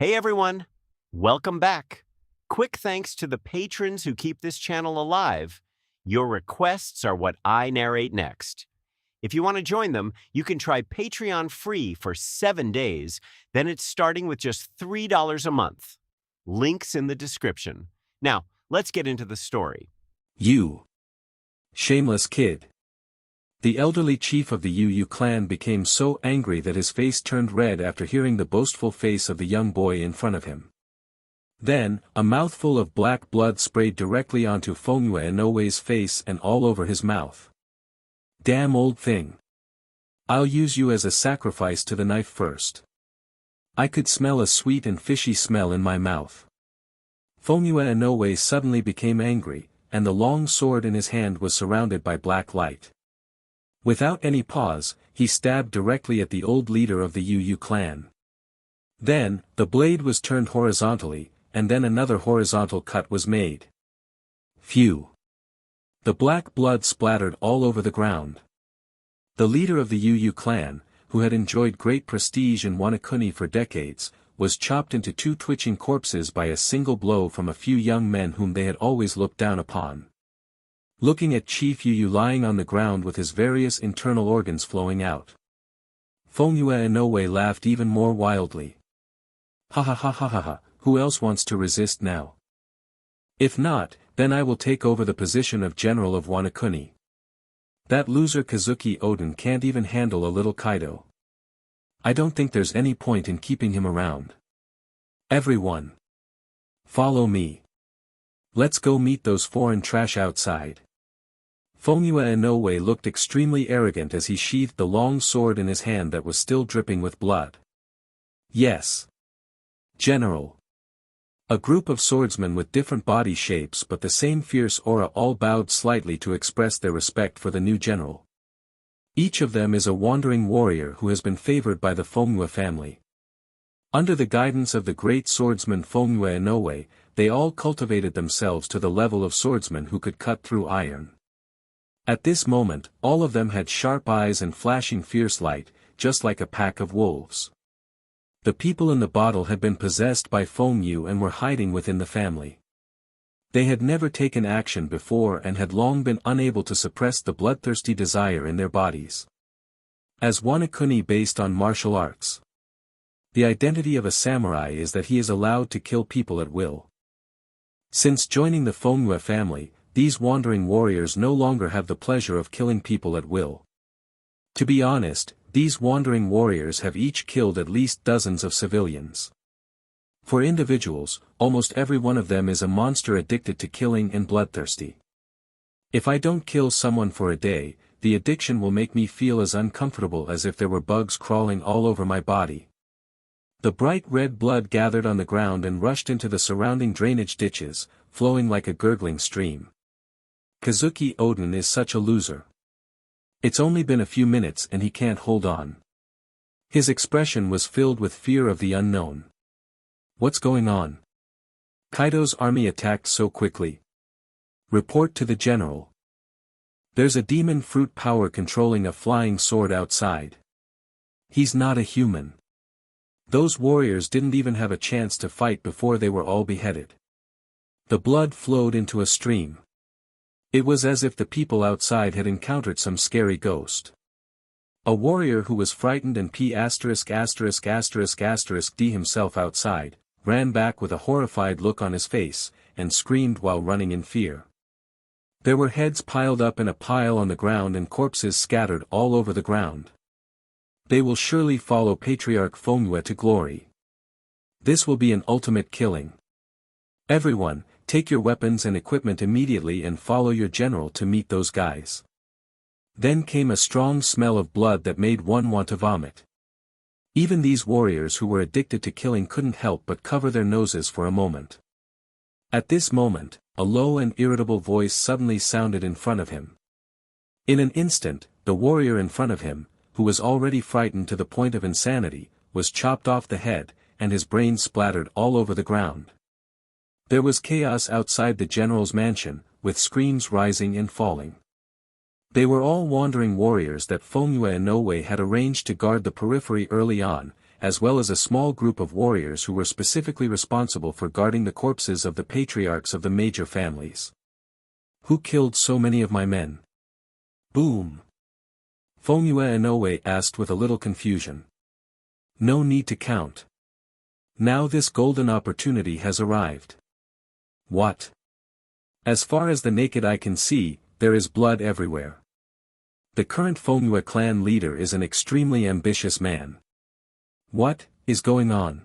Hey everyone, welcome back. Quick thanks to the patrons who keep this channel alive. Your requests are what I narrate next. If you want to join them, you can try Patreon free for 7 days, then it's starting with just $3 a month. Links in the description. Now, let's get into the story. You shameless kid. The elderly chief of the Yu clan became so angry that his face turned red after hearing the boastful face of the young boy in front of him. Then, a mouthful of black blood sprayed directly onto Fengyue Inoue's face and all over his mouth. Damn old thing. I'll use you as a sacrifice to the knife first. I could smell a sweet and fishy smell in my mouth. Fengyue Inoue suddenly became angry, and the long sword in his hand was surrounded by black light. Without any pause, he stabbed directly at the old leader of the Yu clan. Then, the blade was turned horizontally, and then another horizontal cut was made. Phew! The black blood splattered all over the ground. The leader of the Yu clan, who had enjoyed great prestige in Wanakuni for decades, was chopped into two twitching corpses by a single blow from a few young men whom they had always looked down upon. Looking at Chief Yu lying on the ground with his various internal organs flowing out, Fengyue Inoue laughed even more wildly. Ha ha ha ha ha ha, who else wants to resist now? If not, then I will take over the position of General of Wanakuni. That loser Kazuki Oden can't even handle a little Kaido. I don't think there's any point in keeping him around. Everyone, follow me. Let's go meet those foreign trash outside. Fengyue Inoue looked extremely arrogant as he sheathed the long sword in his hand that was still dripping with blood. Yes. General. A group of swordsmen with different body shapes but the same fierce aura all bowed slightly to express their respect for the new general. Each of them is a wandering warrior who has been favored by the Fengyue family. Under the guidance of the great swordsman Fengyue Inoue, they all cultivated themselves to the level of swordsmen who could cut through iron. At this moment, all of them had sharp eyes and flashing fierce light, just like a pack of wolves. The people in the bottle had been possessed by Fengyue and were hiding within the family. They had never taken action before and had long been unable to suppress the bloodthirsty desire in their bodies. As Wanakuni based on martial arts, the identity of a samurai is that he is allowed to kill people at will. Since joining the Fengyue family, these wandering warriors no longer have the pleasure of killing people at will. To be honest, these wandering warriors have each killed at least dozens of civilians. For individuals, almost every one of them is a monster addicted to killing and bloodthirsty. If I don't kill someone for a day, the addiction will make me feel as uncomfortable as if there were bugs crawling all over my body. The bright red blood gathered on the ground and rushed into the surrounding drainage ditches, flowing like a gurgling stream. Kazuki Oden is such a loser. It's only been a few minutes and he can't hold on. His expression was filled with fear of the unknown. What's going on? Kaido's army attacked so quickly. Report to the general. There's a demon fruit power controlling a flying sword outside. He's not a human. Those warriors didn't even have a chance to fight before they were all beheaded. The blood flowed into a stream. It was as if the people outside had encountered some scary ghost. A warrior who was frightened and d himself outside, ran back with a horrified look on his face, and screamed while running in fear. There were heads piled up in a pile on the ground and corpses scattered all over the ground. They will surely follow Patriarch Fengyue to glory. This will be an ultimate killing. Everyone, take your weapons and equipment immediately and follow your general to meet those guys. Then came a strong smell of blood that made one want to vomit. Even these warriors who were addicted to killing couldn't help but cover their noses for a moment. At this moment, a low and irritable voice suddenly sounded in front of him. In an instant, the warrior in front of him, who was already frightened to the point of insanity, was chopped off the head, and his brains splattered all over the ground. There was chaos outside the general's mansion, with screams rising and falling. They were all wandering warriors that Fengyue Inoue had arranged to guard the periphery early on, as well as a small group of warriors who were specifically responsible for guarding the corpses of the patriarchs of the major families. Who killed so many of my men? Boom! Fengyue Inoue asked with a little confusion. No need to count. Now this golden opportunity has arrived. What? As far as the naked eye can see, there is blood everywhere. The current Fengyue clan leader is an extremely ambitious man. What is going on?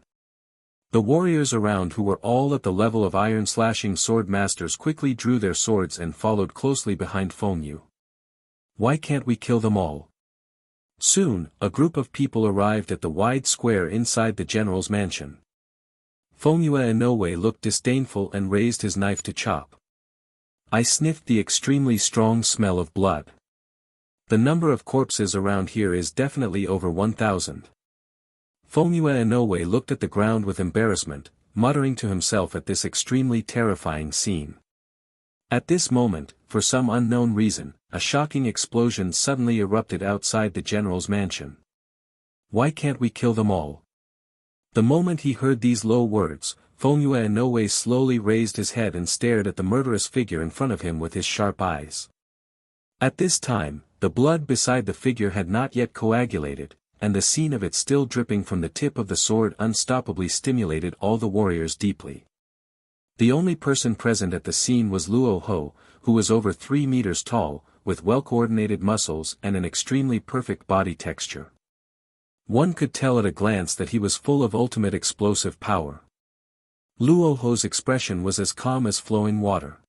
The warriors around, who were all at the level of iron-slashing sword masters, quickly drew their swords and followed closely behind Fengyue. Why can't we kill them all? Soon, a group of people arrived at the wide square inside the general's mansion. Fengyue Inoue looked disdainful and raised his knife to chop. I sniffed the extremely strong smell of blood. The number of corpses around here is definitely over 1,000. Fengyue Inoue looked at the ground with embarrassment, muttering to himself at this extremely terrifying scene. At this moment, for some unknown reason, a shocking explosion suddenly erupted outside the general's mansion. Why can't we kill them all? The moment he heard these low words, Fengyue Inoue slowly raised his head and stared at the murderous figure in front of him with his sharp eyes. At this time, the blood beside the figure had not yet coagulated, and the scene of it still dripping from the tip of the sword unstoppably stimulated all the warriors deeply. The only person present at the scene was Luo Hu, who was over 3 meters tall, with well-coordinated muscles and an extremely perfect body texture. One could tell at a glance that he was full of ultimate explosive power. Luo Hu's expression was as calm as flowing water.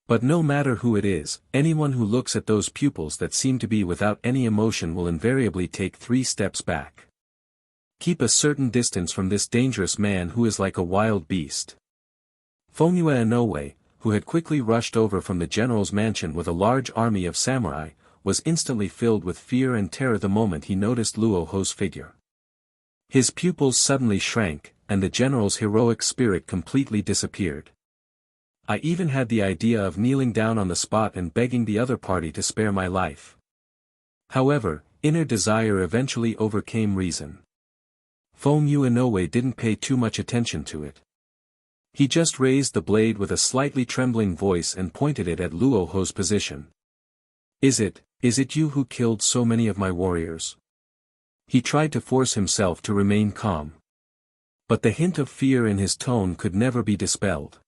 But no matter who it is, anyone who looks at those pupils that seem to be without any emotion will invariably take 3 steps back. Keep a certain distance from this dangerous man who is like a wild beast. Fengyue Inoue, who had quickly rushed over from the general's mansion with a large army of samurai, was instantly filled with fear and terror the moment he noticed Luo Hu's figure. His pupils suddenly shrank, and the general's heroic spirit completely disappeared. I even had the idea of kneeling down on the spot and begging the other party to spare my life. However, inner desire eventually overcame reason. Fengyue Inoue didn't pay too much attention to it. He just raised the blade with a slightly trembling voice and pointed it at Luo Hu's position. Is it you who killed so many of my warriors? He tried to force himself to remain calm. But the hint of fear in his tone could never be dispelled.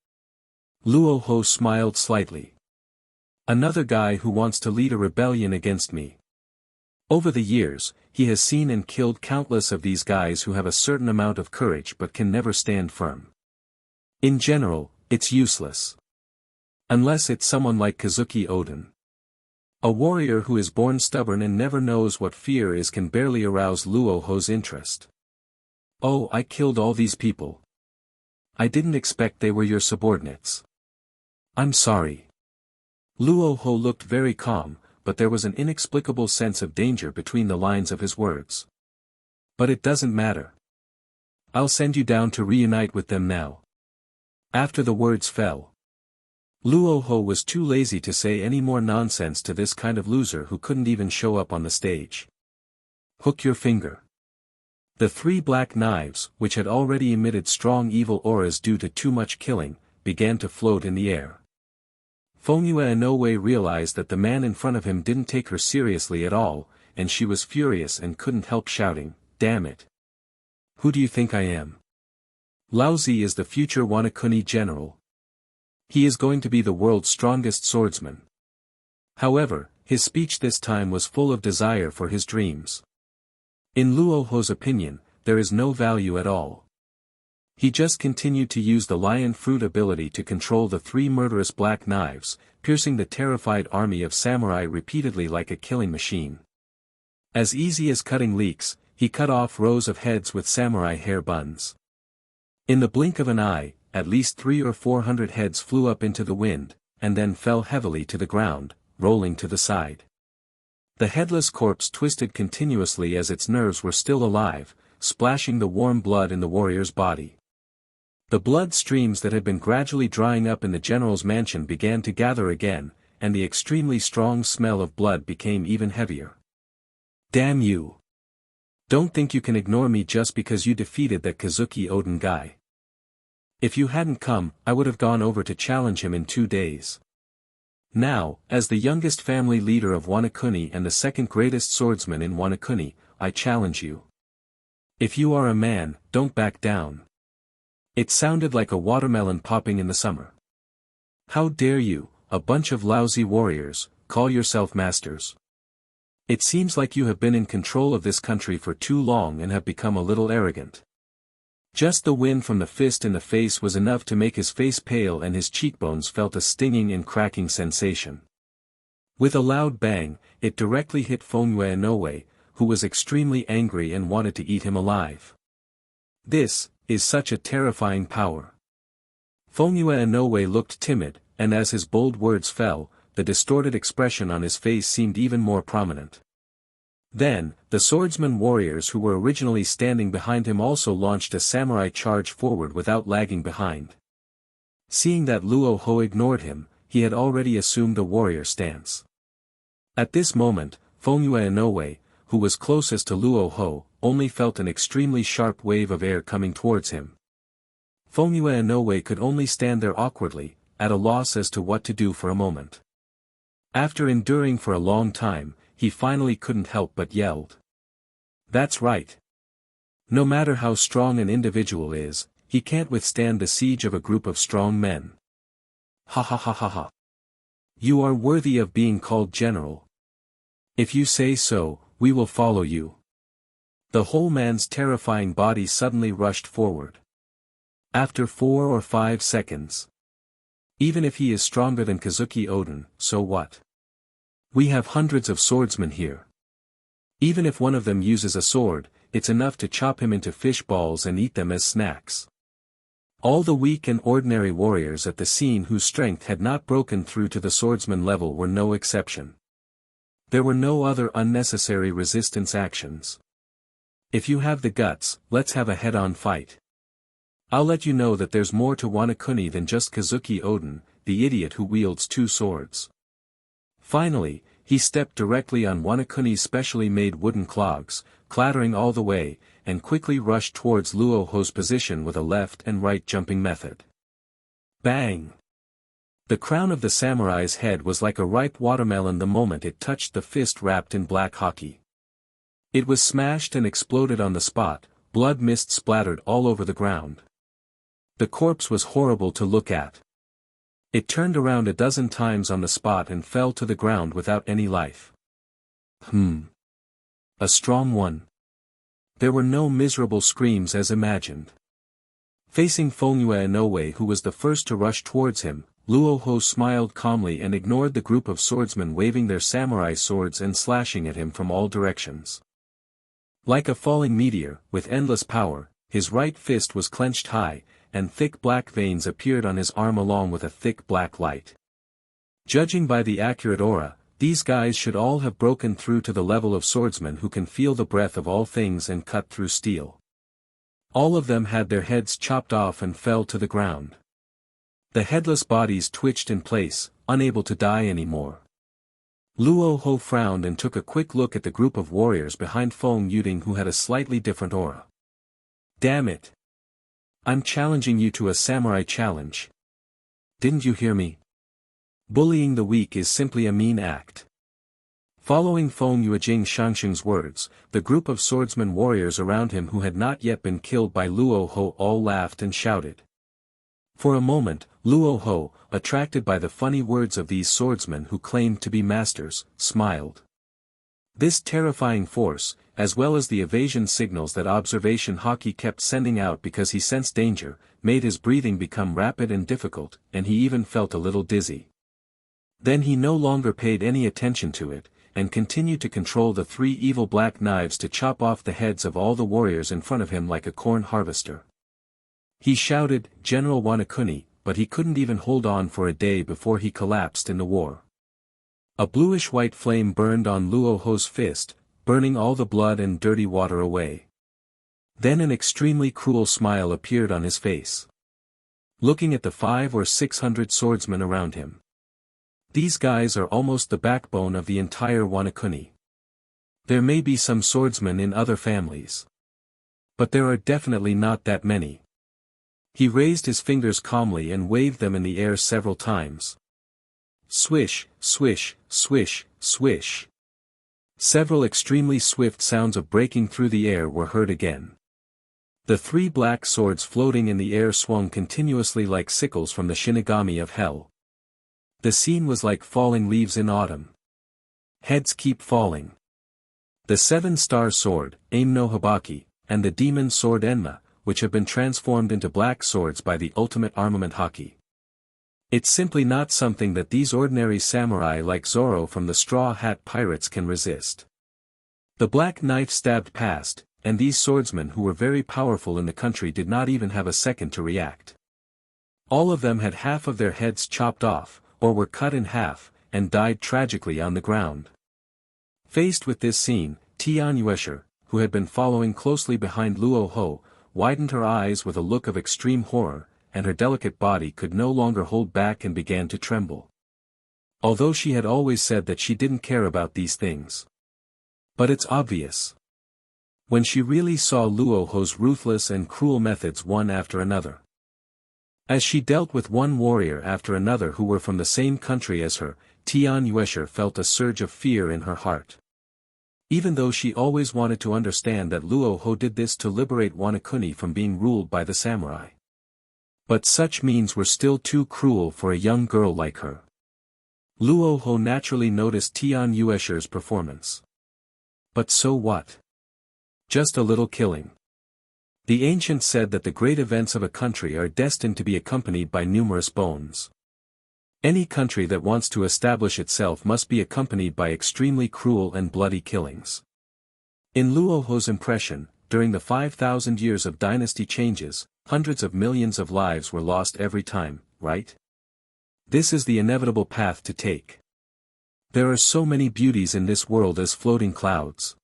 Luo Hu smiled slightly. Another guy who wants to lead a rebellion against me. Over the years, he has seen and killed countless of these guys who have a certain amount of courage but can never stand firm. In general, it's useless. Unless it's someone like Kazuki Oden. A warrior who is born stubborn and never knows what fear is can barely arouse Luo Hu's interest. Oh, I killed all these people. I didn't expect they were your subordinates. I'm sorry. Luo Hu looked very calm, but there was an inexplicable sense of danger between the lines of his words. But it doesn't matter. I'll send you down to reunite with them now. After the words fell, Luo Hu was too lazy to say any more nonsense to this kind of loser who couldn't even show up on the stage. Hook your finger. The 3 black knives, which had already emitted strong evil auras due to too much killing, began to float in the air. Fengyue Inoue realized that the man in front of him didn't take her seriously at all, and she was furious and couldn't help shouting, "Damn it! Who do you think I am? Laozi is the future Wanakuni general. He is going to be the world's strongest swordsman." However, his speech this time was full of desire for his dreams. In Luo Hu's opinion, there is no value at all. He just continued to use the lion fruit ability to control the 3 murderous black knives, piercing the terrified army of samurai repeatedly like a killing machine. As easy as cutting leeks, he cut off rows of heads with samurai hair buns. In the blink of an eye, at least 300 or 400 heads flew up into the wind, and then fell heavily to the ground, rolling to the side. The headless corpse twisted continuously as its nerves were still alive, splashing the warm blood in the warrior's body. The blood streams that had been gradually drying up in the general's mansion began to gather again, and the extremely strong smell of blood became even heavier. Damn you! Don't think you can ignore me just because you defeated that Kazuki Oden guy. If you hadn't come, I would have gone over to challenge him in 2 days. Now, as the youngest family leader of Wanakuni and the second greatest swordsman in Wanakuni, I challenge you. If you are a man, don't back down. It sounded like a watermelon popping in the summer. How dare you, a bunch of lousy warriors, call yourself masters? It seems like you have been in control of this country for too long and have become a little arrogant. Just the wind from the fist in the face was enough to make his face pale and his cheekbones felt a stinging and cracking sensation. With a loud bang, it directly hit Fongyue Inoue, who was extremely angry and wanted to eat him alive. This is such a terrifying power. Fongyue Inoue looked timid, and as his bold words fell, the distorted expression on his face seemed even more prominent. Then, the swordsman warriors who were originally standing behind him also launched a samurai charge forward without lagging behind. Seeing that Luo Hu ignored him, he had already assumed a warrior stance. At this moment, Fongyue Inoue, who was closest to Luo Hu, only felt an extremely sharp wave of air coming towards him. Fongyue Inoue could only stand there awkwardly, at a loss as to what to do for a moment. After enduring for a long time, he finally couldn't help but yelled. That's right. No matter how strong an individual is, he can't withstand the siege of a group of strong men. Ha ha ha ha ha. You are worthy of being called general. If you say so, we will follow you. The whole man's terrifying body suddenly rushed forward. After 4 or 5 seconds. Even if he is stronger than Kazuki Oden, so what? We have hundreds of swordsmen here. Even if one of them uses a sword, it's enough to chop him into fish balls and eat them as snacks. All the weak and ordinary warriors at the scene whose strength had not broken through to the swordsman level were no exception. There were no other unnecessary resistance actions. If you have the guts, let's have a head-on fight. I'll let you know that there's more to Wanakuni than just Kazuki Oden, the idiot who wields 2 swords. Finally, he stepped directly on Wanakuni's specially made wooden clogs, clattering all the way, and quickly rushed towards Luo Hu's position with a left and right jumping method. Bang! The crown of the samurai's head was like a ripe watermelon the moment it touched the fist wrapped in black Haki. It was smashed and exploded on the spot, blood mist splattered all over the ground. The corpse was horrible to look at. It turned around a dozen times on the spot and fell to the ground without any life. A strong one. There were no miserable screams as imagined. Facing Fongyue Inoue, who was the first to rush towards him, Luo Hu smiled calmly and ignored the group of swordsmen waving their samurai swords and slashing at him from all directions. Like a falling meteor, with endless power, his right fist was clenched high, and thick black veins appeared on his arm along with a thick black light. Judging by the accurate aura, these guys should all have broken through to the level of swordsmen who can feel the breath of all things and cut through steel. All of them had their heads chopped off and fell to the ground. The headless bodies twitched in place, unable to die anymore. Luo Hu frowned and took a quick look at the group of warriors behind Feng Yuding who had a slightly different aura. Damn it! I'm challenging you to a samurai challenge. Didn't you hear me? Bullying the weak is simply a mean act. Following Feng Yuejing Shangsheng's words, the group of swordsman warriors around him who had not yet been killed by Luo Hu all laughed and shouted. For a moment, Luo Hu, attracted by the funny words of these swordsmen who claimed to be masters, smiled. This terrifying force, as well as the evasion signals that observation Haki kept sending out because he sensed danger, made his breathing become rapid and difficult, and he even felt a little dizzy. Then he no longer paid any attention to it, and continued to control the 3 evil black knives to chop off the heads of all the warriors in front of him like a corn harvester. He shouted, "General Wanakuni," but he couldn't even hold on for a day before he collapsed in the war. A bluish-white flame burned on Luo Hu's fist, burning all the blood and dirty water away. Then an extremely cruel smile appeared on his face. Looking at the 500 or 600 swordsmen around him. These guys are almost the backbone of the entire Wanakuni. There may be some swordsmen in other families. But there are definitely not that many. He raised his fingers calmly and waved them in the air several times. Swish, swish, swish, swish. Several extremely swift sounds of breaking through the air were heard again. The three black swords floating in the air swung continuously like sickles from the Shinigami of Hell. The scene was like falling leaves in autumn. Heads keep falling. The seven-star sword, Aim no Habaki, and the demon sword Enma, which have been transformed into black swords by the ultimate armament Haki. It's simply not something that these ordinary samurai like Zoro from the Straw Hat Pirates can resist. The black knife stabbed past, and these swordsmen who were very powerful in the country did not even have a second to react. All of them had half of their heads chopped off, or were cut in half, and died tragically on the ground. Faced with this scene, Tian Yuesher, who had been following closely behind Luo Hu, widened her eyes with a look of extreme horror, and her delicate body could no longer hold back and began to tremble. Although she had always said that she didn't care about these things. But it's obvious. When she really saw Luo Hu's ruthless and cruel methods one after another. As she dealt with one warrior after another who were from the same country as her, Tian Yuesher felt a surge of fear in her heart. Even though she always wanted to understand that Luo Hu did this to liberate Wanakuni from being ruled by the samurai. But such means were still too cruel for a young girl like her. Luo Hu naturally noticed Tian Yuesher's performance. But so what? Just a little killing. The ancients said that the great events of a country are destined to be accompanied by numerous bones. Any country that wants to establish itself must be accompanied by extremely cruel and bloody killings. In Luo Hu's impression, during the 5,000 years of dynasty changes, hundreds of millions of lives were lost every time, right? This is the inevitable path to take. There are so many beauties in this world as floating clouds.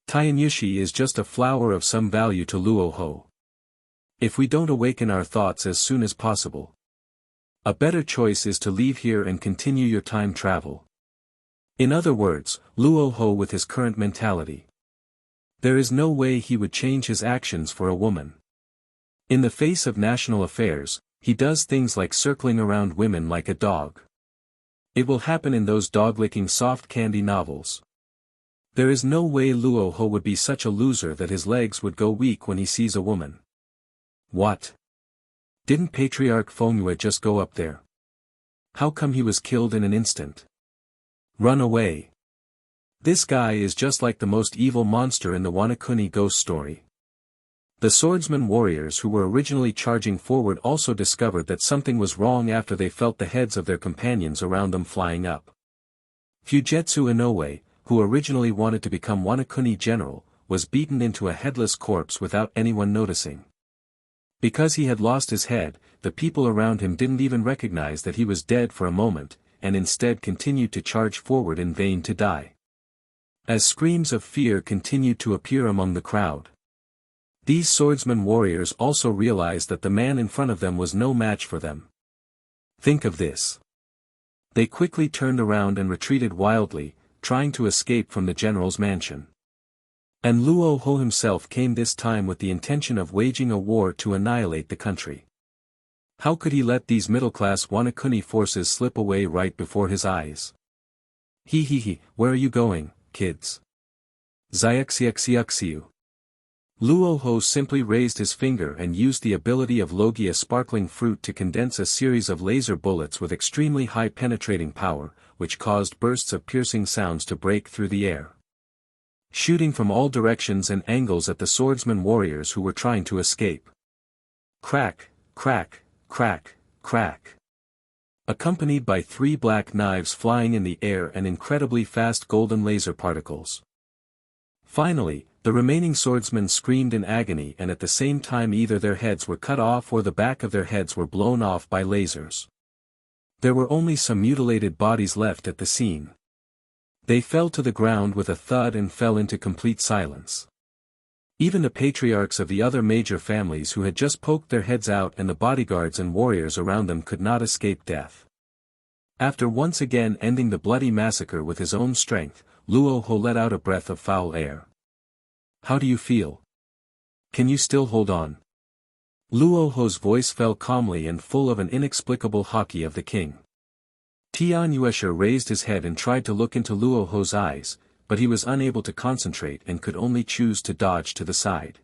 Tainyushi is just a flower of some value to Luo Hu. If we don't awaken our thoughts as soon as possible, a better choice is to leave here and continue your time travel. In other words, Luo Hu with his current mentality. There is no way he would change his actions for a woman. In the face of national affairs, he does things like circling around women like a dog. It will happen in those dog-licking soft candy novels. There is no way Luo Hu would be such a loser that his legs would go weak when he sees a woman. What? Didn't Patriarch Fengyue just go up there? How come he was killed in an instant? Run away. This guy is just like the most evil monster in the Wanakuni ghost story. The swordsman warriors who were originally charging forward also discovered that something was wrong after they felt the heads of their companions around them flying up. Fujetsu Inoue, who originally wanted to become Wanakuni general, was beaten into a headless corpse without anyone noticing. Because he had lost his head, the people around him didn't even recognize that he was dead for a moment, and instead continued to charge forward in vain to die. As screams of fear continued to appear among the crowd, these swordsman warriors also realized that the man in front of them was no match for them. Think of this. They quickly turned around and retreated wildly, trying to escape from the general's mansion. And Luo Hu himself came this time with the intention of waging a war to annihilate the country. How could he let these middle-class Wanakuni forces slip away right before his eyes? He, where are you going, kids? Xiaxiaxiaxiu. Luo Hu simply raised his finger and used the ability of Logia sparkling fruit to condense a series of laser bullets with extremely high penetrating power, which caused bursts of piercing sounds to break through the air, shooting from all directions and angles at the swordsman warriors who were trying to escape. Crack, crack, crack, crack. Accompanied by three black knives flying in the air and incredibly fast golden laser particles. Finally, the remaining swordsmen screamed in agony, and at the same time either their heads were cut off or the back of their heads were blown off by lasers. There were only some mutilated bodies left at the scene. They fell to the ground with a thud and fell into complete silence. Even the patriarchs of the other major families who had just poked their heads out and the bodyguards and warriors around them could not escape death. After once again ending the bloody massacre with his own strength, Luo Hu let out a breath of foul air. How do you feel? Can you still hold on? Luo Hu's voice fell calmly and full of an inexplicable haki of the king. Tian Yuesha raised his head and tried to look into Luo Hu's eyes, but he was unable to concentrate and could only choose to dodge to the side.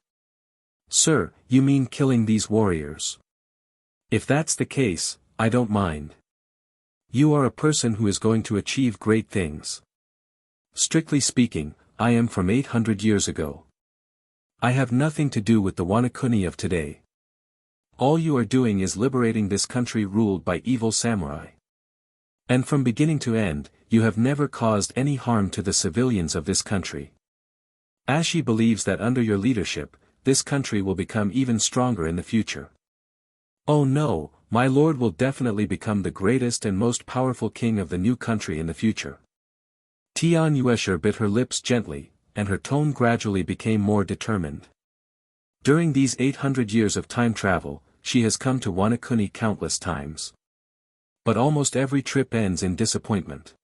Sir, you mean killing these warriors? If that's the case, I don't mind. You are a person who is going to achieve great things. Strictly speaking, I am from 800 years ago. I have nothing to do with the Wanakuni of today. All you are doing is liberating this country ruled by evil samurai. And from beginning to end, you have never caused any harm to the civilians of this country. Ashi believes that under your leadership, this country will become even stronger in the future. Oh no, my lord will definitely become the greatest and most powerful king of the new country in the future. Tian Yuesha bit her lips gently, and her tone gradually became more determined. During these 800 years of time travel, she has come to Wanakuni countless times. But almost every trip ends in disappointment.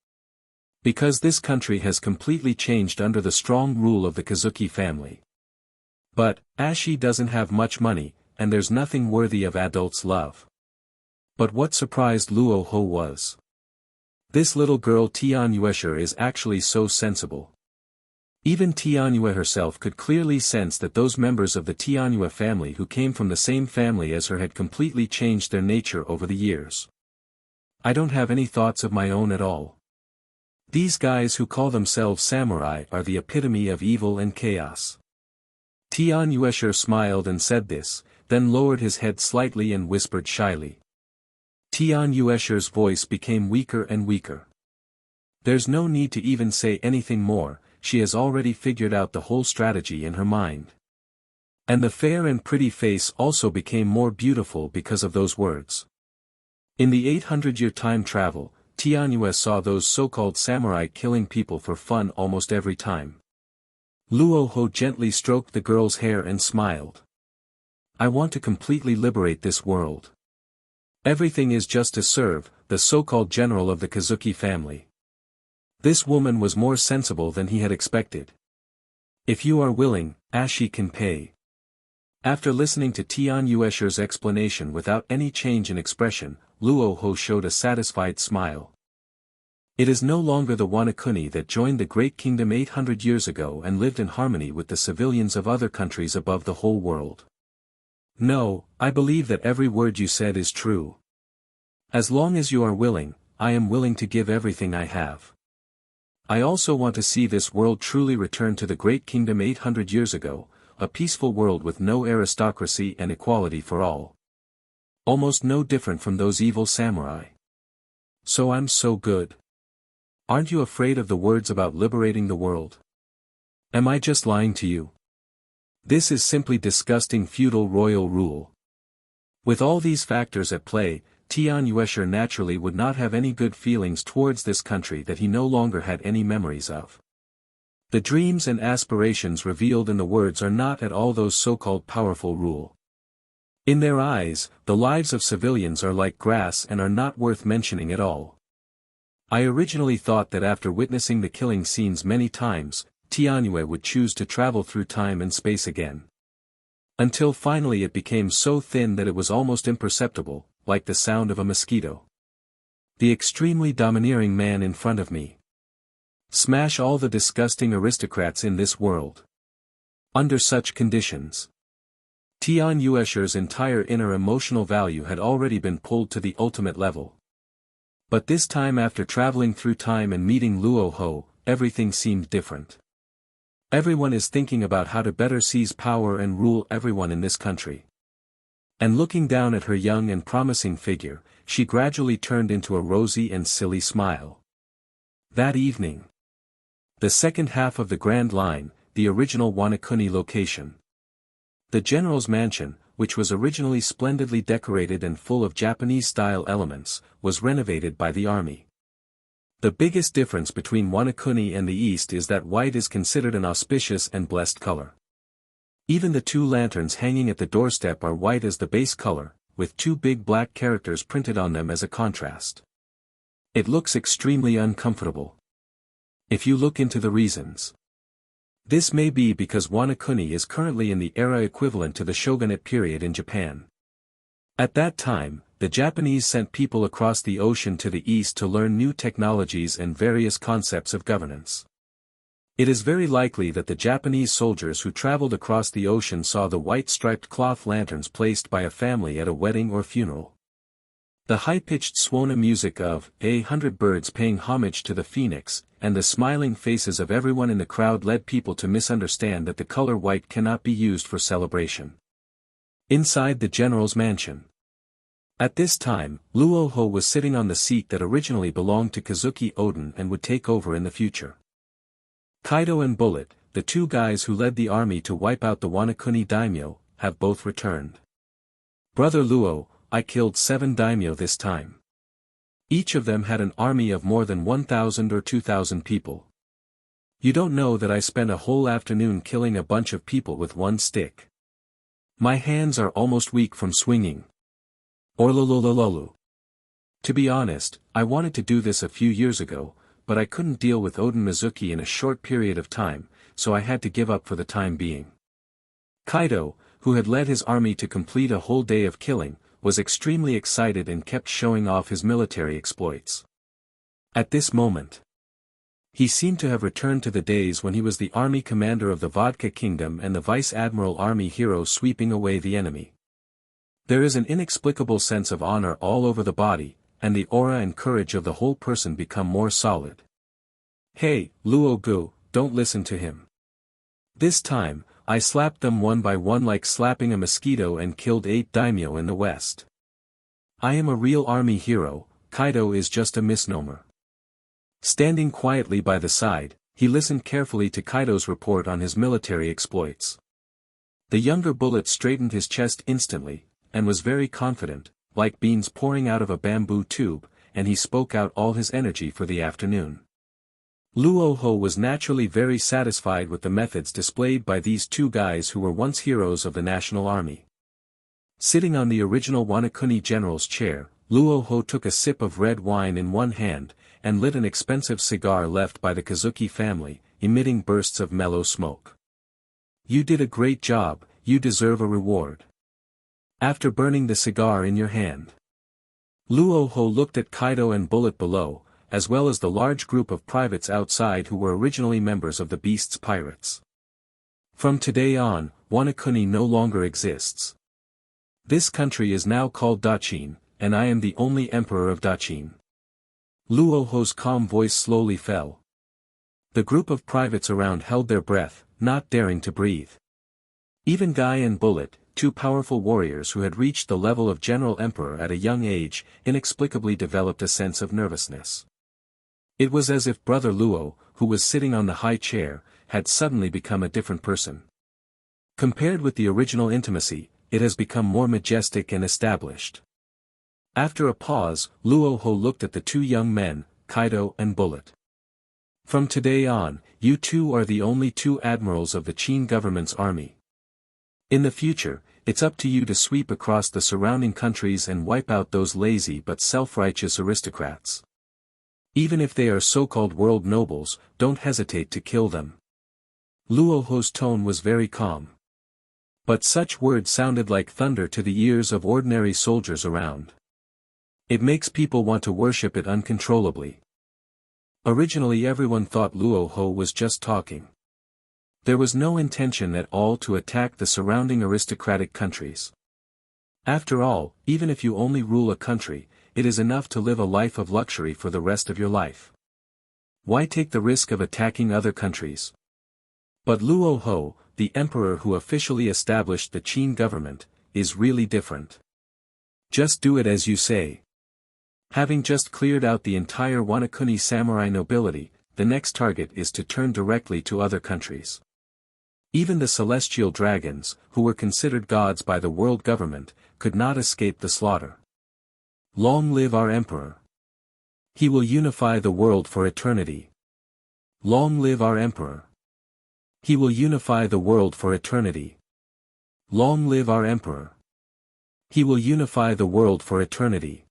Because this country has completely changed under the strong rule of the Kazuki family. But, Ashi doesn't have much money, and there's nothing worthy of adults' love. But what surprised Luo Hu was. This little girl Tian Yuesha is actually so sensible. Even Tianyue herself could clearly sense that those members of the Tianyue family who came from the same family as her had completely changed their nature over the years. I don't have any thoughts of my own at all. These guys who call themselves samurai are the epitome of evil and chaos. Tian Yuesha smiled and said this, then lowered his head slightly and whispered shyly. Tian Yuesha's voice became weaker and weaker. There's no need to even say anything more. She has already figured out the whole strategy in her mind. And the fair and pretty face also became more beautiful because of those words. In the 800-year time travel, Tianyue saw those so-called samurai killing people for fun almost every time. Luo Hu gently stroked the girl's hair and smiled. I want to completely liberate this world. Everything is just to serve the so-called general of the Kazuki family. This woman was more sensible than he had expected. If you are willing, Ashi can pay. After listening to Tian Yuesha's explanation without any change in expression, Luo Hu showed a satisfied smile. It is no longer the Wanakuni that joined the Great Kingdom 800 years ago and lived in harmony with the civilians of other countries above the whole world. No, I believe that every word you said is true. As long as you are willing, I am willing to give everything I have. I also want to see this world truly return to the Great Kingdom 800 years ago, a peaceful world with no aristocracy and equality for all. Almost no different from those evil samurai. So I'm so good. Aren't you afraid of the words about liberating the world? Am I just lying to you? This is simply disgusting feudal royal rule. With all these factors at play, Tian Yuesha naturally would not have any good feelings towards this country that he no longer had any memories of. The dreams and aspirations revealed in the words are not at all those so-called powerful rule. In their eyes, the lives of civilians are like grass and are not worth mentioning at all. I originally thought that after witnessing the killing scenes many times, Tianyue would choose to travel through time and space again. Until finally it became so thin that it was almost imperceptible, like the sound of a mosquito. The extremely domineering man in front of me. Smash all the disgusting aristocrats in this world. Under such conditions, Tian Yuesha's entire inner emotional value had already been pulled to the ultimate level. But this time after traveling through time and meeting Luo Hu, everything seemed different. Everyone is thinking about how to better seize power and rule everyone in this country. And looking down at her young and promising figure, she gradually turned into a rosy and silly smile. That evening. The second half of the Grand Line, the original Wanakuni location. The general's mansion, which was originally splendidly decorated and full of Japanese-style elements, was renovated by the army. The biggest difference between Wanakuni and the East is that white is considered an auspicious and blessed color. Even the two lanterns hanging at the doorstep are white as the base color, with two big black characters printed on them as a contrast. It looks extremely uncomfortable. if you look into the reasons. This may be because Wanakuni is currently in the era equivalent to the shogunate period in Japan. At that time, the Japanese sent people across the ocean to the east to learn new technologies and various concepts of governance. It is very likely that the Japanese soldiers who traveled across the ocean saw the white striped cloth lanterns placed by a family at a wedding or funeral. The high-pitched Swana music of 100 birds paying homage to the phoenix, and the smiling faces of everyone in the crowd led people to misunderstand that the color white cannot be used for celebration. Inside the general's mansion. At this time, Luo Hu was sitting on the seat that originally belonged to Kazuki Oden and would take over in the future. Kaido and Bullet, the two guys who led the army to wipe out the Wanakuni daimyo, have both returned. Brother Luo, I killed 7 daimyo this time. Each of them had an army of more than 1,000 or 2,000 people. You don't know that I spent a whole afternoon killing a bunch of people with one stick. My hands are almost weak from swinging. Orlololololu. To be honest, I wanted to do this a few years ago, but I couldn't deal with Oden Mizuki in a short period of time, so I had to give up for the time being. Kaido, who had led his army to complete a whole day of killing, was extremely excited and kept showing off his military exploits. At this moment, he seemed to have returned to the days when he was the army commander of the Vodka Kingdom and the vice-admiral army hero sweeping away the enemy. There is an inexplicable sense of honor all over the body, and the aura and courage of the whole person become more solid. Hey, Luo Gu, don't listen to him. This time, I slapped them one by one like slapping a mosquito and killed 8 daimyo in the west. I am a real army hero, Kaido is just a misnomer. Standing quietly by the side, he listened carefully to Kaido's report on his military exploits. The younger Bullet straightened his chest instantly, and was very confident, like beans pouring out of a bamboo tube, and he spoke out all his energy for the afternoon. Luo Hu was naturally very satisfied with the methods displayed by these two guys who were once heroes of the national army. Sitting on the original Wanakuni general's chair, Luo Hu took a sip of red wine in one hand, and lit an expensive cigar left by the Kazuki family, emitting bursts of mellow smoke. You did a great job, you deserve a reward. After burning the cigar in your hand, Luo Hu looked at Kaido and Bullet below, as well as the large group of privates outside who were originally members of the Beast's pirates. From today on, Wanakuni no longer exists. This country is now called Dachin, and I am the only emperor of Dachin. Luo Hu's calm voice slowly fell. The group of privates around held their breath, not daring to breathe. Even Guy and Bullet, two powerful warriors who had reached the level of General Emperor at a young age, inexplicably developed a sense of nervousness. It was as if Brother Luo, who was sitting on the high chair, had suddenly become a different person. Compared with the original intimacy, it has become more majestic and established. After a pause, Luo Hu looked at the two young men, Kaido and Bullet. From today on, you two are the only 2 admirals of the Qin government's army. In the future, it's up to you to sweep across the surrounding countries and wipe out those lazy but self-righteous aristocrats. Even if they are so-called world nobles, don't hesitate to kill them. Luo Hu's tone was very calm. But such words sounded like thunder to the ears of ordinary soldiers around. It makes people want to worship it uncontrollably. Originally everyone thought Luo Hu was just talking. There was no intention at all to attack the surrounding aristocratic countries. After all, even if you only rule a country, it is enough to live a life of luxury for the rest of your life. Why take the risk of attacking other countries? But Luo Hu, the emperor who officially established the Qin government, is really different. Just do it as you say. Having just cleared out the entire Wanakuni samurai nobility, the next target is to turn directly to other countries. Even the celestial dragons, who were considered gods by the world government, could not escape the slaughter. Long live our emperor. He will unify the world for eternity. Long live our emperor. He will unify the world for eternity. Long live our emperor. He will unify the world for eternity.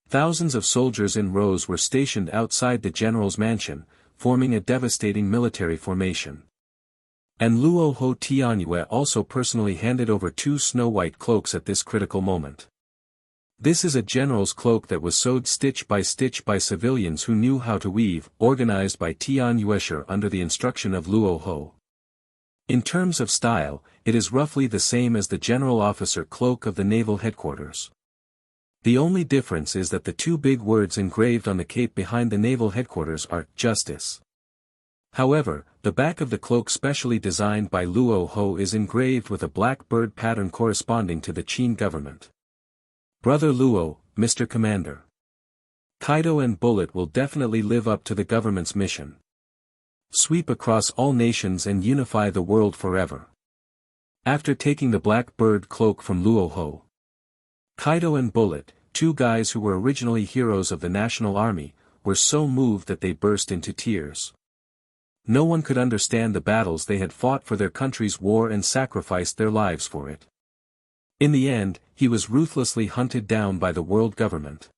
Thousands of soldiers in rows were stationed outside the general's mansion, forming a devastating military formation. And Luo Hu Tianyue also personally handed over 2 snow-white cloaks at this critical moment. This is a general's cloak that was sewed stitch by civilians who knew how to weave, organized by Tianyuesher under the instruction of Luo Hu. In terms of style, it is roughly the same as the general officer cloak of the naval headquarters. The only difference is that the 2 big words engraved on the cape behind the naval headquarters are "Justice." However, the back of the cloak specially designed by Luo Hu is engraved with a black bird pattern corresponding to the Qin government. Brother Luo, Mr. Commander. Kaido and Bullet will definitely live up to the government's mission. Sweep across all nations and unify the world forever. After taking the black bird cloak from Luo Hu, Kaido and Bullet, 2 guys who were originally heroes of the National Army, were so moved that they burst into tears. No one could understand the battles they had fought for their country's war and sacrificed their lives for it. In the end, he was ruthlessly hunted down by the world government.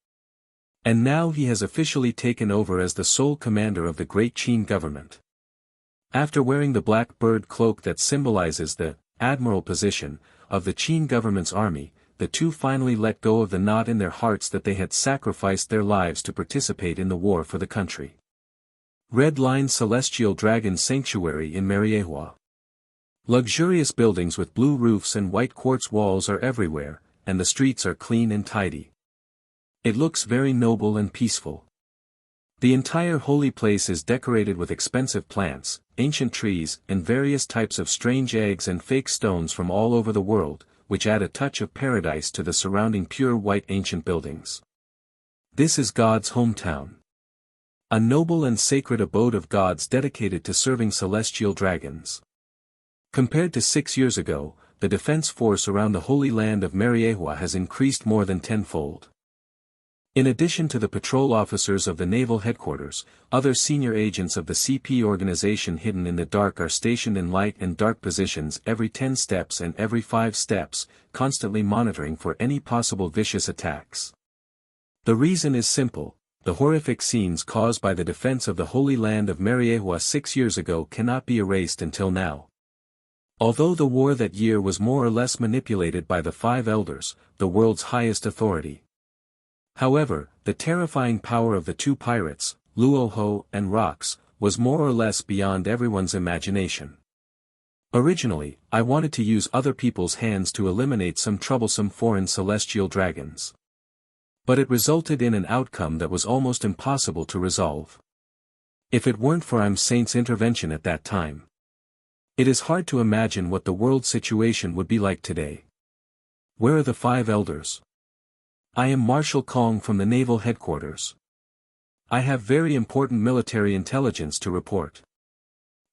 And now he has officially taken over as the sole commander of the great Qin government. After wearing the black bird cloak that symbolizes the admiral position of the Qin government's army, the 2 finally let go of the knot in their hearts that they had sacrificed their lives to participate in the war for the country. Red Line Celestial Dragon Sanctuary in Mariehua. Luxurious buildings with blue roofs and white quartz walls are everywhere, and the streets are clean and tidy. It looks very noble and peaceful. The entire holy place is decorated with expensive plants, ancient trees, and various types of strange eggs and fake stones from all over the world, which add a touch of paradise to the surrounding pure white ancient buildings. This is God's hometown. A noble and sacred abode of gods dedicated to serving celestial dragons. Compared to 6 years ago, the defense force around the Holy Land of Mariehua has increased more than tenfold. In addition to the patrol officers of the naval headquarters, other senior agents of the CP organization hidden in the dark are stationed in light and dark positions every 10 steps and every 5 steps, constantly monitoring for any possible vicious attacks. The reason is simple. The horrific scenes caused by the defense of the Holy Land of Mariehua 6 years ago cannot be erased until now. Although the war that year was more or less manipulated by the 5 elders, the world's highest authority. However, the terrifying power of the 2 pirates, Luo Hu and Rox, was more or less beyond everyone's imagination. Originally, I wanted to use other people's hands to eliminate some troublesome foreign celestial dragons. But it resulted in an outcome that was almost impossible to resolve. If it weren't for I'm Saint's intervention at that time. It is hard to imagine what the world situation would be like today. Where are the 5 elders? I am Marshal Kong from the naval headquarters. I have very important military intelligence to report.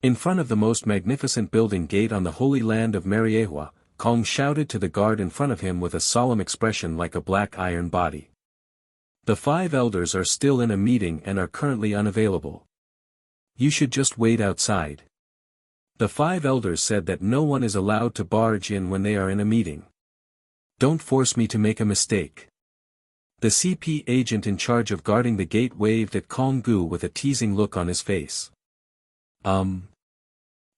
In front of the most magnificent building gate on the Holy Land of Mariehua, Kong shouted to the guard in front of him with a solemn expression like a black iron body. The 5 elders are still in a meeting and are currently unavailable. You should just wait outside. The 5 elders said that no one is allowed to barge in when they are in a meeting. Don't force me to make a mistake. The CP agent in charge of guarding the gate waved at Kong Gu with a teasing look on his face. Kong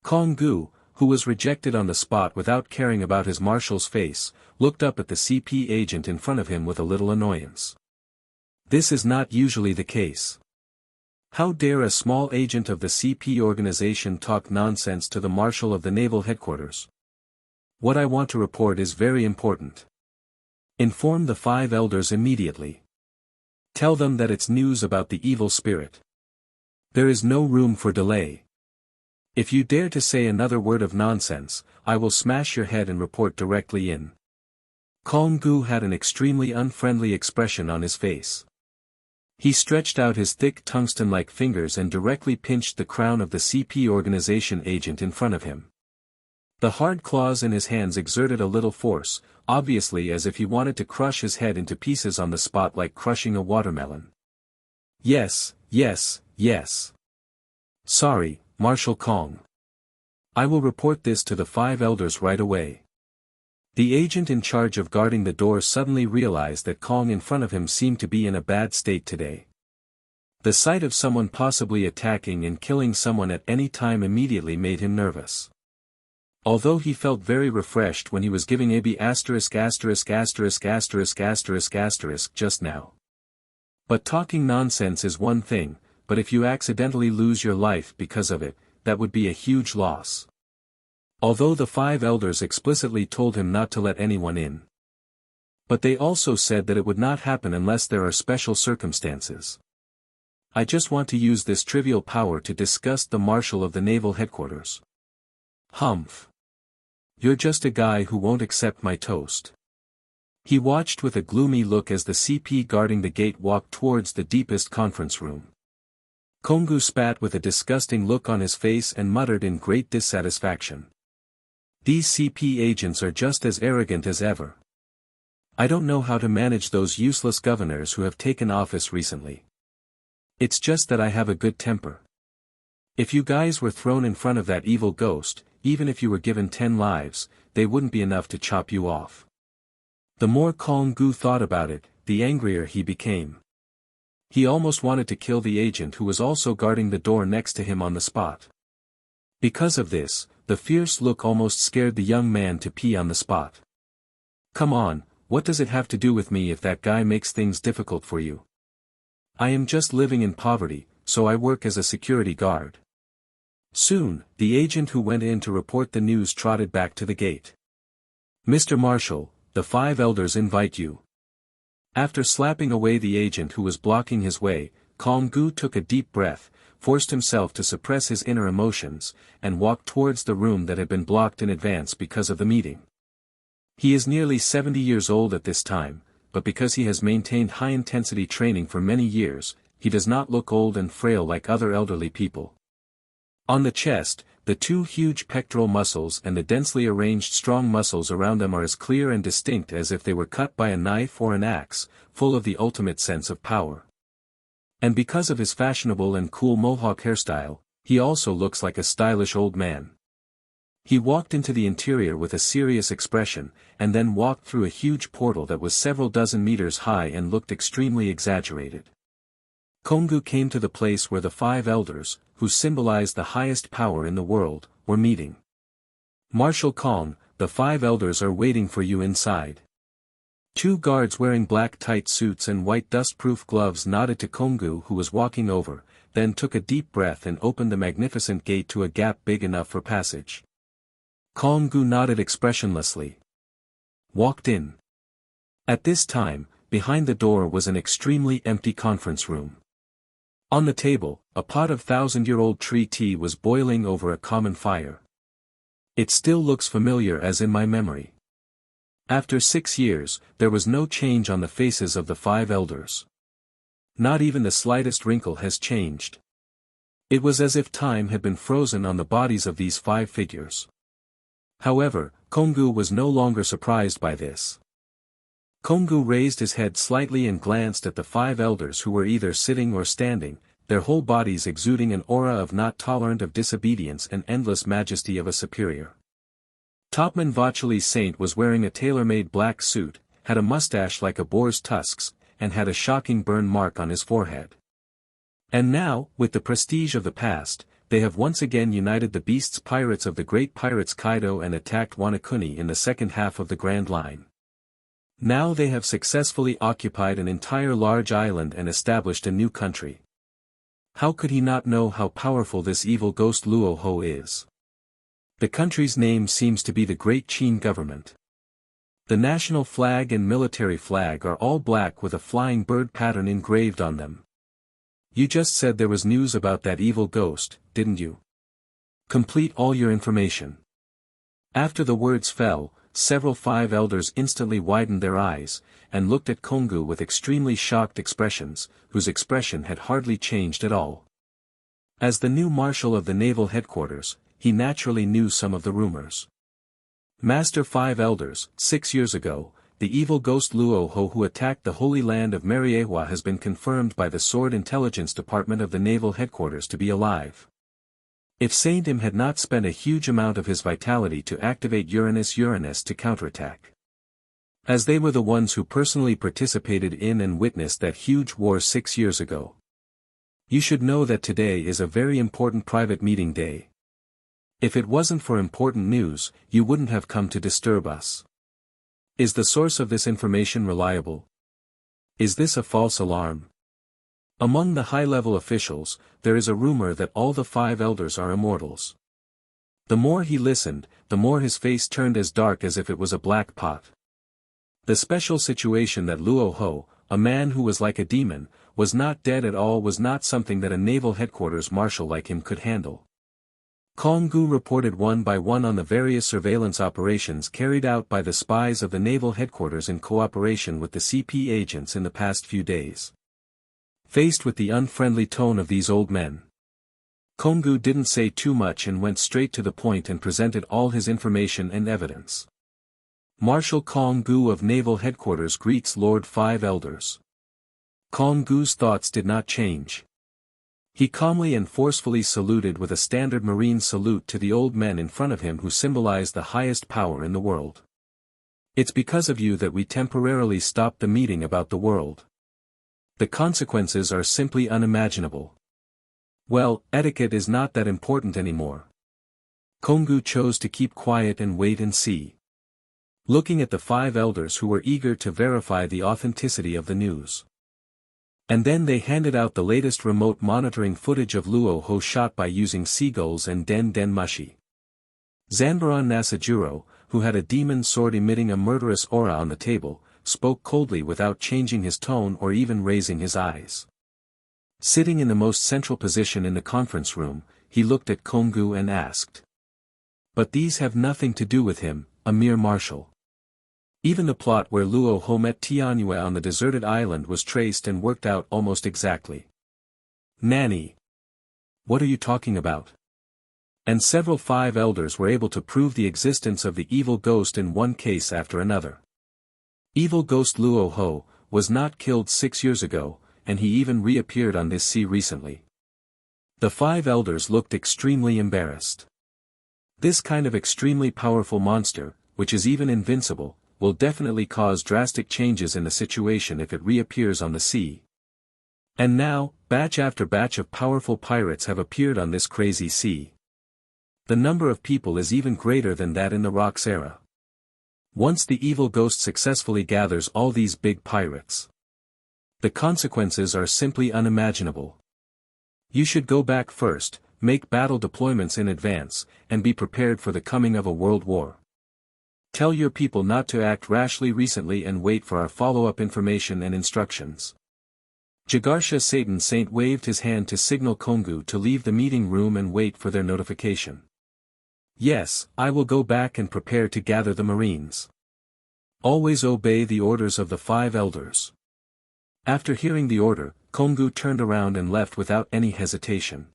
Gu, who was rejected on the spot without caring about his marshal's face, looked up at the CP agent in front of him with a little annoyance. This is not usually the case. How dare a small agent of the CP organization talk nonsense to the marshal of the naval headquarters? What I want to report is very important. Inform the 5 elders immediately. Tell them that it's news about the evil spirit. There is no room for delay. If you dare to say another word of nonsense, I will smash your head and report directly in. Kong Gu had an extremely unfriendly expression on his face. He stretched out his thick tungsten-like fingers and directly pinched the crown of the CP organization agent in front of him. The hard claws in his hands exerted a little force, obviously as if he wanted to crush his head into pieces on the spot like crushing a watermelon. Yes, yes, yes. Sorry, Marshal Kong. I will report this to the 5 elders right away. The agent in charge of guarding the door suddenly realized that Kong in front of him seemed to be in a bad state today. The sight of someone possibly attacking and killing someone at any time immediately made him nervous. Although he felt very refreshed when he was giving AB ****** just now. But talking nonsense is one thing, but if you accidentally lose your life because of it, that would be a huge loss. Although the 5 elders explicitly told him not to let anyone in. But they also said that it would not happen unless there are special circumstances. I just want to use this trivial power to disgust the Marshal of the Naval Headquarters. Humph. You're just a guy who won't accept my toast. He watched with a gloomy look as the CP guarding the gate walked towards the deepest conference room. Kongu spat with a disgusting look on his face and muttered in great dissatisfaction. These CP agents are just as arrogant as ever. I don't know how to manage those useless governors who have taken office recently. It's just that I have a good temper. If you guys were thrown in front of that evil ghost, even if you were given 10 lives, they wouldn't be enough to chop you off. The more Kongu thought about it, the angrier he became. He almost wanted to kill the agent who was also guarding the door next to him on the spot. Because of this, the fierce look almost scared the young man to pee on the spot. Come on, what does it have to do with me if that guy makes things difficult for you? I am just living in poverty, so I work as a security guard. Soon, the agent who went in to report the news trotted back to the gate. Mr. Marshal, the 5 elders invite you. After slapping away the agent who was blocking his way, Kongu took a deep breath, forced himself to suppress his inner emotions, and walked towards the room that had been blocked in advance because of the meeting. He is nearly 70 years old at this time, but because he has maintained high-intensity training for many years, he does not look old and frail like other elderly people. On the chest, the 2 huge pectoral muscles and the densely arranged strong muscles around them are as clear and distinct as if they were cut by a knife or an axe, full of the ultimate sense of power. And because of his fashionable and cool mohawk hairstyle, he also looks like a stylish old man. He walked into the interior with a serious expression, and then walked through a huge portal that was several dozen meters high and looked extremely exaggerated. Kongu came to the place where the 5 elders, who symbolized the highest power in the world, were meeting. Marshal Kong, the 5 elders are waiting for you inside. 2 guards wearing black tight suits and white dust-proof gloves nodded to Kongu who was walking over, then took a deep breath and opened the magnificent gate to a gap big enough for passage. Kongu nodded expressionlessly. Walked in. At this time, behind the door was an extremely empty conference room. On the table, a pot of 1,000-year-old tree tea was boiling over a common fire. It still looks familiar as in my memory. After 6 years, there was no change on the faces of the 5 elders. Not even the slightest wrinkle has changed. It was as if time had been frozen on the bodies of these 5 figures. However, Kongu was no longer surprised by this. Kongu raised his head slightly and glanced at the 5 elders who were either sitting or standing, their whole bodies exuding an aura of not tolerant of disobedience and endless majesty of a superior. Topman Vachali's saint was wearing a tailor-made black suit, had a mustache like a boar's tusks, and had a shocking burn mark on his forehead. And now, with the prestige of the past, they have once again united the beasts pirates of the great pirates Kaido and attacked Wanakuni in the second half of the Grand Line. Now they have successfully occupied an entire large island and established a new country. How could he not know how powerful this evil ghost Luo Hu is? The country's name seems to be the Great Qin government. The national flag and military flag are all black with a flying bird pattern engraved on them. You just said there was news about that evil ghost, didn't you? Complete all your information. After the words fell, several 5 elders instantly widened their eyes, and looked at Kongu with extremely shocked expressions, whose expression had hardly changed at all. As the new marshal of the naval headquarters, he naturally knew some of the rumors. Master 5 elders, 6 years ago, the evil ghost Luo Hu who attacked the Holy Land of Mariewa has been confirmed by the Sword Intelligence Department of the naval headquarters to be alive. If Saint Im had not spent a huge amount of his vitality to activate Uranus to counterattack. As they were the ones who personally participated in and witnessed that huge war 6 years ago. You should know that today is a very important private meeting day. If it wasn't for important news, you wouldn't have come to disturb us. Is the source of this information reliable? Is this a false alarm? Among the high-level officials, there is a rumor that all the 5 elders are immortals. The more he listened, the more his face turned as dark as if it was a black pot. The special situation that Luo Hu, a man who was like a demon, was not dead at all was not something that a naval headquarters marshal like him could handle. Kong-gu reported one by one on the various surveillance operations carried out by the spies of the naval headquarters in cooperation with the CP agents in the past few days. Faced with the unfriendly tone of these old men, Kong-gu didn't say too much and went straight to the point and presented all his information and evidence. Marshal Kong-gu of Naval Headquarters greets Lord 5 Elders. Kong-gu's thoughts did not change. He calmly and forcefully saluted with a standard marine salute to the old men in front of him who symbolized the highest power in the world. It's because of you that we temporarily stopped the meeting about the world. The consequences are simply unimaginable. Well, etiquette is not that important anymore. Kong-gu chose to keep quiet and wait and see. Looking at the 5 elders who were eager to verify the authenticity of the news. And then they handed out the latest remote monitoring footage of Luo Hu shot by using seagulls and Den Mushi. Zanbaran Nasajuro, who had a demon sword emitting a murderous aura on the table, spoke coldly without changing his tone or even raising his eyes. Sitting in the most central position in the conference room, he looked at Kong-gu and asked. But these have nothing to do with him, a mere marshal. Even the plot where Luo Hu met Tianyue on the deserted island was traced and worked out almost exactly. Nanny. What are you talking about? And several 5 elders were able to prove the existence of the evil ghost in one case after another. Evil ghost Luo Hu was not killed 6 years ago, and he even reappeared on this sea recently. The 5 elders looked extremely embarrassed. This kind of extremely powerful monster, which is even invincible, will definitely cause drastic changes in the situation if it reappears on the sea. And now, batch after batch of powerful pirates have appeared on this crazy sea. The number of people is even greater than that in the Rocks era. Once the evil ghost successfully gathers all these big pirates, the consequences are simply unimaginable. You should go back first, make battle deployments in advance, and be prepared for the coming of a world war. Tell your people not to act rashly recently and wait for our follow-up information and instructions. Jagarsha Satan Saint waved his hand to signal Kong-gu to leave the meeting room and wait for their notification. Yes, I will go back and prepare to gather the marines. Always obey the orders of the 5 elders. After hearing the order, Kong-gu turned around and left without any hesitation.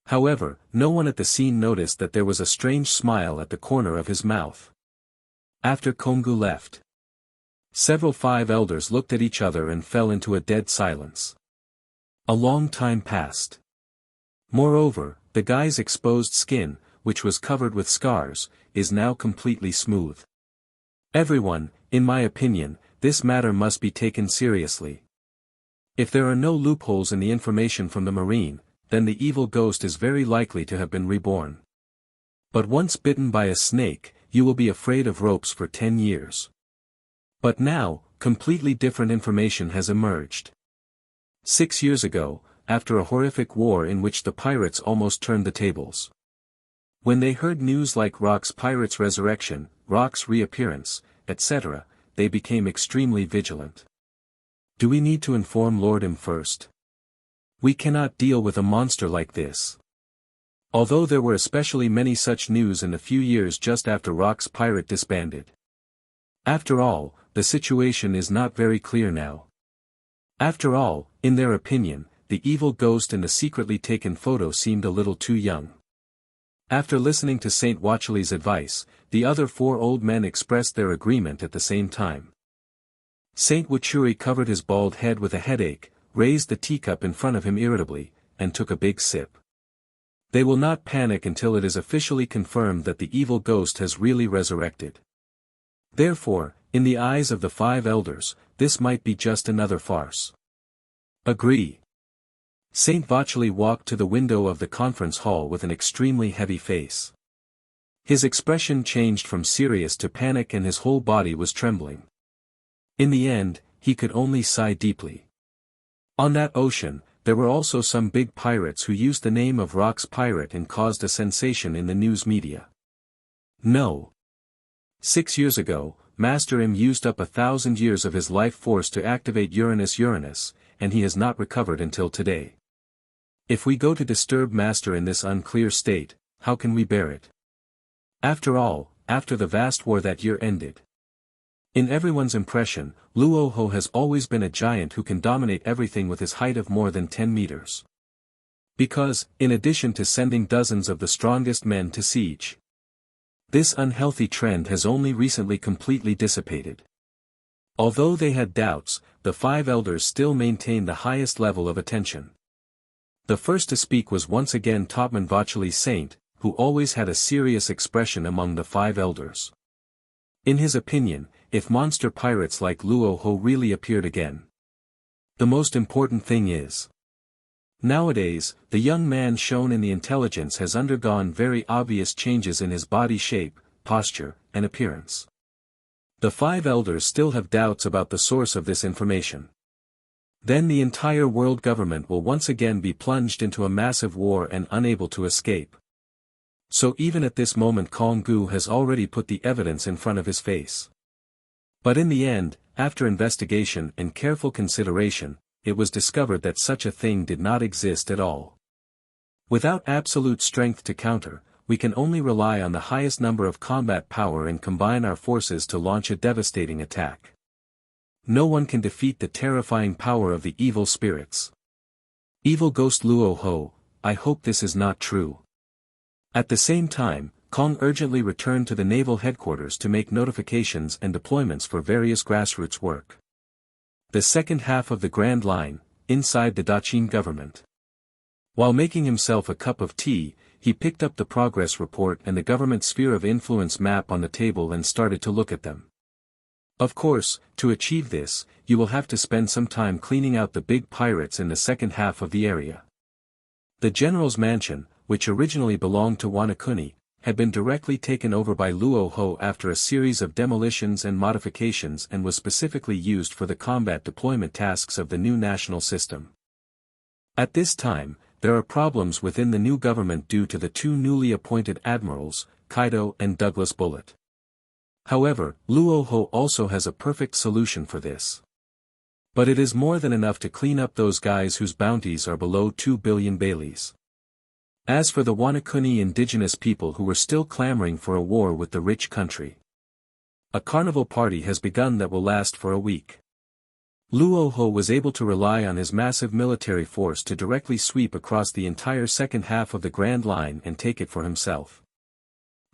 However, no one at the scene noticed that there was a strange smile at the corner of his mouth. After Kong-gu left, several 5 elders looked at each other and fell into a dead silence. A long time passed. Moreover, the guy's exposed skin, which was covered with scars, is now completely smooth. Everyone, in my opinion, this matter must be taken seriously. If there are no loopholes in the information from the marine, then the evil ghost is very likely to have been reborn. But once bitten by a snake, you will be afraid of ropes for 10 years. But now, completely different information has emerged. 6 years ago, after a horrific war in which the pirates almost turned the tables. When they heard news like Rock's pirates' resurrection, Rock's reappearance, etc., they became extremely vigilant. Do we need to inform Lord M first? We cannot deal with a monster like this. Although there were especially many such news in the few years just after Rock's pirate disbanded. After all, the situation is not very clear now. After all, in their opinion, the evil ghost in the secretly taken photo seemed a little too young. After listening to Saint Wachali's advice, the other 4 old men expressed their agreement at the same time. Saint Wachuri covered his bald head with a headache, raised the teacup in front of him irritably, and took a big sip. They will not panic until it is officially confirmed that the evil ghost has really resurrected. Therefore, in the eyes of the 5 elders, this might be just another farce. Agree. Saint Vacheli walked to the window of the conference hall with an extremely heavy face. His expression changed from serious to panic and his whole body was trembling. In the end, he could only sigh deeply. On that ocean, there were also some big pirates who used the name of Rock's Pirate and caused a sensation in the news media. No. 6 years ago, Master M used up 1,000 years of his life force to activate Uranus, and he has not recovered until today. If we go to disturb Master in this unclear state, how can we bear it? After all, after the vast war that year ended. In everyone's impression, Luo Hu has always been a giant who can dominate everything with his height of more than 10 meters. Because, in addition to sending dozens of the strongest men to siege, this unhealthy trend has only recently completely dissipated. Although they had doubts, the 5 elders still maintained the highest level of attention. The first to speak was once again Topman Vacheli Saint, who always had a serious expression among the 5 elders. In his opinion, if monster pirates like Luo Hu really appeared again, the most important thing is, nowadays, the young man shown in the intelligence has undergone very obvious changes in his body shape, posture, and appearance. The 5 elders still have doubts about the source of this information. Then the entire world government will once again be plunged into a massive war and unable to escape. So even at this moment Kong-gu has already put the evidence in front of his face. But in the end, after investigation and careful consideration, it was discovered that such a thing did not exist at all. Without absolute strength to counter, we can only rely on the highest number of combat power and combine our forces to launch a devastating attack. No one can defeat the terrifying power of the evil spirits. Evil Ghost Luo Hu, I hope this is not true. At the same time, Kong urgently returned to the naval headquarters to make notifications and deployments for various grassroots work. The second half of the Grand Line, inside the Daqing government. While making himself a cup of tea, he picked up the progress report and the government sphere of influence map on the table and started to look at them. Of course, to achieve this, you will have to spend some time cleaning out the big pirates in the second half of the area. The general's mansion, which originally belonged to Wanakuni, had been directly taken over by Luo Hu after a series of demolitions and modifications and was specifically used for the combat deployment tasks of the new national system. At this time, there are problems within the new government due to the 2 newly appointed admirals, Kaido and Douglas Bullet. However, Luo Hu also has a perfect solution for this. But it is more than enough to clean up those guys whose bounties are below 2 billion baileys. As for the Wanakuni indigenous people who were still clamoring for a war with the rich country, a carnival party has begun that will last for a week. Luo Hu was able to rely on his massive military force to directly sweep across the entire second half of the Grand Line and take it for himself.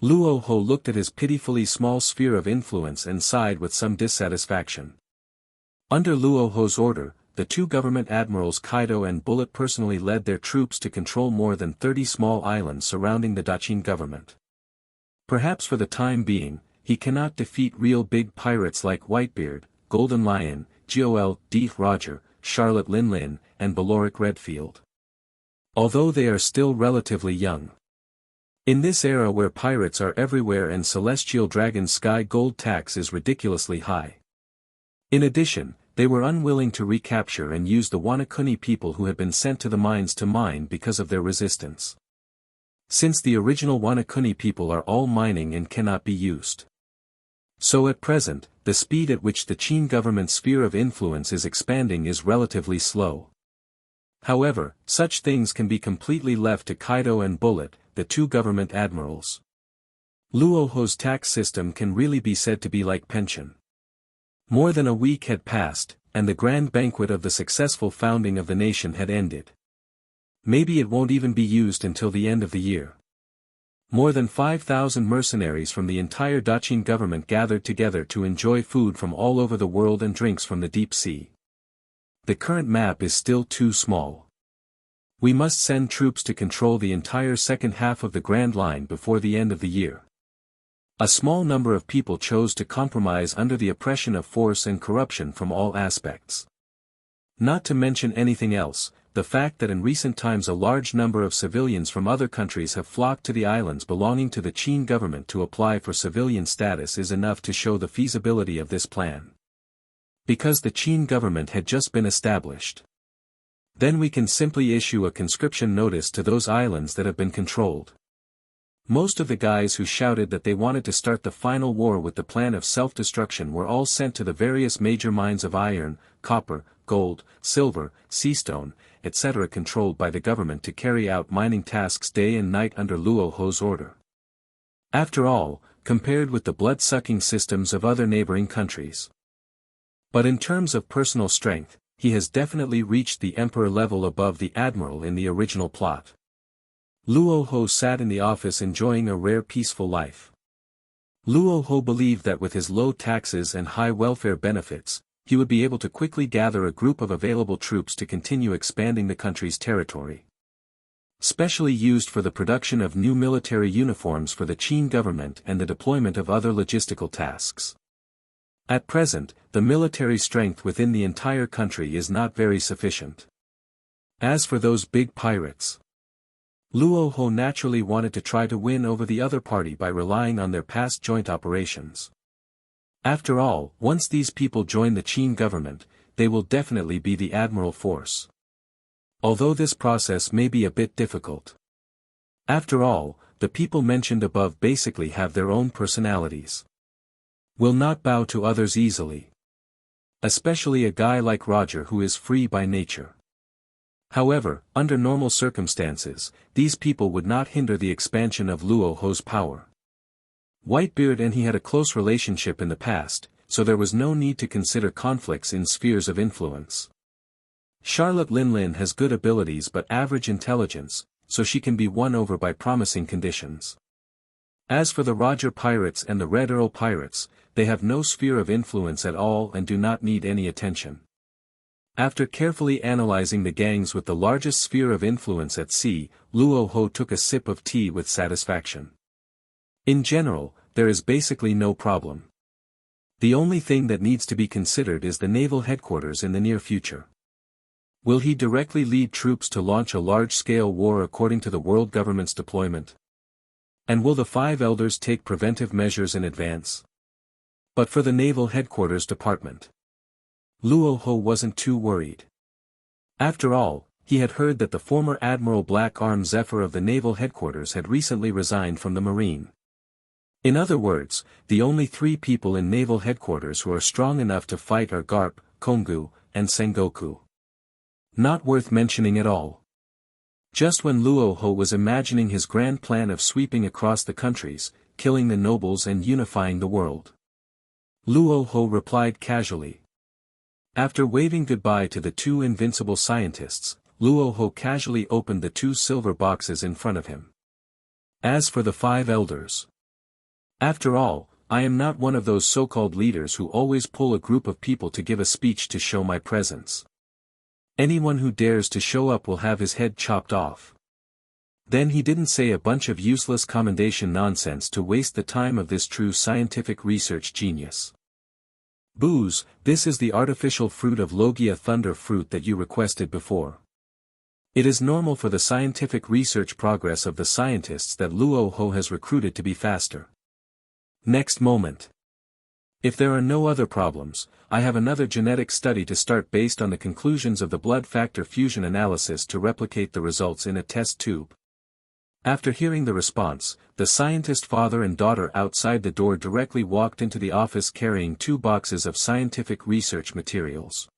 Luo Hu looked at his pitifully small sphere of influence and sighed with some dissatisfaction. Under Luo Hu's order, the 2 government admirals Kaido and Bullet personally led their troops to control more than 30 small islands surrounding the Daqing government. Perhaps for the time being, he cannot defeat real big pirates like Whitebeard, Golden Lion, Gol D. Roger, Charlotte Lin Lin, and Baloric Redfield. Although they are still relatively young. In this era where pirates are everywhere and Celestial Dragon's sky gold tax is ridiculously high. In addition, they were unwilling to recapture and use the Wanakuni people who had been sent to the mines to mine because of their resistance. Since the original Wanakuni people are all mining and cannot be used. So at present, the speed at which the Qin government's sphere of influence is expanding is relatively slow. However, such things can be completely left to Kaido and Bullet, the 2 government admirals. Luo Hu's tax system can really be said to be like pension. More than a week had passed, and the grand banquet of the successful founding of the nation had ended. Maybe it won't even be used until the end of the year. More than 5,000 mercenaries from the entire Daqing government gathered together to enjoy food from all over the world and drinks from the deep sea. The current map is still too small. We must send troops to control the entire second half of the Grand Line before the end of the year. A small number of people chose to compromise under the oppression of force and corruption from all aspects. Not to mention anything else, the fact that in recent times a large number of civilians from other countries have flocked to the islands belonging to the Qin government to apply for civilian status is enough to show the feasibility of this plan. Because the Qin government had just been established. Then we can simply issue a conscription notice to those islands that have been controlled. Most of the guys who shouted that they wanted to start the final war with the plan of self-destruction were all sent to the various major mines of iron, copper, gold, silver, seastone, etc. controlled by the government to carry out mining tasks day and night under Luo Hu's order. After all, compared with the blood-sucking systems of other neighboring countries. But in terms of personal strength, he has definitely reached the emperor level above the admiral in the original plot. Luo Hu sat in the office enjoying a rare peaceful life. Luo Hu believed that with his low taxes and high welfare benefits, he would be able to quickly gather a group of available troops to continue expanding the country's territory. Specially used for the production of new military uniforms for the Qin government and the deployment of other logistical tasks. At present, the military strength within the entire country is not very sufficient. As for those big pirates, Luo Hu naturally wanted to try to win over the other party by relying on their past joint operations. After all, once these people join the Qin government, they will definitely be the admiral force. Although this process may be a bit difficult. After all, the people mentioned above basically have their own personalities. Will not bow to others easily. Especially a guy like Roger who is free by nature. However, under normal circumstances, these people would not hinder the expansion of Luo Hu's power. Whitebeard and he had a close relationship in the past, so there was no need to consider conflicts in spheres of influence. Charlotte Linlin has good abilities but average intelligence, so she can be won over by promising conditions. As for the Roger pirates and the Red Earl pirates, they have no sphere of influence at all and do not need any attention. After carefully analyzing the gangs with the largest sphere of influence at sea, Luo Hu took a sip of tea with satisfaction. In general, there is basically no problem. The only thing that needs to be considered is the naval headquarters in the near future. Will he directly lead troops to launch a large-scale war according to the world government's deployment? And will the five elders take preventive measures in advance? But for the naval headquarters department, Luo Hu wasn't too worried. After all, he had heard that the former Admiral Black Arm Zephyr of the naval headquarters had recently resigned from the Marine. In other words, the only three people in naval headquarters who are strong enough to fight are Garp, Kongu, and Sengoku. Not worth mentioning at all. Just when Luo Hu was imagining his grand plan of sweeping across the countries, killing the nobles and unifying the world, Luo Hu replied casually. After waving goodbye to the two invincible scientists, Luo Hu casually opened the two silver boxes in front of him. As for the five elders, after all, I am not one of those so-called leaders who always pull a group of people to give a speech to show my presence. Anyone who dares to show up will have his head chopped off. Then he didn't say a bunch of useless commendation nonsense to waste the time of this true scientific research genius. Booze, this is the artificial fruit of Logia thunder fruit that you requested before. It is normal for the scientific research progress of the scientists that Luo Hu has recruited to be faster. Next moment. If there are no other problems, I have another genetic study to start based on the conclusions of the blood factor fusion analysis to replicate the results in a test tube. After hearing the response, the scientist father and daughter outside the door directly walked into the office carrying 2 boxes of scientific research materials.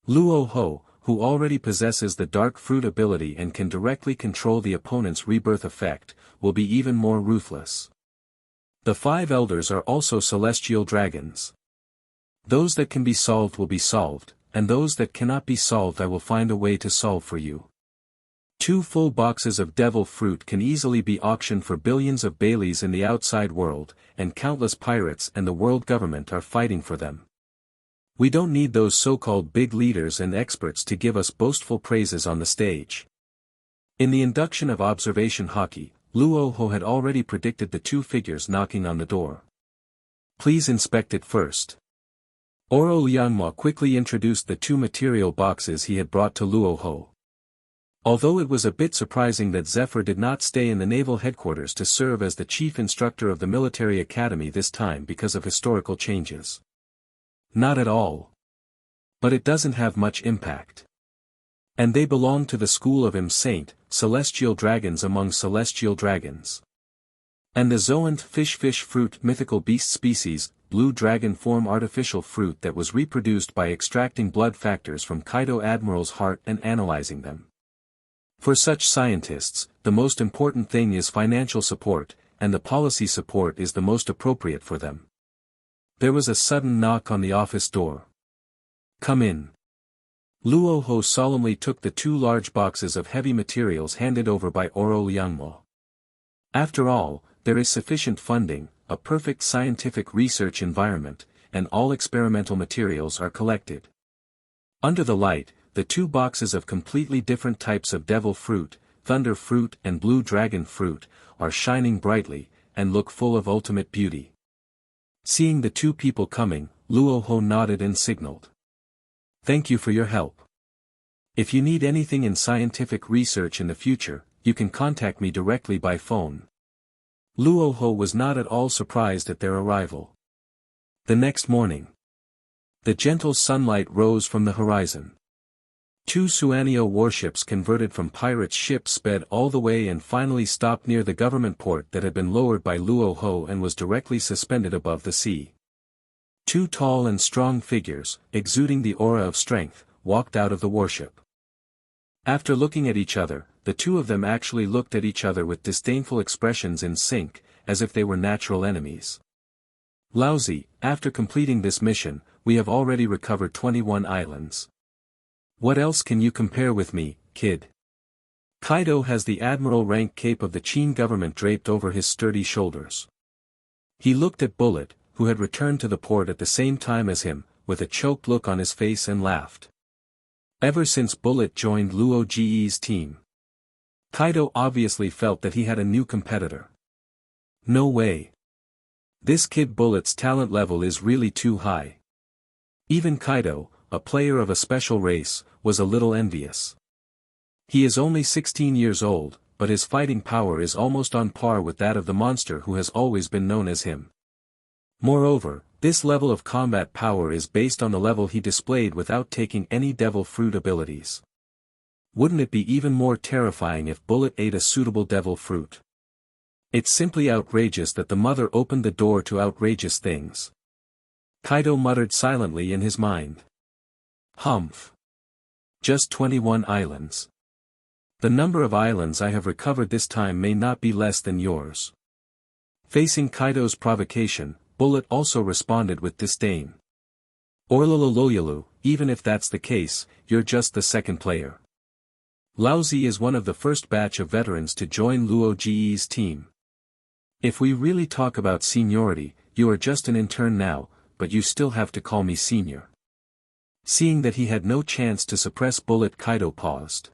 Luo Hu, who already possesses the dark fruit ability and can directly control the opponent's rebirth effect, will be even more ruthless. The 5 elders are also celestial dragons. Those that can be solved will be solved, and those that cannot be solved I will find a way to solve for you. 2 full boxes of devil fruit can easily be auctioned for billions of Baileys in the outside world, and countless pirates and the world government are fighting for them. We don't need those so-called big leaders and experts to give us boastful praises on the stage. In the induction of observation Haki, Luo Hu had already predicted the 2 figures knocking on the door. Please inspect it first. Oro Liangma quickly introduced the 2 material boxes he had brought to Luo Hu. Although it was a bit surprising that Zephyr did not stay in the naval headquarters to serve as the chief instructor of the military academy this time because of historical changes. Not at all. But it doesn't have much impact. And they belong to the school of Saint, celestial dragons among celestial dragons. And the zoanth fish fruit mythical beast species, blue dragon form artificial fruit that was reproduced by extracting blood factors from Kaido Admiral's heart and analyzing them. For such scientists, the most important thing is financial support, and the policy support is the most appropriate for them. There was a sudden knock on the office door. "Come in." Luo Hu solemnly took the 2 large boxes of heavy materials handed over by Oro Liangmo. After all, there is sufficient funding, a perfect scientific research environment, and all experimental materials are collected. Under the light, the 2 boxes of completely different types of devil fruit, thunder fruit and blue dragon fruit, are shining brightly, and look full of ultimate beauty. Seeing the 2 people coming, Luo Hu nodded and signaled. "Thank you for your help. If you need anything in scientific research in the future, you can contact me directly by phone." Luo Hu was not at all surprised at their arrival. The next morning, the gentle sunlight rose from the horizon. 2 Suanio warships converted from pirate ships sped all the way and finally stopped near the government port that had been lowered by Luo Hu and was directly suspended above the sea. 2 tall and strong figures, exuding the aura of strength, walked out of the warship. After looking at each other, the 2 of them actually looked at each other with disdainful expressions in sync, as if they were natural enemies. "Lousy, after completing this mission, we have already recovered 21 islands. What else can you compare with me, kid?" Kaido has the admiral rank cape of the Qin government draped over his sturdy shoulders. He looked at Bullet, who had returned to the port at the same time as him, with a choked look on his face and laughed. Ever since Bullet joined Luo Ge's team, Kaido obviously felt that he had a new competitor. No way. This kid Bullet's talent level is really too high. Even Kaido, a player of a special race, was a little envious. He is only 16 years old, but his fighting power is almost on par with that of the monster who has always been known as him. Moreover, this level of combat power is based on the level he displayed without taking any devil fruit abilities. Wouldn't it be even more terrifying if Bullet ate a suitable devil fruit? It's simply outrageous that the mother opened the door to outrageous things. Kaido muttered silently in his mind. Humph. Just 21 islands. The number of islands I have recovered this time may not be less than yours. Facing Kaido's provocation, Bullet also responded with disdain. Orlololoyalu, even if that's the case, you're just the second player. Laozi is one of the first batch of veterans to join Luo Ge's team. If we really talk about seniority, you are just an intern now, but you still have to call me senior. Seeing that he had no chance to suppress Bullet, Kaido paused.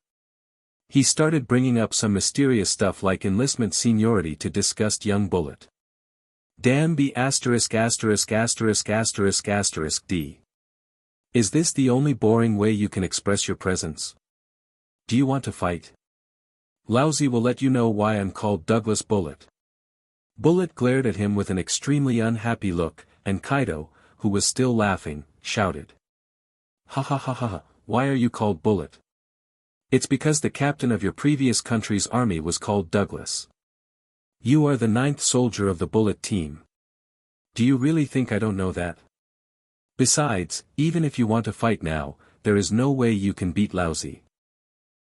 He started bringing up some mysterious stuff like enlistment seniority to disgust young Bullet. Damn B********************. D. Is this the only boring way you can express your presence? Do you want to fight? Lousy will let you know why I'm called Douglas Bullet. Bullet glared at him with an extremely unhappy look, and Kaido, who was still laughing, shouted. Ha ha ha ha ha, why are you called Bullet? It's because the captain of your previous country's army was called Douglas. You are the 9th soldier of the Bullet team. Do you really think I don't know that? Besides, even if you want to fight now, there is no way you can beat Lousy.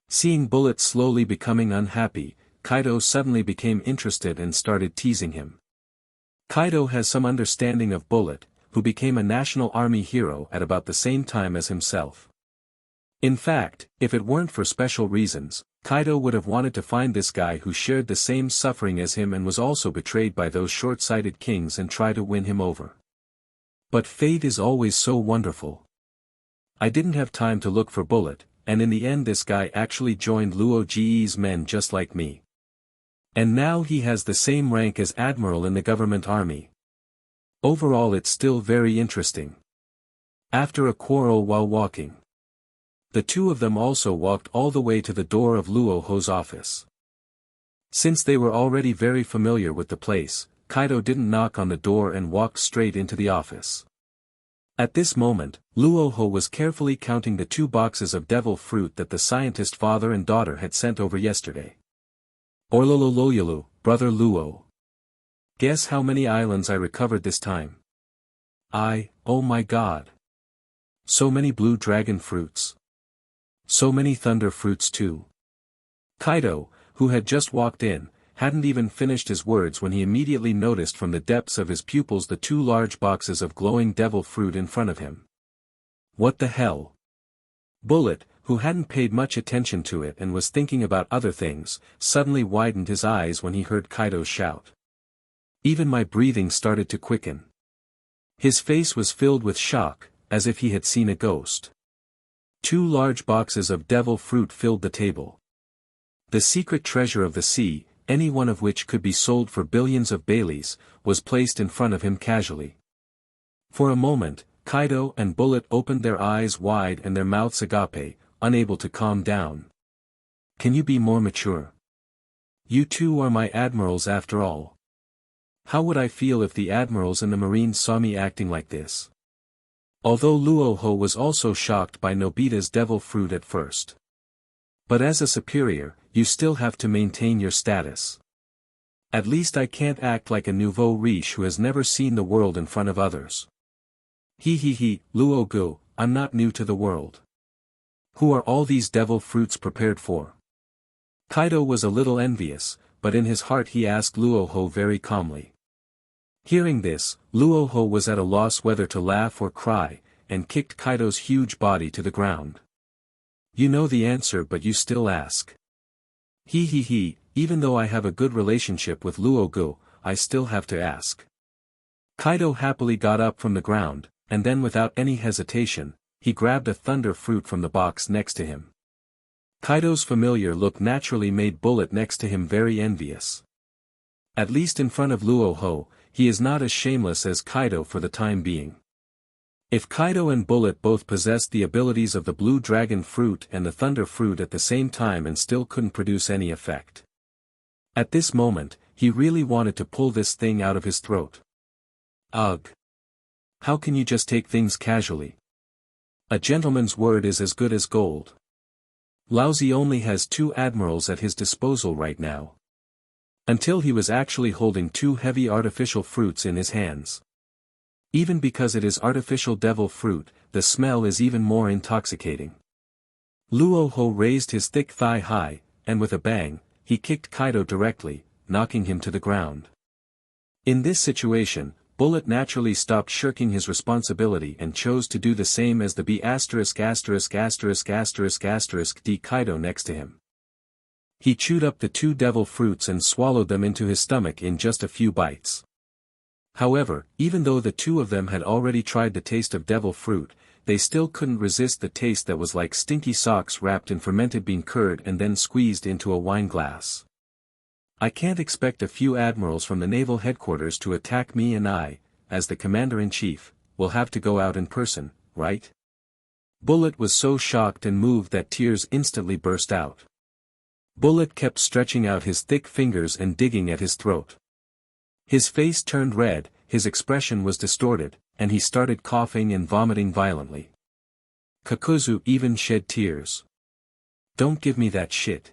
Seeing Bullet slowly becoming unhappy, Kaido suddenly became interested and started teasing him. Kaido has some understanding of Bullet, who became a national army hero at about the same time as himself. In fact, if it weren't for special reasons, Kaido would have wanted to find this guy who shared the same suffering as him and was also betrayed by those short-sighted kings and try to win him over. But fate is always so wonderful. I didn't have time to look for Bullet, and in the end this guy actually joined Luo Ge's men just like me. And now he has the same rank as admiral in the government army. Overall it's still very interesting. After a quarrel while walking, The two of them also walked all the way to the door of Luo Hu's office. Since they were already very familiar with the place, Kaido didn't knock on the door and walked straight into the office. At this moment, Luo Hu was carefully counting the 2 boxes of devil fruit that the scientist father and daughter had sent over yesterday. Orlololoyalu, brother Luo. Guess how many islands I recovered this time? Oh my god. So many blue dragon fruits. So many thunder fruits too. Kaido, who had just walked in, hadn't even finished his words when he immediately noticed from the depths of his pupils the 2 large boxes of glowing devil fruit in front of him. What the hell? Bullet, who hadn't paid much attention to it and was thinking about other things, suddenly widened his eyes when he heard Kaido shout. Even my breathing started to quicken. His face was filled with shock, as if he had seen a ghost. 2 large boxes of devil fruit filled the table. The secret treasure of the sea, any one of which could be sold for billions of Baileys, was placed in front of him casually. For a moment, Kaido and Bullet opened their eyes wide and their mouths agape, unable to calm down. Can you be more mature? You two are my admirals after all. How would I feel if the admirals and the marines saw me acting like this? Although Luo Hu was also shocked by Nobita's devil fruit at first. But as a superior, you still have to maintain your status. At least I can't act like a nouveau riche who has never seen the world in front of others. Luo Gu, I'm not new to the world. Who are all these devil fruits prepared for? Kaido was a little envious, but in his heart he asked Luo Hu very calmly. Hearing this, Luo Hu was at a loss whether to laugh or cry, and kicked Kaido's huge body to the ground. You know the answer but you still ask. Even though I have a good relationship with Luo Gu, I still have to ask. Kaido happily got up from the ground, and then without any hesitation, he grabbed a thunder fruit from the box next to him. Kaido's familiar look naturally made Bullet next to him very envious. At least in front of Luo Hu, he is not as shameless as Kaido for the time being. If Kaido and Bullet both possessed the abilities of the blue dragon fruit and the thunder fruit at the same time and still couldn't produce any effect. At this moment, he really wanted to pull this thing out of his throat. Ugh. How can you just take things casually? A gentleman's word is as good as gold. Laozi only has 2 admirals at his disposal right now. Until he was actually holding 2 heavy artificial fruits in his hands. Even because it is artificial devil fruit, the smell is even more intoxicating. Luo Hu raised his thick thigh high, and with a bang, he kicked Kaido directly, knocking him to the ground. In this situation, Bullet naturally stopped shirking his responsibility and chose to do the same as the B*************** D Kaido next to him. He chewed up the 2 devil fruits and swallowed them into his stomach in just a few bites. However, even though the 2 of them had already tried the taste of devil fruit, they still couldn't resist the taste that was like stinky socks wrapped in fermented bean curd and then squeezed into a wine glass. I can't expect a few admirals from the naval headquarters to attack me, and I, as the commander-in-chief, will have to go out in person, right? Bullet was so shocked and moved that tears instantly burst out. Bullet kept stretching out his thick fingers and digging at his throat. His face turned red, his expression was distorted, and he started coughing and vomiting violently. Kakuzu even shed tears. Don't give me that shit.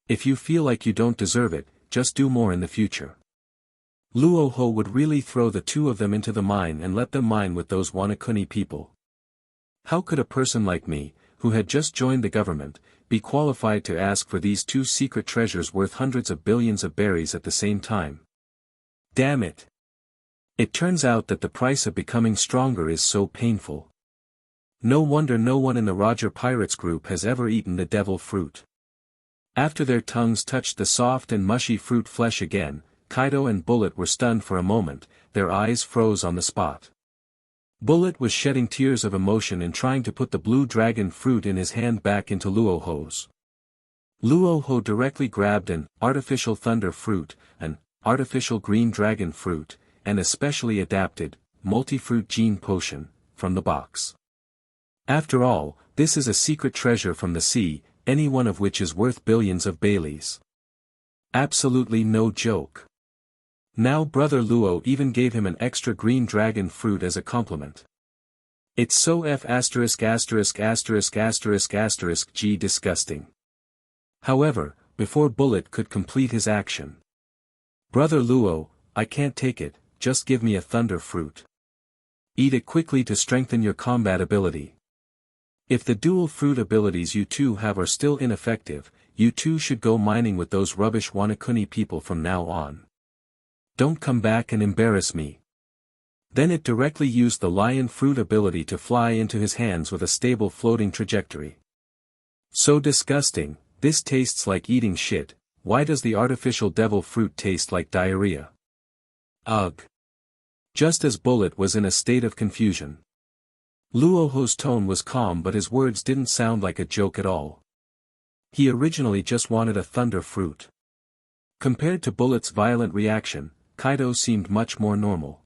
If you feel like you don't deserve it, just do more in the future. Luo Hu would really throw the 2 of them into the mine and let them mine with those Wanakuni people. How could a person like me, who had just joined the government, be qualified to ask for these 2 secret treasures worth hundreds of billions of berries at the same time? Damn it. It turns out that the price of becoming stronger is so painful. No wonder no one in the Roger Pirates group has ever eaten the devil fruit. After their tongues touched the soft and mushy fruit flesh again, Kaido and Bullet were stunned for a moment, their eyes froze on the spot. Bullet was shedding tears of emotion and trying to put the blue dragon fruit in his hand back into Luo Hu's. Luo Hu directly grabbed an artificial thunder fruit, an artificial green dragon fruit, and a specially adapted, multi-fruit gene potion, from the box. After all, this is a secret treasure from the sea, any one of which is worth billions of Baileys. Absolutely no joke. Now Brother Luo even gave him an extra green dragon fruit as a compliment. It's so G disgusting. However, before Bullet could complete his action. Brother Luo, I can't take it, just give me a thunder fruit. Eat it quickly to strengthen your combat ability. If the dual fruit abilities you two have are still ineffective, you two should go mining with those rubbish Wanakuni people from now on. Don't come back and embarrass me. Then it directly used the lion fruit ability to fly into his hands with a stable floating trajectory. So disgusting, this tastes like eating shit. Why does the artificial devil fruit taste like diarrhea? Ugh. Just as Bullet was in a state of confusion. Luo Hu's tone was calm, but his words didn't sound like a joke at all. He originally just wanted a thunder fruit. Compared to Bullet's violent reaction, Kaido seemed much more normal.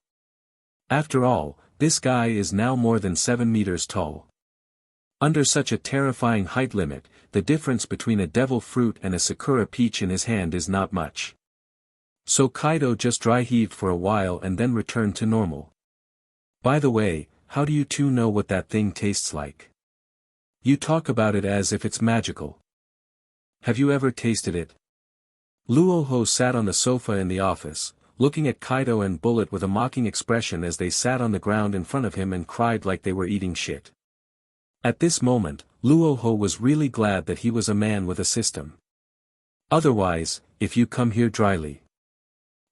After all, this guy is now more than 7 meters tall. Under such a terrifying height limit, the difference between a devil fruit and a Sakura peach in his hand is not much. So Kaido just dry heaved for a while and then returned to normal. By the way, how do you two know what that thing tastes like? You talk about it as if it's magical. Have you ever tasted it? Luo Hu sat on the sofa in the office, looking at Kaido and Bullet with a mocking expression as they sat on the ground in front of him and cried like they were eating shit. At this moment, Luo Hu was really glad that he was a man with a system. Otherwise, if you come here dryly.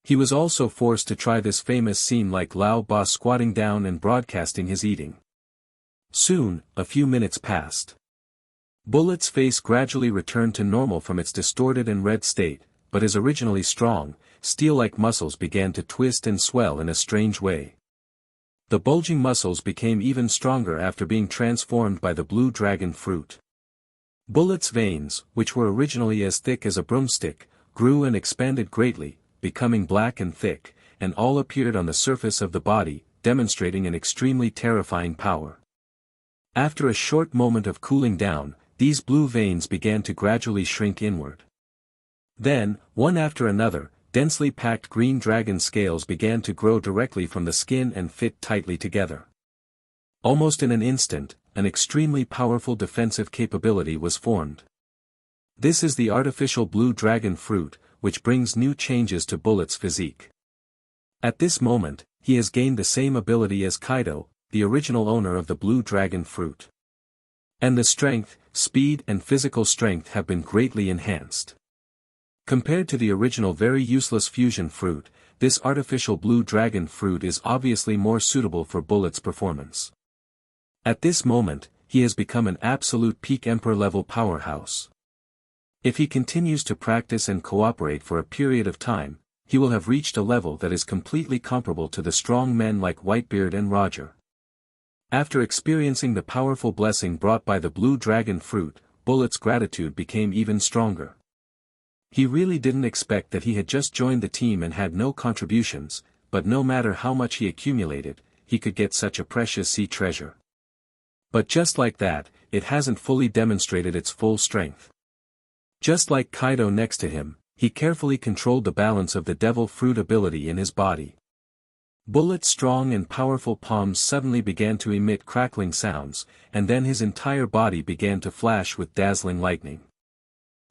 He was also forced to try this famous scene like Lao Ba squatting down and broadcasting his eating. Soon, a few minutes passed. Bullet's face gradually returned to normal from its distorted and red state, but his originally strong, steel-like muscles began to twist and swell in a strange way. The bulging muscles became even stronger after being transformed by the blue dragon fruit. Bullet's veins, which were originally as thick as a broomstick, grew and expanded greatly, becoming black and thick, and all appeared on the surface of the body, demonstrating an extremely terrifying power. After a short moment of cooling down, these blue veins began to gradually shrink inward. Then, one after another, densely packed green dragon scales began to grow directly from the skin and fit tightly together. Almost in an instant, an extremely powerful defensive capability was formed. This is the artificial blue dragon fruit, which brings new changes to Bullet's physique. At this moment, he has gained the same ability as Kaido, the original owner of the blue dragon fruit. And the strength, speed and physical strength have been greatly enhanced. Compared to the original very useless fusion fruit, this artificial blue dragon fruit is obviously more suitable for Bullet's performance. At this moment, he has become an absolute peak emperor-level powerhouse. If he continues to practice and cooperate for a period of time, he will have reached a level that is completely comparable to the strong men like Whitebeard and Roger. After experiencing the powerful blessing brought by the blue dragon fruit, Bullet's gratitude became even stronger. He really didn't expect that he had just joined the team and had no contributions, but no matter how much he accumulated, he could get such a precious sea treasure. But just like that, it hasn't fully demonstrated its full strength. Just like Kaido next to him, he carefully controlled the balance of the devil fruit ability in his body. Bullet's strong and powerful palms suddenly began to emit crackling sounds, and then his entire body began to flash with dazzling lightning.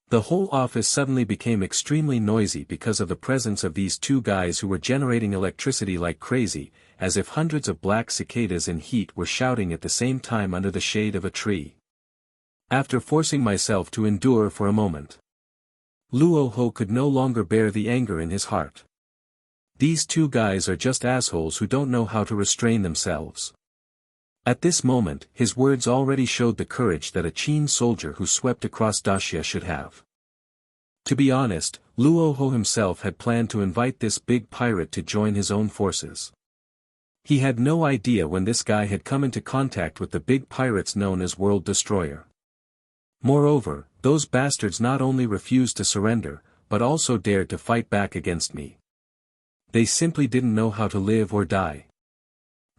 The whole office suddenly became extremely noisy because of the presence of these two guys who were generating electricity like crazy, as if hundreds of black cicadas in heat were shouting at the same time under the shade of a tree. After forcing myself to endure for a moment, Luo Hu could no longer bear the anger in his heart. These two guys are just assholes who don't know how to restrain themselves. At this moment, his words already showed the courage that a Qin soldier who swept across Dacia should have. To be honest, Luo Hu himself had planned to invite this big pirate to join his own forces. He had no idea when this guy had come into contact with the big pirates known as World Destroyer. Moreover, those bastards not only refused to surrender, but also dared to fight back against me. They simply didn't know how to live or die.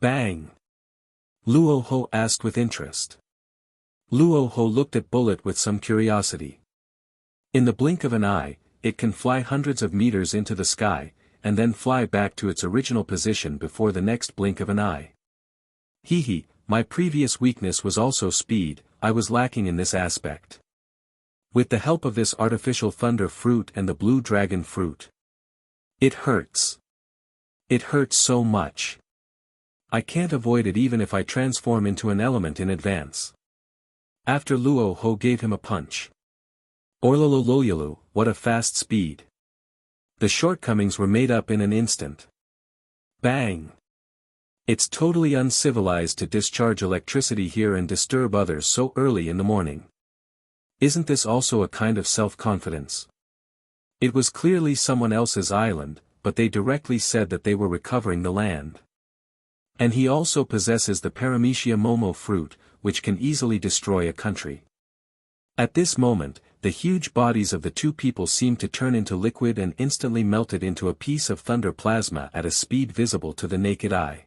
Bang! Luo Hu asked with interest. Luo Hu looked at Bullet with some curiosity. In the blink of an eye, it can fly hundreds of meters into the sky, and then fly back to its original position before the next blink of an eye. Hehe, my previous weakness was also speed, I was lacking in this aspect. With the help of this artificial thunder fruit and the blue dragon fruit. It hurts. It hurts so much. I can't avoid it even if I transform into an element in advance. After Luo Hu gave him a punch. Orlololoyalu, what a fast speed. The shortcomings were made up in an instant. Bang! It's totally uncivilized to discharge electricity here and disturb others so early in the morning. Isn't this also a kind of self-confidence? It was clearly someone else's island, but they directly said that they were recovering the land. And he also possesses the Paramecia Momo fruit, which can easily destroy a country. At this moment, the huge bodies of the two people seemed to turn into liquid and instantly melted into a piece of thunder plasma at a speed visible to the naked eye.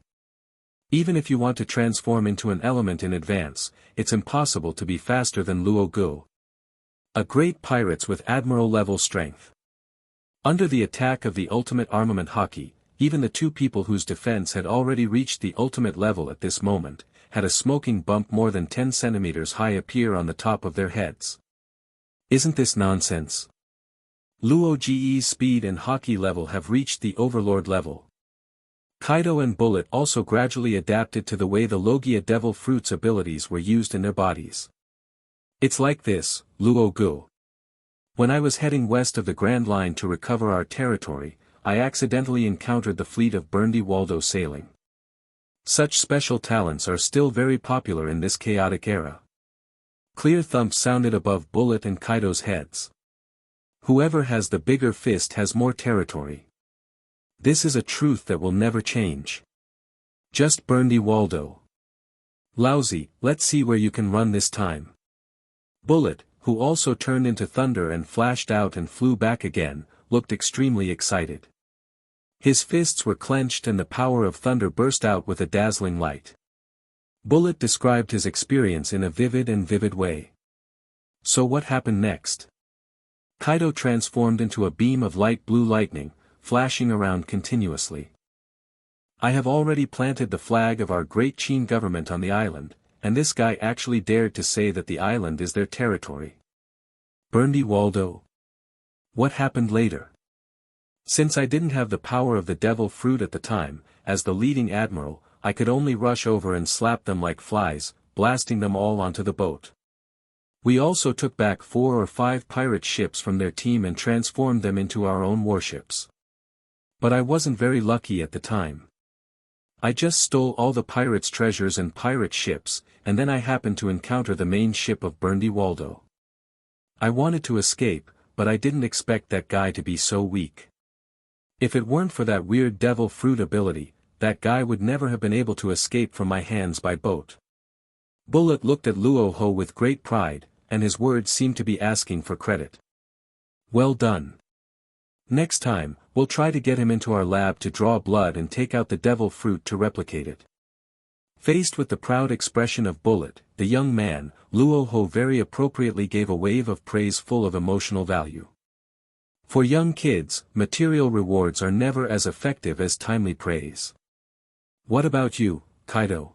Even if you want to transform into an element in advance, it's impossible to be faster than Luo Hu. A great pirates with admiral-level strength. Under the attack of the ultimate armament Haki, even the two people whose defense had already reached the ultimate level at this moment, had a smoking bump more than 10 centimeters high appear on the top of their heads. Isn't this nonsense? Luo Ge's speed and Haki level have reached the overlord level. Kaido and Bullet also gradually adapted to the way the Logia Devil Fruit's abilities were used in their bodies. It's like this, Luo Hu. When I was heading west of the Grand Line to recover our territory, I accidentally encountered the fleet of Burndy Waldo sailing. Such special talents are still very popular in this chaotic era. Clear thumps sounded above Bullet and Kaido's heads. Whoever has the bigger fist has more territory. This is a truth that will never change. Just Burndy Waldo. Lousy, let's see where you can run this time. Bullet, who also turned into thunder and flashed out and flew back again, looked extremely excited. His fists were clenched and the power of thunder burst out with a dazzling light. Bullet described his experience in a vivid way. So what happened next? Kaido transformed into a beam of light blue lightning, flashing around continuously. I have already planted the flag of our great Qin government on the island, and this guy actually dared to say that the island is their territory. Burndy Waldo. What happened later? Since I didn't have the power of the devil fruit at the time, as the leading admiral, I could only rush over and slap them like flies, blasting them all onto the boat. We also took back 4 or 5 pirate ships from their team and transformed them into our own warships. But I wasn't very lucky at the time. I just stole all the pirates' treasures and pirate ships, and then I happened to encounter the main ship of Burndy Waldo. I wanted to escape, but I didn't expect that guy to be so weak. If it weren't for that weird devil fruit ability, that guy would never have been able to escape from my hands by boat. Bullet looked at Luo Hu with great pride, and his words seemed to be asking for credit. Well done. Next time, we'll try to get him into our lab to draw blood and take out the devil fruit to replicate it. Faced with the proud expression of Bullet, the young man, Luo Hu very appropriately gave a wave of praise full of emotional value. For young kids, material rewards are never as effective as timely praise. What about you, Kaido?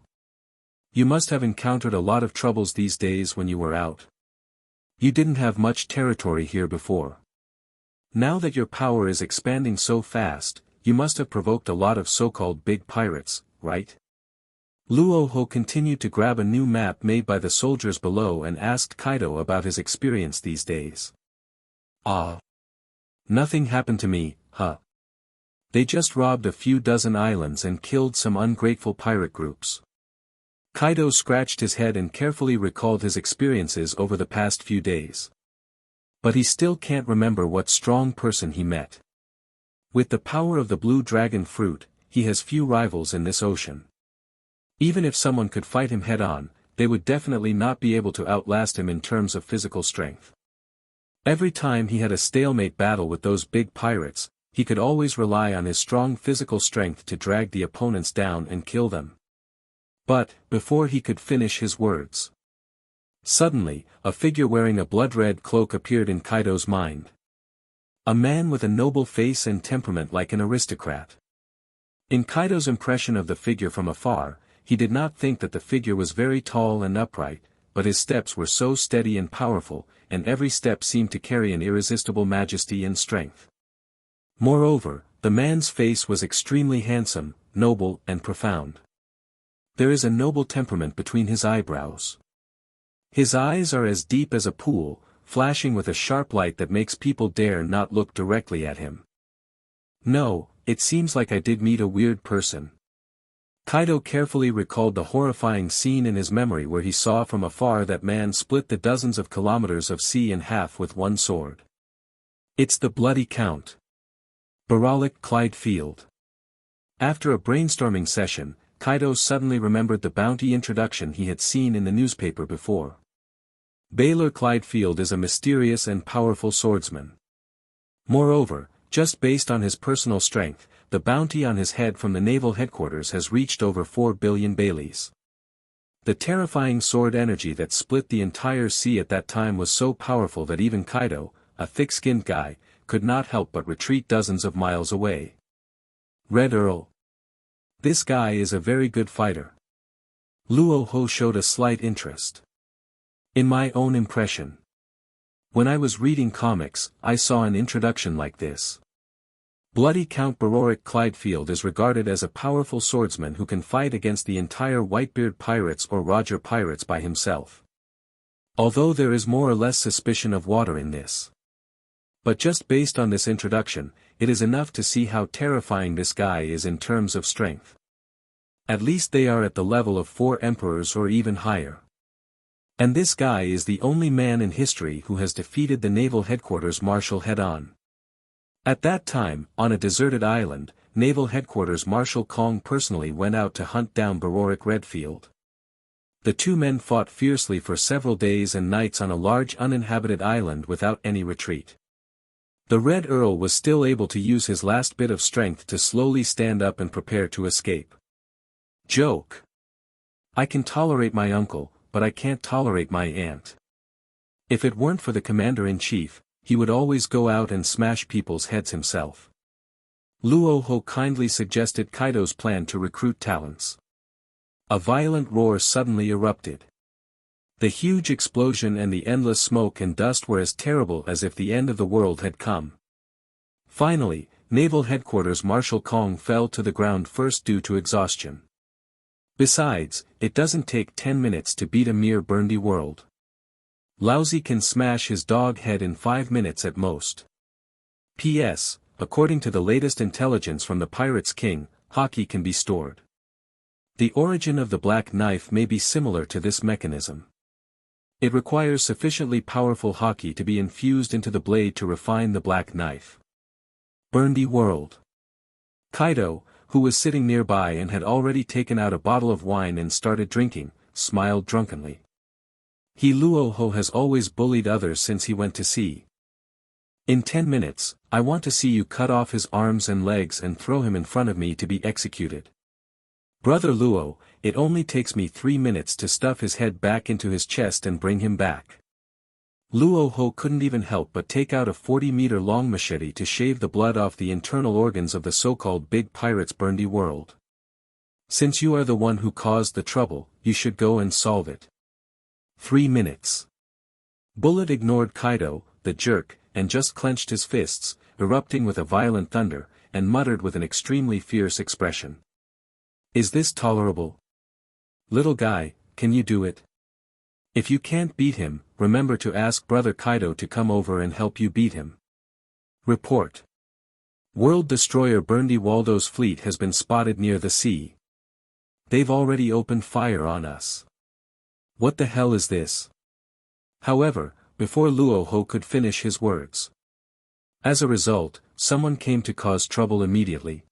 You must have encountered a lot of troubles these days when you were out. You didn't have much territory here before. Now that your power is expanding so fast, you must have provoked a lot of so-called big pirates, right? Luo Hu continued to grab a new map made by the soldiers below and asked Kaido about his experience these days. Nothing happened to me, huh? They just robbed a few dozen islands and killed some ungrateful pirate groups. Kaido scratched his head and carefully recalled his experiences over the past few days. But he still can't remember what strong person he met. With the power of the blue dragon fruit, he has few rivals in this ocean. Even if someone could fight him head-on, they would definitely not be able to outlast him in terms of physical strength. Every time he had a stalemate battle with those big pirates, he could always rely on his strong physical strength to drag the opponents down and kill them. But, before he could finish his words, Suddenly, a figure wearing a blood-red cloak appeared in Kaido's mind. A man with a noble face and temperament like an aristocrat. In Kaido's impression of the figure from afar, he did not think that the figure was very tall and upright, but his steps were so steady and powerful, and every step seemed to carry an irresistible majesty and strength. Moreover, the man's face was extremely handsome, noble and profound. There is a noble temperament between his eyebrows. His eyes are as deep as a pool, flashing with a sharp light that makes people dare not look directly at him. No, it seems like I did meet a weird person. Kaido carefully recalled the horrifying scene in his memory where he saw from afar that man split the dozens of kilometers of sea in half with one sword. It's the bloody Count Barolik Clydefield. After a brainstorming session, Kaido suddenly remembered the bounty introduction he had seen in the newspaper before. Baylor Clydefield is a mysterious and powerful swordsman. Moreover, just based on his personal strength, the bounty on his head from the naval headquarters has reached over 4 billion Baileys. The terrifying sword energy that split the entire sea at that time was so powerful that even Kaido, a thick-skinned guy, could not help but retreat dozens of miles away. Red Earl. This guy is a very good fighter. Luo Hu showed a slight interest. In my own impression. When I was reading comics, I saw an introduction like this. Bloody Count Barorik Clydefield is regarded as a powerful swordsman who can fight against the entire Whitebeard pirates or Roger pirates by himself. Although there is more or less suspicion of water in this. But just based on this introduction, it is enough to see how terrifying this guy is in terms of strength. At least they are at the level of 4 emperors or even higher. And this guy is the only man in history who has defeated the naval headquarters marshal head-on. At that time, on a deserted island, naval headquarters Marshal Kong personally went out to hunt down Barorik Redfield. The two men fought fiercely for several days and nights on a large uninhabited island without any retreat. The Red Earl was still able to use his last bit of strength to slowly stand up and prepare to escape. Joke. I can tolerate my uncle, but I can't tolerate my aunt. If it weren't for the commander-in-chief, he would always go out and smash people's heads himself. Luo Hu kindly suggested Kaido's plan to recruit talents. A violent roar suddenly erupted. The huge explosion and the endless smoke and dust were as terrible as if the end of the world had come. Finally, naval headquarters Marshal Kong fell to the ground first due to exhaustion. Besides, it doesn't take 10 minutes to beat a mere Burndy world. Lousy can smash his dog head in 5 minutes at most. P.S. According to the latest intelligence from the Pirates King, Haki can be stored. The origin of the black knife may be similar to this mechanism. It requires sufficiently powerful Haki to be infused into the blade to refine the black knife. Burndy world. Kaido, who was sitting nearby and had already taken out a bottle of wine and started drinking, smiled drunkenly. Luo Hu has always bullied others since he went to sea. In 10 minutes, I want to see you cut off his arms and legs and throw him in front of me to be executed. Brother Luo, it only takes me 3 minutes to stuff his head back into his chest and bring him back. Luo Hu couldn't even help but take out a 40-meter-long machete to shave the blood off the internal organs of the so-called big pirate's Burndy world. Since you are the one who caused the trouble, you should go and solve it. 3 minutes. Bullet ignored Kaido, the jerk, and just clenched his fists, erupting with a violent thunder, and muttered with an extremely fierce expression. Is this tolerable? Little guy, can you do it? If you can't beat him, remember to ask Brother Kaido to come over and help you beat him. Report. World Destroyer Burndy Waldo's fleet has been spotted near the sea. They've already opened fire on us. What the hell is this? However, before Luo Hu could finish his words. As a result, someone came to cause trouble immediately.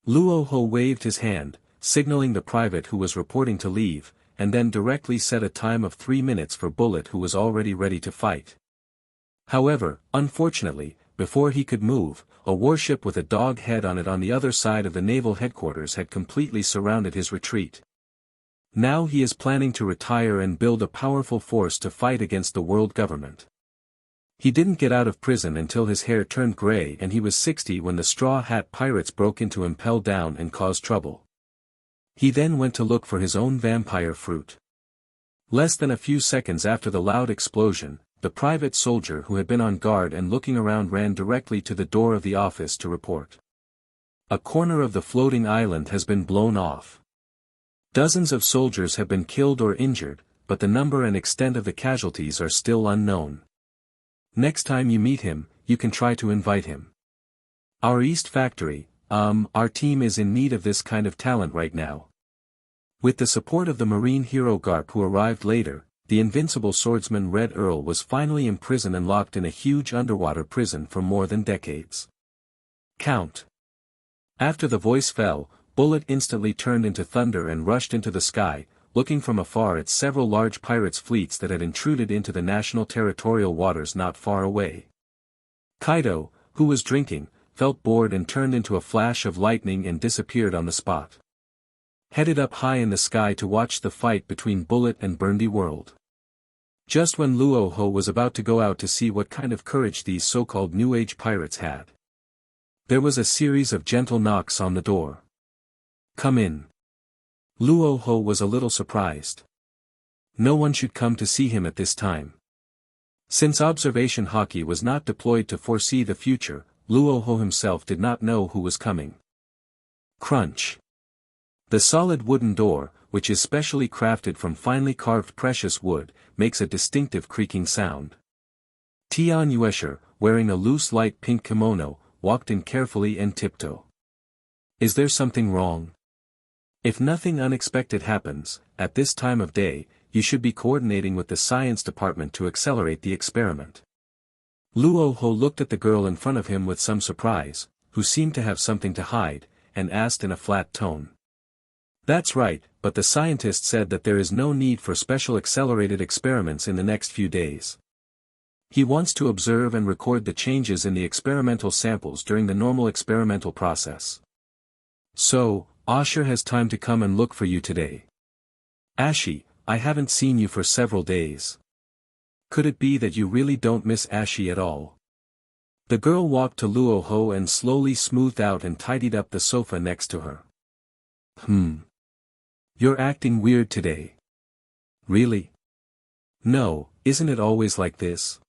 Luo Hu waved his hand, signaling the private who was reporting to leave, and then directly set a time of 3 minutes for Bullet, who was already ready to fight. However, unfortunately, before he could move, a warship with a dog head on it on the other side of the naval headquarters had completely surrounded his retreat. Now he is planning to retire and build a powerful force to fight against the world government. He didn't get out of prison until his hair turned gray and he was 60 when the Straw Hat Pirates broke into him, fell down and caused trouble. He then went to look for his own vampire fruit. Less than a few seconds after the loud explosion, the private soldier who had been on guard and looking around ran directly to the door of the office to report. A corner of the floating island has been blown off. Dozens of soldiers have been killed or injured, but the number and extent of the casualties are still unknown. Next time you meet him, you can try to invite him. Our East Factory, our team is in need of this kind of talent right now. With the support of the Marine hero Garp who arrived later, the invincible swordsman Red Earl was finally imprisoned and locked in a huge underwater prison for more than decades. Count. After the voice fell, Bullet instantly turned into thunder and rushed into the sky, looking from afar at several large pirates' fleets that had intruded into the national territorial waters not far away. Kaido, who was drinking, felt bored and turned into a flash of lightning and disappeared on the spot. Headed up high in the sky to watch the fight between Bullet and Burndy World. Just when Luo Hu was about to go out to see what kind of courage these so-called New Age pirates had, there was a series of gentle knocks on the door. Come in. Luo Hu was a little surprised. No one should come to see him at this time. Since observation Haki was not deployed to foresee the future, Luo Hu himself did not know who was coming. Crunch. The solid wooden door, which is specially crafted from finely carved precious wood, makes a distinctive creaking sound. Tian Yuesher, wearing a loose light pink kimono, walked in carefully and tiptoe. Is there something wrong? If nothing unexpected happens, at this time of day, you should be coordinating with the science department to accelerate the experiment. Luo Hu looked at the girl in front of him with some surprise, who seemed to have something to hide, and asked in a flat tone. That's right, but the scientist said that there is no need for special accelerated experiments in the next few days. He wants to observe and record the changes in the experimental samples during the normal experimental process. So, Asher has time to come and look for you today. Ashi, I haven't seen you for several days. Could it be that you really don't miss Ashi at all? The girl walked to Luo Hu and slowly smoothed out and tidied up the sofa next to her. You're acting weird today. Really? No, isn't it always like this?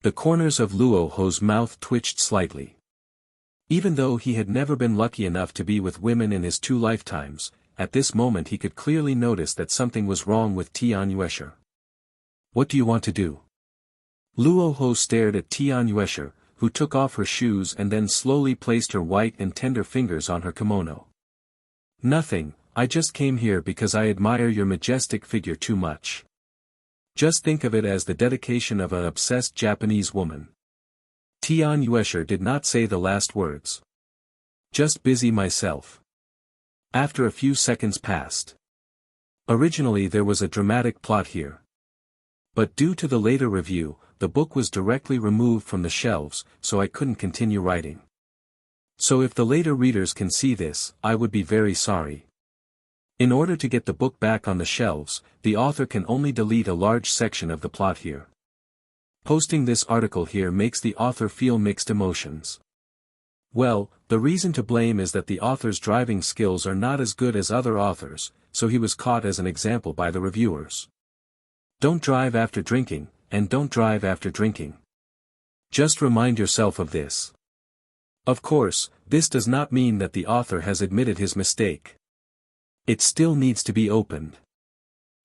The corners of Luo Hu's mouth twitched slightly. Even though he had never been lucky enough to be with women in his 2 lifetimes, at this moment he could clearly notice that something was wrong with Tian Yuesher. What do you want to do? Luo Hu stared at Tian Yuesher, who took off her shoes and then slowly placed her white and tender fingers on her kimono. Nothing, I just came here because I admire your majestic figure too much. Just think of it as the dedication of an obsessed Japanese woman. Tian Yuesher did not say the last words. Just busy myself. After a few seconds passed. Originally there was a dramatic plot here. But due to the later review, the book was directly removed from the shelves, so I couldn't continue writing. So if the later readers can see this, I would be very sorry. In order to get the book back on the shelves, the author can only delete a large section of the plot here. Posting this article here makes the author feel mixed emotions. Well, the reason to blame is that the author's driving skills are not as good as other authors, so he was caught as an example by the reviewers. Don't drive after drinking, and don't drive after drinking. Just remind yourself of this. Of course, this does not mean that the author has admitted his mistake. It still needs to be opened.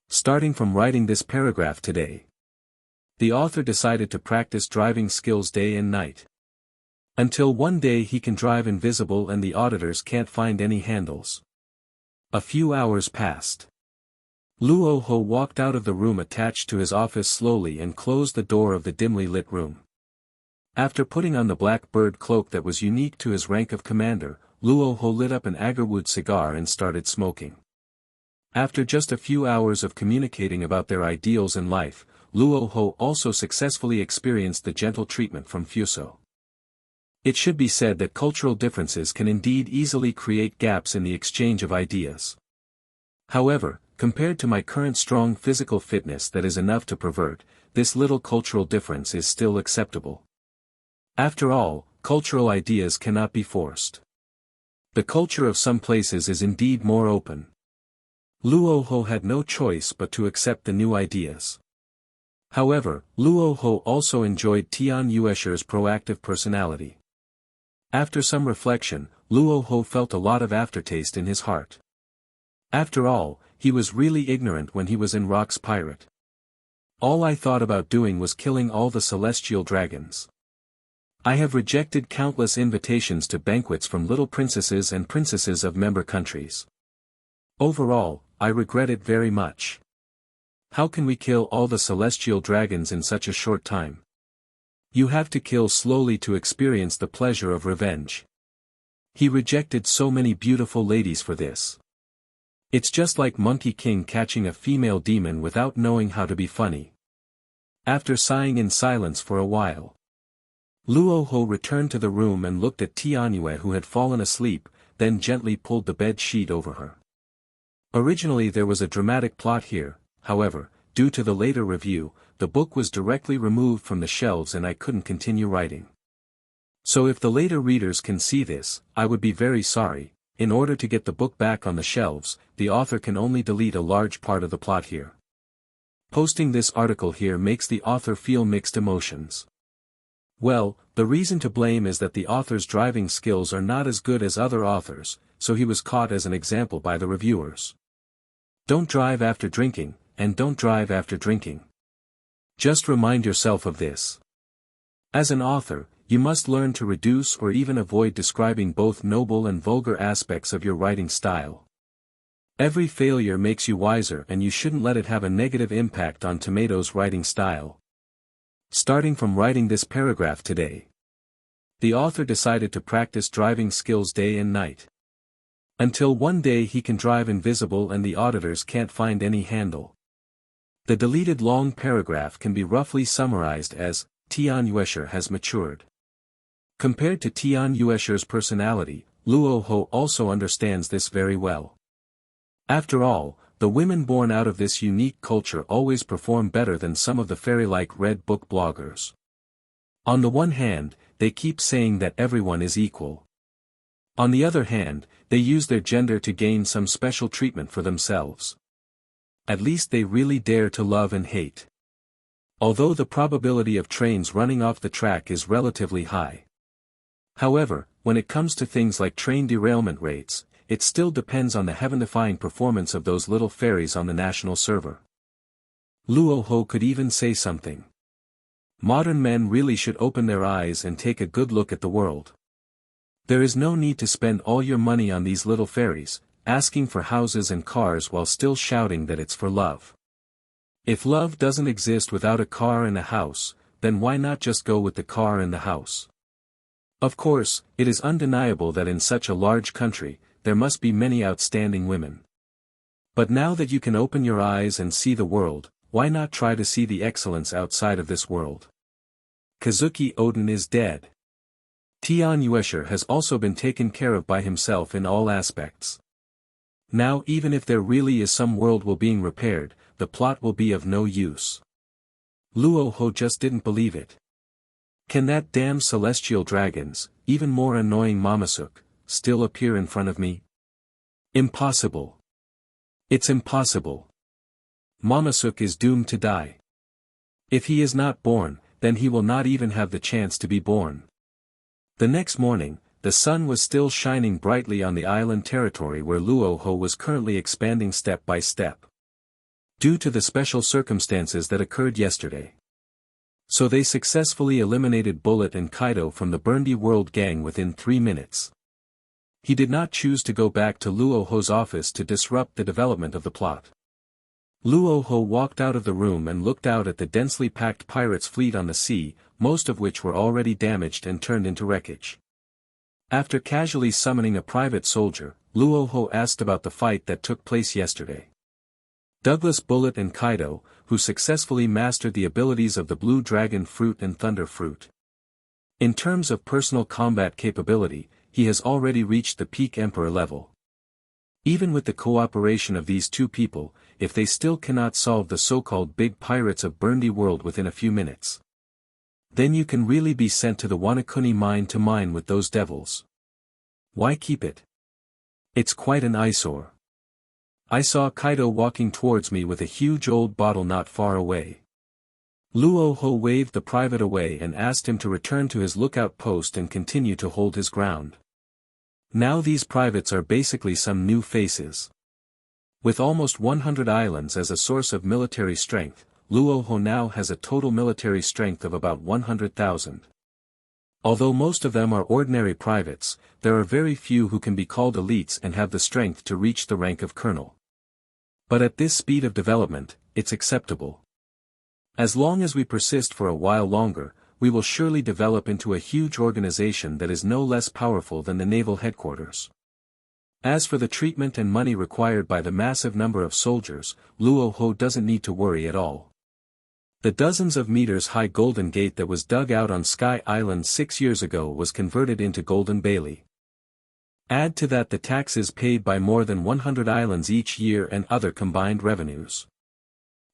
Starting from writing this paragraph today, the author decided to practice driving skills day and night. Until one day he can drive invisible and the auditors can't find any handles. A few hours passed. Luo Hu walked out of the room attached to his office slowly and closed the door of the dimly lit room. After putting on the black bird cloak that was unique to his rank of commander, Luo Hu lit up an agarwood cigar and started smoking. After just a few hours of communicating about their ideals in life, Luo Hu also successfully experienced the gentle treatment from Fuso. It should be said that cultural differences can indeed easily create gaps in the exchange of ideas. However, compared to my current strong physical fitness that is enough to pervert, this little cultural difference is still acceptable. After all, cultural ideas cannot be forced. The culture of some places is indeed more open. Luo Hu had no choice but to accept the new ideas. However, Luo Hu also enjoyed Tian Yuesher's proactive personality. After some reflection, Luo Hu felt a lot of aftertaste in his heart. After all, he was really ignorant when he was in Rock's Pirate. All I thought about doing was killing all the celestial dragons. I have rejected countless invitations to banquets from little princesses and princesses of member countries. Overall, I regret it very much. How can we kill all the celestial dragons in such a short time? You have to kill slowly to experience the pleasure of revenge. He rejected so many beautiful ladies for this. It's just like Monkey King catching a female demon without knowing how to be funny. After sighing in silence for a while, Luo Hu returned to the room and looked at Tianyue, who had fallen asleep, then gently pulled the bed sheet over her. Originally there was a dramatic plot here, however, due to the later review, the book was directly removed from the shelves and I couldn't continue writing. So if the later readers can see this, I would be very sorry. In order to get the book back on the shelves, the author can only delete a large part of the plot here. Posting this article here makes the author feel mixed emotions. Well, the reason to blame is that the author's driving skills are not as good as other authors, so he was caught as an example by the reviewers. Don't drive after drinking, and don't drive after drinking. Just remind yourself of this. As an author, you must learn to reduce or even avoid describing both noble and vulgar aspects of your writing style. Every failure makes you wiser and you shouldn't let it have a negative impact on Tomato's writing style. Starting from writing this paragraph today, the author decided to practice driving skills day and night. Until one day he can drive invisible and the auditors can't find any handle. The deleted long paragraph can be roughly summarized as, Tian Yuesher has matured. Compared to Tian Yuesher's personality, Luo Hu also understands this very well. After all, the women born out of this unique culture always perform better than some of the fairy-like Red Book bloggers. On the one hand, they keep saying that everyone is equal. On the other hand, they use their gender to gain some special treatment for themselves. At least they really dare to love and hate. Although the probability of trains running off the track is relatively high. However, when it comes to things like train derailment rates, it still depends on the heaven-defying performance of those little fairies on the national server. Luo Hu could even say something. Modern men really should open their eyes and take a good look at the world. There is no need to spend all your money on these little fairies, asking for houses and cars while still shouting that it's for love. If love doesn't exist without a car and a house, then why not just go with the car and the house? Of course, it is undeniable that in such a large country, there must be many outstanding women. But now that you can open your eyes and see the world, why not try to see the excellence outside of this world? Kazuki Oden is dead. Tian Yuesher has also been taken care of by himself in all aspects. Now even if there really is some world will being repaired, the plot will be of no use. Luo Hu just didn't believe it. Can that damn celestial dragons, even more annoying Mamasuk, still appear in front of me? Impossible. It's impossible. Mamasuk is doomed to die. If he is not born, then he will not even have the chance to be born. The next morning, the sun was still shining brightly on the island territory where Luo Hu was currently expanding step by step. Due to the special circumstances that occurred yesterday. So they successfully eliminated Bullet and Kaido from the Burndy World gang within 3 minutes. He did not choose to go back to Luo Hu's office to disrupt the development of the plot. Luo Hu walked out of the room and looked out at the densely packed pirates' fleet on the sea, most of which were already damaged and turned into wreckage. After casually summoning a private soldier, Luo Hu asked about the fight that took place yesterday. Douglas Bullet and Kaido, who successfully mastered the abilities of the Blue Dragon Fruit and Thunder Fruit. In terms of personal combat capability, he has already reached the peak Emperor level. Even with the cooperation of these two people, if they still cannot solve the so-called big pirates of Burndy World within a few minutes. Then you can really be sent to the Wanakuni mine to mine with those devils. Why keep it? It's quite an eyesore. I saw Kaido walking towards me with a huge old bottle not far away. Luo Hu waved the private away and asked him to return to his lookout post and continue to hold his ground. Now these privates are basically some new faces. With almost 100 islands as a source of military strength, Luo Hu now has a total military strength of about 100,000. Although most of them are ordinary privates, there are very few who can be called elites and have the strength to reach the rank of colonel. But at this speed of development, it's acceptable. As long as we persist for a while longer, we will surely develop into a huge organization that is no less powerful than the naval headquarters. As for the treatment and money required by the massive number of soldiers, Luo Hu doesn't need to worry at all. The dozens of meters high Golden Gate that was dug out on Sky Island 6 years ago was converted into Golden Bailey. Add to that the taxes paid by more than 100 islands each year and other combined revenues.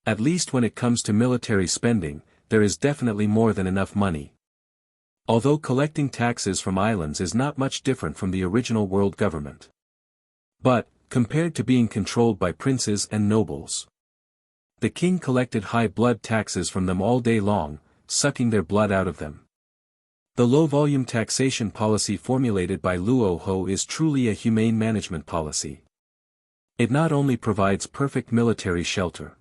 At least when it comes to military spending, there is definitely more than enough money. Although collecting taxes from islands is not much different from the original world government. But, compared to being controlled by princes and nobles, the king collected high blood taxes from them all day long, sucking their blood out of them. The low-volume taxation policy formulated by Luo Hu is truly a humane management policy. It not only provides perfect military shelter,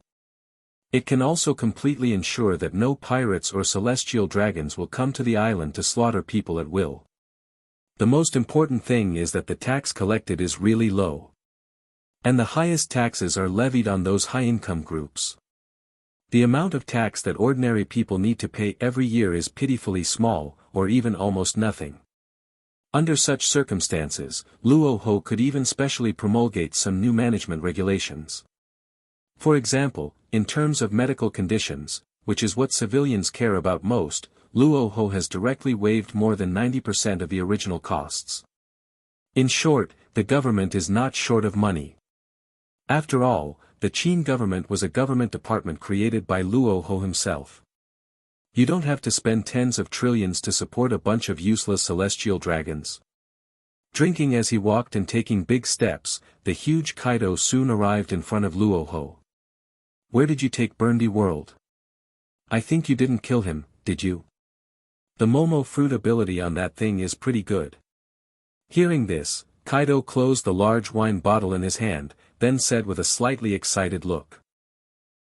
it can also completely ensure that no pirates or celestial dragons will come to the island to slaughter people at will. The most important thing is that the tax collected is really low. And the highest taxes are levied on those high-income groups. The amount of tax that ordinary people need to pay every year is pitifully small, or even almost nothing. Under such circumstances, Luo Hu could even specially promulgate some new management regulations. For example, in terms of medical conditions, which is what civilians care about most, Luo Hu has directly waived more than 90% of the original costs. In short, the government is not short of money. After all, the Qin government was a government department created by Luo Hu himself. You don't have to spend tens of trillions to support a bunch of useless celestial dragons. Drinking as he walked and taking big steps, the huge Kaido soon arrived in front of Luo Hu. Where did you take Burndy World? I think you didn't kill him, did you? The Momo fruit ability on that thing is pretty good. Hearing this, Kaido closed the large wine bottle in his hand, then said with a slightly excited look.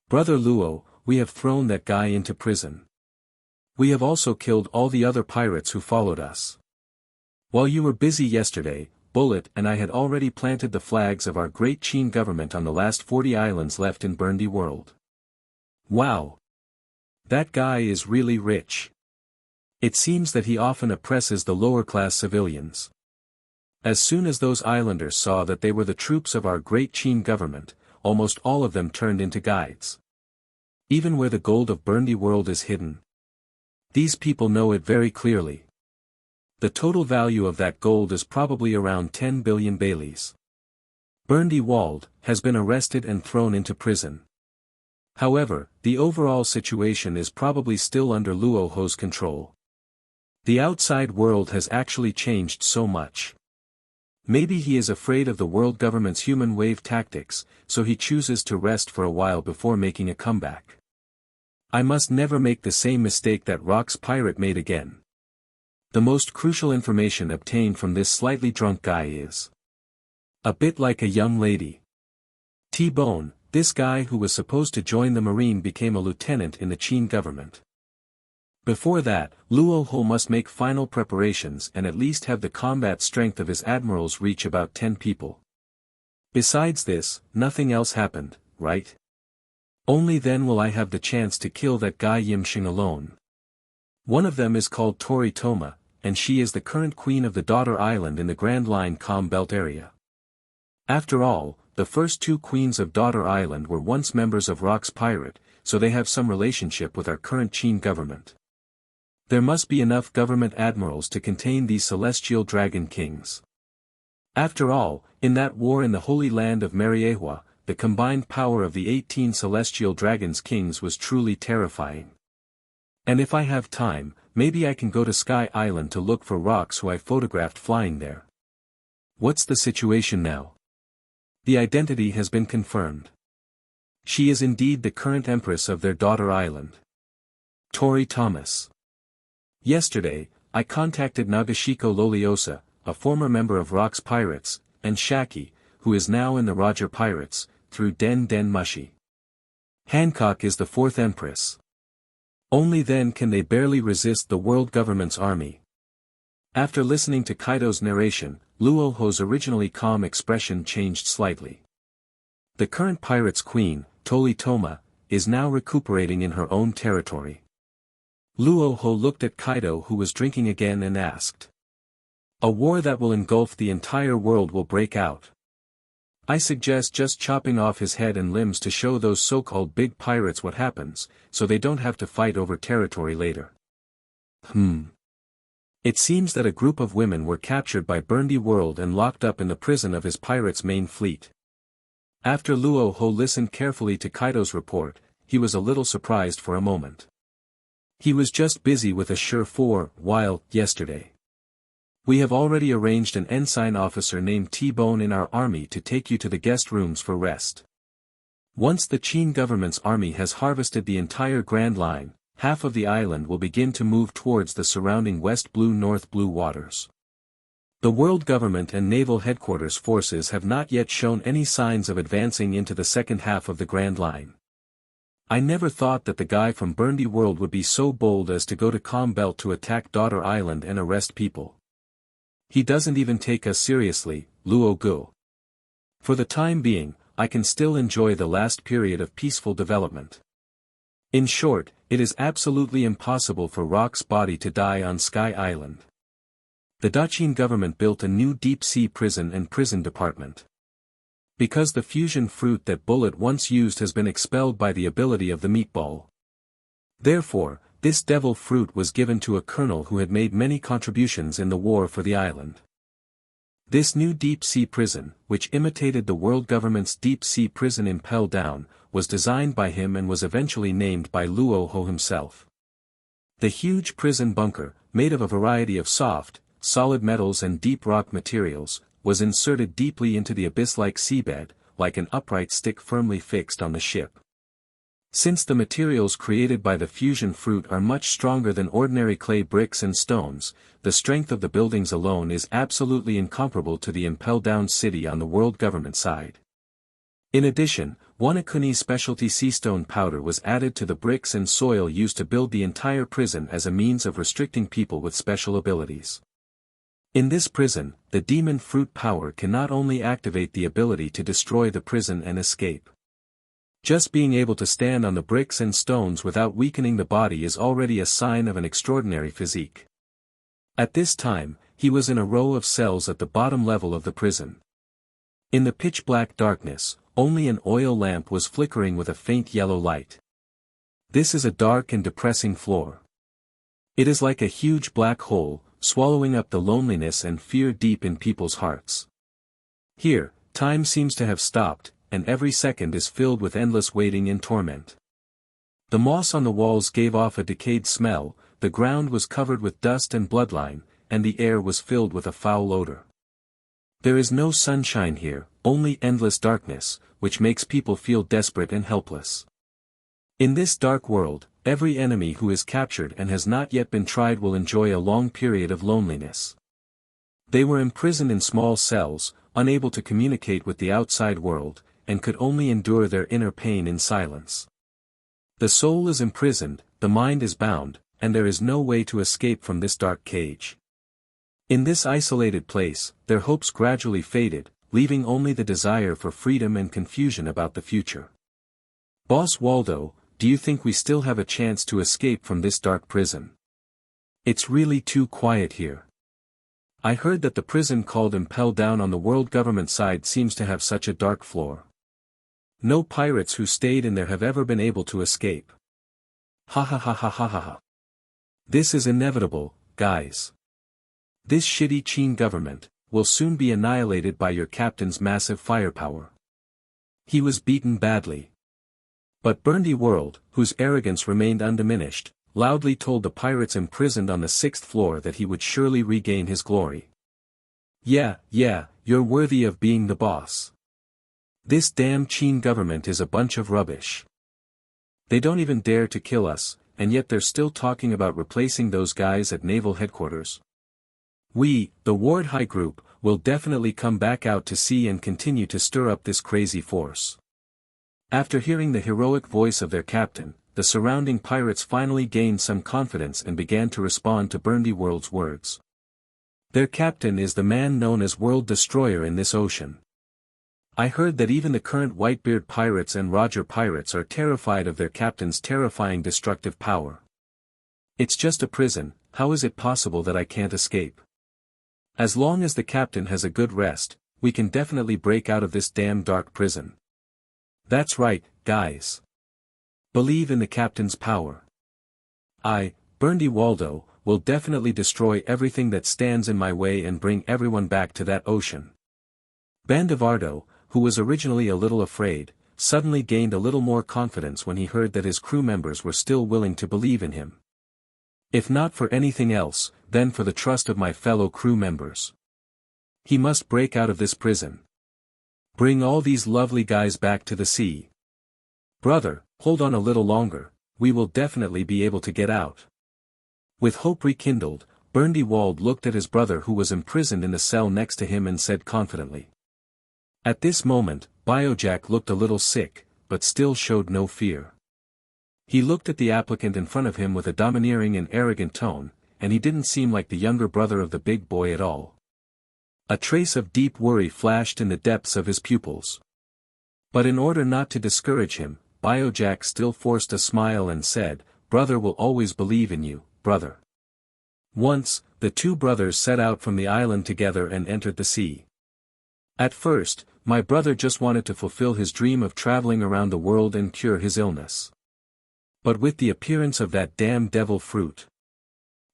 Brother Luo, we have thrown that guy into prison. We have also killed all the other pirates who followed us. While you were busy yesterday, Bullet and I had already planted the flags of our great Qin government on the last 40 islands left in Burndy World. Wow! That guy is really rich. It seems that he often oppresses the lower-class civilians. As soon as those islanders saw that they were the troops of our great Qin government, almost all of them turned into guides. Even where the gold of Burndy World is hidden, these people know it very clearly. The total value of that gold is probably around 10 billion Baileys. Burndy World has been arrested and thrown into prison. However, the overall situation is probably still under Luo Hu's control. The outside world has actually changed so much. Maybe he is afraid of the world government's human wave tactics, so he chooses to rest for a while before making a comeback. I must never make the same mistake that Rock's pirate made again. The most crucial information obtained from this slightly drunk guy is a bit like a young lady. T-Bone, this guy who was supposed to join the Marine became a lieutenant in the Qin government. Before that, Luo Hu must make final preparations and at least have the combat strength of his admirals reach about 10 people. Besides this, nothing else happened, right? Only then will I have the chance to kill that guy Yimshing alone. One of them is called Tori Toma, and she is the current queen of the Daughter Island in the Grand Line Calm Belt area. After all, the first two queens of Daughter Island were once members of Rock's Pirate, so they have some relationship with our current Qin government. There must be enough government admirals to contain these celestial dragon kings. After all, in that war in the Holy Land of Mariehua, the combined power of the 18 celestial dragons kings was truly terrifying. And if I have time, maybe I can go to Sky Island to look for rocks who I photographed flying there. What's the situation now? The identity has been confirmed. She is indeed the current empress of their daughter island. Tori Thomas. Yesterday, I contacted Nagashiko Loliosa, a former member of Rock's Pirates, and Shaki, who is now in the Roger Pirates, through Den Den Mushi. Hancock is the fourth empress. Only then can they barely resist the world government's army. After listening to Kaido's narration, Luo Hu's originally calm expression changed slightly. The current pirate's queen, Toli Toma, is now recuperating in her own territory. Luo Hu looked at Kaido, who was drinking again, and asked. A war that will engulf the entire world will break out. I suggest just chopping off his head and limbs to show those so-called big pirates what happens, so they don't have to fight over territory later. It seems that a group of women were captured by Burndy World and locked up in the prison of his pirates' main fleet. After Luo Hu listened carefully to Kaido's report, he was a little surprised for a moment. He was just busy with a while yesterday. We have already arranged an ensign officer named T-Bone in our army to take you to the guest rooms for rest. Once the Qin government's army has harvested the entire Grand Line, half of the island will begin to move towards the surrounding West Blue-North Blue waters. The world government and naval headquarters forces have not yet shown any signs of advancing into the second half of the Grand Line. I never thought that the guy from Burndy World would be so bold as to go to Calm Belt to attack Daughter Island and arrest people. He doesn't even take us seriously, Luo Gu. For the time being, I can still enjoy the last period of peaceful development. In short, it is absolutely impossible for Rock's body to die on Sky Island. The Daqin government built a new deep-sea prison and prison department. Because the fusion fruit that Bullet once used has been expelled by the ability of the meatball. Therefore, this devil fruit was given to a colonel who had made many contributions in the war for the island. This new deep-sea prison, which imitated the world government's deep-sea prison in Pell Down, was designed by him and was eventually named by Luo Hu himself. The huge prison bunker, made of a variety of soft, solid metals and deep rock materials, was inserted deeply into the abyss-like seabed, like an upright stick firmly fixed on the ship. Since the materials created by the fusion fruit are much stronger than ordinary clay bricks and stones, the strength of the buildings alone is absolutely incomparable to the Impel Down city on the world government side. In addition, Wanakuni specialty seastone powder was added to the bricks and soil used to build the entire prison as a means of restricting people with special abilities. In this prison, the demon fruit power can not only activate the ability to destroy the prison and escape. Just being able to stand on the bricks and stones without weakening the body is already a sign of an extraordinary physique. At this time, he was in a row of cells at the bottom level of the prison. In the pitch-black darkness, only an oil lamp was flickering with a faint yellow light. This is a dark and depressing floor. It is like a huge black hole, swallowing up the loneliness and fear deep in people's hearts. Here, time seems to have stopped, and every second is filled with endless waiting and torment. The moss on the walls gave off a decayed smell, the ground was covered with dust and bloodline, and the air was filled with a foul odor. There is no sunshine here, only endless darkness, which makes people feel desperate and helpless. In this dark world, every enemy who is captured and has not yet been tried will enjoy a long period of loneliness. They were imprisoned in small cells, unable to communicate with the outside world, and could only endure their inner pain in silence. The soul is imprisoned, the mind is bound, and there is no way to escape from this dark cage. In this isolated place, their hopes gradually faded, leaving only the desire for freedom and confusion about the future. Boss Waldo, do you think we still have a chance to escape from this dark prison? It's really too quiet here. I heard that the prison called Impel Down on the world government side seems to have such a dark floor. No pirates who stayed in there have ever been able to escape. Ha ha ha ha ha ha ha. This is inevitable, guys. This shitty Qin government will soon be annihilated by your captain's massive firepower. He was beaten badly. But Burndy World, whose arrogance remained undiminished, loudly told the pirates imprisoned on the 6th floor that he would surely regain his glory. Yeah, you're worthy of being the boss. This damn Qin government is a bunch of rubbish. They don't even dare to kill us, and yet they're still talking about replacing those guys at naval headquarters. We, the Ward High Group, will definitely come back out to sea and continue to stir up this crazy force. After hearing the heroic voice of their captain, the surrounding pirates finally gained some confidence and began to respond to Burndy World's words. Their captain is the man known as World Destroyer in this ocean. I heard that even the current Whitebeard pirates and Roger pirates are terrified of their captain's terrifying destructive power. It's just a prison, how is it possible that I can't escape? As long as the captain has a good rest, we can definitely break out of this damn dark prison. That's right, guys. Believe in the captain's power. I, Burndy Waldo, will definitely destroy everything that stands in my way and bring everyone back to that ocean. Bandivardo, who was originally a little afraid, suddenly gained a little more confidence when he heard that his crew members were still willing to believe in him. If not for anything else, then for the trust of my fellow crew members. He must break out of this prison. Bring all these lovely guys back to the sea. Brother, hold on a little longer, we will definitely be able to get out. With hope rekindled, Burndy Wald looked at his brother who was imprisoned in the cell next to him and said confidently. At this moment, Biojack looked a little sick, but still showed no fear. He looked at the applicant in front of him with a domineering and arrogant tone, and he didn't seem like the younger brother of the big boy at all. A trace of deep worry flashed in the depths of his pupils. But in order not to discourage him, Biojack still forced a smile and said, "Brother will always believe in you, brother." Once, the two brothers set out from the island together and entered the sea. At first, my brother just wanted to fulfill his dream of traveling around the world and cure his illness. But with the appearance of that damn devil fruit,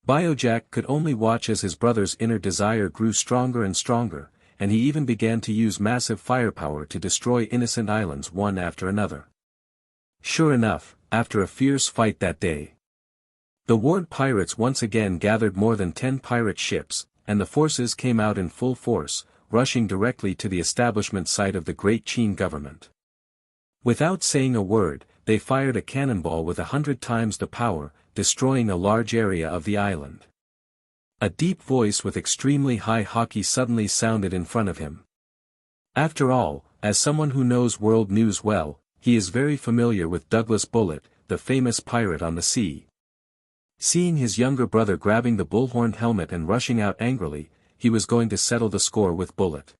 Biojack could only watch as his brother's inner desire grew stronger and stronger, and he even began to use massive firepower to destroy innocent islands one after another. Sure enough, after a fierce fight that day, the Ward pirates once again gathered more than 10 pirate ships, and the forces came out in full force, rushing directly to the establishment site of the Great Qin government. Without saying a word, they fired a cannonball with 100 times the power, destroying a large area of the island. A deep voice with extremely high Haki suddenly sounded in front of him. After all, as someone who knows world news well, he is very familiar with Douglas Bullet, the famous pirate on the sea. Seeing his younger brother grabbing the bullhorn helmet and rushing out angrily, he was going to settle the score with Bullet.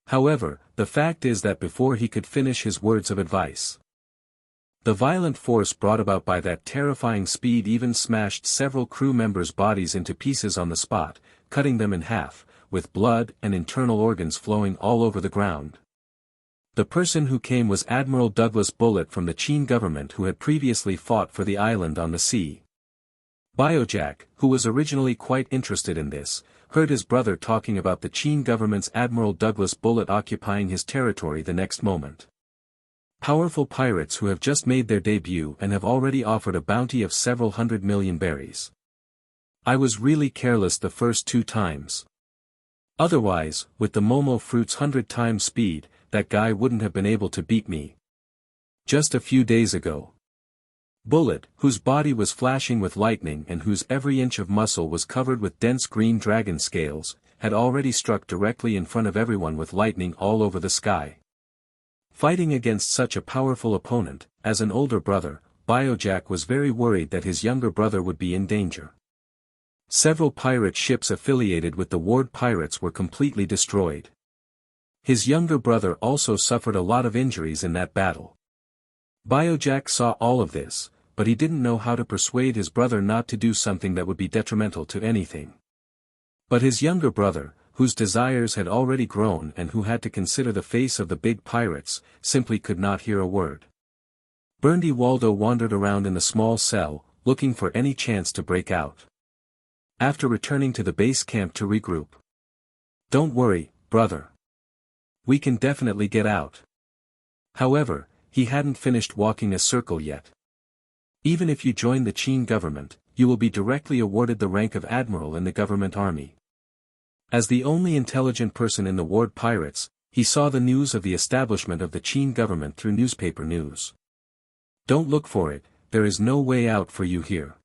However, the fact is that before he could finish his words of advice, the violent force brought about by that terrifying speed even smashed several crew members' bodies into pieces on the spot, cutting them in half, with blood and internal organs flowing all over the ground. The person who came was Admiral Douglas Bullet from the Qin government who had previously fought for the island on the sea. Biojack, who was originally quite interested in this, heard his brother talking about the Qin government's Admiral Douglas Bullet occupying his territory the next moment. Powerful pirates who have just made their debut and have already offered a bounty of several 100 million berries. I was really careless the first 2 times. Otherwise, with the Momo fruit's 100 times speed, that guy wouldn't have been able to beat me. Just a few days ago, Bullet, whose body was flashing with lightning and whose every inch of muscle was covered with dense green dragon scales, had already struck directly in front of everyone with lightning all over the sky. Fighting against such a powerful opponent, as an older brother, Biojack was very worried that his younger brother would be in danger. Several pirate ships affiliated with the Ward pirates were completely destroyed. His younger brother also suffered a lot of injuries in that battle. Biojack saw all of this, but he didn't know how to persuade his brother not to do something that would be detrimental to anything. But his younger brother, whose desires had already grown and who had to consider the face of the big pirates, simply could not hear a word. Burndy Waldo wandered around in the small cell, looking for any chance to break out. After returning to the base camp to regroup. "Don't worry, brother. We can definitely get out. However, he hadn't finished walking a circle yet. Even if you join the Qin government, you will be directly awarded the rank of admiral in the government army. As the only intelligent person in the ward pirates, he saw the news of the establishment of the Qin government through newspaper news. Don't look for it, there is no way out for you here.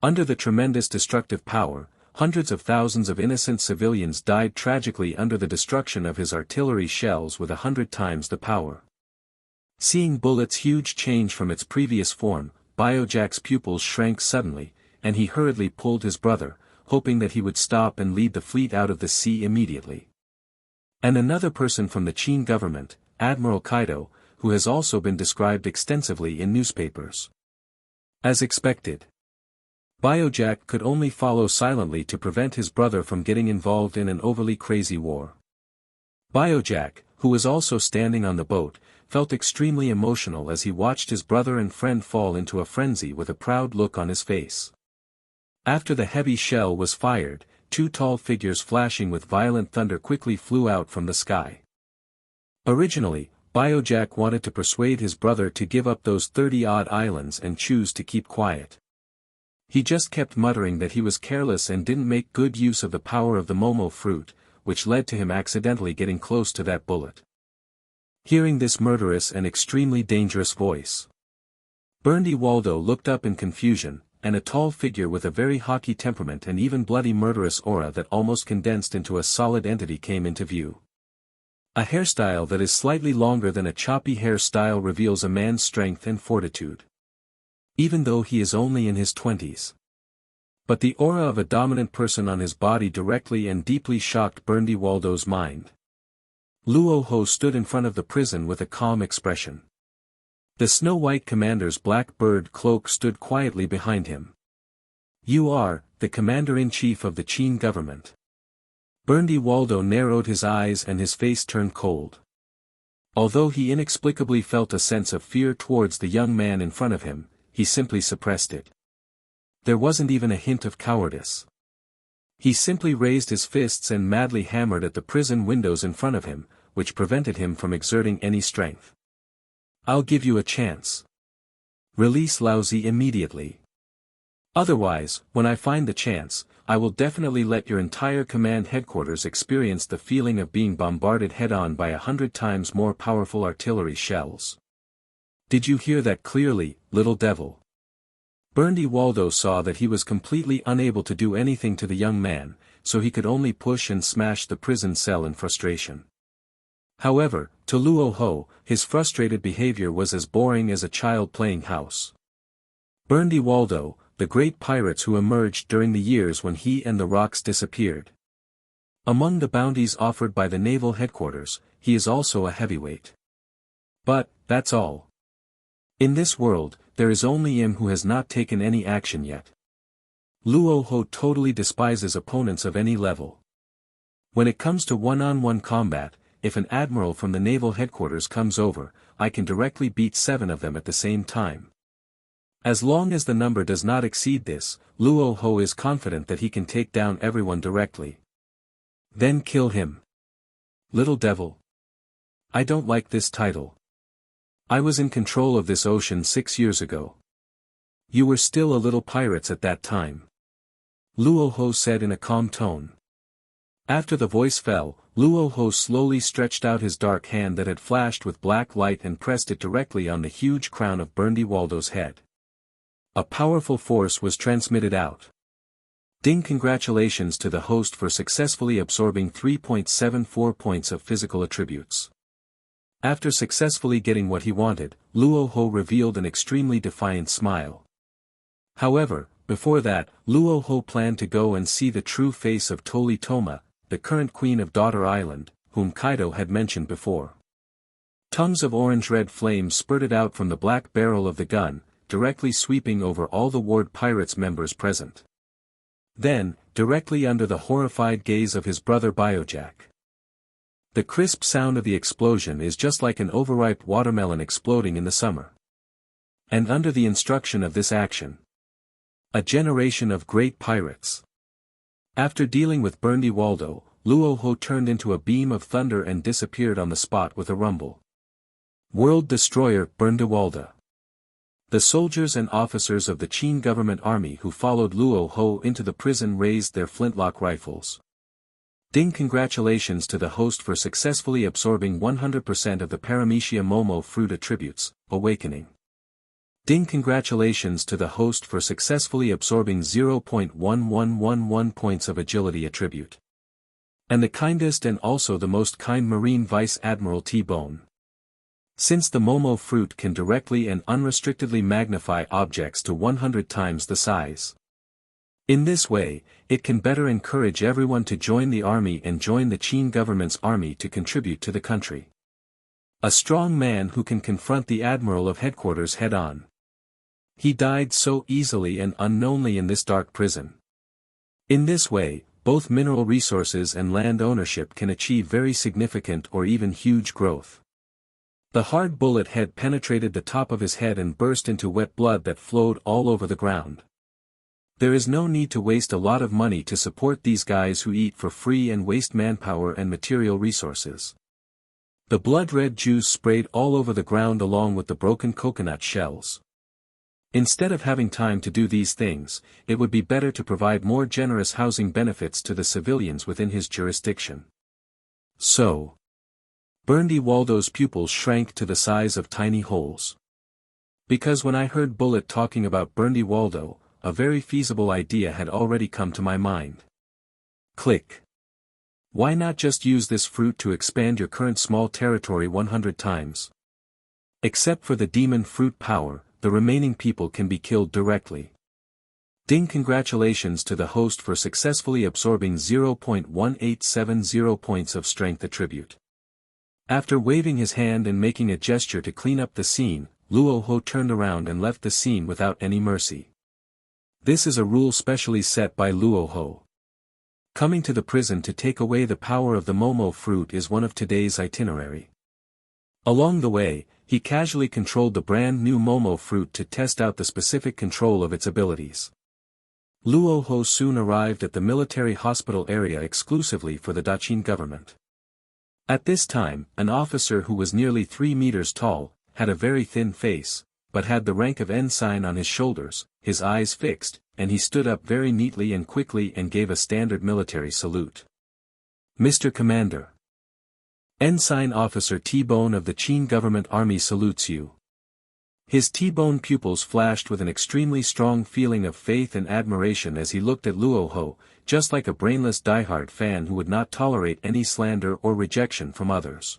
Under the tremendous destructive power, hundreds of thousands of innocent civilians died tragically under the destruction of his artillery shells with 100 times the power. Seeing Bullet's huge change from its previous form, Biojack's pupils shrank suddenly, and he hurriedly pulled his brother, hoping that he would stop and lead the fleet out of the sea immediately. And another person from the Qin government, Admiral Kaido, who has also been described extensively in newspapers. As expected, Biojack could only follow silently to prevent his brother from getting involved in an overly crazy war. Biojack, who was also standing on the boat, felt extremely emotional as he watched his brother and friend fall into a frenzy with a proud look on his face. After the heavy shell was fired, two tall figures flashing with violent thunder quickly flew out from the sky. Originally, Biojack wanted to persuade his brother to give up those 30-odd islands and choose to keep quiet. He just kept muttering that he was careless and didn't make good use of the power of the Momo fruit, which led to him accidentally getting close to that bullet. Hearing this murderous and extremely dangerous voice, Burndy Waldo looked up in confusion, and a tall figure with a very Haki temperament and even bloody murderous aura that almost condensed into a solid entity came into view. A hairstyle that is slightly longer than a choppy hairstyle reveals a man's strength and fortitude, even though he is only in his 20s. But the aura of a dominant person on his body directly and deeply shocked Burndy Waldo's mind. Luo Hu stood in front of the prison with a calm expression. The Snow-White commander's black bird cloak stood quietly behind him. "You are, the commander-in-chief of the Qin government." Burndy Waldo narrowed his eyes and his face turned cold. Although he inexplicably felt a sense of fear towards the young man in front of him, he simply suppressed it. There wasn't even a hint of cowardice. He simply raised his fists and madly hammered at the prison windows in front of him, which prevented him from exerting any strength. "I'll give you a chance. Release Laozi immediately. Otherwise, when I find the chance, I will definitely let your entire command headquarters experience the feeling of being bombarded head-on by 100 times more powerful artillery shells. Did you hear that clearly, little devil?" Burndy Waldo saw that he was completely unable to do anything to the young man, so he could only push and smash the prison cell in frustration. However, to Luo Hu, his frustrated behavior was as boring as a child playing house. Burndy Waldo, the great pirates who emerged during the years when he and the rocks disappeared. Among the bounties offered by the naval headquarters, he is also a heavyweight. But, that's all. In this world, there is only him who has not taken any action yet. Luo Hu totally despises opponents of any level. When it comes to one-on-one combat, if an admiral from the naval headquarters comes over, I can directly beat 7 of them at the same time. As long as the number does not exceed this, Luo Hu is confident that he can take down everyone directly. Then kill him. Little devil. I don't like this title. I was in control of this ocean 6 years ago. You were still a little pirates at that time. Luo Hu said in a calm tone. After the voice fell, Luo Hu slowly stretched out his dark hand that had flashed with black light and pressed it directly on the huge crown of Burndy Waldo's head. A powerful force was transmitted out. Ding! Congratulations to the host for successfully absorbing 3.74 points of physical attributes. After successfully getting what he wanted, Luo Hu revealed an extremely defiant smile. However, before that, Luo Hu planned to go and see the true face of Toli Toma, the current queen of Daughter Island, whom Kaido had mentioned before. Tongues of orange-red flames spurted out from the black barrel of the gun, directly sweeping over all the ward pirates members present. Then, directly under the horrified gaze of his brother Biojack. The crisp sound of the explosion is just like an overripe watermelon exploding in the summer. And under the instruction of this action, a generation of great pirates. After dealing with Burndy Waldo, Luo Hu turned into a beam of thunder and disappeared on the spot with a rumble. World Destroyer Berndiwalda. The soldiers and officers of the Qin government army who followed Luo Hu into the prison raised their flintlock rifles. Ding! Congratulations to the host for successfully absorbing 100% of the Paramecia Momo fruit attributes, Awakening. Ding! Congratulations to the host for successfully absorbing 0.1111 points of agility attribute. And the kindest and also the most kind Marine Vice Admiral T-Bone. Since the Momo fruit can directly and unrestrictedly magnify objects to 100 times the size. In this way, it can better encourage everyone to join the army and join the Qin government's army to contribute to the country. A strong man who can confront the admiral of headquarters head-on. He died so easily and unknownly in this dark prison. In this way, both mineral resources and land ownership can achieve very significant or even huge growth. The hard bullet head penetrated the top of his head and burst into wet blood that flowed all over the ground. There is no need to waste a lot of money to support these guys who eat for free and waste manpower and material resources. The blood-red juice sprayed all over the ground along with the broken coconut shells. Instead of having time to do these things, it would be better to provide more generous housing benefits to the civilians within his jurisdiction. So, Berndiwalda's pupils shrank to the size of tiny holes. Because when I heard Bullet talking about Berndiwalda, a very feasible idea had already come to my mind. Click. Why not just use this fruit to expand your current small territory 100 times? Except for the demon fruit power, the remaining people can be killed directly. Ding! Congratulations to the host for successfully absorbing 0.1870 points of strength attribute. After waving his hand and making a gesture to clean up the scene, Luo Hu turned around and left the scene without any mercy. This is a rule specially set by Luo Hu. Coming to the prison to take away the power of the Momo fruit is one of today's itinerary. Along the way, he casually controlled the brand new Momo fruit to test out the specific control of its abilities. Luo Hu soon arrived at the military hospital area exclusively for the Daqin government. At this time, an officer who was nearly 3 meters tall, had a very thin face, but had the rank of ensign on his shoulders, his eyes fixed, and he stood up very neatly and quickly and gave a standard military salute. Mr. Commander. Ensign Officer T-Bone of the Qin Government Army salutes you. His T-Bone pupils flashed with an extremely strong feeling of faith and admiration as he looked at Luo Hu, just like a brainless diehard fan who would not tolerate any slander or rejection from others.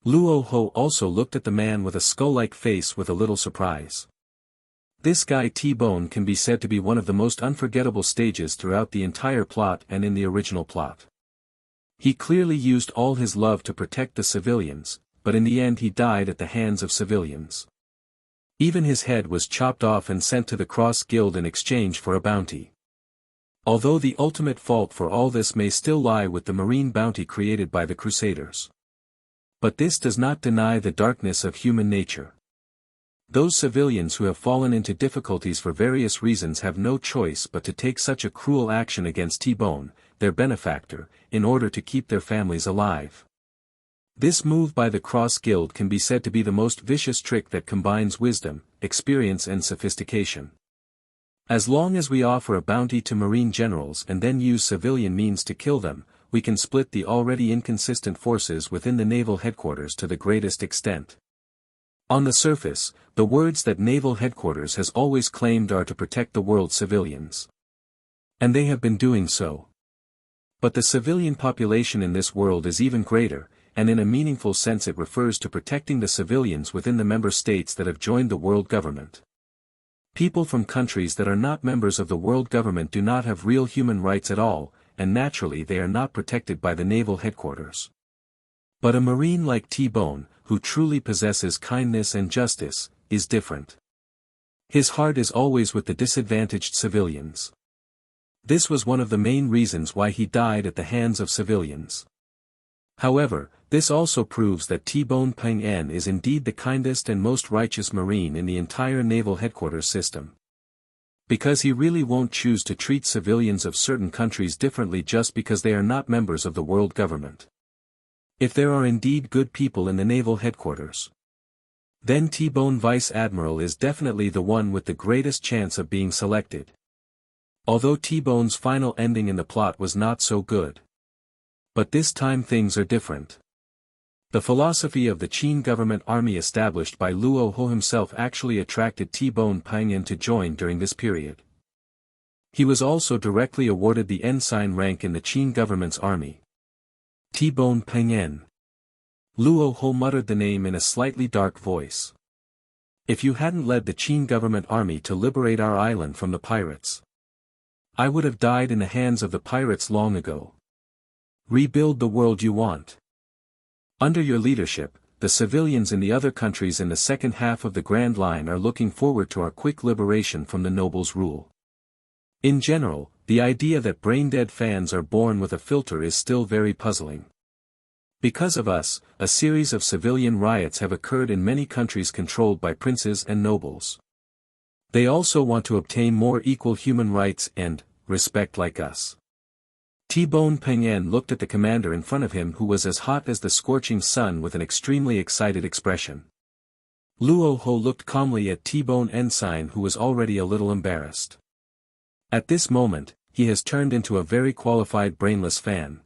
Luo Hu also looked at the man with a skull-like face with a little surprise. This guy T-Bone can be said to be one of the most unforgettable stages throughout the entire plot and in the original plot. He clearly used all his love to protect the civilians, but in the end he died at the hands of civilians. Even his head was chopped off and sent to the Cross Guild in exchange for a bounty. Although the ultimate fault for all this may still lie with the marine bounty created by the Crusaders. But this does not deny the darkness of human nature. Those civilians who have fallen into difficulties for various reasons have no choice but to take such a cruel action against T-Bone, their benefactor, in order to keep their families alive. This move by the Cross Guild can be said to be the most vicious trick that combines wisdom, experience and sophistication. As long as we offer a bounty to marine generals and then use civilian means to kill them, we can split the already inconsistent forces within the naval headquarters to the greatest extent. On the surface, the words that naval headquarters has always claimed are to protect the world's civilians. And they have been doing so. But the civilian population in this world is even greater, and in a meaningful sense it refers to protecting the civilians within the member states that have joined the world government. People from countries that are not members of the world government do not have real human rights at all, and naturally they are not protected by the naval headquarters. But a marine like T-Bone, who truly possesses kindness and justice, is different. His heart is always with the disadvantaged civilians. This was one of the main reasons why he died at the hands of civilians. However, this also proves that T-Bone Peng En is indeed the kindest and most righteous marine in the entire naval headquarters system. Because he really won't choose to treat civilians of certain countries differently just because they are not members of the world government. If there are indeed good people in the naval headquarters, Then T-Bone Vice Admiral is definitely the one with the greatest chance of being selected. Although T-Bone's final ending in the plot was not so good. But this time things are different. The philosophy of the Qin government army established by Luo Hu himself actually attracted T-Bone Pengyan to join during this period. He was also directly awarded the ensign rank in the Qin government's army. T-Bone Pengyan. Luo Hu muttered the name in a slightly dark voice. If you hadn't led the Qin government army to liberate our island from the pirates, I would have died in the hands of the pirates long ago. Rebuild the world you want. Under your leadership, the civilians in the other countries in the second half of the Grand Line are looking forward to our quick liberation from the nobles' rule. In general, the idea that brain-dead fans are born with a filter is still very puzzling. Because of us, a series of civilian riots have occurred in many countries controlled by princes and nobles. They also want to obtain more equal human rights and respect like us. T-Bone Pengyan looked at the commander in front of him who was as hot as the scorching sun with an extremely excited expression. Luo Hu looked calmly at T-Bone Ensign who was already a little embarrassed. At this moment, he has turned into a very qualified brainless fan.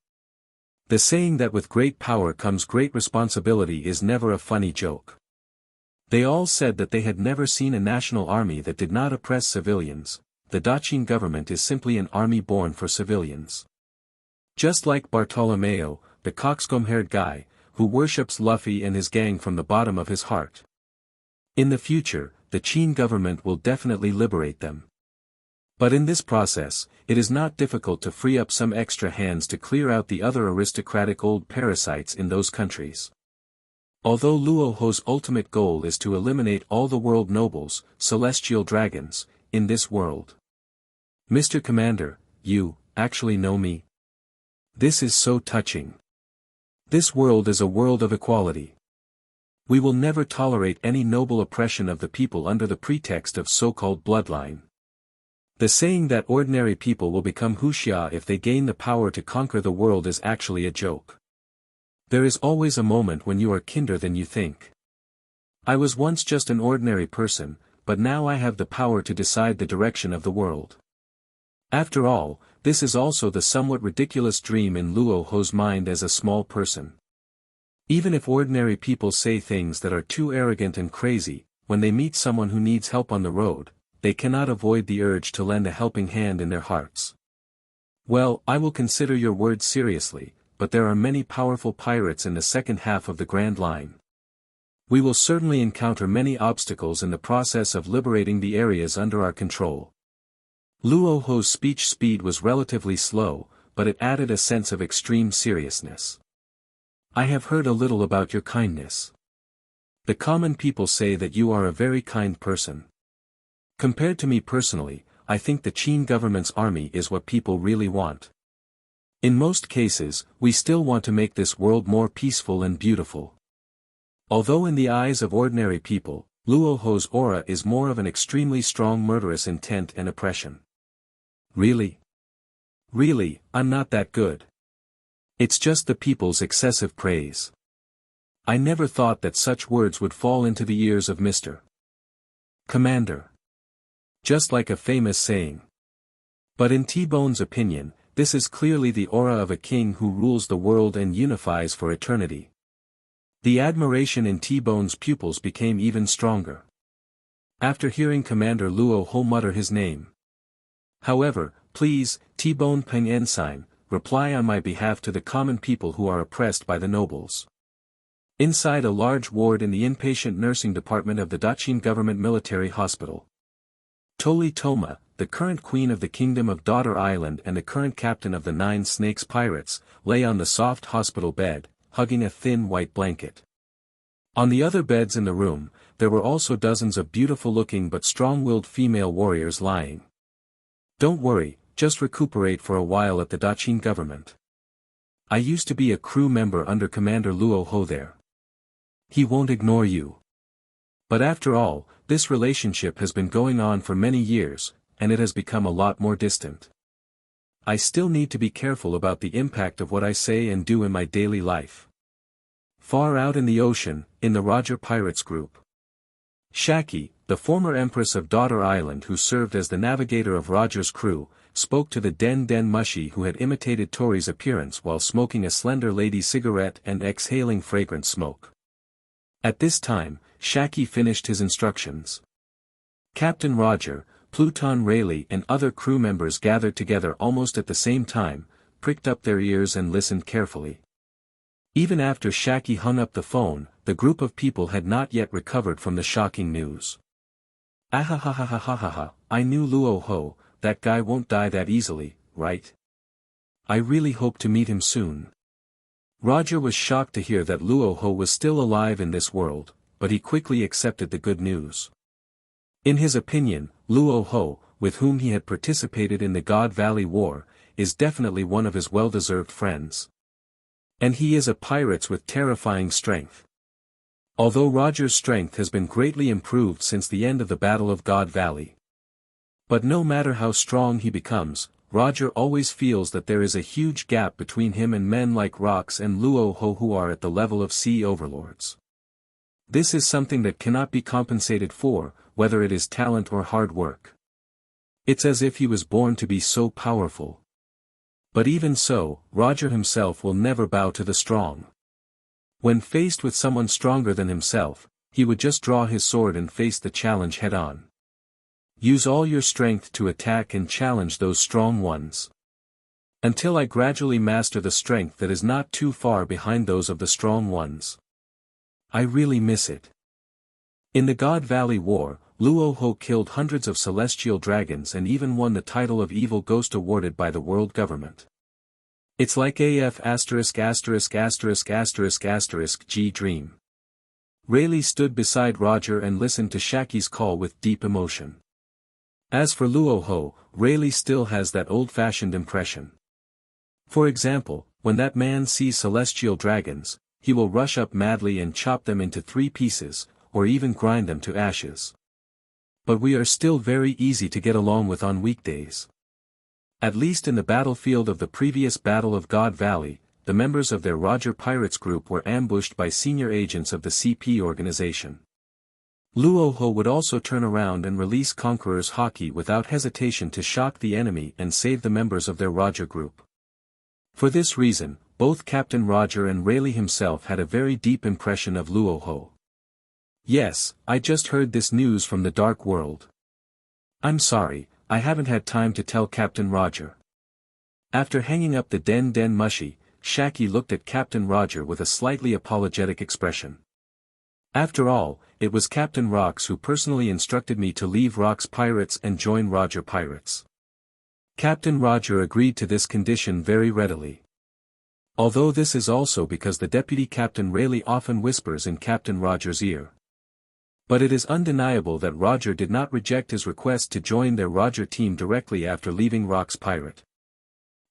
The saying that with great power comes great responsibility is never a funny joke. They all said that they had never seen a national army that did not oppress civilians. The Daqin government is simply an army born for civilians. Just like Bartolomeo, the coxcomb-haired guy, who worships Luffy and his gang from the bottom of his heart. In the future, the Qin government will definitely liberate them. But in this process, it is not difficult to free up some extra hands to clear out the other aristocratic old parasites in those countries. Although Luo Hu's ultimate goal is to eliminate all the world nobles, celestial dragons, in this world. Mr. Commander, you actually know me? This is so touching. This world is a world of equality. We will never tolerate any noble oppression of the people under the pretext of so-called bloodline. The saying that ordinary people will become Huxia if they gain the power to conquer the world is actually a joke. There is always a moment when you are kinder than you think. I was once just an ordinary person, but now I have the power to decide the direction of the world. After all, this is also the somewhat ridiculous dream in Luo Hu's mind as a small person. Even if ordinary people say things that are too arrogant and crazy, when they meet someone who needs help on the road, they cannot avoid the urge to lend a helping hand in their hearts. Well, I will consider your words seriously, but there are many powerful pirates in the second half of the Grand Line. We will certainly encounter many obstacles in the process of liberating the areas under our control. Luo Hu's speech speed was relatively slow, but it added a sense of extreme seriousness. I have heard a little about your kindness. The common people say that you are a very kind person. Compared to me personally, I think the Qin government's army is what people really want. In most cases, we still want to make this world more peaceful and beautiful. Although in the eyes of ordinary people, Luo Hu's aura is more of an extremely strong murderous intent and oppression. Really? Really, I'm not that good. It's just the people's excessive praise. I never thought that such words would fall into the ears of Mr. Commander. Just like a famous saying. But in T-Bone's opinion, this is clearly the aura of a king who rules the world and unifies for eternity. The admiration in T-Bone's pupils became even stronger. After hearing Commander Luo Hu mutter his name. However, please, T-Bone Pengyan, reply on my behalf to the common people who are oppressed by the nobles. Inside a large ward in the inpatient nursing department of the Daqin Government Military Hospital. Toli Toma, the current queen of the Kingdom of Daughter Island and the current captain of the 9 Snakes Pirates, lay on the soft hospital bed, hugging a thin white blanket. On the other beds in the room, there were also dozens of beautiful-looking but strong-willed female warriors lying. Don't worry, just recuperate for a while at the Daqin government. I used to be a crew member under Commander Luo Hu there. He won't ignore you. But after all, this relationship has been going on for many years, and it has become a lot more distant. I still need to be careful about the impact of what I say and do in my daily life. Far out in the ocean, in the Roger Pirates group. Haki, the former empress of Daughter Island who served as the navigator of Roger's crew, spoke to the Den Den Mushi who had imitated Tori's appearance while smoking a slender lady cigarette and exhaling fragrant smoke. At this time, Haki finished his instructions. Captain Roger, Pluton Rayleigh and other crew members gathered together almost at the same time, pricked up their ears and listened carefully. Even after Haki hung up the phone, the group of people had not yet recovered from the shocking news. Ahahahahahaha, I knew Luo Hu, that guy won't die that easily, right? I really hope to meet him soon. Roger was shocked to hear that Luo Hu was still alive in this world, but he quickly accepted the good news. In his opinion, Luo Hu, with whom he had participated in the God Valley War, is definitely one of his well-deserved friends. And he is a pirate with terrifying strength. Although Roger's strength has been greatly improved since the end of the Battle of God Valley. But no matter how strong he becomes, Roger always feels that there is a huge gap between him and men like Rox and Luo Hu who are at the level of sea overlords. This is something that cannot be compensated for, whether it is talent or hard work. It's as if he was born to be so powerful. But even so, Roger himself will never bow to the strong. When faced with someone stronger than himself, he would just draw his sword and face the challenge head-on. Use all your strength to attack and challenge those strong ones. Until I gradually master the strength that is not too far behind those of the strong ones. I really miss it. In the God Valley War, Luo Hu killed hundreds of celestial dragons and even won the title of Evil Ghost awarded by the world government. It's like AF*********** G dream. Rayleigh stood beside Roger and listened to Haki's call with deep emotion. As for Luo Hu, Rayleigh still has that old-fashioned impression. For example, when that man sees celestial dragons, he will rush up madly and chop them into 3 pieces, or even grind them to ashes. But we are still very easy to get along with on weekdays. At least in the battlefield of the previous Battle of God Valley, the members of their Roger Pirates group were ambushed by senior agents of the CP organization. Luo Hu would also turn around and release Conqueror's Haki without hesitation to shock the enemy and save the members of their Roger group. For this reason, both Captain Roger and Rayleigh himself had a very deep impression of Luo Hu. Yes, I just heard this news from the Dark World. I'm sorry, I haven't had time to tell Captain Roger. After hanging up the Den Den Mushi, Haki looked at Captain Roger with a slightly apologetic expression. After all, it was Captain Rox who personally instructed me to leave Rox Pirates and join Roger Pirates. Captain Roger agreed to this condition very readily. Although this is also because the Deputy Captain Rayleigh often whispers in Captain Roger's ear. But it is undeniable that Roger did not reject his request to join their Roger team directly after leaving Rox Pirate.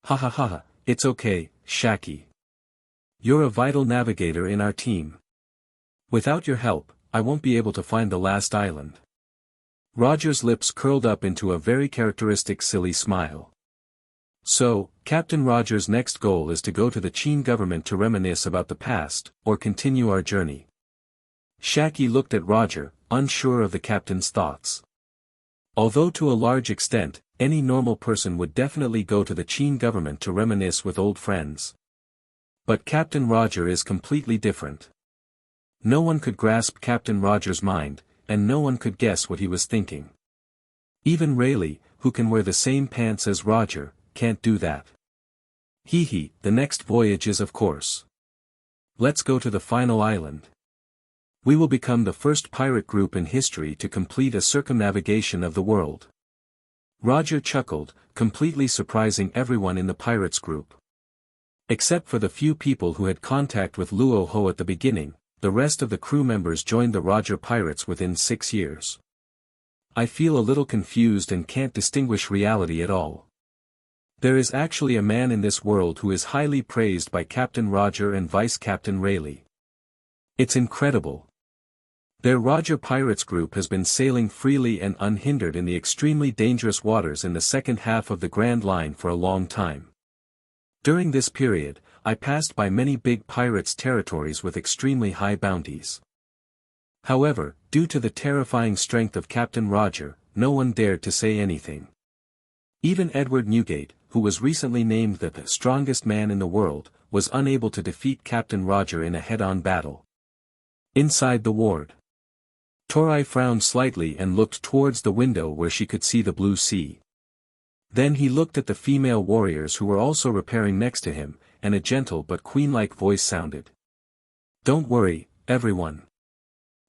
Ha ha ha, it's okay, Haki. You're a vital navigator in our team. Without your help, I won't be able to find the last island. Roger's lips curled up into a very characteristic silly smile. So, Captain Roger's next goal is to go to the Qin government to reminisce about the past, or continue our journey. Haki looked at Roger, unsure of the captain's thoughts. Although to a large extent, any normal person would definitely go to the Qin government to reminisce with old friends. But Captain Roger is completely different. No one could grasp Captain Roger's mind, and no one could guess what he was thinking. Even Rayleigh, who can wear the same pants as Roger, can't do that. Hee, the next voyage is of course. Let's go to the final island. We will become the first pirate group in history to complete a circumnavigation of the world. Roger chuckled, completely surprising everyone in the pirates group. Except for the few people who had contact with Luo Hu at the beginning, the rest of the crew members joined the Roger Pirates within 6 years. I feel a little confused and can't distinguish reality at all. There is actually a man in this world who is highly praised by Captain Roger and Vice Captain Rayleigh. It's incredible. Their Roger Pirates group has been sailing freely and unhindered in the extremely dangerous waters in the second half of the Grand Line for a long time. During this period, I passed by many big pirates' territories with extremely high bounties. However, due to the terrifying strength of Captain Roger, no one dared to say anything. Even Edward Newgate, who was recently named the strongest man in the world, was unable to defeat Captain Roger in a head-on battle. Inside the ward, Tori frowned slightly and looked towards the window where she could see the blue sea. Then he looked at the female warriors who were also repairing next to him, and a gentle but queen-like voice sounded. "Don't worry, everyone.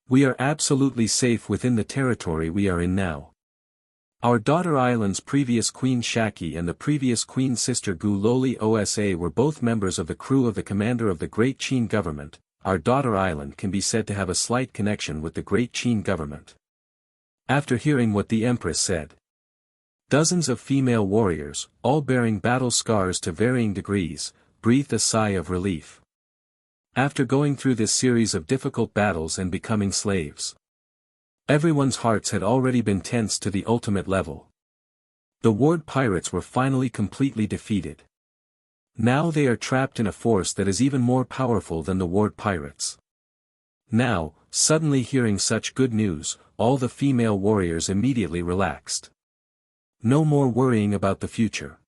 We are absolutely safe within the territory we are in now. Our daughter island's previous Queen Shaki and the previous Queen sister Guloli Osa were both members of the crew of the commander of the Great Qin government. Our daughter island can be said to have a slight connection with the Great Qin government." After hearing what the Empress said, dozens of female warriors, all bearing battle scars to varying degrees, breathed a sigh of relief. After going through this series of difficult battles and becoming slaves, everyone's hearts had already been tensed to the ultimate level. The ward pirates were finally completely defeated. Now they are trapped in a force that is even more powerful than the ward pirates. Now, suddenly hearing such good news, all the female warriors immediately relaxed. No more worrying about the future.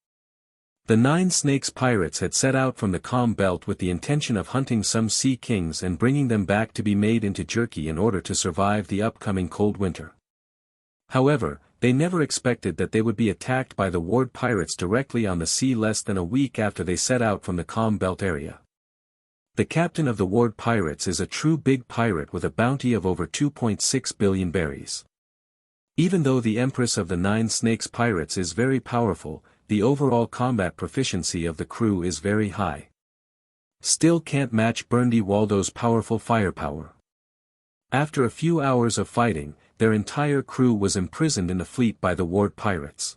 The 9 Snakes pirates had set out from the Calm Belt with the intention of hunting some sea kings and bringing them back to be made into jerky in order to survive the upcoming cold winter. However, they never expected that they would be attacked by the ward pirates directly on the sea less than a week after they set out from the Calm Belt area. The captain of the ward pirates is a true big pirate with a bounty of over 2.6 billion berries. Even though the Empress of the 9 Snakes pirates is very powerful, the overall combat proficiency of the crew is very high. Still can't match Burndy Waldo's powerful firepower. After a few hours of fighting, their entire crew was imprisoned in the fleet by the ward pirates.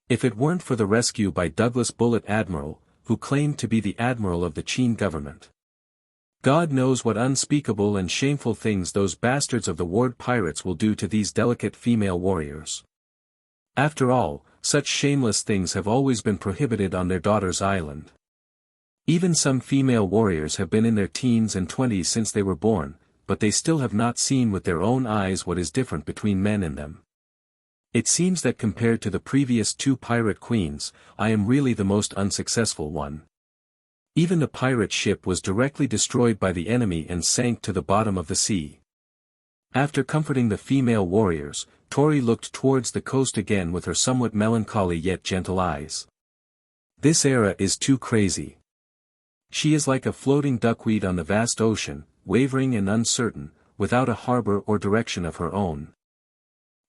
If it weren't for the rescue by Douglas Bullet Admiral, who claimed to be the admiral of the Qin government, God knows what unspeakable and shameful things those bastards of the ward pirates will do to these delicate female warriors. After all, such shameless things have always been prohibited on their daughter's island. Even some female warriors have been in their teens and 20s since they were born, but they still have not seen with their own eyes what is different between men and them. It seems that compared to the previous 2 pirate queens, I am really the most unsuccessful one. Even the pirate ship was directly destroyed by the enemy and sank to the bottom of the sea. After comforting the female warriors, Tori looked towards the coast again with her somewhat melancholy yet gentle eyes. This era is too crazy. She is like a floating duckweed on the vast ocean, wavering and uncertain, without a harbor or direction of her own.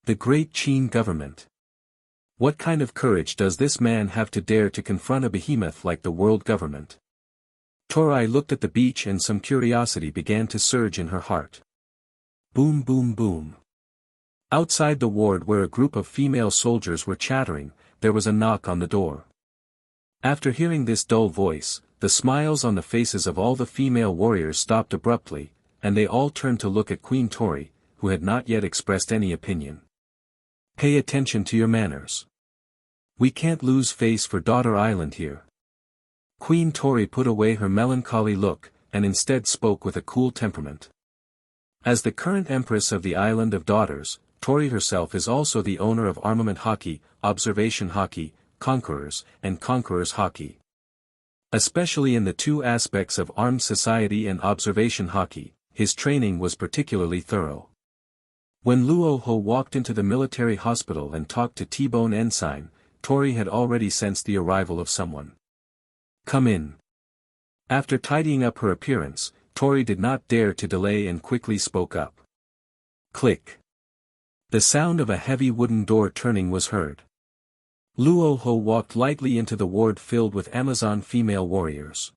The Great Qin government. What kind of courage does this man have to dare to confront a behemoth like the world government? Tori looked at the beach and some curiosity began to surge in her heart. Boom boom boom. Outside the ward where a group of female soldiers were chattering, there was a knock on the door. After hearing this dull voice, the smiles on the faces of all the female warriors stopped abruptly, and they all turned to look at Queen Tori, who had not yet expressed any opinion. Pay attention to your manners. We can't lose face for Daughter Island here. Queen Tori put away her melancholy look, and instead spoke with a cool temperament. As the current Empress of the Island of Daughters, Tori herself is also the owner of Armament Haki, Observation Haki, Conquerors, and Conquerors Haki. Especially in the 2 aspects of Armed Society and Observation Haki, his training was particularly thorough. When Luo Hu walked into the military hospital and talked to T-Bone Ensign, Tori had already sensed the arrival of someone. Come in. After tidying up her appearance, Tori did not dare to delay and quickly spoke up. Click. The sound of a heavy wooden door turning was heard. Luo Hu walked lightly into the ward filled with Amazon female warriors.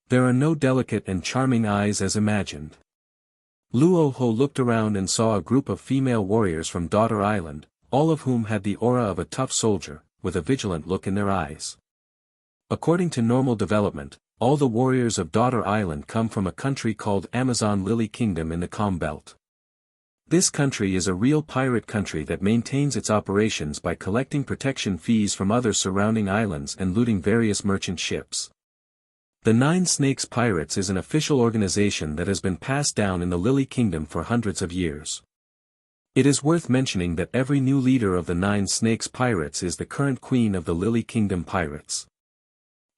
There are no delicate and charming eyes as imagined. Luo Hu looked around and saw a group of female warriors from Daughter Island, all of whom had the aura of a tough soldier, with a vigilant look in their eyes. According to normal development, all the warriors of Daughter Island come from a country called Amazon Lily Kingdom in the Calm Belt. This country is a real pirate country that maintains its operations by collecting protection fees from other surrounding islands and looting various merchant ships. The Nine Snakes Pirates is an official organization that has been passed down in the Lily Kingdom for hundreds of years. It is worth mentioning that every new leader of the Nine Snakes Pirates is the current queen of the Lily Kingdom Pirates.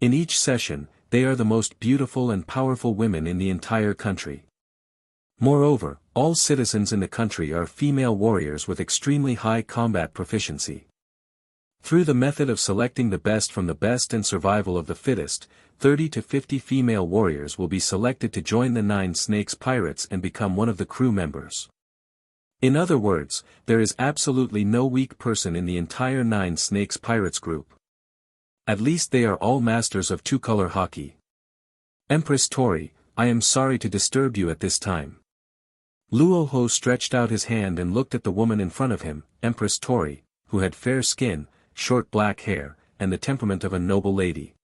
In each session, they are the most beautiful and powerful women in the entire country. Moreover, all citizens in the country are female warriors with extremely high combat proficiency. Through the method of selecting the best from the best and survival of the fittest, 30 to 50 female warriors will be selected to join the Nine Snakes Pirates and become one of the crew members. In other words, there is absolutely no weak person in the entire Nine Snakes Pirates group. At least they are all masters of two-color Haki. Empress Tori, I am sorry to disturb you at this time. Luo Hu stretched out his hand and looked at the woman in front of him, Empress Tori, who had fair skin, short black hair, and the temperament of a noble lady.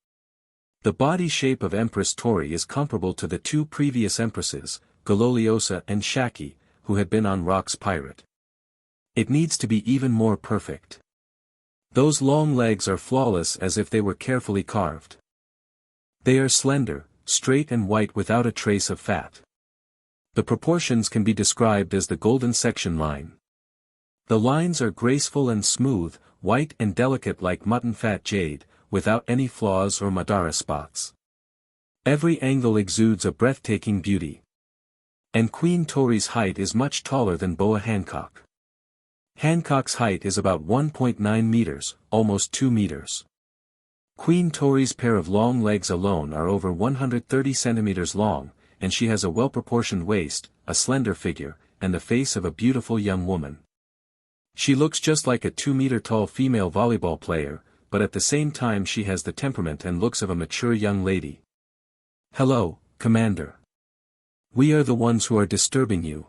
The body shape of Empress Tori is comparable to the two previous empresses, Gololiosa and Shaki, who had been on Rock's Pirate. It needs to be even more perfect. Those long legs are flawless as if they were carefully carved. They are slender, straight and white without a trace of fat. The proportions can be described as the golden section line. The lines are graceful and smooth, white and delicate like mutton fat jade, without any flaws or Madara spots. Every angle exudes a breathtaking beauty. And Queen Tori's height is much taller than Boa Hancock. Hancock's height is about 1.9 meters, almost 2 meters. Queen Tori's pair of long legs alone are over 130 centimeters long, and she has a well-proportioned waist, a slender figure, and the face of a beautiful young woman. She looks just like a 2-meter-tall female volleyball player, but at the same time she has the temperament and looks of a mature young lady. Hello, Commander. We are the ones who are disturbing you.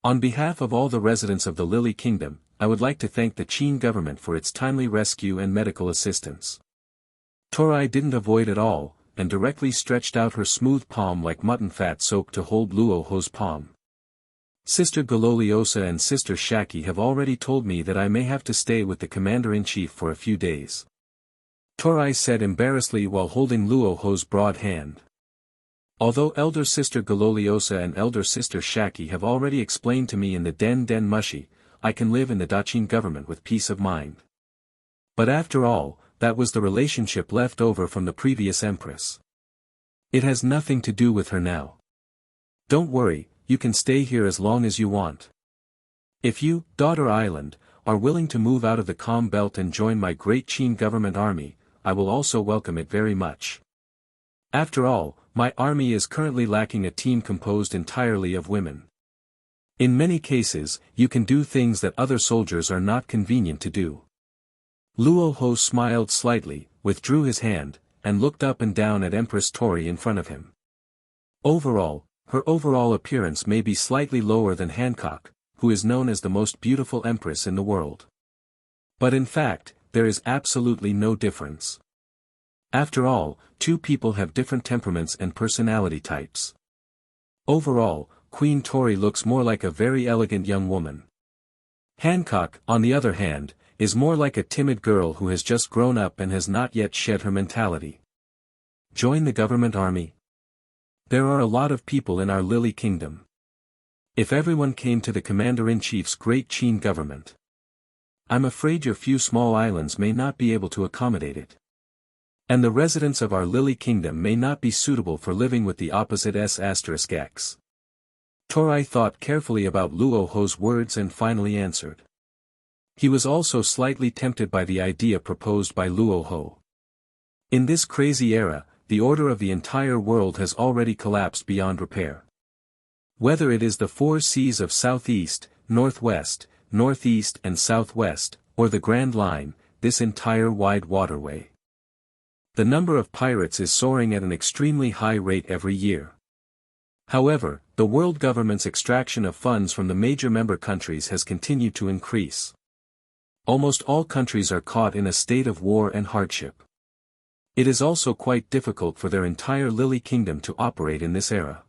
On behalf of all the residents of the Lily Kingdom, I would like to thank the Qin government for its timely rescue and medical assistance. Tori didn't avoid at all, and directly stretched out her smooth palm like mutton fat soaked to hold Luo Hu's palm. Sister Gololiosa and Sister Shaki have already told me that I may have to stay with the Commander-in-Chief for a few days. Tori said embarrassedly while holding Luo Hu's broad hand. Although Elder Sister Gololiosa and Elder Sister Shaki have already explained to me in the Den Mushi, I can live in the Daqin government with peace of mind. But after all, that was the relationship left over from the previous Empress. It has nothing to do with her now. Don't worry, you can stay here as long as you want. If you, Daughter Island, are willing to move out of the Calm Belt and join my great Qin government army, I will also welcome it very much. After all, my army is currently lacking a team composed entirely of women. In many cases, you can do things that other soldiers are not convenient to do. Luo Hu smiled slightly, withdrew his hand, and looked up and down at Empress Tori in front of him. Overall, her overall appearance may be slightly lower than Hancock, who is known as the most beautiful empress in the world. But in fact, there is absolutely no difference. After all, two people have different temperaments and personality types. Overall, Queen Tori looks more like a very elegant young woman. Hancock, on the other hand, is more like a timid girl who has just grown up and has not yet shed her mentality. Join the government army? There are a lot of people in our Lily Kingdom. If everyone came to the Commander-in-Chief's great Qin government, I'm afraid your few small islands may not be able to accommodate it. And the residents of our Lily Kingdom may not be suitable for living with the opposite S**X. Tori thought carefully about Luo Hu's words and finally answered. He was also slightly tempted by the idea proposed by Luo Hu. In this crazy era, the order of the entire world has already collapsed beyond repair. Whether it is the 4 seas of southeast, northwest, northeast and southwest, or the Grand Line, this entire wide waterway. The number of pirates is soaring at an extremely high rate every year. However, the world government's extraction of funds from the major member countries has continued to increase. Almost all countries are caught in a state of war and hardship. It is also quite difficult for their entire Lily Kingdom to operate in this era.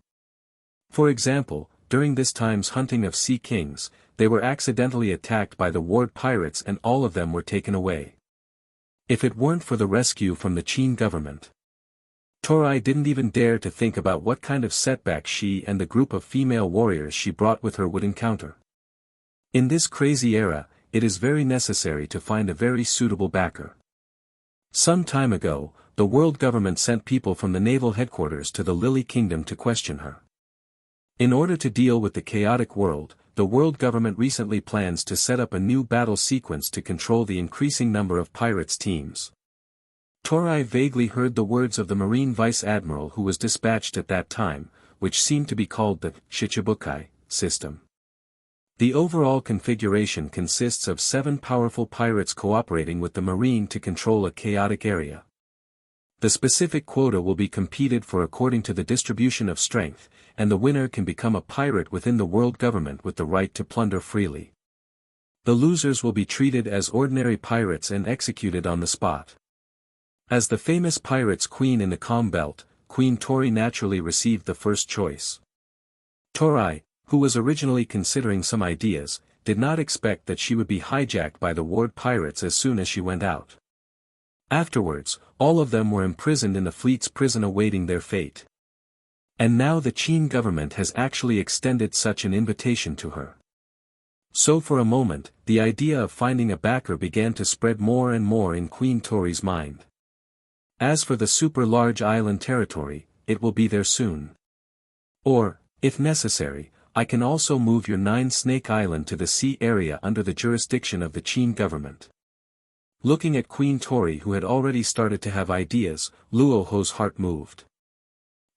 For example, during this time's hunting of sea kings, they were accidentally attacked by the ward pirates and all of them were taken away. If it weren't for the rescue from the Qin government, Torai didn't even dare to think about what kind of setback she and the group of female warriors she brought with her would encounter. In this crazy era, it is very necessary to find a very suitable backer. Some time ago, the world government sent people from the naval headquarters to the Lily Kingdom to question her. In order to deal with the chaotic world, the world government recently plans to set up a new battle sequence to control the increasing number of pirates teams. Torai vaguely heard the words of the Marine Vice Admiral who was dispatched at that time, which seemed to be called the Shichibukai system. The overall configuration consists of 7 powerful pirates cooperating with the Marine to control a chaotic area. The specific quota will be competed for according to the distribution of strength, and the winner can become a pirate within the world government with the right to plunder freely. The losers will be treated as ordinary pirates and executed on the spot. As the famous pirate's queen in the Calm Belt, Queen Tori naturally received the first choice. Torai, who was originally considering some ideas, did not expect that she would be hijacked by the ward pirates as soon as she went out. Afterwards, all of them were imprisoned in the fleet's prison awaiting their fate. And now the Qin government has actually extended such an invitation to her. So for a moment, the idea of finding a backer began to spread more and more in Queen Tori's mind. As for the super large island territory, it will be there soon. Or, if necessary, I can also move your 9-snake island to the sea area under the jurisdiction of the Qin government. Looking at Queen Tori who had already started to have ideas, Luo Hu's heart moved.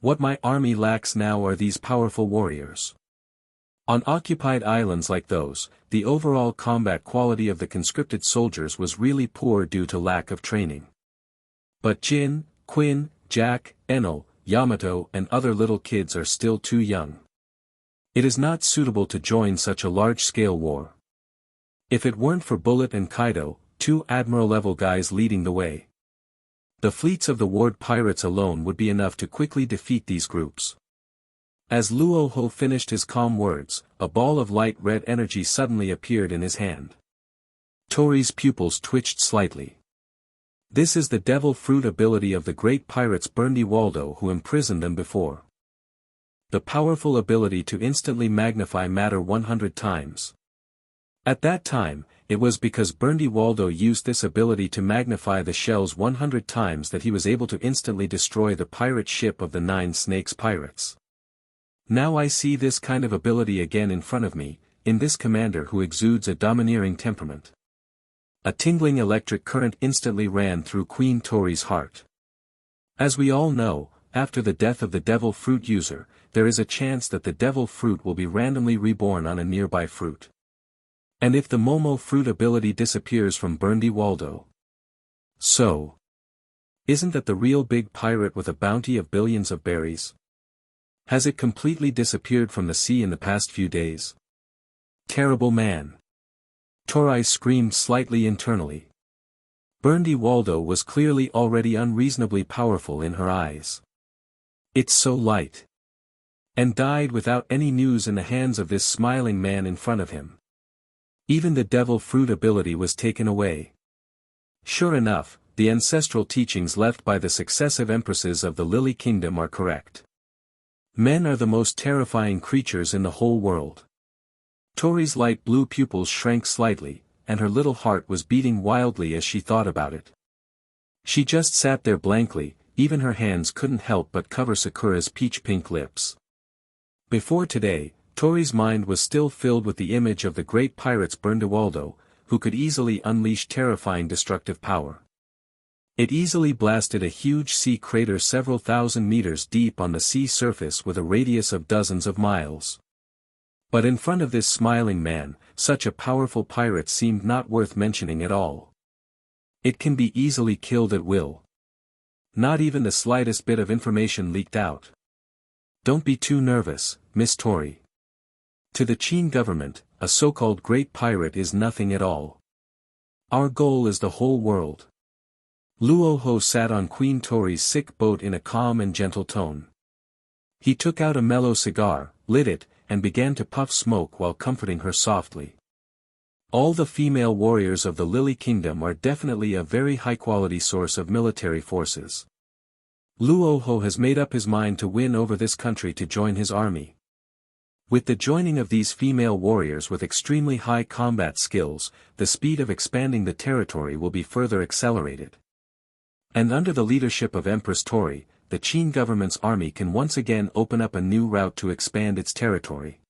What my army lacks now are these powerful warriors. On occupied islands like those, the overall combat quality of the conscripted soldiers was really poor due to lack of training. But Jin, Quinn, Jack, Enel, Yamato and other little kids are still too young. It is not suitable to join such a large-scale war. If it weren't for Bullet and Kaido, 2 admiral-level guys leading the way, the fleets of the ward pirates alone would be enough to quickly defeat these groups. As Luo Hu finished his calm words, a ball of light red energy suddenly appeared in his hand. Tori's pupils twitched slightly. This is the devil fruit ability of the great pirates Burndy Waldo who imprisoned them before. The powerful ability to instantly magnify matter 100 times. At that time, it was because Burndy Waldo used this ability to magnify the shells 100 times that he was able to instantly destroy the pirate ship of the 9 Snakes pirates. Now I see this kind of ability again in front of me, in this commander who exudes a domineering temperament. A tingling electric current instantly ran through Queen Tori's heart. As we all know, after the death of the devil fruit user, there is a chance that the devil fruit will be randomly reborn on a nearby fruit. And if the Momo fruit ability disappears from Burndy Waldo, so isn't that the real big pirate with a bounty of billions of berries? Has it completely disappeared from the sea in the past few days? Terrible man. Torai screamed slightly internally. Burndy Waldo was clearly already unreasonably powerful in her eyes. It's so light. And died without any news in the hands of this smiling man in front of him. Even the devil fruit ability was taken away. Sure enough, the ancestral teachings left by the successive empresses of the Lily Kingdom are correct. Men are the most terrifying creatures in the whole world. Tori's light blue pupils shrank slightly, and her little heart was beating wildly as she thought about it. She just sat there blankly, even her hands couldn't help but cover Sakura's peach-pink lips. Before today, Tori's mind was still filled with the image of the great pirates Burndy Waldo, who could easily unleash terrifying destructive power. It easily blasted a huge sea crater several thousand meters deep on the sea surface with a radius of dozens of miles. But in front of this smiling man, such a powerful pirate seemed not worth mentioning at all. It can be easily killed at will. Not even the slightest bit of information leaked out. Don't be too nervous, Miss Tori. To the Qin government, a so-called great pirate is nothing at all. Our goal is the whole world. Luo Hu sat on Queen Tori's sick boat in a calm and gentle tone. He took out a mellow cigar, lit it, and began to puff smoke while comforting her softly. All the female warriors of the Lily Kingdom are definitely a very high-quality source of military forces. Luo Hu has made up his mind to win over this country to join his army. With the joining of these female warriors with extremely high combat skills, the speed of expanding the territory will be further accelerated. And under the leadership of Empress Tori, the Qin government's army can once again open up a new route to expand its territory.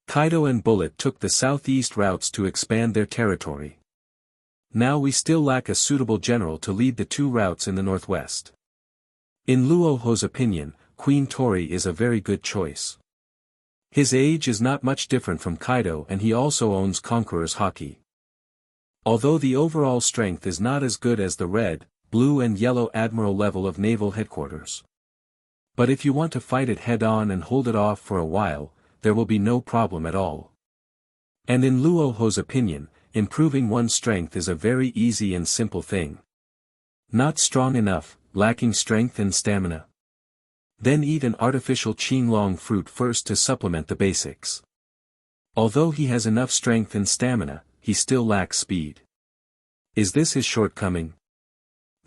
Kaido and Bullet took the southeast routes to expand their territory. Now we still lack a suitable general to lead the two routes in the northwest. In Luo Hu's opinion, Queen Tori is a very good choice. His age is not much different from Kaido and he also owns Conqueror's Haki. Although the overall strength is not as good as the red, blue and yellow admiral level of naval headquarters. But if you want to fight it head-on and hold it off for a while, there will be no problem at all. And in Luo Hu's opinion, improving one's strength is a very easy and simple thing. Not strong enough, lacking strength and stamina. Then eat an artificial Qinglong fruit first to supplement the basics. Although he has enough strength and stamina, he still lacks speed. Is this his shortcoming?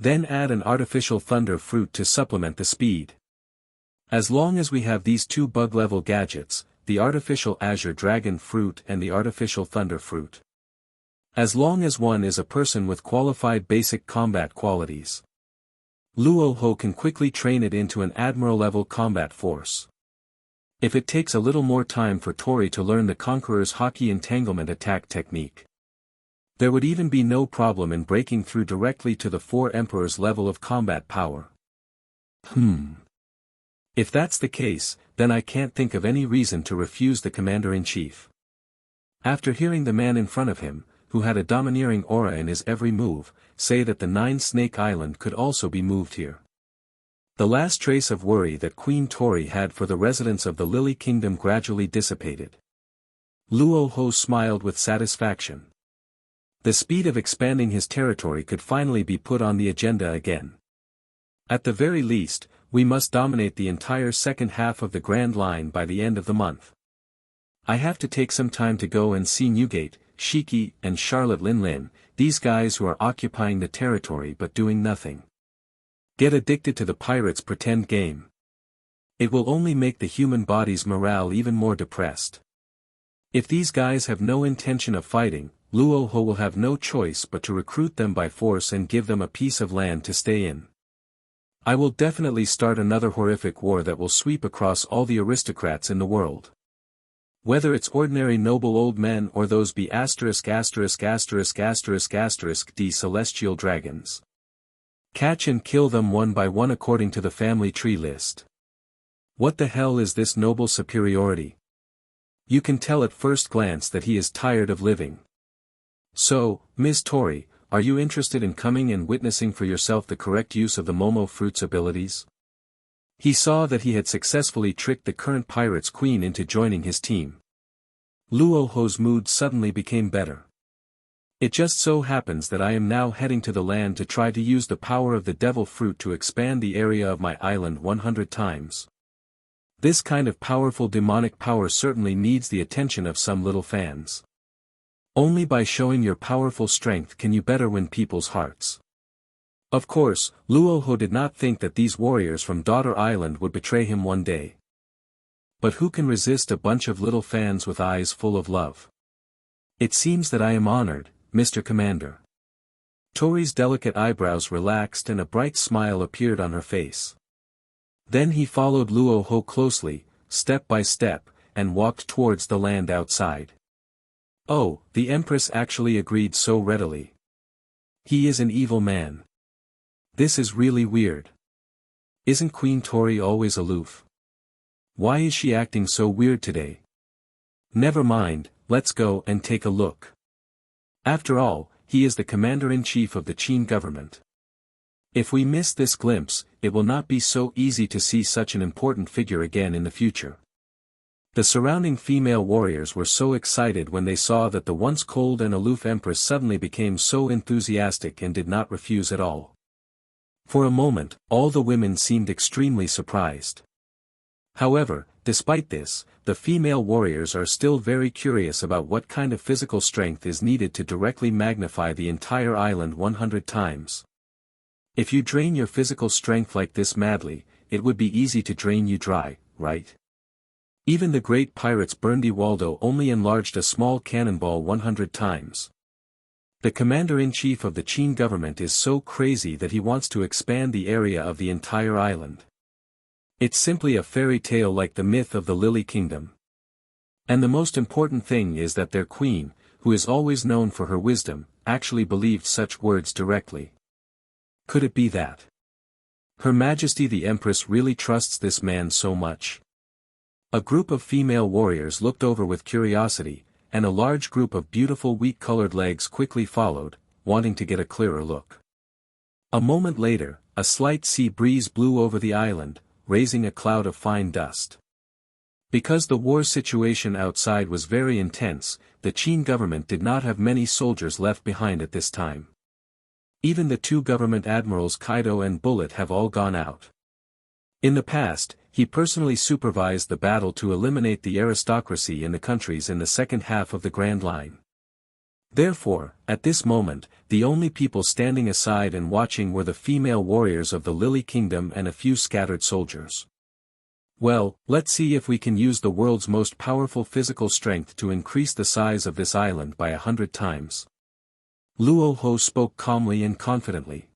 Then add an artificial thunder fruit to supplement the speed. As long as we have these two bug-level gadgets, the artificial azure dragon fruit and the artificial thunder fruit. As long as one is a person with qualified basic combat qualities, Luo Hu can quickly train it into an admiral-level combat force. If it takes a little more time for Tori to learn the Conqueror's Haki entanglement attack technique, there would even be no problem in breaking through directly to the Four Emperors' level of combat power. If that's the case, then I can't think of any reason to refuse the Commander-in-Chief. After hearing the man in front of him, who had a domineering aura in his every move, say that the Nine-Snake Island could also be moved here. The last trace of worry that Queen Tori had for the residents of the Lily Kingdom gradually dissipated. Luo Hu smiled with satisfaction. The speed of expanding his territory could finally be put on the agenda again. At the very least, we must dominate the entire second half of the Grand Line by the end of the month. I have to take some time to go and see Newgate, Shiki, and Charlotte Lin, these guys who are occupying the territory but doing nothing. Get addicted to the pirates' pretend game. It will only make the human body's morale even more depressed. If these guys have no intention of fighting, Luo Hu will have no choice but to recruit them by force and give them a piece of land to stay in. I will definitely start another horrific war that will sweep across all the aristocrats in the world. Whether it's ordinary noble old men or those be ********** D celestial dragons. Catch and kill them one by one according to the family tree list. What the hell is this noble superiority? You can tell at first glance that he is tired of living. So, Ms. Tori, are you interested in coming and witnessing for yourself the correct use of the Momo fruit's abilities? He saw that he had successfully tricked the current pirate's queen into joining his team. Luo Hu's mood suddenly became better. It just so happens that I am now heading to the land to try to use the power of the devil fruit to expand the area of my island 100 times. This kind of powerful demonic power certainly needs the attention of some little fans. Only by showing your powerful strength can you better win people's hearts. Of course, Luo Hu did not think that these warriors from Daughter Island would betray him one day. But who can resist a bunch of little fans with eyes full of love? It seems that I am honored, Mr. Commander. Tori's delicate eyebrows relaxed and a bright smile appeared on her face. Then he followed Luo Hu closely, step by step, and walked towards the land outside. Oh, the Empress actually agreed so readily. He is an evil man. This is really weird. Isn't Queen Tori always aloof? Why is she acting so weird today? Never mind, let's go and take a look. After all, he is the Commander-in-Chief of the Qin government. If we miss this glimpse, it will not be so easy to see such an important figure again in the future. The surrounding female warriors were so excited when they saw that the once cold and aloof Empress suddenly became so enthusiastic and did not refuse at all. For a moment, all the women seemed extremely surprised. However, despite this, the female warriors are still very curious about what kind of physical strength is needed to directly magnify the entire island 100 times. If you drain your physical strength like this madly, it would be easy to drain you dry, right? Even the great pirates Berndy Waldo only enlarged a small cannonball 100 times. The commander-in-chief of the Qin government is so crazy that he wants to expand the area of the entire island. It's simply a fairy tale like the myth of the Lily Kingdom. And the most important thing is that their queen, who is always known for her wisdom, actually believed such words directly. Could it be that Her Majesty the Empress really trusts this man so much? A group of female warriors looked over with curiosity, and a large group of beautiful wheat-colored legs quickly followed, wanting to get a clearer look. A moment later, a slight sea breeze blew over the island, raising a cloud of fine dust. Because the war situation outside was very intense, the Qin government did not have many soldiers left behind at this time. Even the two government admirals Kaido and Bullet have all gone out. In the past, he personally supervised the battle to eliminate the aristocracy in the countries in the second half of the Grand Line. Therefore, at this moment, the only people standing aside and watching were the female warriors of the Lily Kingdom and a few scattered soldiers. Well, let's see if we can use the world's most powerful physical strength to increase the size of this island by 100 times. Luo Hu spoke calmly and confidently.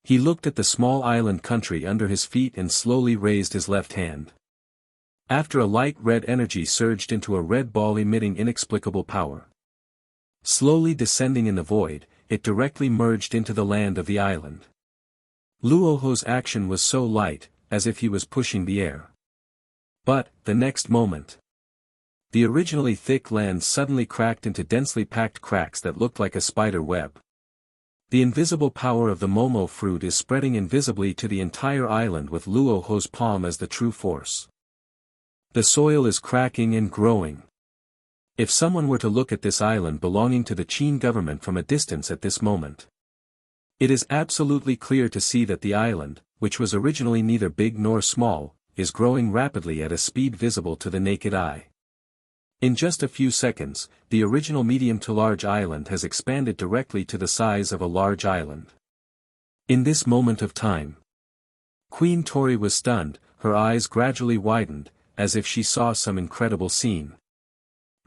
He looked at the small island country under his feet and slowly raised his left hand. After a light red energy surged into a red ball emitting inexplicable power. Slowly descending in the void, it directly merged into the land of the island. Luo Hu's action was so light, as if he was pushing the air. But, the next moment, the originally thick land suddenly cracked into densely packed cracks that looked like a spider web. The invisible power of the Momo fruit is spreading invisibly to the entire island with Luo Hu's palm as the true force. The soil is cracking and growing. If someone were to look at this island belonging to the Qin government from a distance at this moment, it is absolutely clear to see that the island, which was originally neither big nor small, is growing rapidly at a speed visible to the naked eye. In just a few seconds, the original medium to large island has expanded directly to the size of a large island. In this moment of time, Queen Tori was stunned, her eyes gradually widened, as if she saw some incredible scene.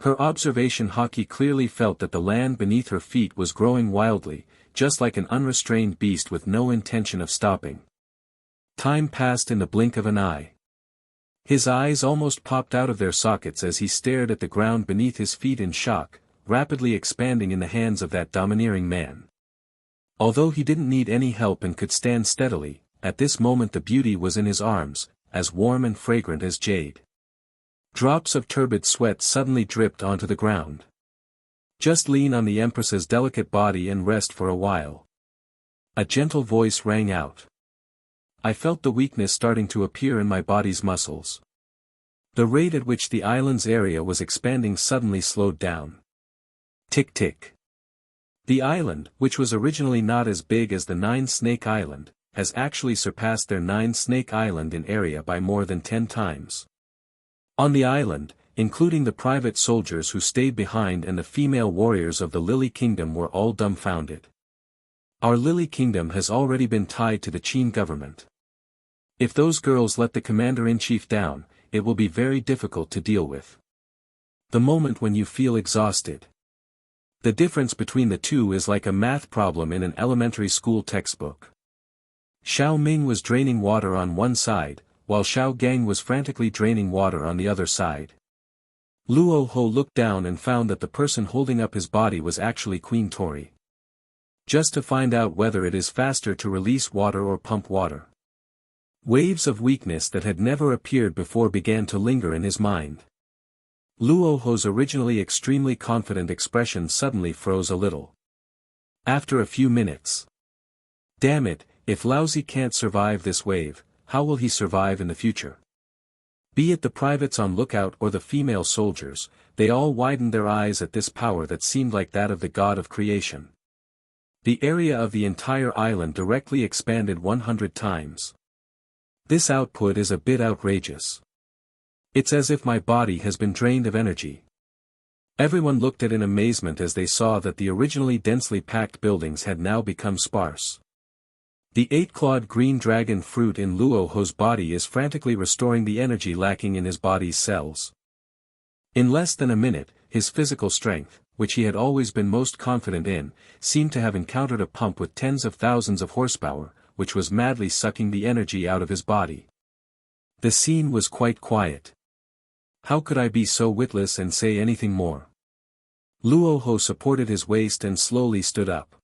Her observation Haki clearly felt that the land beneath her feet was growing wildly, just like an unrestrained beast with no intention of stopping. Time passed in the blink of an eye. His eyes almost popped out of their sockets as he stared at the ground beneath his feet in shock, rapidly expanding in the hands of that domineering man. Although he didn't need any help and could stand steadily, at this moment the beauty was in his arms, as warm and fragrant as jade. Drops of turbid sweat suddenly dripped onto the ground. Just lean on the Empress's delicate body and rest for a while. A gentle voice rang out. I felt the weakness starting to appear in my body's muscles. The rate at which the island's area was expanding suddenly slowed down. Tick-tick. The island, which was originally not as big as the Nine-Snake Island, has actually surpassed their Nine-Snake Island in area by more than 10 times. On the island, including the private soldiers who stayed behind and the female warriors of the Lily Kingdom were all dumbfounded. Our Lily Kingdom has already been tied to the Qin government. If those girls let the commander-in-chief down, it will be very difficult to deal with. The moment when you feel exhausted. The difference between the two is like a math problem in an elementary school textbook. Xiao Ming was draining water on one side, while Xiao Gang was frantically draining water on the other side. Luo Hu looked down and found that the person holding up his body was actually Queen Tori. Just to find out whether it is faster to release water or pump water. Waves of weakness that had never appeared before began to linger in his mind. Luo Hu's originally extremely confident expression suddenly froze a little. After a few minutes. Damn it, if Laozi can't survive this wave, how will he survive in the future? Be it the privates on lookout or the female soldiers, they all widened their eyes at this power that seemed like that of the god of creation. The area of the entire island directly expanded 100 times. This output is a bit outrageous. It's as if my body has been drained of energy. Everyone looked at in amazement as they saw that the originally densely packed buildings had now become sparse. The 8-clawed green dragon fruit in Luo Hu's body is frantically restoring the energy lacking in his body's cells. In less than a minute, his physical strength, which he had always been most confident in, seemed to have encountered a pump with tens of thousands of horsepower, which was madly sucking the energy out of his body. The scene was quite quiet. How could I be so witless and say anything more? Luo Hu supported his waist and slowly stood up.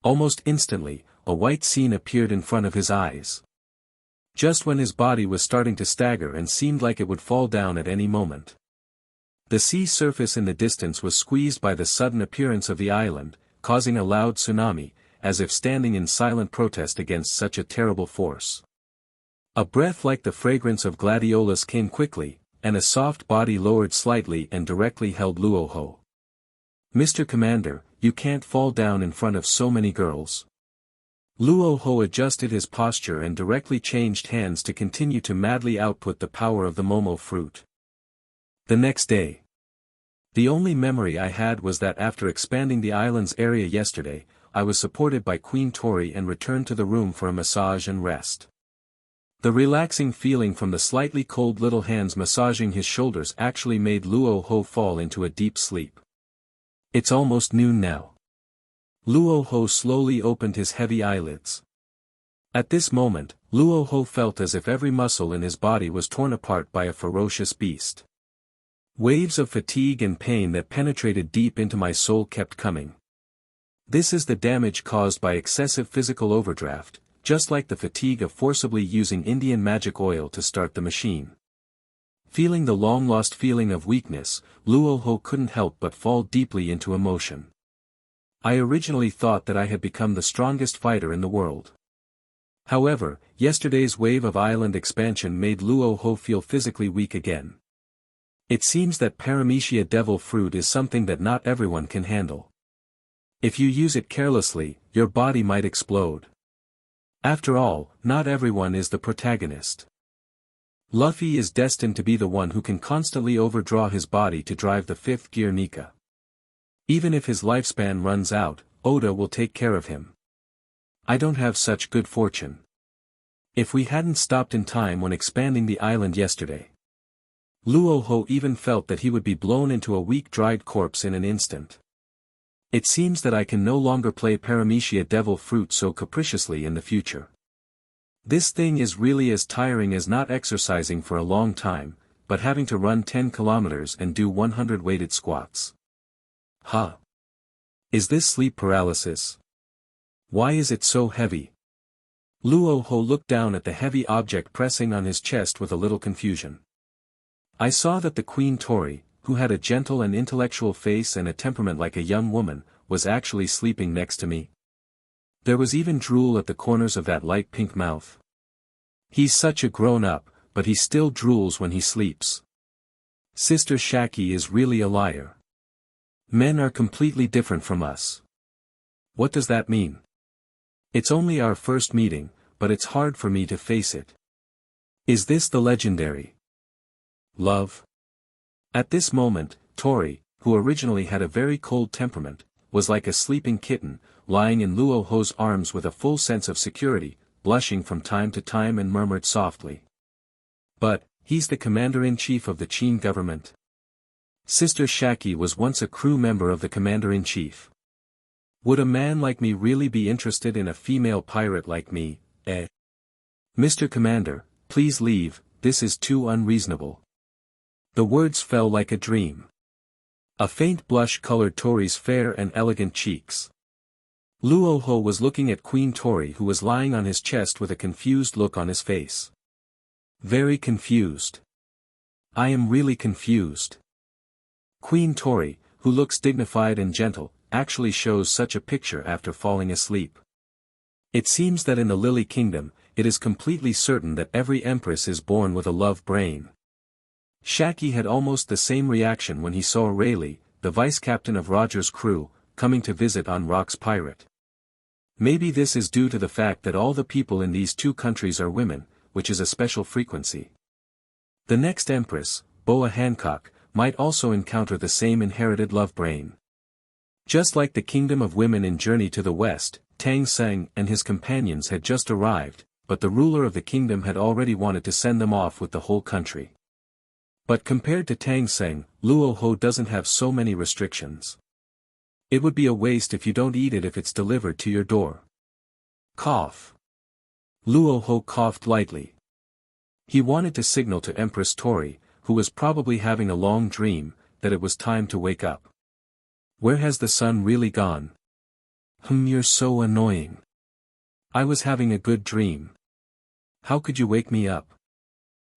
Almost instantly, a white scene appeared in front of his eyes. Just when his body was starting to stagger and seemed like it would fall down at any moment. The sea surface in the distance was squeezed by the sudden appearance of the island, causing a loud tsunami, as if standing in silent protest against such a terrible force. A breath like the fragrance of gladiolus came quickly, and a soft body lowered slightly and directly held Luo Hu. "Mr. Commander, you can't fall down in front of so many girls." Luo Hu adjusted his posture and directly changed hands to continue to madly output the power of the Momo fruit. The next day. The only memory I had was that after expanding the island's area yesterday, I was supported by Queen Tori and returned to the room for a massage and rest. The relaxing feeling from the slightly cold little hands massaging his shoulders actually made Luo Hu fall into a deep sleep. It's almost noon now. Luo Hu slowly opened his heavy eyelids. At this moment, Luo Hu felt as if every muscle in his body was torn apart by a ferocious beast. Waves of fatigue and pain that penetrated deep into my soul kept coming. This is the damage caused by excessive physical overdraft, just like the fatigue of forcibly using Indian magic oil to start the machine. Feeling the long-lost feeling of weakness, Luo Hu couldn't help but fall deeply into emotion. I originally thought that I had become the strongest fighter in the world. However, yesterday's wave of island expansion made Luo Hu feel physically weak again. It seems that Paramecia devil fruit is something that not everyone can handle. If you use it carelessly, your body might explode. After all, not everyone is the protagonist. Luffy is destined to be the one who can constantly overdraw his body to drive the fifth gear Nika. Even if his lifespan runs out, Oda will take care of him. I don't have such good fortune. If we hadn't stopped in time when expanding the island yesterday. Luo Hu even felt that he would be blown into a weak dried corpse in an instant. It seems that I can no longer play Paramecia devil fruit so capriciously in the future. This thing is really as tiring as not exercising for a long time, but having to run 10 kilometers and do 100 weighted squats. Huh? Is this sleep paralysis? Why is it so heavy? Luo Hu looked down at the heavy object pressing on his chest with a little confusion. I saw that the Queen Tori, who had a gentle and intellectual face and a temperament like a young woman, was actually sleeping next to me. There was even drool at the corners of that light pink mouth. He's such a grown-up, but he still drools when he sleeps. Sister Shaki is really a liar. Men are completely different from us. What does that mean? It's only our first meeting, but it's hard for me to face it. Is this the legendary love? At this moment, Tori, who originally had a very cold temperament, was like a sleeping kitten, lying in Luo Hu's arms with a full sense of security, blushing from time to time and murmured softly. But, he's the commander-in-chief of the Qin government. Sister Shaki was once a crew member of the commander-in-chief. Would a man like me really be interested in a female pirate like me, eh? Mr. Commander, please leave, this is too unreasonable. The words fell like a dream. A faint blush colored Tori's fair and elegant cheeks. Luo Hu was looking at Queen Tori, who was lying on his chest with a confused look on his face. Very confused. I am really confused. Queen Tori, who looks dignified and gentle, actually shows such a picture after falling asleep. It seems that in the Lily Kingdom, it is completely certain that every empress is born with a love brain. Shaki had almost the same reaction when he saw Rayleigh, the vice-captain of Roger's crew, coming to visit on Rock's pirate. Maybe this is due to the fact that all the people in these two countries are women, which is a special frequency. The next empress, Boa Hancock, might also encounter the same inherited love brain. Just like the kingdom of women in Journey to the West, Tang Seng and his companions had just arrived, but the ruler of the kingdom had already wanted to send them off with the whole country. But compared to Tang Seng, Luo Hu doesn't have so many restrictions. It would be a waste if you don't eat it if it's delivered to your door. Cough. Luo Hu coughed lightly. He wanted to signal to Empress Tori, who was probably having a long dream, that it was time to wake up. Where has the sun really gone? You're so annoying. I was having a good dream. How could you wake me up?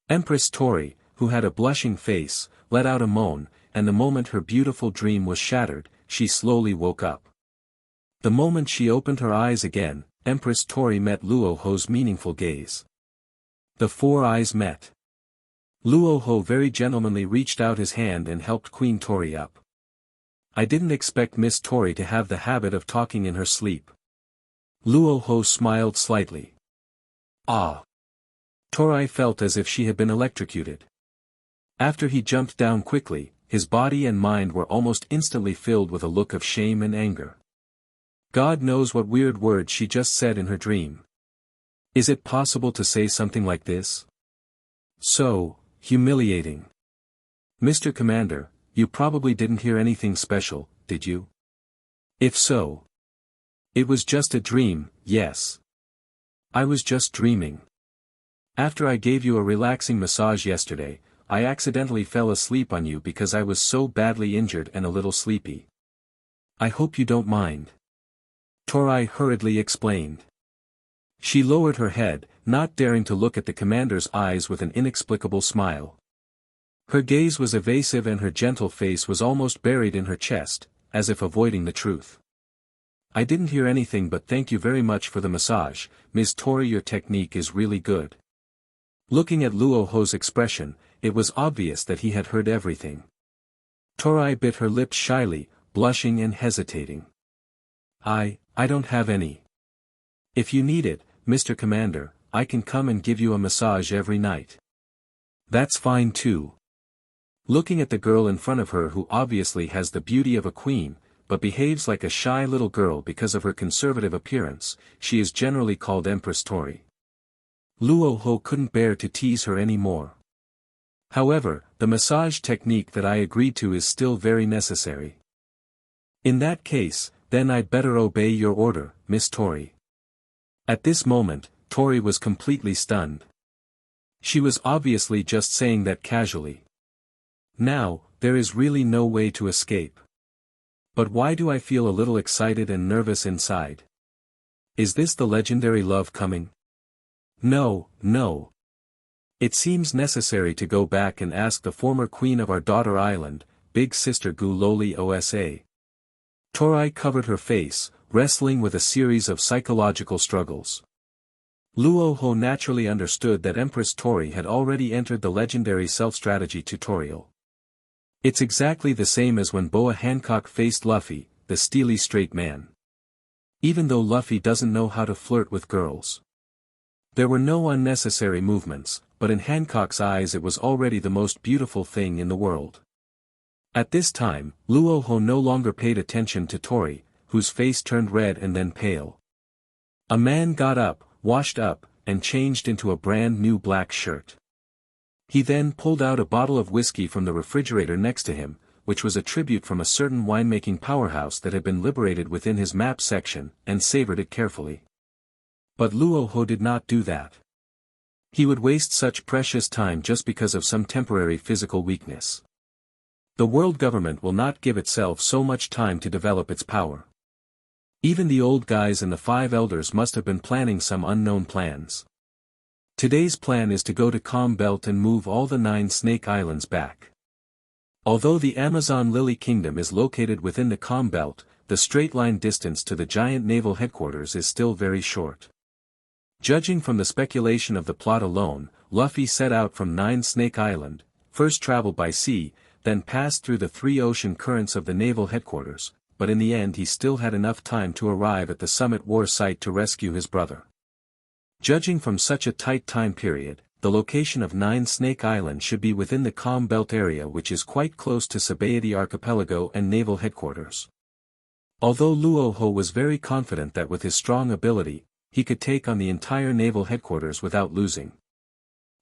Empress Tori, who had a blushing face, let out a moan, and the moment her beautiful dream was shattered, she slowly woke up. The moment she opened her eyes again, Empress Tori met Luo Hu's meaningful gaze. The four eyes met. Luo Hu very gentlemanly reached out his hand and helped Queen Tori up. I didn't expect Miss Tori to have the habit of talking in her sleep. Luo Hu smiled slightly. Ah. Tori felt as if she had been electrocuted. After he jumped down quickly, his body and mind were almost instantly filled with a look of shame and anger. God knows what weird words she just said in her dream. Is it possible to say something like this? So humiliating. Mr. Commander, you probably didn't hear anything special, did you? If so. It was just a dream, yes. I was just dreaming. After I gave you a relaxing massage yesterday, I accidentally fell asleep on you because I was so badly injured and a little sleepy. I hope you don't mind. Tori hurriedly explained. She lowered her head, not daring to look at the commander's eyes with an inexplicable smile. Her gaze was evasive and her gentle face was almost buried in her chest, as if avoiding the truth. I didn't hear anything but thank you very much for the massage, Ms. Tori, your technique is really good. Looking at Luo Hu's expression, it was obvious that he had heard everything. Tori bit her lips shyly, blushing and hesitating. I don't have any. If you need it, Mr. Commander, I can come and give you a massage every night. That's fine too. Looking at the girl in front of her who obviously has the beauty of a queen, but behaves like a shy little girl because of her conservative appearance, she is generally called Empress Tori. Luo Hu couldn't bear to tease her any more. However, the massage technique that I agreed to is still very necessary. In that case, then I'd better obey your order, Miss Tori. At this moment, Tori was completely stunned. She was obviously just saying that casually. Now, there is really no way to escape. But why do I feel a little excited and nervous inside? Is this the legendary love coming? No, no. It seems necessary to go back and ask the former queen of our daughter island, Big Sister Gu Loli Osa. Tori covered her face, wrestling with a series of psychological struggles. Luo Hu naturally understood that Empress Tori had already entered the legendary self-strategy tutorial. It's exactly the same as when Boa Hancock faced Luffy, the steely straight man. Even though Luffy doesn't know how to flirt with girls. There were no unnecessary movements, but in Hancock's eyes it was already the most beautiful thing in the world. At this time, Luo Hu no longer paid attention to Tori, whose face turned red and then pale. A man got up, washed up, and changed into a brand new black shirt. He then pulled out a bottle of whiskey from the refrigerator next to him, which was a tribute from a certain winemaking powerhouse that had been liberated within his map section, and savored it carefully. But Luo Hu did not do that. He would waste such precious time just because of some temporary physical weakness. The world government will not give itself so much time to develop its power. Even the old guys and the 5 elders must have been planning some unknown plans. Today's plan is to go to Calm Belt and move all the 9 Snake Islands back. Although the Amazon Lily Kingdom is located within the Calm Belt, the straight-line distance to the giant naval headquarters is still very short. Judging from the speculation of the plot alone, Luffy set out from 9 Snake Island, first traveled by sea, then passed through the 3 ocean currents of the naval headquarters, but in the end he still had enough time to arrive at the Summit War site to rescue his brother. Judging from such a tight time period, the location of 9 Snake Island should be within the Calm Belt area, which is quite close to Sabaody Archipelago and naval headquarters. Although Luo Hu was very confident that with his strong ability, he could take on the entire naval headquarters without losing.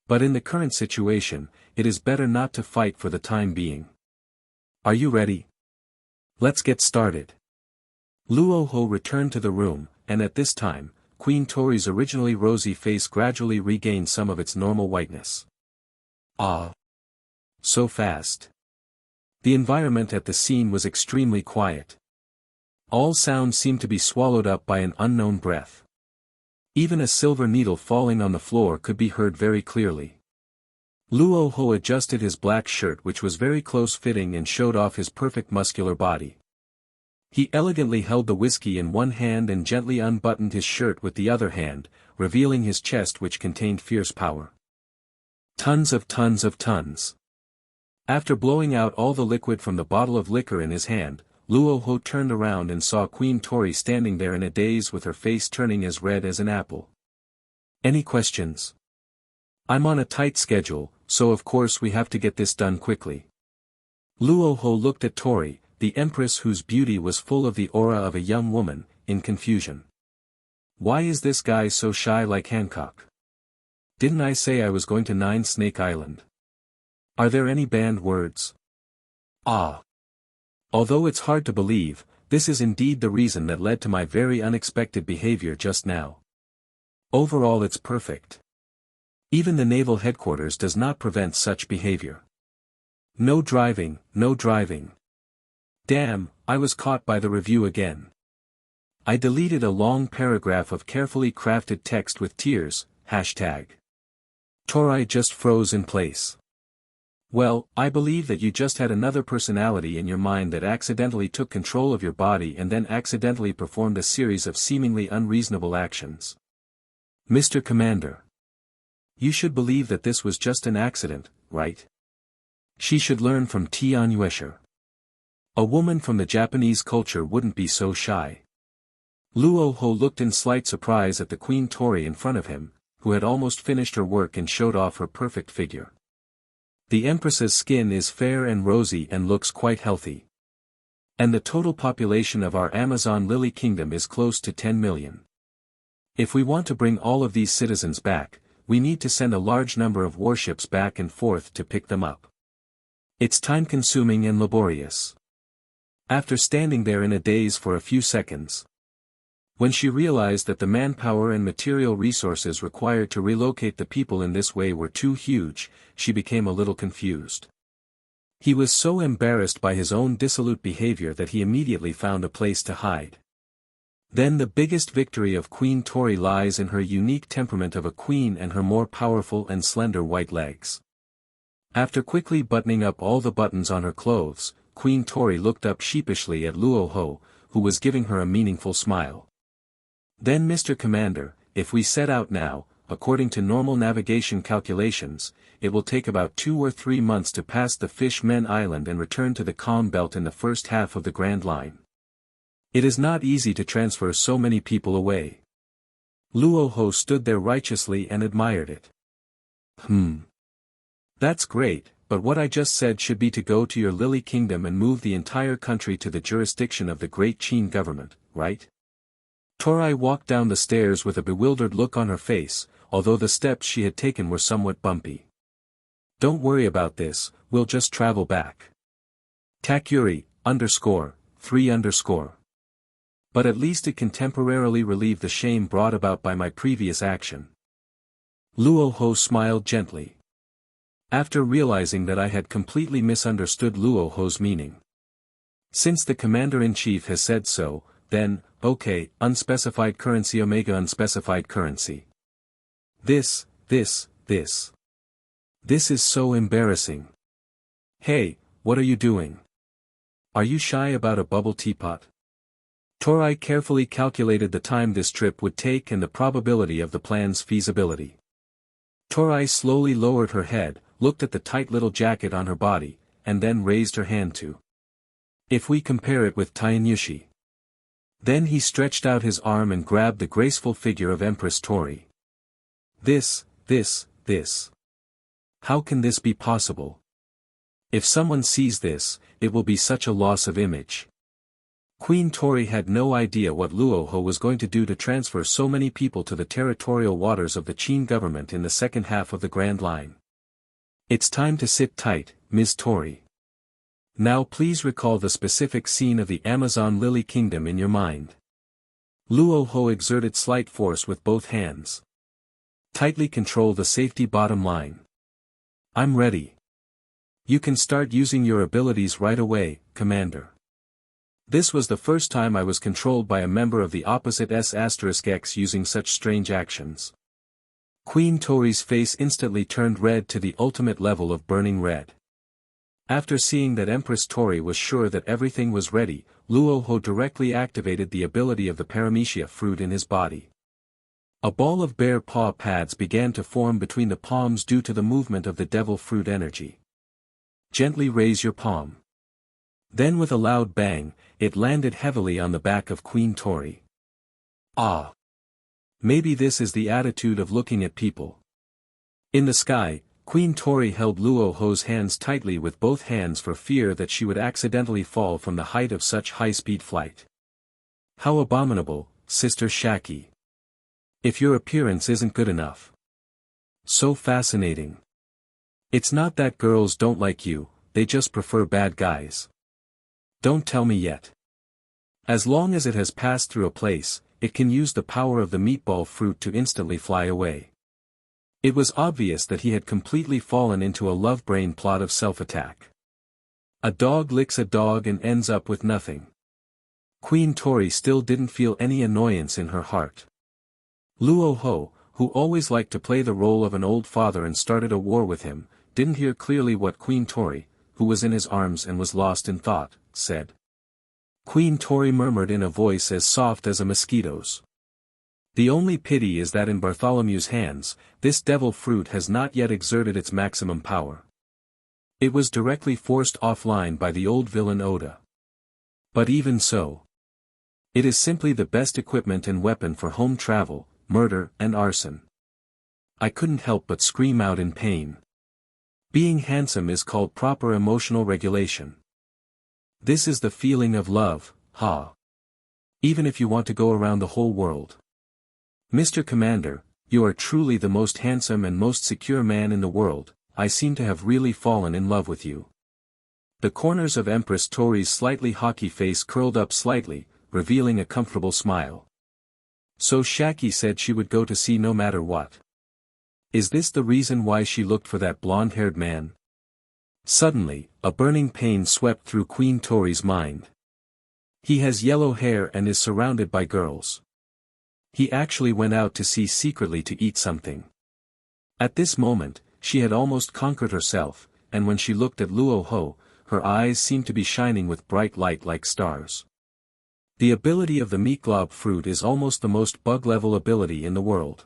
But in the current situation, it is better not to fight for the time being. Are you ready? Let's get started. Luo Hu returned to the room, and at this time, Queen Tori's originally rosy face gradually regained some of its normal whiteness. Ah! So fast. The environment at the scene was extremely quiet. All sounds seemed to be swallowed up by an unknown breath. Even a silver needle falling on the floor could be heard very clearly. Luo Hu adjusted his black shirt, which was very close-fitting and showed off his perfect muscular body. He elegantly held the whiskey in one hand and gently unbuttoned his shirt with the other hand, revealing his chest, which contained fierce power. Tons of tons. After blowing out all the liquid from the bottle of liquor in his hand, Luo Hu turned around and saw Queen Tori standing there in a daze with her face turning as red as an apple. Any questions? I'm on a tight schedule, so of course we have to get this done quickly. Luo Hu looked at Tori, the empress whose beauty was full of the aura of a young woman, in confusion. Why is this guy so shy like Hancock? Didn't I say I was going to Nine Snake Island? Are there any banned words? Ah! Although it's hard to believe, this is indeed the reason that led to my very unexpected behavior just now. Overall it's perfect. Even the naval headquarters does not prevent such behavior. No driving, no driving. Damn, I was caught by the review again. I deleted a long paragraph of carefully crafted text with tears, hashtag. Tori just froze in place. Well, I believe that you just had another personality in your mind that accidentally took control of your body and then accidentally performed a series of seemingly unreasonable actions. Mr. Commander. You should believe that this was just an accident, right? She should learn from Tian Yuesher. A woman from the Japanese culture wouldn't be so shy. Luo Hu looked in slight surprise at the Queen Tori in front of him, who had almost finished her work and showed off her perfect figure. The Empress's skin is fair and rosy and looks quite healthy. And the total population of our Amazon Lily Kingdom is close to 10 million. If we want to bring all of these citizens back, we need to send a large number of warships back and forth to pick them up. It's time-consuming and laborious. After standing there in a daze for a few seconds, when she realized that the manpower and material resources required to relocate the people in this way were too huge, she became a little confused. He was so embarrassed by his own dissolute behavior that he immediately found a place to hide. Then the biggest victory of Queen Tori lies in her unique temperament of a queen and her more powerful and slender white legs. After quickly buttoning up all the buttons on her clothes, Queen Tori looked up sheepishly at Luo Hu, who was giving her a meaningful smile. Then Mr. Commander, if we set out now, according to normal navigation calculations, it will take about 2 or 3 months to pass the Fishmen Island and return to the calm belt in the first half of the Grand Line. It is not easy to transfer so many people away. Luo Hu stood there righteously and admired it. That's great, but what I just said should be to go to your Lily Kingdom and move the entire country to the jurisdiction of the Great Qin government, right? Tori walked down the stairs with a bewildered look on her face, although the steps she had taken were somewhat bumpy. Don't worry about this, we'll just travel back. Takuri, _3_. But at least it can temporarily relieve the shame brought about by my previous action. Luo Hu smiled gently. After realizing that I had completely misunderstood Luo Hu's meaning. Since the Commander-in-Chief has said so, then, okay, unspecified currency omega unspecified currency. This is so embarrassing. Hey, what are you doing? Are you shy about a bubble teapot? Tori carefully calculated the time this trip would take and the probability of the plan's feasibility. Tori slowly lowered her head, looked at the tight little jacket on her body, and then raised her hand to. If we compare it with Tainyushi. Then he stretched out his arm and grabbed the graceful figure of Empress Tori. This. How can this be possible? If someone sees this, it will be such a loss of image. Queen Tori had no idea what Luo Hu was going to do to transfer so many people to the territorial waters of the Qin government in the second half of the Grand Line. It's time to sit tight, Ms. Tori. Now please recall the specific scene of the Amazon Lily Kingdom in your mind. Luo Hu exerted slight force with both hands. Tightly control the safety bottom line. I'm ready. You can start using your abilities right away, Commander. This was the first time I was controlled by a member of the opposite S*X using such strange actions. Queen Tori's face instantly turned red to the ultimate level of burning red. After seeing that Empress Tori was sure that everything was ready, Luo Hu directly activated the ability of the paramecia fruit in his body. A ball of bear paw pads began to form between the palms due to the movement of the devil fruit energy. Gently raise your palm. Then with a loud bang, it landed heavily on the back of Queen Tori. Ah! Maybe this is the attitude of looking at people. In the sky, Queen Tori held Luo Hu's hands tightly with both hands for fear that she would accidentally fall from the height of such high-speed flight. How abominable, Sister Shaki. If your appearance isn't good enough. So fascinating. It's not that girls don't like you, they just prefer bad guys. Don't tell me yet. As long as it has passed through a place, it can use the power of the meatball fruit to instantly fly away. It was obvious that he had completely fallen into a love brain plot of self-attack. A dog licks a dog and ends up with nothing. Queen Tori still didn't feel any annoyance in her heart. Luo Hu, who always liked to play the role of an old father and started a war with him, didn't hear clearly what Queen Tori, who was in his arms and was lost in thought, said. Queen Tori murmured in a voice as soft as a mosquito's. The only pity is that in Bartholomew's hands, this devil fruit has not yet exerted its maximum power. It was directly forced offline by the old villain Oda. But even so, it is simply the best equipment and weapon for home travel, murder, and arson. I couldn't help but scream out in pain. Being handsome is called proper emotional regulation. This is the feeling of love, ha. Even if you want to go around the whole world. Mr. Commander, you are truly the most handsome and most secure man in the world, I seem to have really fallen in love with you. The corners of Empress Tori's slightly haughty face curled up slightly, revealing a comfortable smile. So Shaki said she would go to sea no matter what. Is this the reason why she looked for that blonde-haired man? Suddenly, a burning pain swept through Queen Tori's mind. He has yellow hair and is surrounded by girls. He actually went out to sea secretly to eat something. At this moment, she had almost conquered herself, and when she looked at Luo Hu, her eyes seemed to be shining with bright light like stars. The ability of the meat glob fruit is almost the most bug-level ability in the world.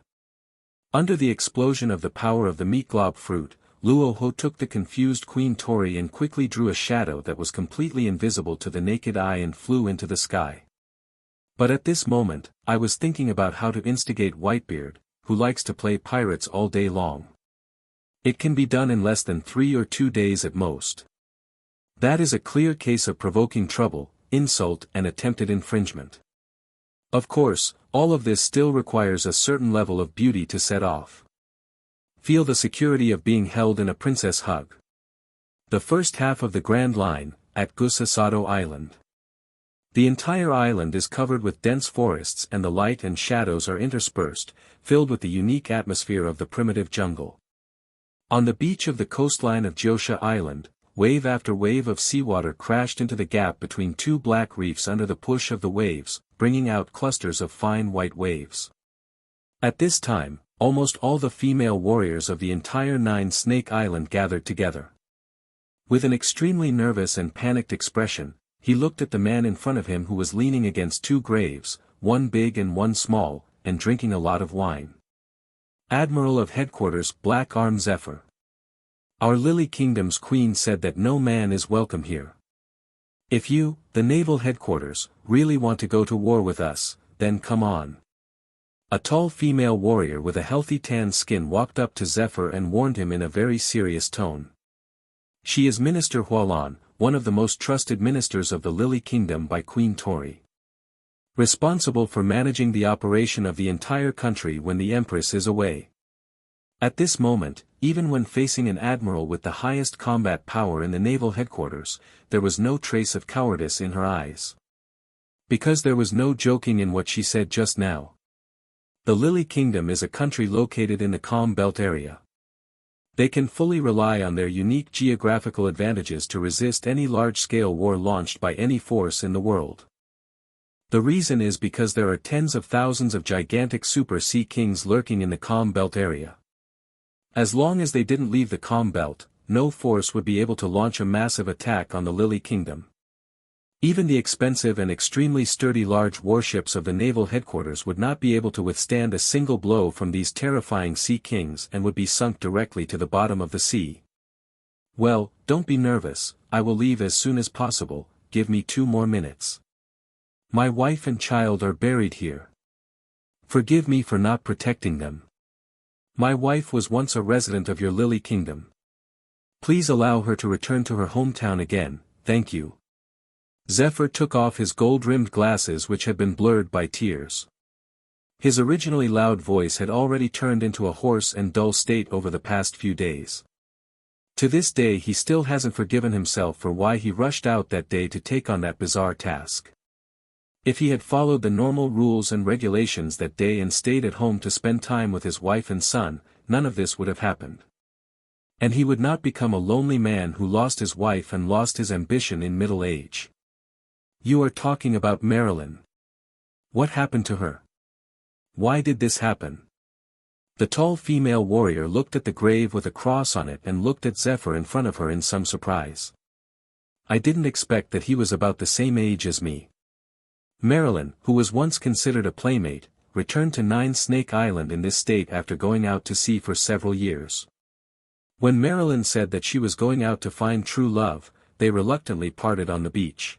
Under the explosion of the power of the meat glob fruit, Luo Hu took the confused Queen Tori and quickly drew a shadow that was completely invisible to the naked eye and flew into the sky. But at this moment, I was thinking about how to instigate Whitebeard, who likes to play pirates all day long. It can be done in less than 3 or 2 days at most. That is a clear case of provoking trouble, insult and attempted infringement. Of course, all of this still requires a certain level of beauty to set off. Feel the security of being held in a princess hug. The first half of the Grand Line, at Gusasado Island. The entire island is covered with dense forests and the light and shadows are interspersed, filled with the unique atmosphere of the primitive jungle. On the beach of the coastline of Josha Island, wave after wave of seawater crashed into the gap between 2 black reefs under the push of the waves, bringing out clusters of fine white waves. At this time, almost all the female warriors of the entire 9-Snake Island gathered together. With an extremely nervous and panicked expression, he looked at the man in front of him who was leaning against 2 graves, one big and one small, and drinking a lot of wine. Admiral of Headquarters Black Arm Zephyr. Our Lily Kingdom's queen said that no man is welcome here. If you, the Naval Headquarters, really want to go to war with us, then come on. A tall female warrior with a healthy tan skin walked up to Zephyr and warned him in a very serious tone. She is Minister Hualan, one of the most trusted ministers of the Lily Kingdom by Queen Tori. Responsible for managing the operation of the entire country when the Empress is away. At this moment, even when facing an admiral with the highest combat power in the naval headquarters, there was no trace of cowardice in her eyes. Because there was no joking in what she said just now. The Lily Kingdom is a country located in the Calm Belt area. They can fully rely on their unique geographical advantages to resist any large-scale war launched by any force in the world. The reason is because there are tens of thousands of gigantic super sea kings lurking in the Calm Belt area. As long as they didn't leave the Calm Belt, no force would be able to launch a massive attack on the Lily Kingdom. Even the expensive and extremely sturdy large warships of the naval headquarters would not be able to withstand a single blow from these terrifying sea kings and would be sunk directly to the bottom of the sea. Well, don't be nervous, I will leave as soon as possible, give me 2 more minutes. My wife and child are buried here. Forgive me for not protecting them. My wife was once a resident of your Lily Kingdom. Please allow her to return to her hometown again, thank you. Zephyr took off his gold-rimmed glasses which had been blurred by tears. His originally loud voice had already turned into a hoarse and dull state over the past few days. To this day he still hasn't forgiven himself for why he rushed out that day to take on that bizarre task. If he had followed the normal rules and regulations that day and stayed at home to spend time with his wife and son, none of this would have happened. And he would not become a lonely man who lost his wife and lost his ambition in middle age. You are talking about Marilyn. What happened to her? Why did this happen? The tall female warrior looked at the grave with a cross on it and looked at Zephyr in front of her in some surprise. I didn't expect that he was about the same age as me. Marilyn, who was once considered a playmate, returned to Nine Snake Island in this state after going out to sea for several years. When Marilyn said that she was going out to find true love, they reluctantly parted on the beach.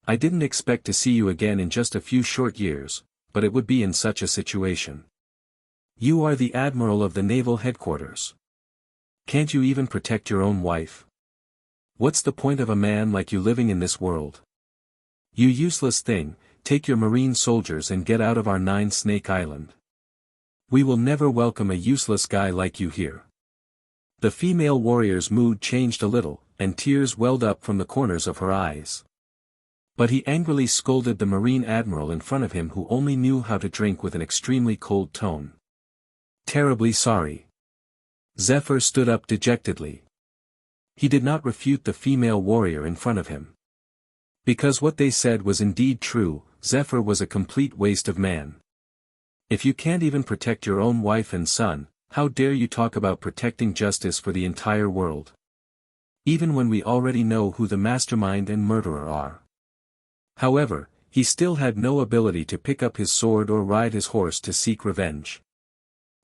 I didn't expect to see you again in just a few short years, but it would be in such a situation. You are the admiral of the naval headquarters. Can't you even protect your own wife? What's the point of a man like you living in this world? You useless thing, take your marine soldiers and get out of our Nine Snake Island. We will never welcome a useless guy like you here. The female warrior's mood changed a little, and tears welled up from the corners of her eyes. But he angrily scolded the Marine Admiral in front of him who only knew how to drink with an extremely cold tone. Terribly sorry. Zephyr stood up dejectedly. He did not refute the female warrior in front of him. Because what they said was indeed true, Zephyr was a complete waste of man. If you can't even protect your own wife and son, how dare you talk about protecting justice for the entire world? Even when we already know who the mastermind and murderer are. However, he still had no ability to pick up his sword or ride his horse to seek revenge.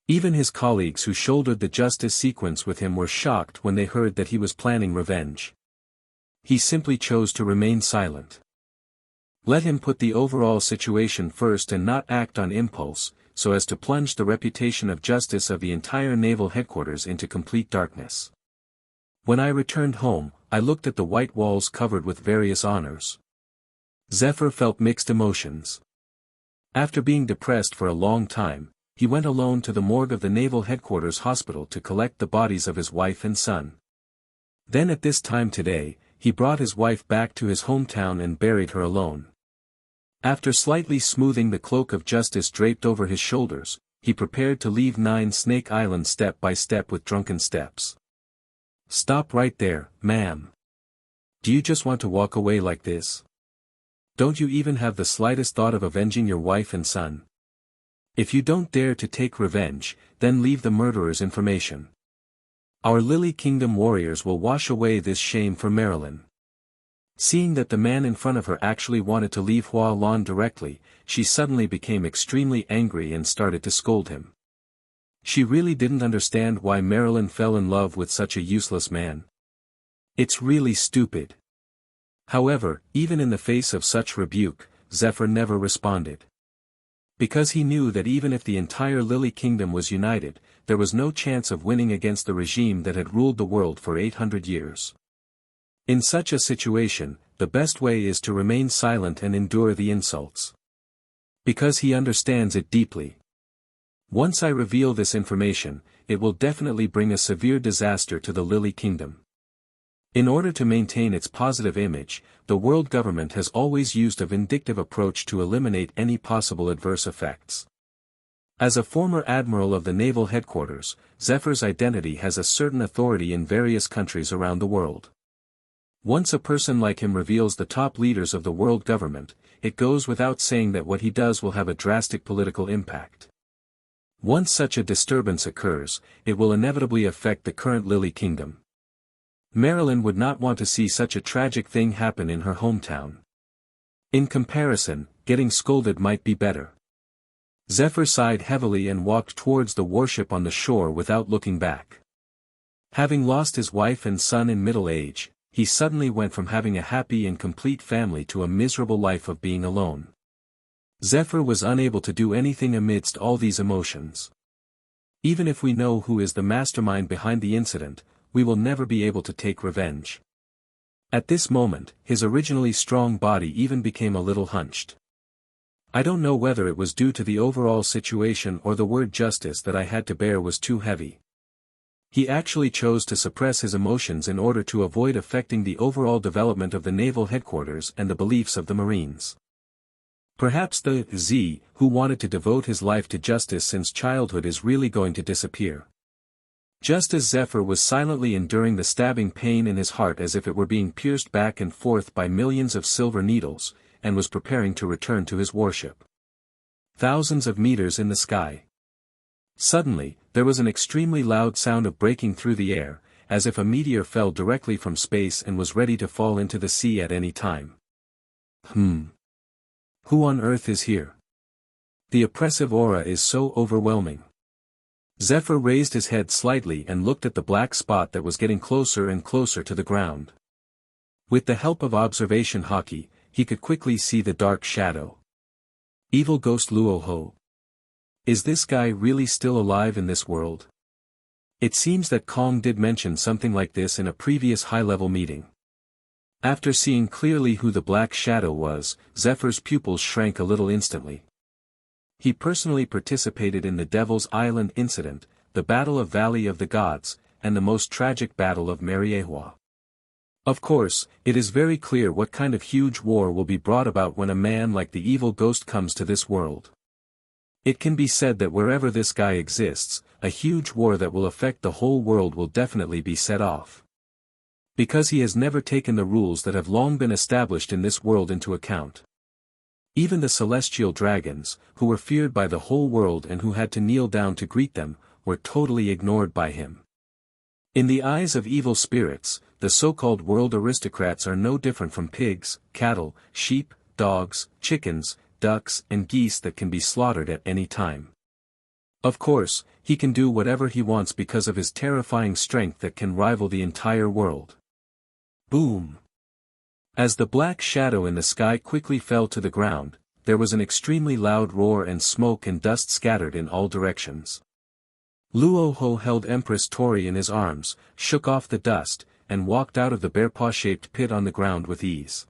Even his colleagues who shouldered the justice sequence with him were shocked when they heard that he was planning revenge. He simply chose to remain silent. Let him put the overall situation first and not act on impulse, so as to plunge the reputation of justice of the entire naval headquarters into complete darkness. When I returned home, I looked at the white walls covered with various honors. Zephyr felt mixed emotions. After being depressed for a long time, he went alone to the morgue of the naval headquarters hospital to collect the bodies of his wife and son. Then at this time today, he brought his wife back to his hometown and buried her alone. After slightly smoothing the cloak of justice draped over his shoulders, he prepared to leave Nine Snake Island step by step with drunken steps. Stop right there, ma'am. Do you just want to walk away like this? Don't you even have the slightest thought of avenging your wife and son? If you don't dare to take revenge, then leave the murderer's information. Our Lily Kingdom warriors will wash away this shame for Marilyn. Seeing that the man in front of her actually wanted to leave Hua Lan directly, she suddenly became extremely angry and started to scold him. She really didn't understand why Marilyn fell in love with such a useless man. It's really stupid. However, even in the face of such rebuke, Zephyr never responded. Because he knew that even if the entire Lily Kingdom was united, there was no chance of winning against the regime that had ruled the world for 800 years. In such a situation, the best way is to remain silent and endure the insults. Because he understands it deeply. Once I reveal this information, it will definitely bring a severe disaster to the Lily Kingdom. In order to maintain its positive image, the world government has always used a vindictive approach to eliminate any possible adverse effects. As a former admiral of the naval headquarters, Zephyr's identity has a certain authority in various countries around the world. Once a person like him reveals the top leaders of the world government, it goes without saying that what he does will have a drastic political impact. Once such a disturbance occurs, it will inevitably affect the current Lily Kingdom. Marilyn would not want to see such a tragic thing happen in her hometown. In comparison, getting scolded might be better. Zephyr sighed heavily and walked towards the warship on the shore without looking back. Having lost his wife and son in middle age, he suddenly went from having a happy and complete family to a miserable life of being alone. Zephyr was unable to do anything amidst all these emotions. Even if we know who is the mastermind behind the incident, we will never be able to take revenge. At this moment, his originally strong body even became a little hunched. I don't know whether it was due to the overall situation or the word justice that I had to bear was too heavy. He actually chose to suppress his emotions in order to avoid affecting the overall development of the naval headquarters and the beliefs of the Marines. Perhaps the Z, who wanted to devote his life to justice since childhood, is really going to disappear. Just as Zephyr was silently enduring the stabbing pain in his heart as if it were being pierced back and forth by millions of silver needles, and was preparing to return to his warship. Thousands of meters in the sky. Suddenly, there was an extremely loud sound of breaking through the air, as if a meteor fell directly from space and was ready to fall into the sea at any time. Who on earth is here? The oppressive aura is so overwhelming. Zephyr raised his head slightly and looked at the black spot that was getting closer and closer to the ground. With the help of observation Haki, he could quickly see the dark shadow. Evil ghost Luo Hu. Is this guy really still alive in this world? It seems that Kong did mention something like this in a previous high-level meeting. After seeing clearly who the black shadow was, Zephyr's pupils shrank a little instantly. He personally participated in the Devil's Island incident, the Battle of Valley of the Gods, and the most tragic Battle of Mariehua. Of course, it is very clear what kind of huge war will be brought about when a man like the evil ghost comes to this world. It can be said that wherever this guy exists, a huge war that will affect the whole world will definitely be set off. Because he has never taken the rules that have long been established in this world into account. Even the celestial dragons, who were feared by the whole world and who had to kneel down to greet them, were totally ignored by him. In the eyes of evil spirits, the so-called world aristocrats are no different from pigs, cattle, sheep, dogs, chickens, ducks and geese that can be slaughtered at any time. Of course, he can do whatever he wants because of his terrifying strength that can rival the entire world. Boom! As the black shadow in the sky quickly fell to the ground, there was an extremely loud roar and smoke and dust scattered in all directions. Luo Hu held Empress Tori in his arms, shook off the dust, and walked out of the bear-paw-shaped pit on the ground with ease.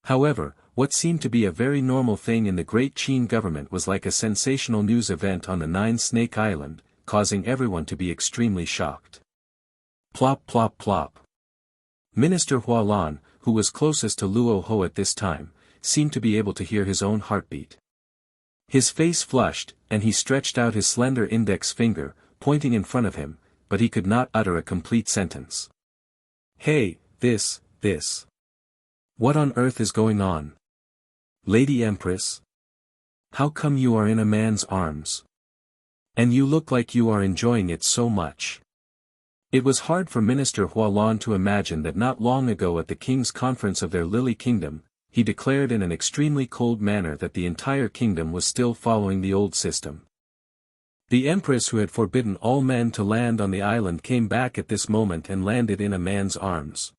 However, what seemed to be a very normal thing in the Great Qin government was like a sensational news event on the Nine-Snake Island, causing everyone to be extremely shocked. Plop plop plop. Minister Hualan, who was closest to Luo Hu at this time, seemed to be able to hear his own heartbeat. His face flushed, and he stretched out his slender index finger, pointing in front of him, but he could not utter a complete sentence. Hey, this. What on earth is going on? Lady Empress? How come you are in a man's arms? And you look like you are enjoying it so much. It was hard for Minister Hualan to imagine that not long ago at the king's conference of their Lily Kingdom, he declared in an extremely cold manner that the entire kingdom was still following the old system. The empress who had forbidden all men to land on the island came back at this moment and landed in a man's arms.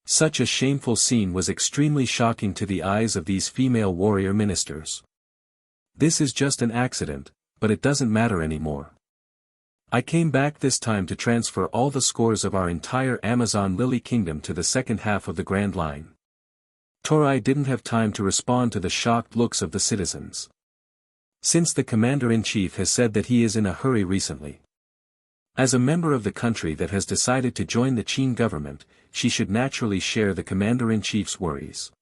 Such a shameful scene was extremely shocking to the eyes of these female warrior ministers. This is just an accident, but it doesn't matter anymore. I came back this time to transfer all the scores of our entire Amazon Lily Kingdom to the second half of the Grand Line. Torai didn't have time to respond to the shocked looks of the citizens. Since the Commander-in-Chief has said that he is in a hurry recently. As a member of the country that has decided to join the Qin government, she should naturally share the Commander-in-Chief's worries.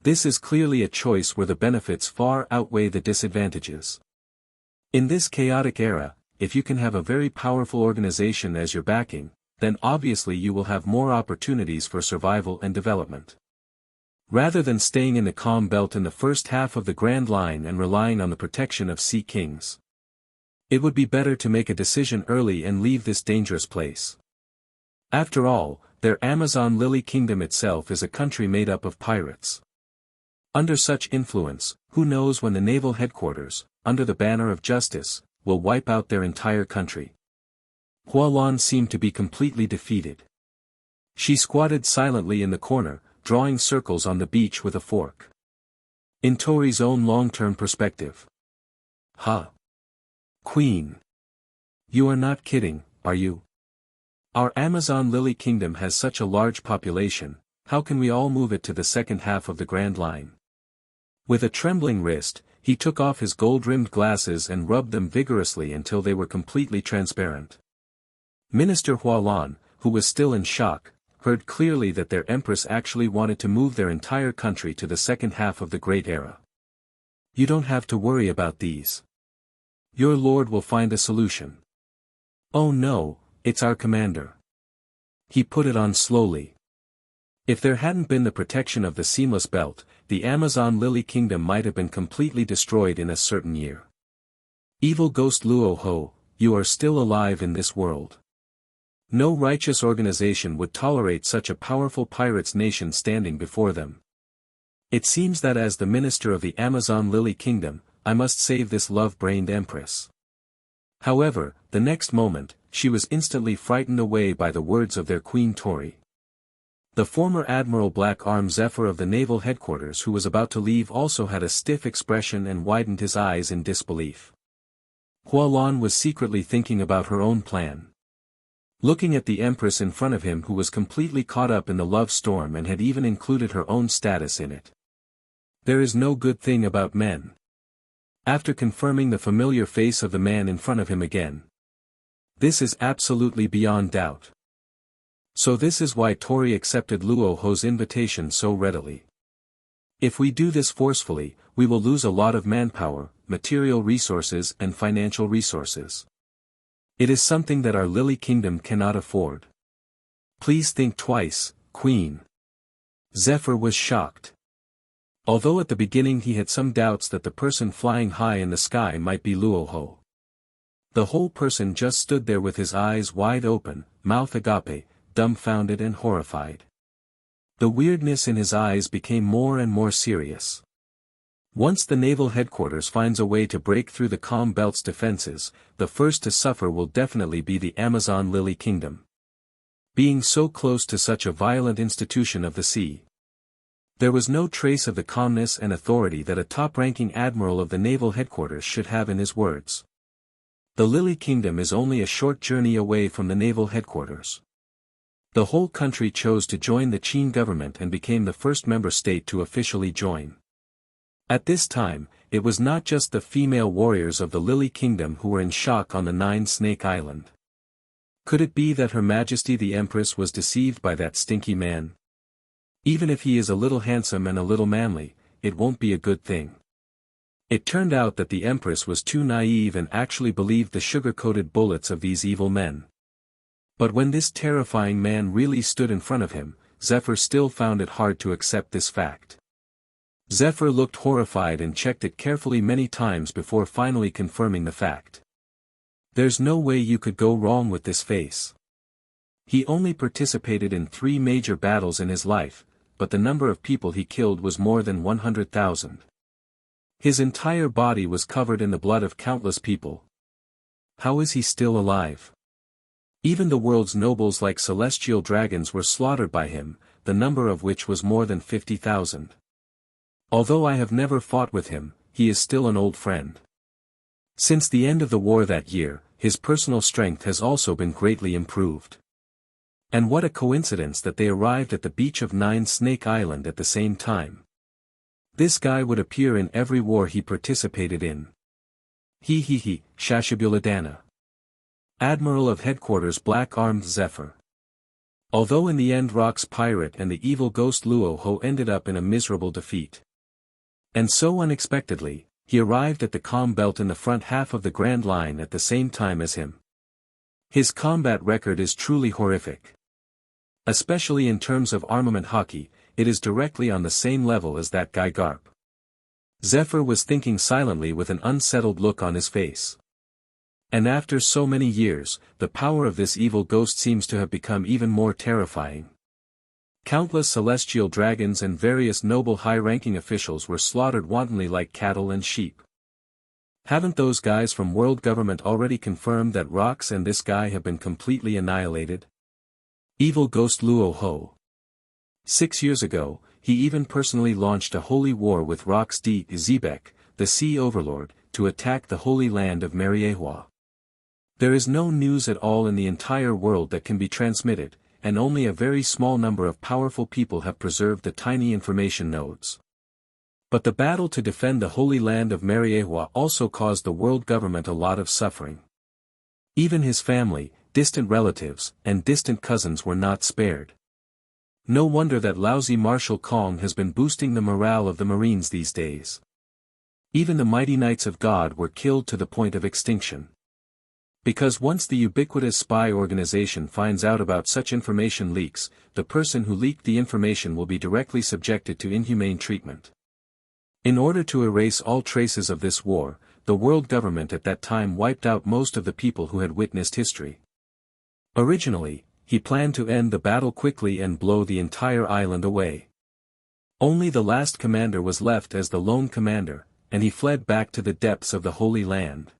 This is clearly a choice where the benefits far outweigh the disadvantages. In this chaotic era, if you can have a very powerful organization as your backing, then obviously you will have more opportunities for survival and development. Rather than staying in the calm belt in the first half of the Grand Line and relying on the protection of Sea Kings, it would be better to make a decision early and leave this dangerous place. After all, their Amazon Lily Kingdom itself is a country made up of pirates. Under such influence, who knows when the naval headquarters, under the banner of justice, will wipe out their entire country. Hualan seemed to be completely defeated. She squatted silently in the corner, drawing circles on the beach with a fork. In Tori's own long-term perspective. Queen. You are not kidding, are you? Our Amazon Lily Kingdom has such a large population, how can we all move it to the second half of the Grand Line? With a trembling wrist, he took off his gold-rimmed glasses and rubbed them vigorously until they were completely transparent. Minister Hualan, who was still in shock, heard clearly that their empress actually wanted to move their entire country to the second half of the Great Era. You don't have to worry about these. Your lord will find a solution. Oh no, it's our commander. He put it on slowly. If there hadn't been the protection of the seamless belt, the Amazon Lily Kingdom might have been completely destroyed in a certain year. Evil ghost Luo Hu, you are still alive in this world. No righteous organization would tolerate such a powerful pirates nation standing before them. It seems that as the minister of the Amazon Lily Kingdom, I must save this love-brained empress. However, the next moment, she was instantly frightened away by the words of their queen Tori. The former Admiral Black Arm Zephyr of the naval headquarters who was about to leave also had a stiff expression and widened his eyes in disbelief. Hualan was secretly thinking about her own plan. Looking at the empress in front of him who was completely caught up in the love storm and had even included her own status in it. There is no good thing about men. After confirming the familiar face of the man in front of him again. This is absolutely beyond doubt. So this is why Tori accepted Luo Hu's invitation so readily. If we do this forcefully, we will lose a lot of manpower, material resources and financial resources. It is something that our Lily Kingdom cannot afford. Please think twice, Queen. Zephyr was shocked. Although at the beginning he had some doubts that the person flying high in the sky might be Luo Hu. The whole person just stood there with his eyes wide open, mouth agape, dumbfounded and horrified. The weirdness in his eyes became more and more serious. Once the naval headquarters finds a way to break through the calm belt's defenses, the first to suffer will definitely be the Amazon Lily Kingdom. Being so close to such a violent institution of the sea. There was no trace of the calmness and authority that a top-ranking admiral of the naval headquarters should have in his words. The Lily Kingdom is only a short journey away from the naval headquarters. The whole country chose to join the Qin government and became the first member state to officially join. At this time, it was not just the female warriors of the Lily Kingdom who were in shock on the Nine-Snake Island. Could it be that Her Majesty the Empress was deceived by that stinky man? Even if he is a little handsome and a little manly, it won't be a good thing. It turned out that the Empress was too naive and actually believed the sugar-coated bullets of these evil men. But when this terrifying man really stood in front of him, Zephyr still found it hard to accept this fact. Zephyr looked horrified and checked it carefully many times before finally confirming the fact. There's no way you could go wrong with this face. He only participated in 3 major battles in his life, but the number of people he killed was more than 100,000. His entire body was covered in the blood of countless people. How is he still alive? Even the world's nobles like celestial dragons were slaughtered by him, the number of which was more than 50,000. Although I have never fought with him, he is still an old friend. Since the end of the war that year, his personal strength has also been greatly improved. And what a coincidence that they arrived at the beach of Nine Snake Island at the same time. This guy would appear in every war he participated in. Shashabuladana. Admiral of Headquarters Black-Armed Zephyr. Although in the end Rock's pirate and the evil ghost Luo Hu ended up in a miserable defeat. And so unexpectedly, he arrived at the comm belt in the front half of the Grand Line at the same time as him. His combat record is truly horrific. Especially in terms of armament Haki, it is directly on the same level as that guy Garp. Zephyr was thinking silently with an unsettled look on his face. And after so many years, the power of this evil ghost seems to have become even more terrifying. Countless celestial dragons and various noble high-ranking officials were slaughtered wantonly like cattle and sheep. Haven't those guys from world government already confirmed that Rox and this guy have been completely annihilated? Evil ghost Luo Hu. 6 years ago, he even personally launched a holy war with Rox D. Zebek, the Sea Overlord, to attack the Holy Land of Mariehua. There is no news at all in the entire world that can be transmitted, and only a very small number of powerful people have preserved the tiny information nodes. But the battle to defend the Holy Land of Mariehua also caused the world government a lot of suffering. Even his family, distant relatives, and distant cousins were not spared. No wonder that lousy Marshal Kong has been boosting the morale of the Marines these days. Even the mighty Knights of God were killed to the point of extinction. Because once the ubiquitous spy organization finds out about such information leaks, the person who leaked the information will be directly subjected to inhumane treatment. In order to erase all traces of this war, the world government at that time wiped out most of the people who had witnessed history. Originally, he planned to end the battle quickly and blow the entire island away. Only the last commander was left as the lone commander, and he fled back to the depths of the Holy Land.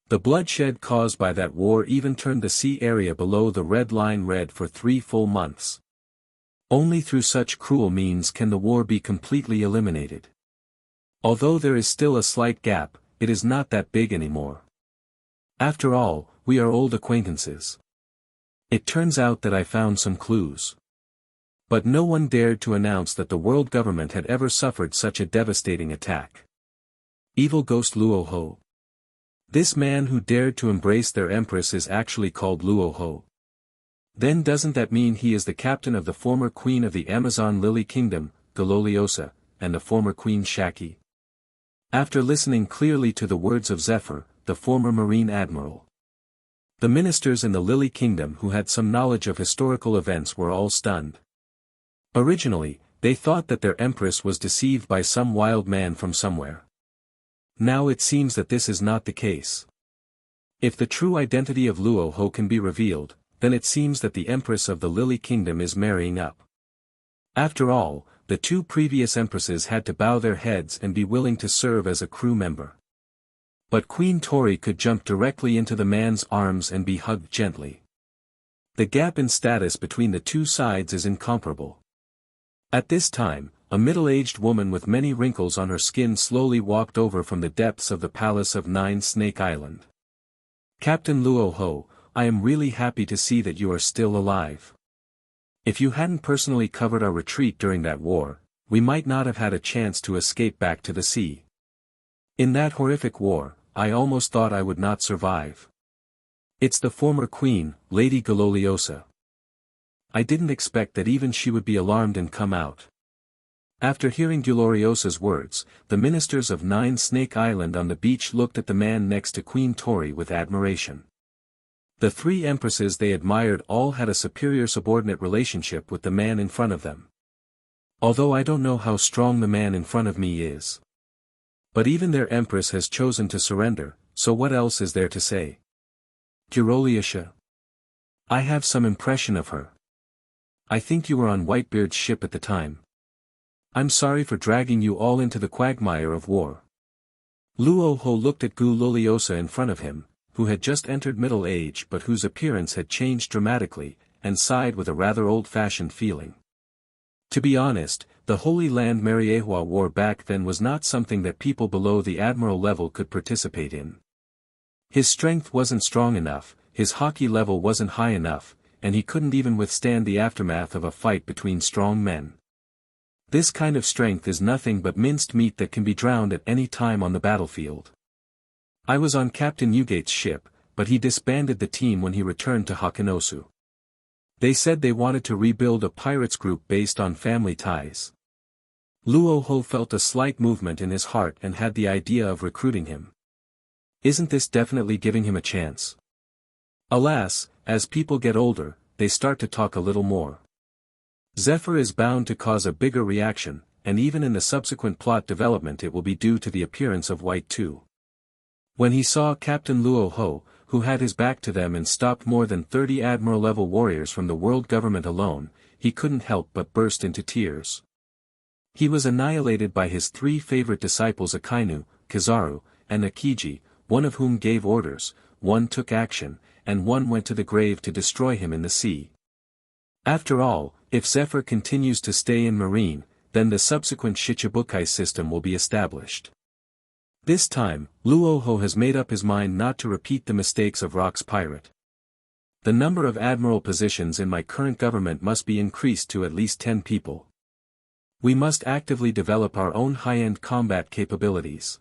The bloodshed caused by that war even turned the sea area below the red line red for 3 full months. Only through such cruel means can the war be completely eliminated. Although there is still a slight gap, it is not that big anymore. After all, we are old acquaintances. It turns out that I found some clues. But no one dared to announce that the world government had ever suffered such a devastating attack. Evil ghost Luo Hu. This man who dared to embrace their empress is actually called Luo Hu. Then doesn't that mean he is the captain of the former queen of the Amazon Lily Kingdom, Gololiosa, and the former queen Shaki? After listening clearly to the words of Zephyr, the former marine admiral. The ministers in the Lily Kingdom who had some knowledge of historical events were all stunned. Originally, they thought that their empress was deceived by some wild man from somewhere. Now it seems that this is not the case. If the true identity of Luo Hu can be revealed, then it seems that the empress of the Lily Kingdom is marrying up. After all, the 2 previous empresses had to bow their heads and be willing to serve as a crew member. But Queen Tori could jump directly into the man's arms and be hugged gently. The gap in status between the 2 sides is incomparable. At this time, a middle-aged woman with many wrinkles on her skin slowly walked over from the depths of the palace of Nine Snake Island. Captain Luo Hu, I am really happy to see that you are still alive. If you hadn't personally covered our retreat during that war, we might not have had a chance to escape back to the sea. In that horrific war, I almost thought I would not survive. It's the former queen, Lady Gololiosa. I didn't expect that even she would be alarmed and come out. After hearing Goloriosa's words, the ministers of Nine Snake Island on the beach looked at the man next to Queen Tori with admiration. The 3 empresses they admired all had a superior subordinate relationship with the man in front of them. Although I don't know how strong the man in front of me is. But even their empress has chosen to surrender, so what else is there to say? Gololiosa. I have some impression of her. I think you were on Whitebeard's ship at the time. I'm sorry for dragging you all into the quagmire of war. Luo Hu looked at Gololiosa in front of him, who had just entered middle age but whose appearance had changed dramatically, and sighed with a rather old-fashioned feeling. To be honest, the Holy Land Mariehua war back then was not something that people below the admiral level could participate in. His strength wasn't strong enough, his Haki level wasn't high enough, and he couldn't even withstand the aftermath of a fight between strong men. This kind of strength is nothing but minced meat that can be drowned at any time on the battlefield. I was on Captain Ugate's ship, but he disbanded the team when he returned to Hakanosu. They said they wanted to rebuild a pirates group based on family ties. Luo Hu felt a slight movement in his heart and had the idea of recruiting him. Isn't this definitely giving him a chance? Alas, as people get older, they start to talk a little more. Zephyr is bound to cause a bigger reaction, and even in the subsequent plot development it will be due to the appearance of White 2. When he saw Captain Luo Hu, who had his back to them and stopped more than 30 Admiral-level warriors from the world government alone, he couldn't help but burst into tears. He was annihilated by his 3 favorite disciples Akainu, Kizaru, and Akiji, one of whom gave orders, one took action, and one went to the grave to destroy him in the sea. After all, if Zephyr continues to stay in Marine, then the subsequent Shichibukai system will be established. This time, Luo Hu has made up his mind not to repeat the mistakes of Rock's pirate. The number of admiral positions in my current government must be increased to at least 10 people. We must actively develop our own high-end combat capabilities.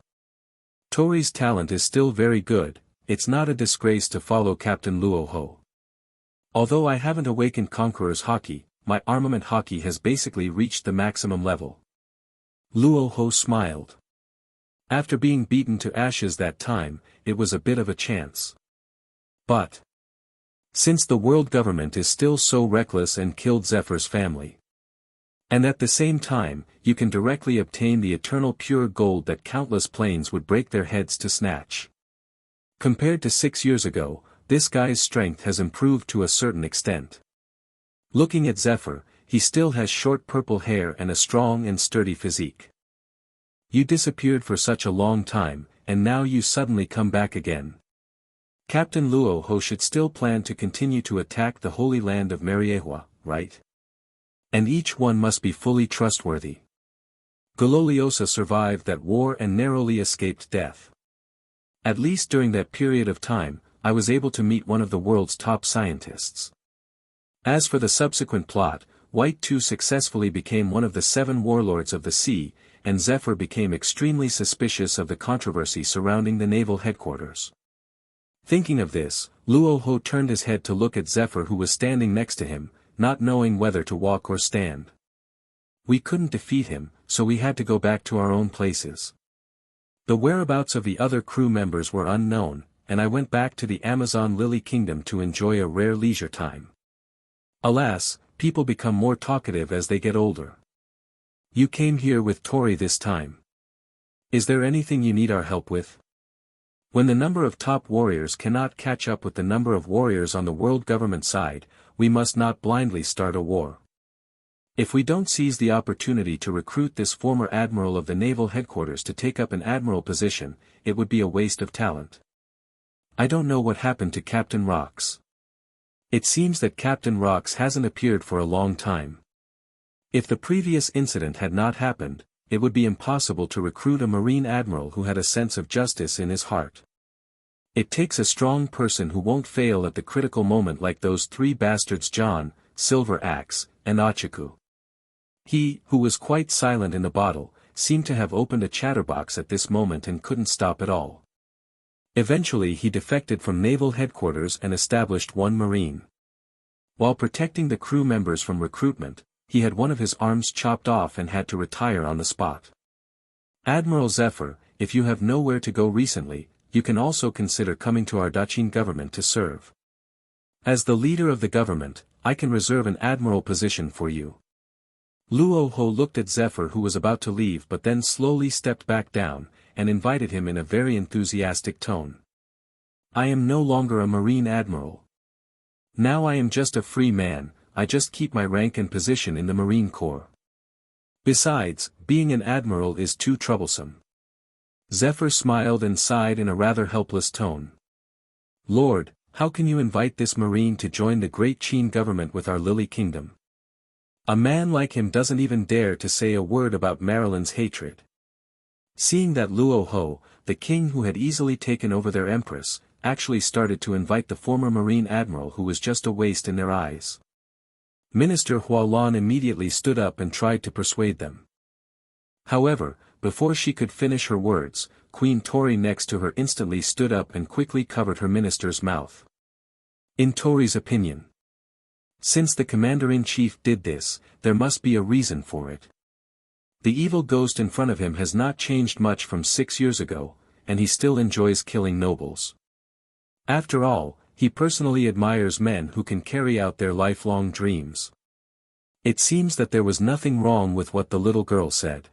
Tori's talent is still very good, it's not a disgrace to follow Captain Luo Hu. Although I haven't awakened Conqueror's Haki, my armament Haki has basically reached the maximum level. Luo Hu smiled. After being beaten to ashes that time, it was a bit of a chance. But since the world government is still so reckless and killed Zephyr's family, and at the same time, you can directly obtain the eternal pure gold that countless planes would break their heads to snatch. Compared to 6 years ago, this guy's strength has improved to a certain extent. Looking at Zephyr, he still has short purple hair and a strong and sturdy physique. You disappeared for such a long time, and now you suddenly come back again. Captain Luo Hu should still plan to continue to attack the Holy Land of Mariehua, right? And each one must be fully trustworthy. Gololiosa survived that war and narrowly escaped death. At least during that period of time, I was able to meet one of the world's top scientists. As for the subsequent plot, White 2 successfully became one of the 7 warlords of the sea, and Zephyr became extremely suspicious of the controversy surrounding the naval headquarters. Thinking of this, Luo Hu turned his head to look at Zephyr, who was standing next to him, not knowing whether to walk or stand. We couldn't defeat him, so we had to go back to our own places. The whereabouts of the other crew members were unknown, and I went back to the Amazon Lily Kingdom to enjoy a rare leisure time. Alas, people become more talkative as they get older. You came here with Tori this time. Is there anything you need our help with? When the number of top warriors cannot catch up with the number of warriors on the world government side, we must not blindly start a war. If we don't seize the opportunity to recruit this former admiral of the naval headquarters to take up an admiral position, it would be a waste of talent. I don't know what happened to Captain Rox. It seems that Captain Rox hasn't appeared for a long time. If the previous incident had not happened, it would be impossible to recruit a Marine admiral who had a sense of justice in his heart. It takes a strong person who won't fail at the critical moment, like those 3 bastards John, Silver Axe, and Achiku. He, who was quite silent in the bottle, seemed to have opened a chatterbox at this moment and couldn't stop at all. Eventually he defected from naval headquarters and established one Marine. While protecting the crew members from recruitment, he had one of his arms chopped off and had to retire on the spot. Admiral Zephyr, if you have nowhere to go recently, you can also consider coming to our Dachin government to serve. As the leader of the government, I can reserve an admiral position for you. Luo Hu looked at Zephyr, who was about to leave, but then slowly stepped back down, and invited him in a very enthusiastic tone. I am no longer a Marine admiral. Now I am just a free man, I just keep my rank and position in the Marine Corps. Besides, being an admiral is too troublesome. Zephyr smiled and sighed in a rather helpless tone. Lord, how can you invite this Marine to join the great Qin government with our Lily Kingdom? A man like him doesn't even dare to say a word about Marilyn's hatred. Seeing that Luo Hu, the king who had easily taken over their empress, actually started to invite the former Marine Admiral who was just a waste in their eyes. Minister Hualon immediately stood up and tried to persuade them. However, before she could finish her words, Queen Tori next to her instantly stood up and quickly covered her minister's mouth. In Tori's opinion, since the commander-in-chief did this, there must be a reason for it. The evil ghost in front of him has not changed much from 6 years ago, and he still enjoys killing nobles. After all, he personally admires men who can carry out their lifelong dreams. It seems that there was nothing wrong with what the little girl said.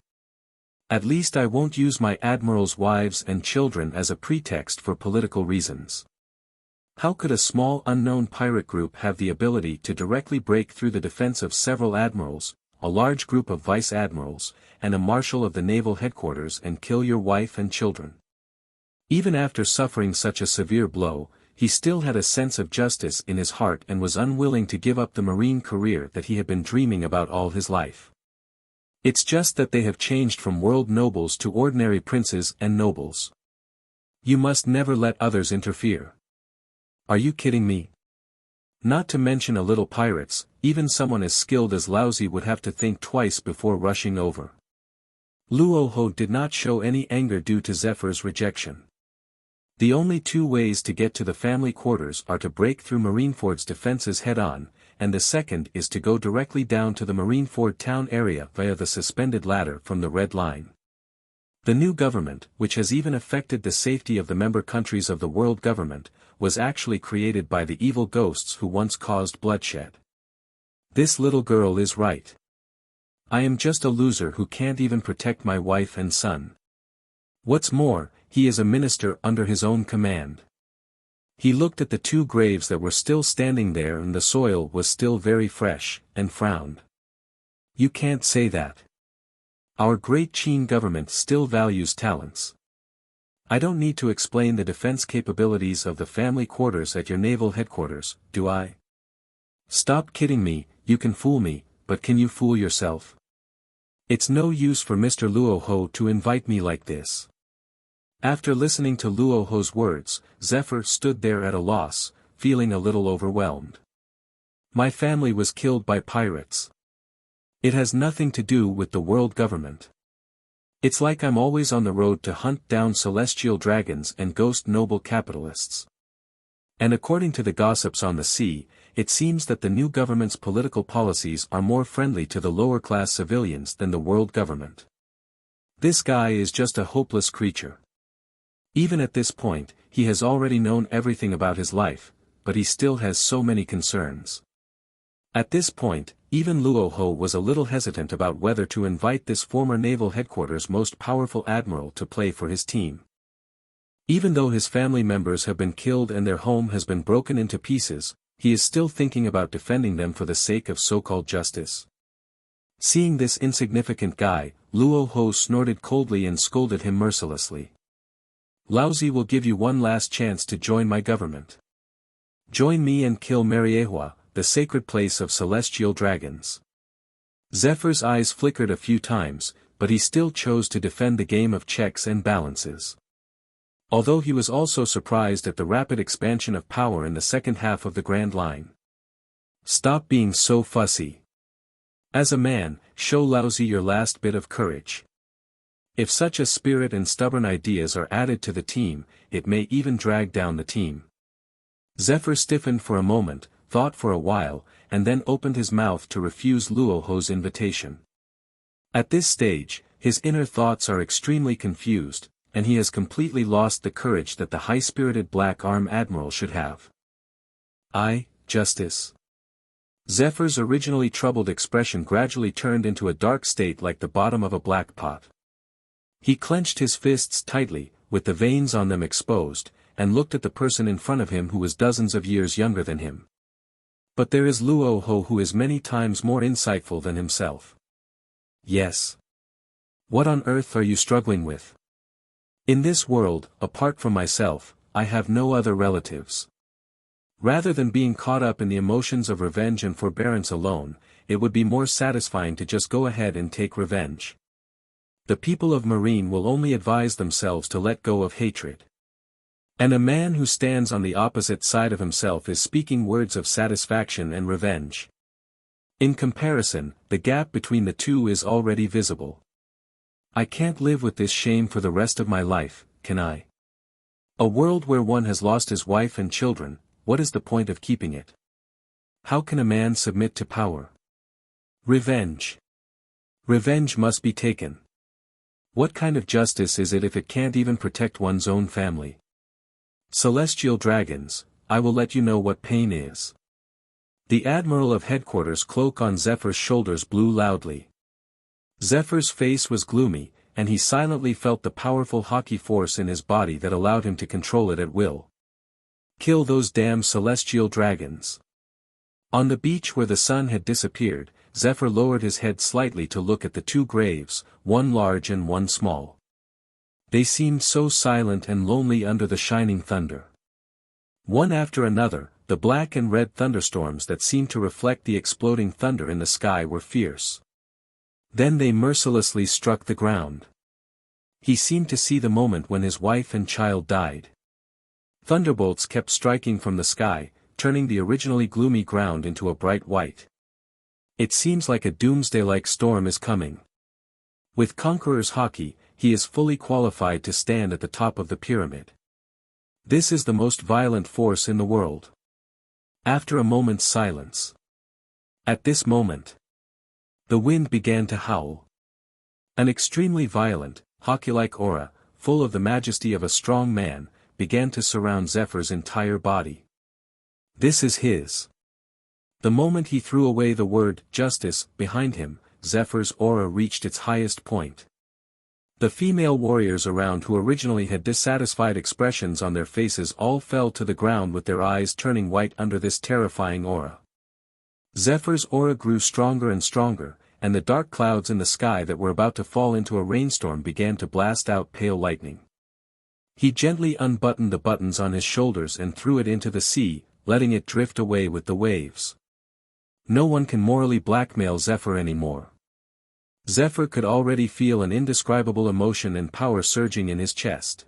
At least I won't use my admiral's wives and children as a pretext for political reasons. How could a small unknown pirate group have the ability to directly break through the defense of several admirals, a large group of vice admirals, and a marshal of the naval headquarters and kill your wife and children? Even after suffering such a severe blow, he still had a sense of justice in his heart and was unwilling to give up the marine career that he had been dreaming about all his life. It's just that they have changed from world nobles to ordinary princes and nobles. You must never let others interfere. Are you kidding me? Not to mention a little pirates, even someone as skilled as Laozi would have to think twice before rushing over. Luo Hu did not show any anger due to Zephyr's rejection. The only two ways to get to the family quarters are to break through Marineford's defenses head-on, and the second is to go directly down to the Marineford town area via the suspended ladder from the Red Line. The new government, which has even affected the safety of the member countries of the world government, was actually created by the evil ghosts who once caused bloodshed. This little girl is right. I am just a loser who can't even protect my wife and son. What's more, he is a minister under his own command. He looked at the two graves that were still standing there and the soil was still very fresh, and frowned. You can't say that. Our great Qin government still values talents. I don't need to explain the defense capabilities of the family quarters at your naval headquarters, do I? Stop kidding me, you can fool me, but can you fool yourself? It's no use for Mr. Luo Hu to invite me like this. After listening to Luo Hu's words, Zephyr stood there at a loss, feeling a little overwhelmed. My family was killed by pirates. It has nothing to do with the world government. It's like I'm always on the road to hunt down celestial dragons and ghost noble capitalists. And according to the gossips on the sea, it seems that the new government's political policies are more friendly to the lower-class civilians than the world government. This guy is just a hopeless creature. Even at this point, he has already known everything about his life, but he still has so many concerns. At this point, even Luo Hu was a little hesitant about whether to invite this former naval headquarters' most powerful admiral to play for his team. Even though his family members have been killed and their home has been broken into pieces, he is still thinking about defending them for the sake of so-called justice. Seeing this insignificant guy, Luo Hu snorted coldly and scolded him mercilessly. Laozi will give you one last chance to join my government. Join me and kill Mariehua, the sacred place of celestial dragons. Zephyr's eyes flickered a few times, but he still chose to defend the game of checks and balances. Although he was also surprised at the rapid expansion of power in the second half of the Grand Line. Stop being so fussy. As a man, show Laozi your last bit of courage. If such a spirit and stubborn ideas are added to the team, it may even drag down the team. Zephyr stiffened for a moment, thought for a while, and then opened his mouth to refuse Luo Hu's invitation. At this stage, his inner thoughts are extremely confused, and he has completely lost the courage that the high-spirited Black Arm Admiral should have. Justice. Zephyr's originally troubled expression gradually turned into a dark state like the bottom of a black pot. He clenched his fists tightly, with the veins on them exposed, and looked at the person in front of him who was dozens of years younger than him. But there is Luo Hu who is many times more insightful than himself. Yes. What on earth are you struggling with? In this world, apart from myself, I have no other relatives. Rather than being caught up in the emotions of revenge and forbearance alone, it would be more satisfying to just go ahead and take revenge. The people of Marine will only advise themselves to let go of hatred. And a man who stands on the opposite side of himself is speaking words of satisfaction and revenge. In comparison, the gap between the two is already visible. I can't live with this shame for the rest of my life, can I? A world where one has lost his wife and children, what is the point of keeping it? How can a man submit to power? Revenge. Revenge must be taken. What kind of justice is it if it can't even protect one's own family? Celestial dragons, I will let you know what pain is. The Admiral of Headquarters' cloak on Zephyr's shoulders blew loudly. Zephyr's face was gloomy, and he silently felt the powerful Haki force in his body that allowed him to control it at will. Kill those damn celestial dragons. On the beach where the sun had disappeared, Zephyr lowered his head slightly to look at the two graves, one large and one small. They seemed so silent and lonely under the shining thunder. One after another, the black and red thunderstorms that seemed to reflect the exploding thunder in the sky were fierce. Then they mercilessly struck the ground. He seemed to see the moment when his wife and child died. Thunderbolts kept striking from the sky, turning the originally gloomy ground into a bright white. It seems like a doomsday-like storm is coming. With Conqueror's Haki, he is fully qualified to stand at the top of the pyramid. This is the most violent force in the world. After a moment's silence. At this moment, the wind began to howl. An extremely violent, Haki-like aura, full of the majesty of a strong man, began to surround Zephyr's entire body. This is his. The moment he threw away the word, justice, behind him, Zephyr's aura reached its highest point. The female warriors around who originally had dissatisfied expressions on their faces all fell to the ground with their eyes turning white under this terrifying aura. Zephyr's aura grew stronger and stronger, and the dark clouds in the sky that were about to fall into a rainstorm began to blast out pale lightning. He gently unbuttoned the buttons on his shoulders and threw it into the sea, letting it drift away with the waves. No one can morally blackmail Zephyr anymore. Zephyr could already feel an indescribable emotion and power surging in his chest.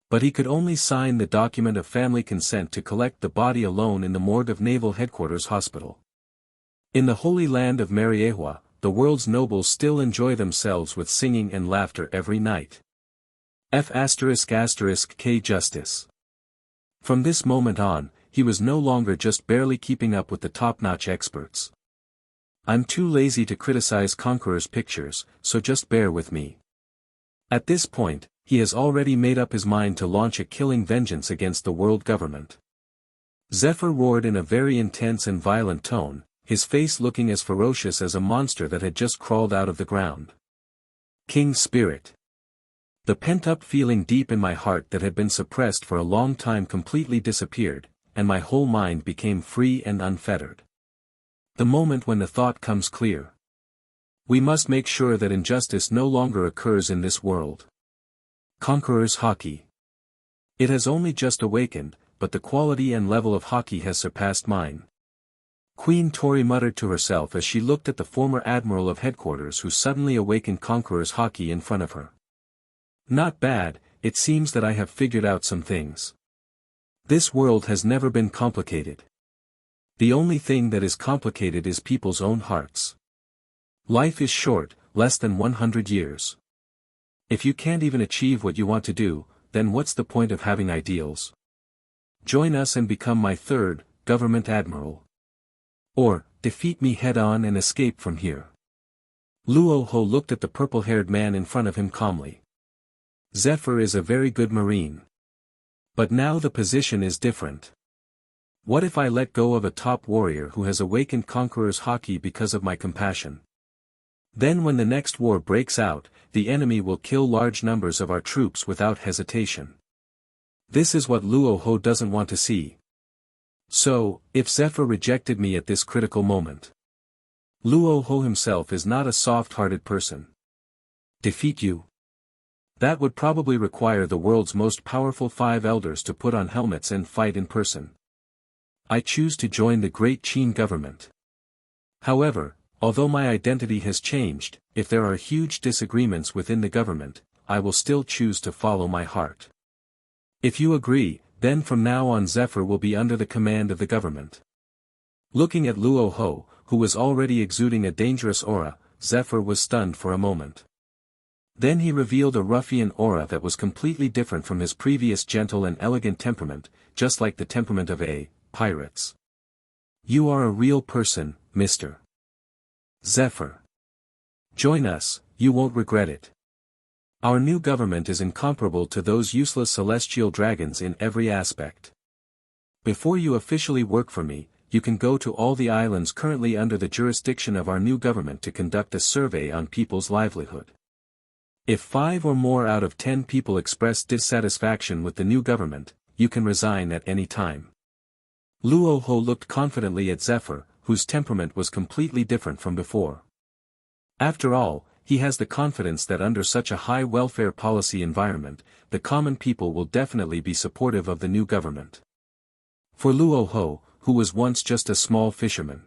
But he could only sign the document of family consent to collect the body alone in the morgue of Naval Headquarters Hospital. In the holy land of Mariehua, the world's nobles still enjoy themselves with singing and laughter every night. F***K Justice. From this moment on, he was no longer just barely keeping up with the top-notch experts. I'm too lazy to criticize Conqueror's pictures, so just bear with me. At this point, he has already made up his mind to launch a killing vengeance against the world government. Zephyr roared in a very intense and violent tone, his face looking as ferocious as a monster that had just crawled out of the ground. King Spirit. The pent-up feeling deep in my heart that had been suppressed for a long time completely disappeared, and my whole mind became free and unfettered. The moment when the thought comes clear. We must make sure that injustice no longer occurs in this world. Conqueror's Haki. It has only just awakened, but the quality and level of Haki has surpassed mine. Queen Tori muttered to herself as she looked at the former Admiral of Headquarters who suddenly awakened Conqueror's Haki in front of her. Not bad, it seems that I have figured out some things. This world has never been complicated. The only thing that is complicated is people's own hearts. Life is short, less than 100 years. If you can't even achieve what you want to do, then what's the point of having ideals? Join us and become my third, government admiral. Or, defeat me head-on and escape from here. Luo Hu looked at the purple-haired man in front of him calmly. Zephyr is a very good marine. But now the position is different. What if I let go of a top warrior who has awakened Conqueror's Haki because of my compassion? Then when the next war breaks out, the enemy will kill large numbers of our troops without hesitation. This is what Luo Hu doesn't want to see. So, if Zephyr rejected me at this critical moment. Luo Hu himself is not a soft-hearted person. Defeat you? That would probably require the world's most powerful 5 elders to put on helmets and fight in person. I choose to join the Great Qin government. However, although my identity has changed, if there are huge disagreements within the government, I will still choose to follow my heart. If you agree, then from now on Zephyr will be under the command of the government. Looking at Luo Hu, who was already exuding a dangerous aura, Zephyr was stunned for a moment. Then he revealed a ruffian aura that was completely different from his previous gentle and elegant temperament, just like the temperament of pirates. You are a real person, Mr. Zephyr. Join us, you won't regret it. Our new government is incomparable to those useless celestial dragons in every aspect. Before you officially work for me, you can go to all the islands currently under the jurisdiction of our new government to conduct a survey on people's livelihood. If 5 or more out of 10 people express dissatisfaction with the new government, you can resign at any time. Luo Hu looked confidently at Zephyr, whose temperament was completely different from before. After all, he has the confidence that under such a high welfare policy environment, the common people will definitely be supportive of the new government. For Luo Hu, who was once just a small fisherman.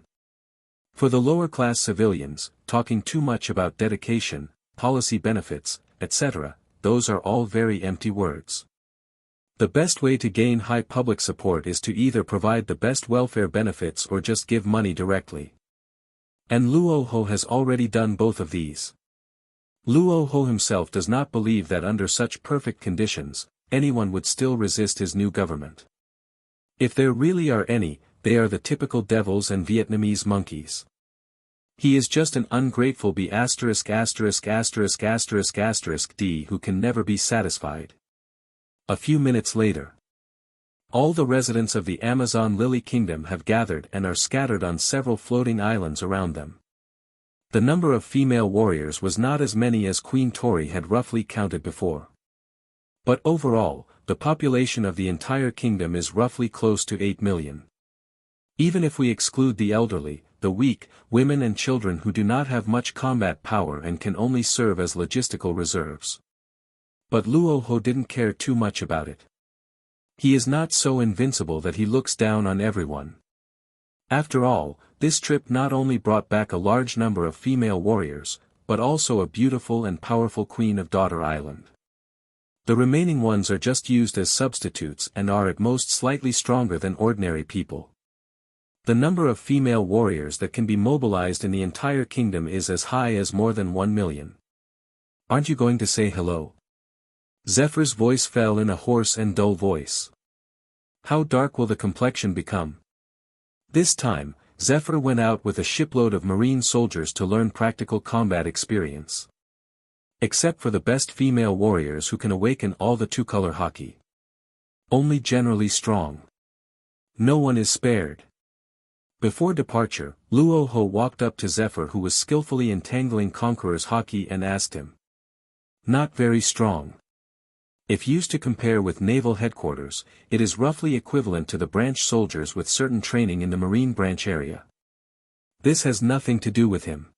For the lower-class civilians, talking too much about dedication, policy benefits, etc., those are all very empty words. The best way to gain high public support is to either provide the best welfare benefits or just give money directly. And Luo Hu has already done both of these. Luo Hu himself does not believe that under such perfect conditions, anyone would still resist his new government. If there really are any, they are the typical devils and Vietnamese monkeys. He is just an ungrateful D who can never be satisfied. A few minutes later. All the residents of the Amazon Lily Kingdom have gathered and are scattered on several floating islands around them. The number of female warriors was not as many as Queen Tori had roughly counted before. But overall, the population of the entire kingdom is roughly close to 8 million. Even if we exclude the elderly, the weak, women and children who do not have much combat power and can only serve as logistical reserves. But Luo Hu didn't care too much about it. He is not so invincible that he looks down on everyone. After all, this trip not only brought back a large number of female warriors, but also a beautiful and powerful queen of Daughter Island. The remaining ones are just used as substitutes and are at most slightly stronger than ordinary people. The number of female warriors that can be mobilized in the entire kingdom is as high as more than 1 million. Aren't you going to say hello? Zephyr's voice fell in a hoarse and dull voice. How dark will the complexion become? This time, Zephyr went out with a shipload of marine soldiers to learn practical combat experience. Except for the best female warriors who can awaken all the two-color Haki. Only generally strong. No one is spared. Before departure, Luo Hu walked up to Zephyr who was skillfully entangling Conqueror's Haki and asked him. Not very strong. If used to compare with naval headquarters, it is roughly equivalent to the branch soldiers with certain training in the Marine branch area. This has nothing to do with him.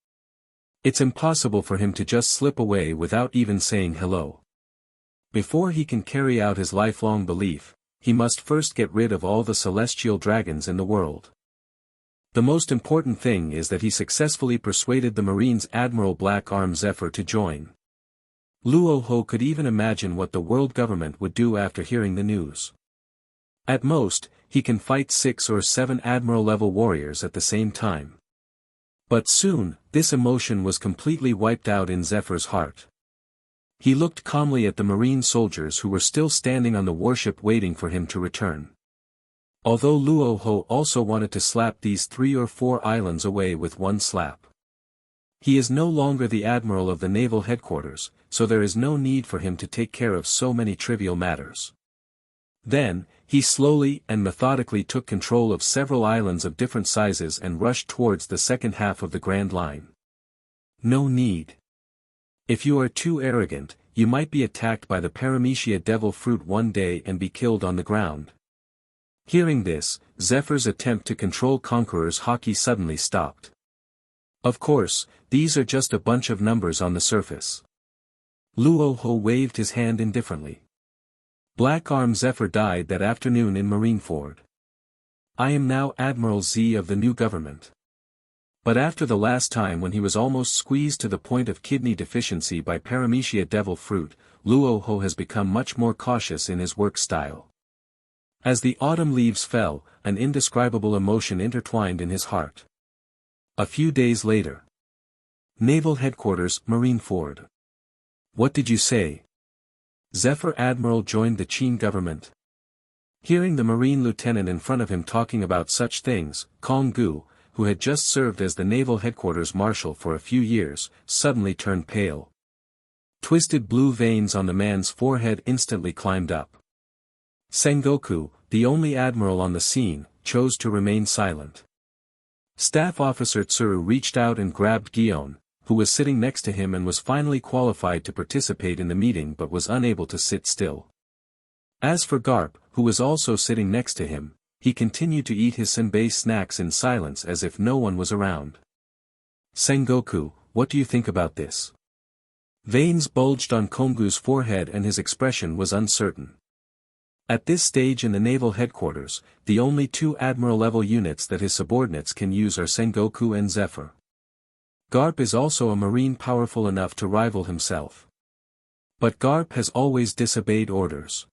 It's impossible for him to just slip away without even saying hello. Before he can carry out his lifelong belief, he must first get rid of all the celestial dragons in the world. The most important thing is that he successfully persuaded the Marine's Admiral Black Arm Zephyr to join. Luo Hu could even imagine what the world government would do after hearing the news. At most, he can fight 6 or 7 admiral-level warriors at the same time. But soon, this emotion was completely wiped out in Zephyr's heart. He looked calmly at the marine soldiers who were still standing on the warship waiting for him to return. Although Luo Hu also wanted to slap these 3 or 4 islands away with one slap. He is no longer the admiral of the naval headquarters, so there is no need for him to take care of so many trivial matters. Then, he slowly and methodically took control of several islands of different sizes and rushed towards the second half of the Grand Line. No need. If you are too arrogant, you might be attacked by the Paramecia devil fruit one day and be killed on the ground. Hearing this, Zephyr's attempt to control Conqueror's Haki suddenly stopped. Of course, these are just a bunch of numbers on the surface. Luo Hu waved his hand indifferently. Black Arm Zephyr died that afternoon in Marineford. I am now Admiral Z of the new government. But after the last time when he was almost squeezed to the point of kidney deficiency by paramecia devil fruit, Luo Hu has become much more cautious in his work style. As the autumn leaves fell, an indescribable emotion intertwined in his heart. A few days later. Naval Headquarters, Marine Ford. What did you say? Zephyr Admiral joined the Qin government. Hearing the Marine lieutenant in front of him talking about such things, Kong Gu, who had just served as the Naval Headquarters Marshal for a few years, suddenly turned pale. Twisted blue veins on the man's forehead instantly climbed up. Sengoku, the only admiral on the scene, chose to remain silent. Staff Officer Tsuru reached out and grabbed Gion, who was sitting next to him and was finally qualified to participate in the meeting but was unable to sit still. As for Garp, who was also sitting next to him, he continued to eat his senbei snacks in silence as if no one was around. Sengoku, what do you think about this? Veins bulged on Kongu's forehead and his expression was uncertain. At this stage in the Naval Headquarters, the only two Admiral-level units that his subordinates can use are Sengoku and Zephyr. Garp is also a Marine powerful enough to rival himself. But Garp has always disobeyed orders.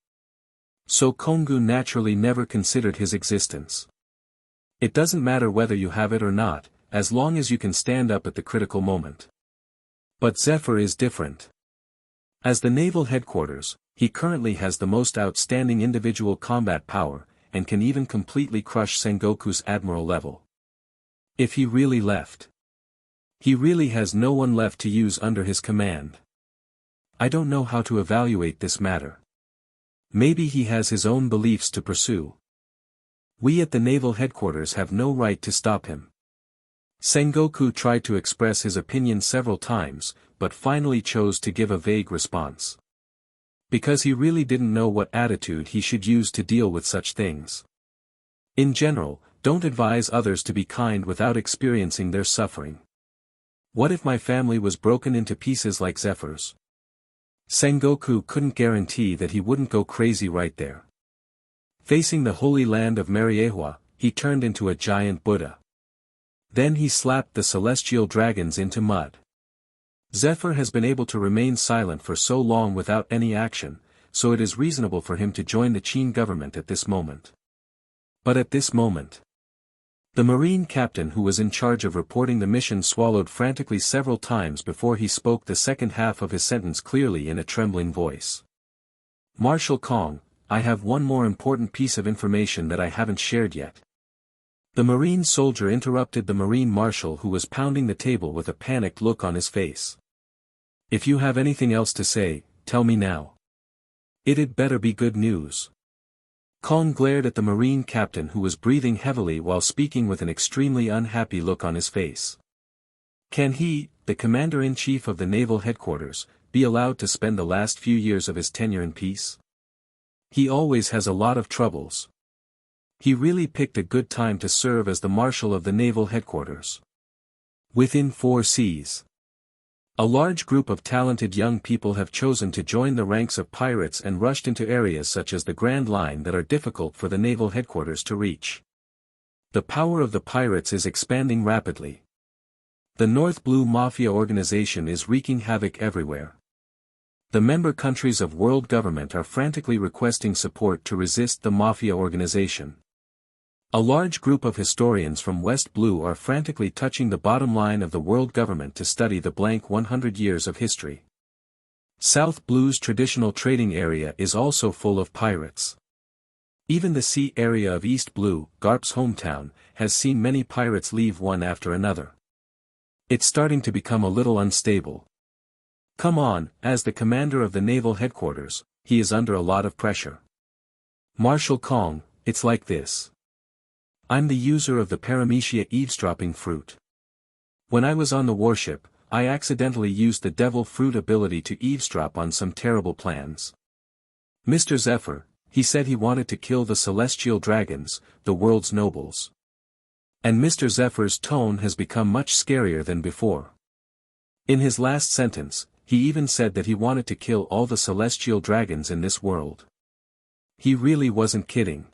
So Kongu naturally never considered his existence. It doesn't matter whether you have it or not, as long as you can stand up at the critical moment. But Zephyr is different. As the Naval Headquarters, he currently has the most outstanding individual combat power, and can even completely crush Sengoku's Admiral level. If he really left. He really has no one left to use under his command. I don't know how to evaluate this matter. Maybe he has his own beliefs to pursue. We at the Naval Headquarters have no right to stop him. Sengoku tried to express his opinion several times, but finally chose to give a vague response. Because he really didn't know what attitude he should use to deal with such things. In general, don't advise others to be kind without experiencing their suffering. What if my family was broken into pieces like Zephyr's? Sengoku couldn't guarantee that he wouldn't go crazy right there. Facing the holy land of Mariehua, he turned into a giant Buddha. Then he slapped the celestial dragons into mud. Zephyr has been able to remain silent for so long without any action, so it is reasonable for him to join the Qin government at this moment. But at this moment, the Marine captain who was in charge of reporting the mission swallowed frantically several times before he spoke the second half of his sentence clearly in a trembling voice. Marshal Kong, I have one more important piece of information that I haven't shared yet. The Marine soldier interrupted the Marine Marshal who was pounding the table with a panicked look on his face. If you have anything else to say, tell me now. It'd better be good news. Kong glared at the Marine captain who was breathing heavily while speaking with an extremely unhappy look on his face. Can he, the Commander-in-Chief of the Naval Headquarters, be allowed to spend the last few years of his tenure in peace? He always has a lot of troubles. He really picked a good time to serve as the Marshal of the Naval Headquarters. Within 4 seas. A large group of talented young people have chosen to join the ranks of pirates and rushed into areas such as the Grand Line that are difficult for the Naval Headquarters to reach. The power of the pirates is expanding rapidly. The North Blue Mafia organization is wreaking havoc everywhere. The member countries of world government are frantically requesting support to resist the Mafia organization. A large group of historians from West Blue are frantically touching the bottom line of the world government to study the blank 100 years of history. South Blue's traditional trading area is also full of pirates. Even the sea area of East Blue, Garp's hometown, has seen many pirates leave one after another. It's starting to become a little unstable. Come on, as the commander of the Naval Headquarters, he is under a lot of pressure. Marshal Kong, it's like this. I'm the user of the paramecia eavesdropping fruit. When I was on the warship, I accidentally used the devil fruit ability to eavesdrop on some terrible plans. Mr. Zephyr, he said he wanted to kill the celestial dragons, the world's nobles. And Mr. Zephyr's tone has become much scarier than before. In his last sentence, he even said that he wanted to kill all the celestial dragons in this world. He really wasn't kidding.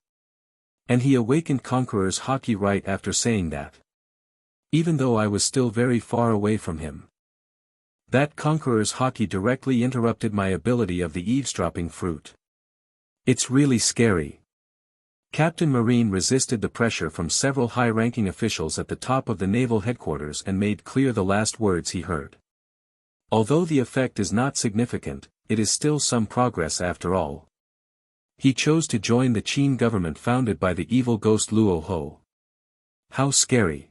And he awakened Conqueror's Haki right after saying that. even though I was still very far away from him. That conqueror's haki directly interrupted my ability of the eavesdropping fruit. It's really scary. Captain Marine resisted the pressure from several high-ranking officials at the top of the naval headquarters and made clear the last words he heard. Although the effect is not significant, it is still some progress after all. He chose to join the Qin government founded by the evil ghost Luo Hu. How scary.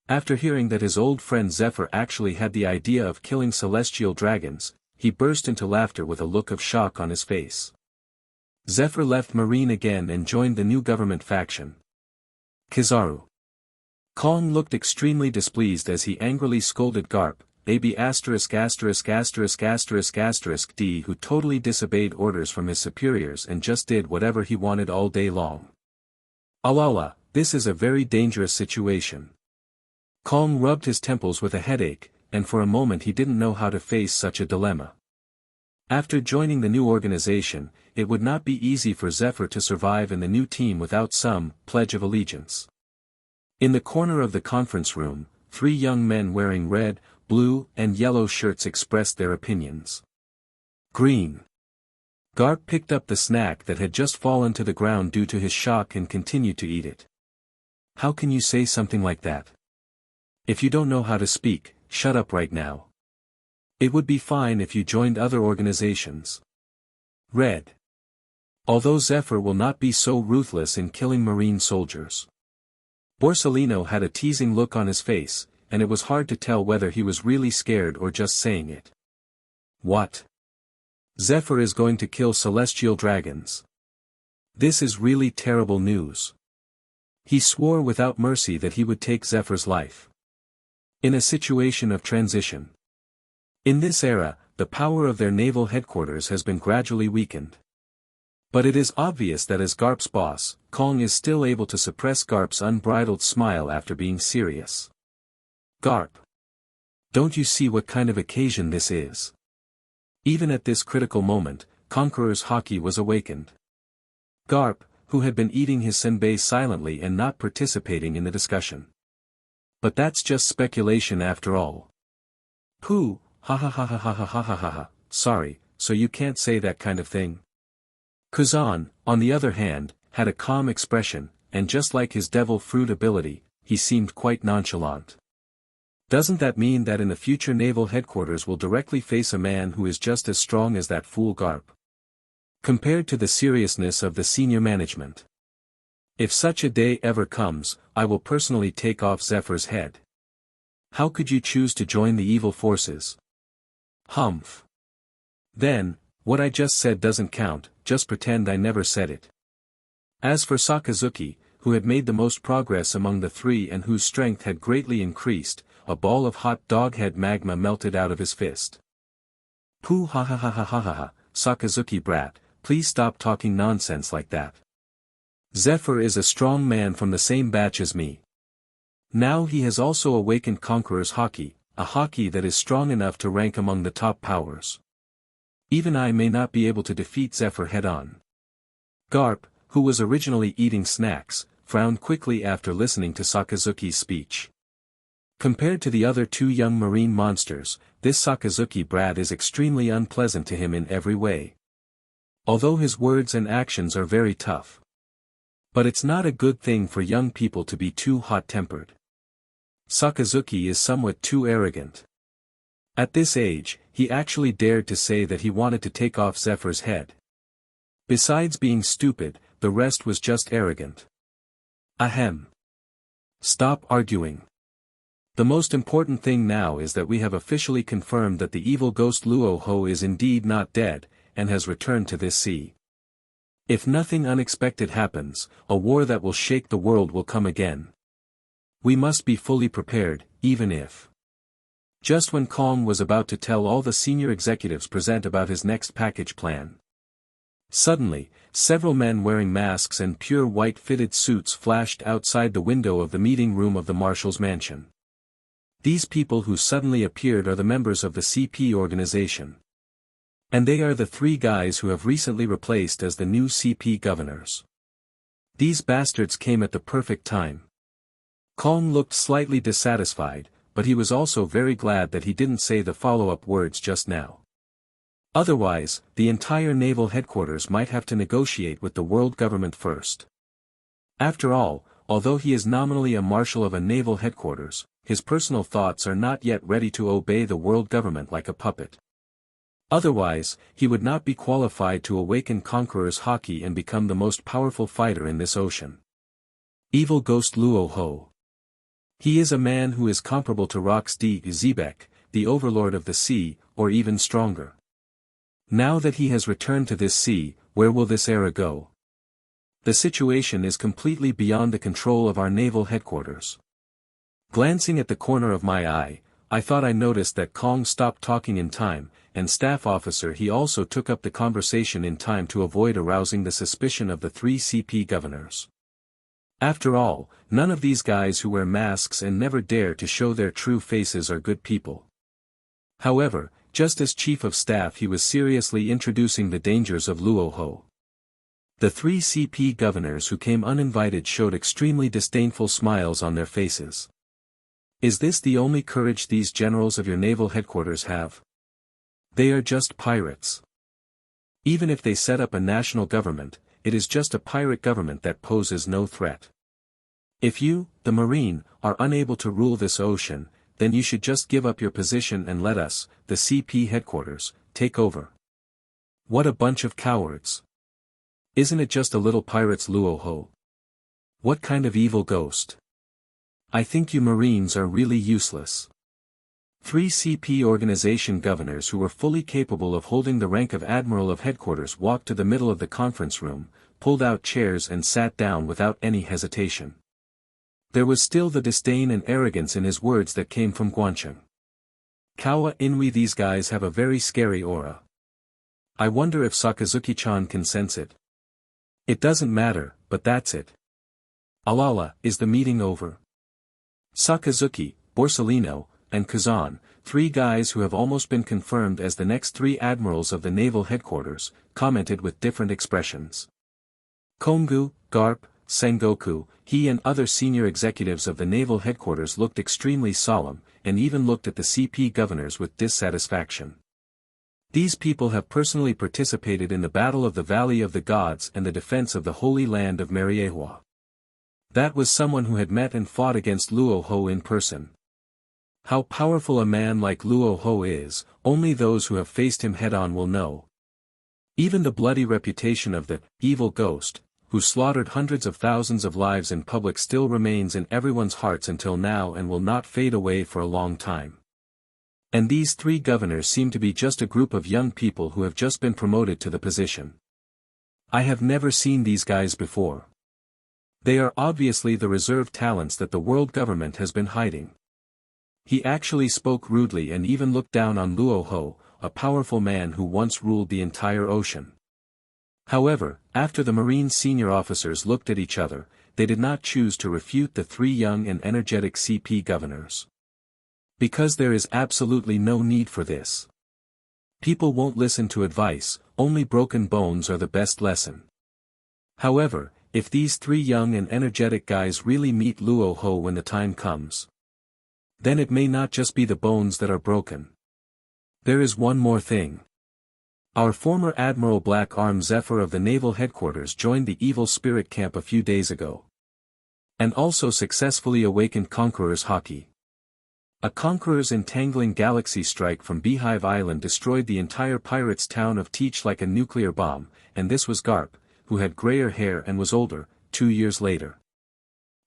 After hearing that his old friend Zephyr actually had the idea of killing celestial dragons, he burst into laughter with a look of shock on his face. Zephyr left Marine again and joined the new government faction. Kizaru. Kong looked extremely displeased as he angrily scolded Garp, AB****************** D who totally disobeyed orders from his superiors and just did whatever he wanted all day long. Alala, this is a very dangerous situation. Kong rubbed his temples with a headache, and for a moment he didn't know how to face such a dilemma. After joining the new organization, it would not be easy for Zephyr to survive in the new team without some pledge of allegiance. In the corner of the conference room, 3 young men wearing red, blue, and yellow shirts expressed their opinions. Green. Garp picked up the snack that had just fallen to the ground due to his shock and continued to eat it. How can you say something like that? If you don't know how to speak, shut up right now. It would be fine if you joined other organizations. Red. Although Zephyr will not be so ruthless in killing Marine soldiers. Borsellino had a teasing look on his face, and it was hard to tell whether he was really scared or just saying it. What? Zephyr is going to kill celestial dragons. This is really terrible news. He swore without mercy that he would take Zephyr's life. In a situation of transition. In this era, the power of their naval headquarters has been gradually weakened. But it is obvious that as Garp's boss, Kong is still able to suppress Garp's unbridled smile after being serious. Garp. Don't you see what kind of occasion this is? Even at this critical moment, Conqueror's Haki was awakened. Garp, who had been eating his senbei silently and not participating in the discussion. But that's just speculation after all. Pooh. Ha ha ha ha ha ha ha ha ha ha, sorry, so you can't say that kind of thing? Kuzan, on the other hand, had a calm expression, and just like his devil fruit ability, he seemed quite nonchalant. Doesn't that mean that in the future naval headquarters will directly face a man who is just as strong as that fool Garp? Compared to the seriousness of the senior management. If such a day ever comes, I will personally take off Zephyr's head. How could you choose to join the evil forces? Humph. Then, what I just said doesn't count, just pretend I never said it. As for Sakazuki, who had made the most progress among the 3 and whose strength had greatly increased, a ball of hot dog-head magma melted out of his fist. Pooh ha ha ha ha ha ha ha, Sakazuki brat, please stop talking nonsense like that. Zephyr is a strong man from the same batch as me. Now he has also awakened Conqueror's Haki, a Haki that is strong enough to rank among the top powers. Even I may not be able to defeat Zephyr head-on. Garp, who was originally eating snacks, frowned quickly after listening to Sakazuki's speech. Compared to the other 2 young marine monsters, this Sakazuki brat is extremely unpleasant to him in every way. Although his words and actions are very tough. But it's not a good thing for young people to be too hot-tempered. Sakazuki is somewhat too arrogant. At this age, he actually dared to say that he wanted to take off Zephyr's head. Besides being stupid, the rest was just arrogant. Ahem. Stop arguing. The most important thing now is that we have officially confirmed that the evil ghost Luo Hu is indeed not dead, and has returned to this sea. If nothing unexpected happens, a war that will shake the world will come again. We must be fully prepared, even if. Just when Kong was about to tell all the senior executives present about his next package plan. Suddenly, several men wearing masks and pure white fitted suits flashed outside the window of the meeting room of the Marshal's mansion. These people who suddenly appeared are the members of the CP organization. And they are the 3 guys who have recently replaced as the new CP governors. These bastards came at the perfect time. Kong looked slightly dissatisfied, but he was also very glad that he didn't say the follow-up words just now. Otherwise, the entire naval headquarters might have to negotiate with the world government first. After all, although he is nominally a marshal of a naval headquarters, his personal thoughts are not yet ready to obey the world government like a puppet. Otherwise, he would not be qualified to awaken Conqueror's Haki and become the most powerful fighter in this ocean. Evil Ghost Luo Hu. He is a man who is comparable to Rox D. Zebek, the overlord of the sea, or even stronger. Now that he has returned to this sea, where will this era go? The situation is completely beyond the control of our naval headquarters. Glancing at the corner of my eye, I thought I noticed that Kong stopped talking in time, and staff officer he also took up the conversation in time to avoid arousing the suspicion of the 3 CP governors. After all, none of these guys who wear masks and never dare to show their true faces are good people. However, just as chief of staff he was seriously introducing the dangers of Luo Hu. The 3 CP governors who came uninvited showed extremely disdainful smiles on their faces. Is this the only courage these generals of your naval headquarters have? They are just pirates. Even if they set up a national government, it is just a pirate government that poses no threat. If you, the Marine, are unable to rule this ocean, then you should just give up your position and let us, the CP headquarters, take over. What a bunch of cowards. Isn't it just a little pirates Luo Hu? What kind of evil ghost? I think you Marines are really useless. 3 CP organization governors who were fully capable of holding the rank of Admiral of Headquarters walked to the middle of the conference room, pulled out chairs and sat down without any hesitation. There was still the disdain and arrogance in his words that came from Guancheng. Kawa Inui, these guys have a very scary aura. I wonder if Sakazuki-chan can sense it. It doesn't matter, but that's it. Alala, is the meeting over? Sakazuki, Borsellino, and Kazan, 3 guys who have almost been confirmed as the next 3 admirals of the naval headquarters, commented with different expressions. Kongu, Garp, Sengoku, he and other senior executives of the naval headquarters looked extremely solemn, and even looked at the CP governors with dissatisfaction. These people have personally participated in the Battle of the Valley of the Gods and the defense of the Holy Land of Mariehua. That was someone who had met and fought against Luo Hu in person. How powerful a man like Luo Hu is, only those who have faced him head-on will know. Even the bloody reputation of the evil ghost, who slaughtered hundreds of thousands of lives in public, still remains in everyone's hearts until now and will not fade away for a long time. And these 3 governors seem to be just a group of young people who have just been promoted to the position. I have never seen these guys before. They are obviously the reserve talents that the world government has been hiding. He actually spoke rudely and even looked down on Luo Hu, a powerful man who once ruled the entire ocean. However, after the Marine senior officers looked at each other, they did not choose to refute the 3 young and energetic CP governors. Because there is absolutely no need for this. People won't listen to advice, only broken bones are the best lesson. However, if these 3 young and energetic guys really meet Luo Hu when the time comes, then it may not just be the bones that are broken. There is one more thing. Our former Admiral Black Arm Zephyr of the Naval Headquarters joined the Evil Spirit Camp a few days ago. And also successfully awakened Conqueror's Haki. A Conqueror's entangling galaxy strike from Beehive Island destroyed the entire pirates' town of Teach like a nuclear bomb, and this was Garp, who had grayer hair and was older, 2 years later.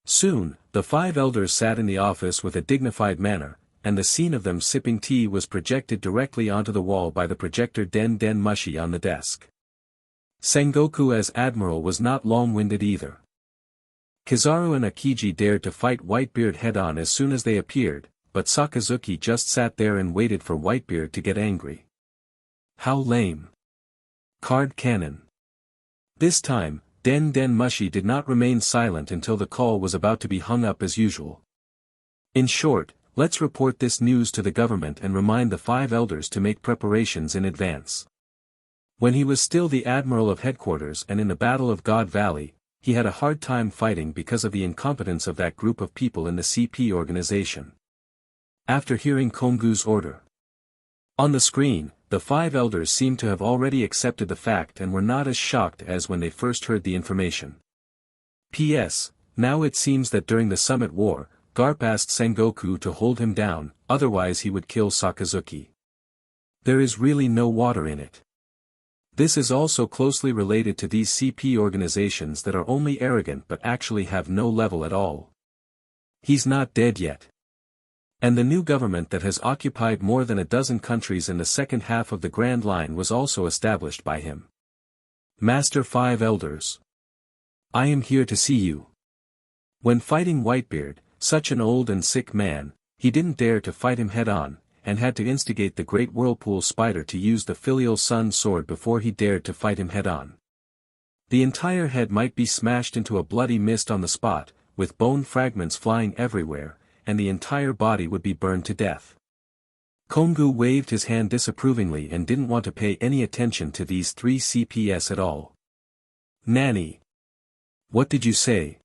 Soon, the 5 elders sat in the office with a dignified manner, and the scene of them sipping tea was projected directly onto the wall by the projector Den Den Mushi on the desk. Sengoku as Admiral was not long-winded either. Kizaru and Akiji dared to fight Whitebeard head-on as soon as they appeared, but Sakazuki just sat there and waited for Whitebeard to get angry. How lame. Card cannon. This time, Den Den Mushi did not remain silent until the call was about to be hung up as usual. In short, let's report this news to the government and remind the 5 elders to make preparations in advance. When he was still the Admiral of Headquarters and in the Battle of God Valley, he had a hard time fighting because of the incompetence of that group of people in the CP organization. After hearing Kongu's order on the screen, the 5 elders seemed to have already accepted the fact and were not as shocked as when they first heard the information. P.S. Now it seems that during the Summit War, Garp asked Sengoku to hold him down, otherwise he would kill Sakazuki. There is really no water in it. This is also closely related to these CP organizations that are only arrogant but actually have no level at all. He's not dead yet. And the new government that has occupied more than a dozen countries in the second half of the Grand Line was also established by him. Master 5 Elders. I am here to see you. When fighting Whitebeard, such an old and sick man, he didn't dare to fight him head-on, and had to instigate the great whirlpool spider to use the filial sun sword before he dared to fight him head-on. The entire head might be smashed into a bloody mist on the spot, with bone fragments flying everywhere, and the entire body would be burned to death. Kongu waved his hand disapprovingly and didn't want to pay any attention to these 3 CPS at all. Nanny. What did you say?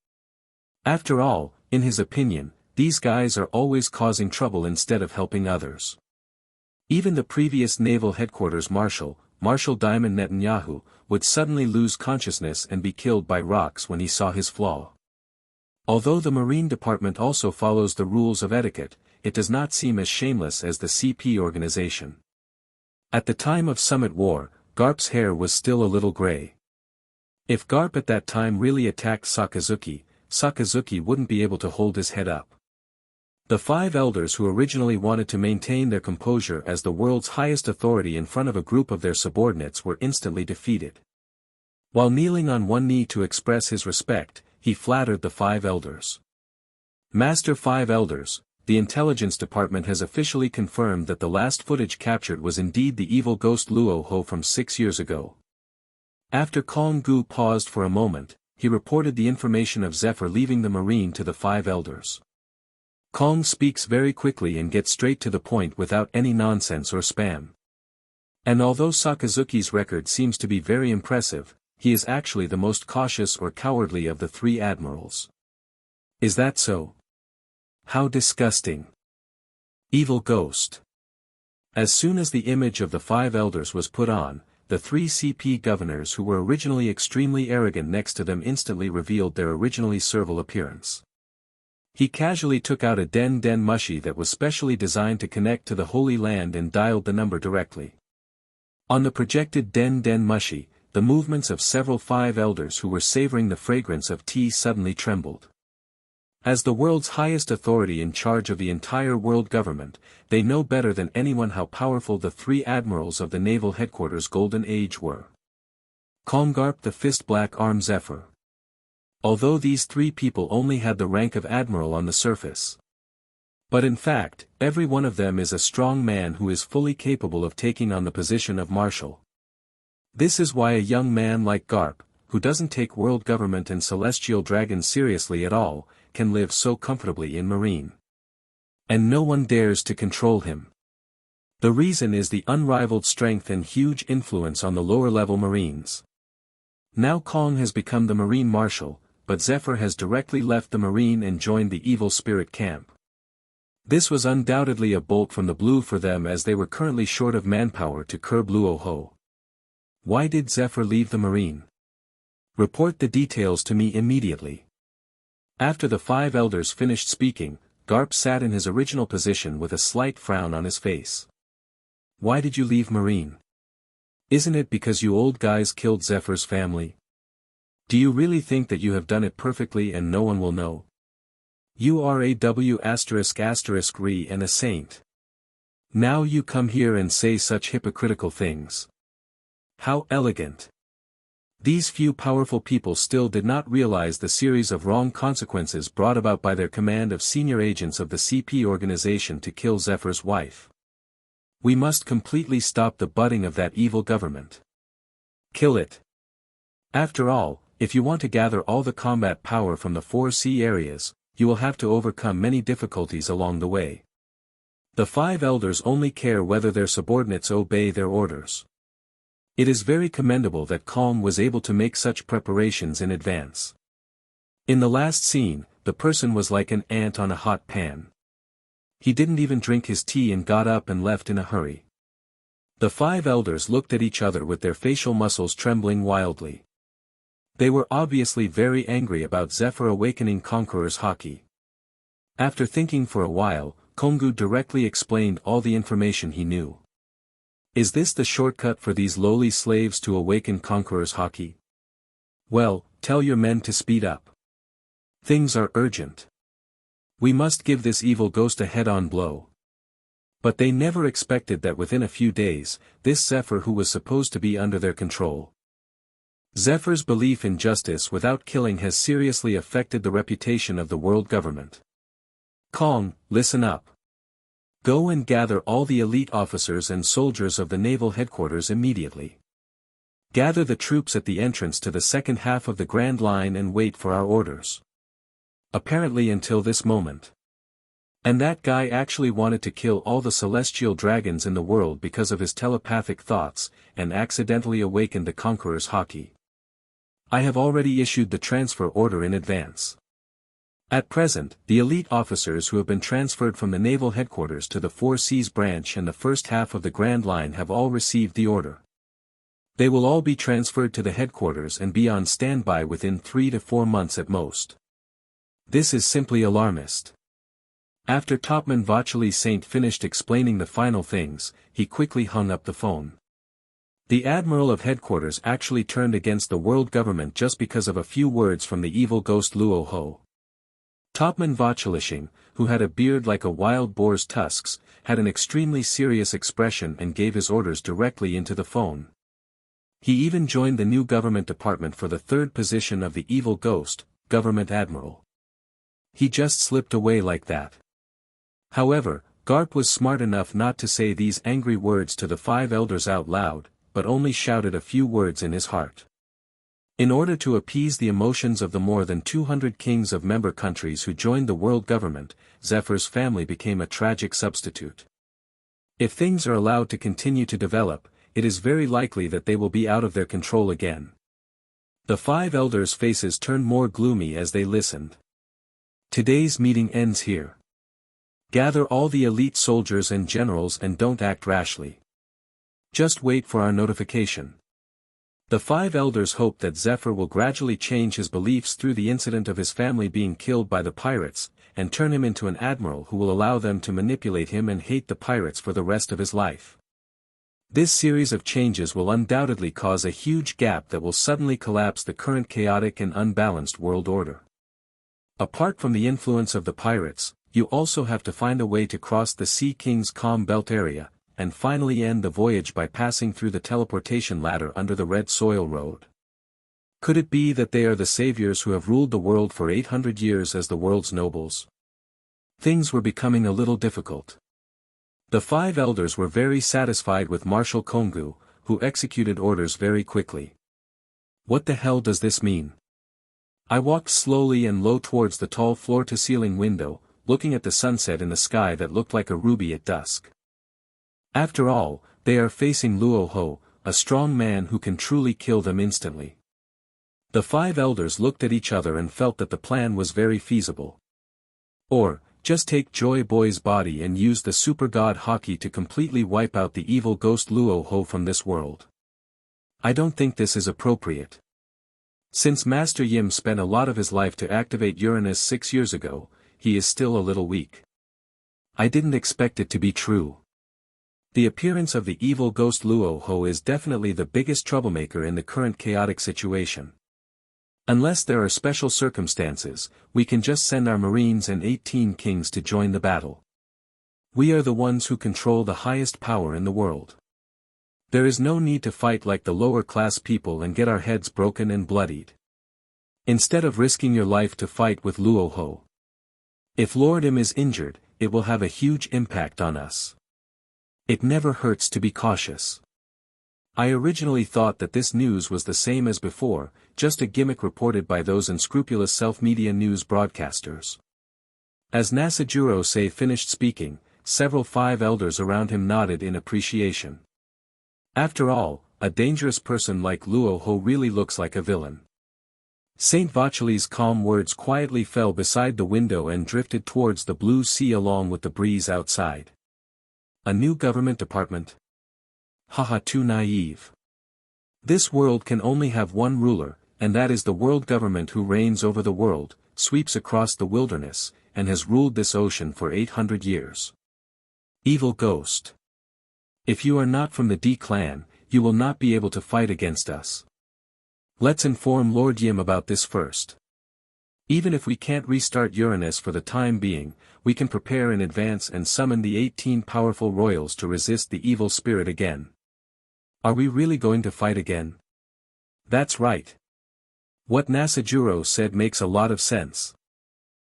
After all, in his opinion, these guys are always causing trouble instead of helping others. Even the previous Naval Headquarters Marshal Diamond Netanyahu, would suddenly lose consciousness and be killed by rocks when he saw his flaw. Although the Marine Department also follows the rules of etiquette, it does not seem as shameless as the CP organization. At the time of Summit War, Garp's hair was still a little gray. If Garp at that time really attacked Sakazuki, Sakazuki wouldn't be able to hold his head up. The 5 elders who originally wanted to maintain their composure as the world's highest authority in front of a group of their subordinates were instantly defeated. While kneeling on one knee to express his respect, he flattered the 5 elders. Master 5 Elders, the intelligence department has officially confirmed that the last footage captured was indeed the evil ghost Luo Hu from 6 years ago. After Kongu paused for a moment, he reported the information of Zephyr leaving the marine to the 5 elders. Kong speaks very quickly and gets straight to the point without any nonsense or spam. And although Sakazuki's record seems to be very impressive, he is actually the most cautious or cowardly of the 3 admirals. Is that so? How disgusting. Evil ghost. As soon as the image of the 5 elders was put on, the 3 CP governors who were originally extremely arrogant next to them instantly revealed their originally servile appearance. He casually took out a Den Mushi that was specially designed to connect to the Holy Land and dialed the number directly. On the projected Den Mushi, the movements of several 5 elders who were savoring the fragrance of tea suddenly trembled. As the world's highest authority in charge of the entire world government, they know better than anyone how powerful the 3 admirals of the Naval Headquarters Golden Age were. Kongarp the Fist Black Arm Zephyr. Although these 3 people only had the rank of admiral on the surface. But in fact, every one of them is a strong man who is fully capable of taking on the position of marshal. This is why a young man like Garp, who doesn't take world government and celestial dragons seriously at all, can live so comfortably in Marine. And no one dares to control him. The reason is the unrivaled strength and huge influence on the lower-level Marines. Now Kong has become the Marine Marshal, but Zephyr has directly left the Marine and joined the evil spirit camp. This was undoubtedly a bolt from the blue for them as they were currently short of manpower to curb Luo Hu. Why did Zephyr leave the Marine? Report the details to me immediately. After the 5 elders finished speaking, Garp sat in his original position with a slight frown on his face. Why did you leave Marine? Isn't it because you old guys killed Zephyr's family? Do you really think that you have done it perfectly and no one will know? You are a W***re and a saint. Now you come here and say such hypocritical things. How elegant. These few powerful people still did not realize the series of wrong consequences brought about by their command of senior agents of the CP organization to kill Zephyr's wife. We must completely stop the budding of that evil government. Kill it. After all, if you want to gather all the combat power from the 4 sea areas, you will have to overcome many difficulties along the way. The 5 elders only care whether their subordinates obey their orders. It is very commendable that Kong was able to make such preparations in advance. In the last scene, the person was like an ant on a hot pan. He didn't even drink his tea and got up and left in a hurry. The 5 elders looked at each other with their facial muscles trembling wildly. They were obviously very angry about Zephyr awakening Conqueror's Haki. After thinking for a while, Kongu directly explained all the information he knew. Is this the shortcut for these lowly slaves to awaken Conqueror's Haki? Well, tell your men to speed up. Things are urgent. We must give this evil ghost a head-on blow. But they never expected that within a few days, this Zephyr who was supposed to be under their control. Zephyr's belief in justice without killing has seriously affected the reputation of the world government. Kong, listen up. Go and gather all the elite officers and soldiers of the naval headquarters immediately. Gather the troops at the entrance to the second half of the Grand Line and wait for our orders. Apparently until this moment. And that guy actually wanted to kill all the celestial dragons in the world because of his telepathic thoughts, and accidentally awakened the Conqueror's Haki. I have already issued the transfer order in advance. At present, the elite officers who have been transferred from the naval headquarters to the Four Seas branch and the first half of the Grand Line have all received the order. They will all be transferred to the headquarters and be on standby within 3 to 4 months at most. This is simply alarmist. After Topman Vacheli Saint finished explaining the final things, he quickly hung up the phone. The Admiral of Headquarters actually turned against the world government just because of a few words from the evil ghost Luo Hu. Topman Vacheli, who had a beard like a wild boar's tusks, had an extremely serious expression and gave his orders directly into the phone. He even joined the new government department for the 3rd position of the evil ghost, Government Admiral. He just slipped away like that. However, Garp was smart enough not to say these angry words to the 5 elders out loud, but only shouted a few words in his heart. In order to appease the emotions of the more than 200 kings of member countries who joined the world government, Zephyr's family became a tragic substitute. If things are allowed to continue to develop, it is very likely that they will be out of their control again. The 5 elders' faces turned more gloomy as they listened. Today's meeting ends here. Gather all the elite soldiers and generals and don't act rashly. Just wait for our notification. The 5 elders hope that Zephyr will gradually change his beliefs through the incident of his family being killed by the pirates, and turn him into an admiral who will allow them to manipulate him and hate the pirates for the rest of his life. This series of changes will undoubtedly cause a huge gap that will suddenly collapse the current chaotic and unbalanced world order. Apart from the influence of the pirates, you also have to find a way to cross the Sea King's calm belt area, and finally end the voyage by passing through the teleportation ladder under the Red Soil Road. Could it be that they are the saviors who have ruled the world for 800 years as the world's nobles? Things were becoming a little difficult. The 5 elders were very satisfied with Marshal Kongu, who executed orders very quickly. What the hell does this mean? I walked slowly and low towards the tall floor-to-ceiling window, looking at the sunset in the sky that looked like a ruby at dusk. After all, they are facing Luo Hu, a strong man who can truly kill them instantly. The 5 elders looked at each other and felt that the plan was very feasible. Or, just take Joy Boy's body and use the super god Haki to completely wipe out the evil ghost Luo Hu from this world. I don't think this is appropriate. Since Master Yim spent a lot of his life to activate Uranus 6 years ago, he is still a little weak. I didn't expect it to be true. The appearance of the evil ghost Luo Hu is definitely the biggest troublemaker in the current chaotic situation. Unless there are special circumstances, we can just send our marines and 18 kings to join the battle. We are the ones who control the highest power in the world. There is no need to fight like the lower class people and get our heads broken and bloodied. Instead of risking your life to fight with Luo Hu. If Lord Im is injured, it will have a huge impact on us. It never hurts to be cautious. I originally thought that this news was the same as before, just a gimmick reported by those unscrupulous self-media news broadcasters. As Nasajuro Sei finished speaking, several 5 elders around him nodded in appreciation. After all, a dangerous person like Luo Hu really looks like a villain. Saint Vacheli's calm words quietly fell beside the window and drifted towards the blue sea along with the breeze outside. A new government department? Haha, too naive. This world can only have one ruler, and that is the world government who reigns over the world, sweeps across the wilderness, and has ruled this ocean for 800 years. Evil Ghost. If you are not from the D clan, you will not be able to fight against us. Let's inform Lord Yim about this first. Even if we can't restart Uranus for the time being, we can prepare in advance and summon the 18 powerful royals to resist the evil spirit again. Are we really going to fight again? That's right. What Nasajuro said makes a lot of sense.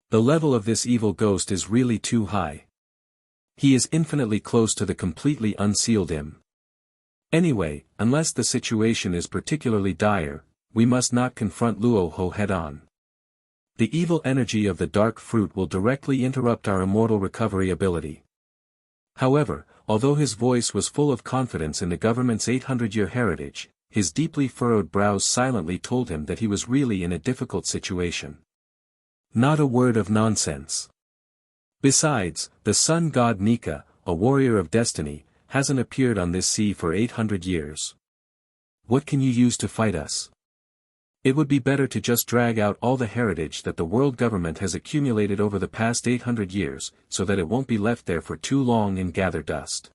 The level of this evil ghost is really too high. He is infinitely close to the completely unsealed Im. Anyway, unless the situation is particularly dire, we must not confront Luo Hu head-on. The evil energy of the dark fruit will directly interrupt our immortal recovery ability. However, although his voice was full of confidence in the government's 800-year heritage, his deeply furrowed brows silently told him that he was really in a difficult situation. Not a word of nonsense. Besides, the sun god Nika, a warrior of destiny, hasn't appeared on this sea for 800 years. What can you use to fight us? It would be better to just drag out all the heritage that the world government has accumulated over the past 800 years, so that it won't be left there for too long and gather dust.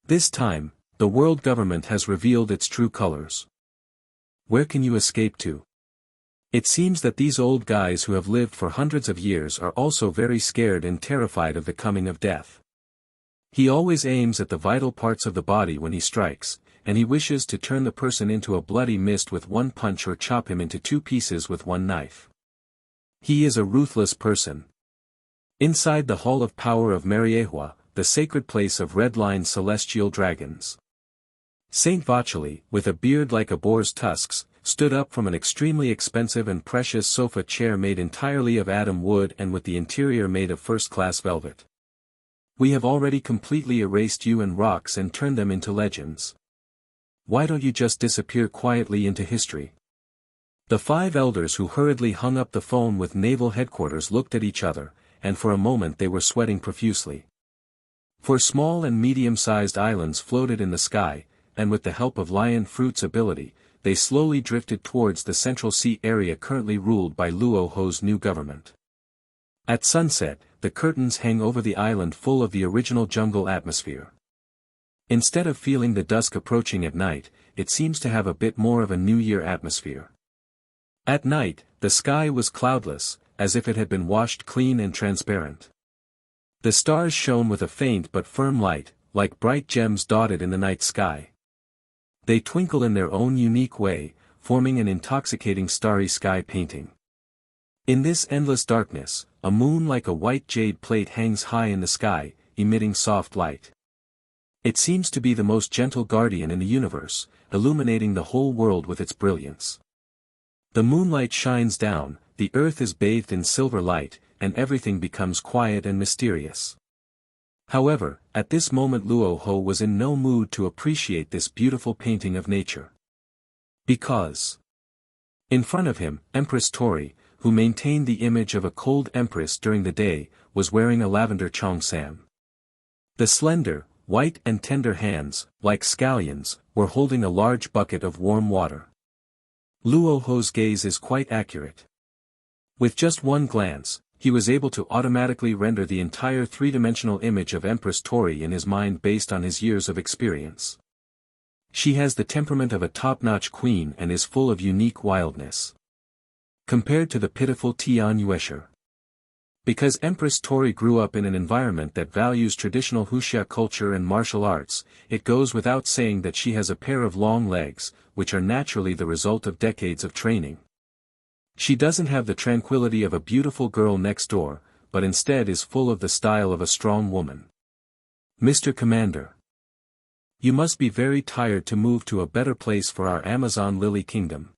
This time, the world government has revealed its true colors. Where can you escape to? It seems that these old guys who have lived for hundreds of years are also very scared and terrified of the coming of death. He always aims at the vital parts of the body when he strikes, and he wishes to turn the person into a bloody mist with one punch or chop him into 2 pieces with one knife. He is a ruthless person. Inside the Hall of Power of Mariehua, the sacred place of red-lined celestial dragons, Saint Vacheli, with a beard like a boar's tusks, stood up from an extremely expensive and precious sofa chair made entirely of Adam wood and with the interior made of first-class velvet. We have already completely erased you and rocks and turned them into legends. Why don't you just disappear quietly into history? The 5 elders who hurriedly hung up the phone with naval headquarters looked at each other, and for a moment they were sweating profusely. For small and medium-sized islands floated in the sky, and with the help of Lion Fruit's ability, they slowly drifted towards the Central Sea area currently ruled by Luo Hu's new government. At sunset, the curtains hang over the island full of the original jungle atmosphere. Instead of feeling the dusk approaching at night, it seems to have a bit more of a New Year atmosphere. At night, the sky was cloudless, as if it had been washed clean and transparent. The stars shone with a faint but firm light, like bright gems dotted in the night sky. They twinkle in their own unique way, forming an intoxicating starry sky painting. In this endless darkness, a moon like a white jade plate hangs high in the sky, emitting soft light. It seems to be the most gentle guardian in the universe, illuminating the whole world with its brilliance. The moonlight shines down, the earth is bathed in silver light, and everything becomes quiet and mysterious. However, at this moment Luo Hu was in no mood to appreciate this beautiful painting of nature. Because in front of him, Empress Tori, who maintained the image of a cold empress during the day, was wearing a lavender cheongsam. The slender, white and tender hands, like scallions, were holding a large bucket of warm water. Luo Hu's gaze is quite accurate. With just one glance, he was able to automatically render the entire 3-dimensional image of Empress Tori in his mind based on his years of experience. She has the temperament of a top-notch queen and is full of unique wildness. Compared to the pitiful Tian Yuesher. Because Empress Tori grew up in an environment that values traditional Huxia culture and martial arts, it goes without saying that she has a pair of long legs, which are naturally the result of decades of training. She doesn't have the tranquility of a beautiful girl next door, but instead is full of the style of a strong woman. Mr. Commander, you must be very tired to move to a better place for our Amazon Lily Kingdom.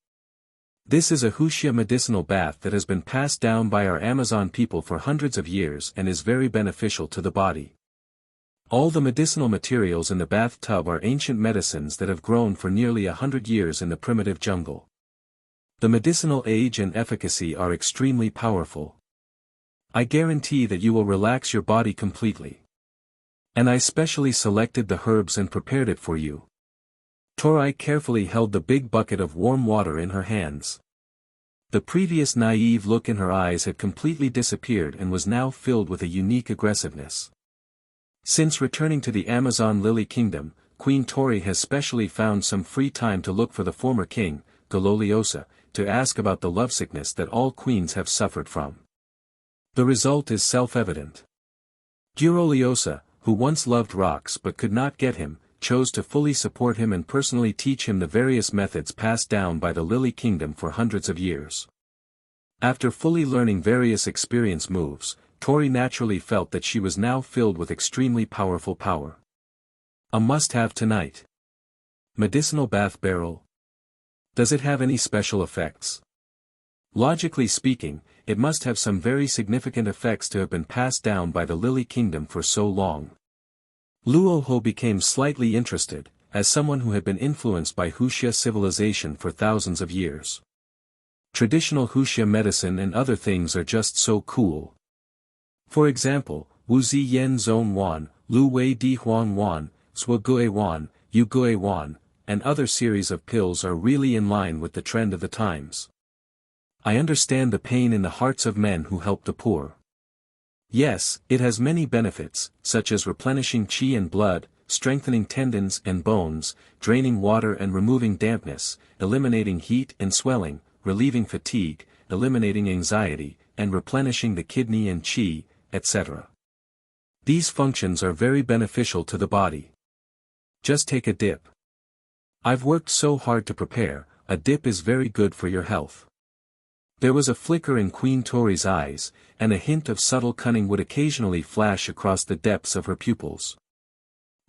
This is a Huxia medicinal bath that has been passed down by our Amazon people for hundreds of years and is very beneficial to the body. All the medicinal materials in the bathtub are ancient medicines that have grown for nearly 100 years in the primitive jungle. The medicinal age and efficacy are extremely powerful. I guarantee that you will relax your body completely. And I specially selected the herbs and prepared it for you. Tori carefully held the big bucket of warm water in her hands. The previous naive look in her eyes had completely disappeared and was now filled with a unique aggressiveness. Since returning to the Amazon Lily Kingdom, Queen Tori has specially found some free time to look for the former king, Gololiosa, to ask about the lovesickness that all queens have suffered from. The result is self-evident. Gololiosa, who once loved rocks but could not get him, chose to fully support him and personally teach him the various methods passed down by the Lily Kingdom for hundreds of years. After fully learning various experience moves, Tori naturally felt that she was now filled with extremely powerful power. A must-have tonight. Medicinal bath barrel. Does it have any special effects? Logically speaking, it must have some very significant effects to have been passed down by the Lily Kingdom for so long. Luo Hu became slightly interested, as someone who had been influenced by Huxia civilization for thousands of years. Traditional Huxia medicine and other things are just so cool. For example, Wu Zi Yen Zone Wan, Lu Wei Di Huan Wan, Swa Gue Wan, Yu Gue Wan, and other series of pills are really in line with the trend of the times. I understand the pain in the hearts of men who help the poor. Yes, it has many benefits, such as replenishing qi and blood, strengthening tendons and bones, draining water and removing dampness, eliminating heat and swelling, relieving fatigue, eliminating anxiety, and replenishing the kidney and qi, etc. These functions are very beneficial to the body. Just take a dip. I've worked so hard to prepare, a dip is very good for your health. There was a flicker in Queen Tori's eyes, and a hint of subtle cunning would occasionally flash across the depths of her pupils.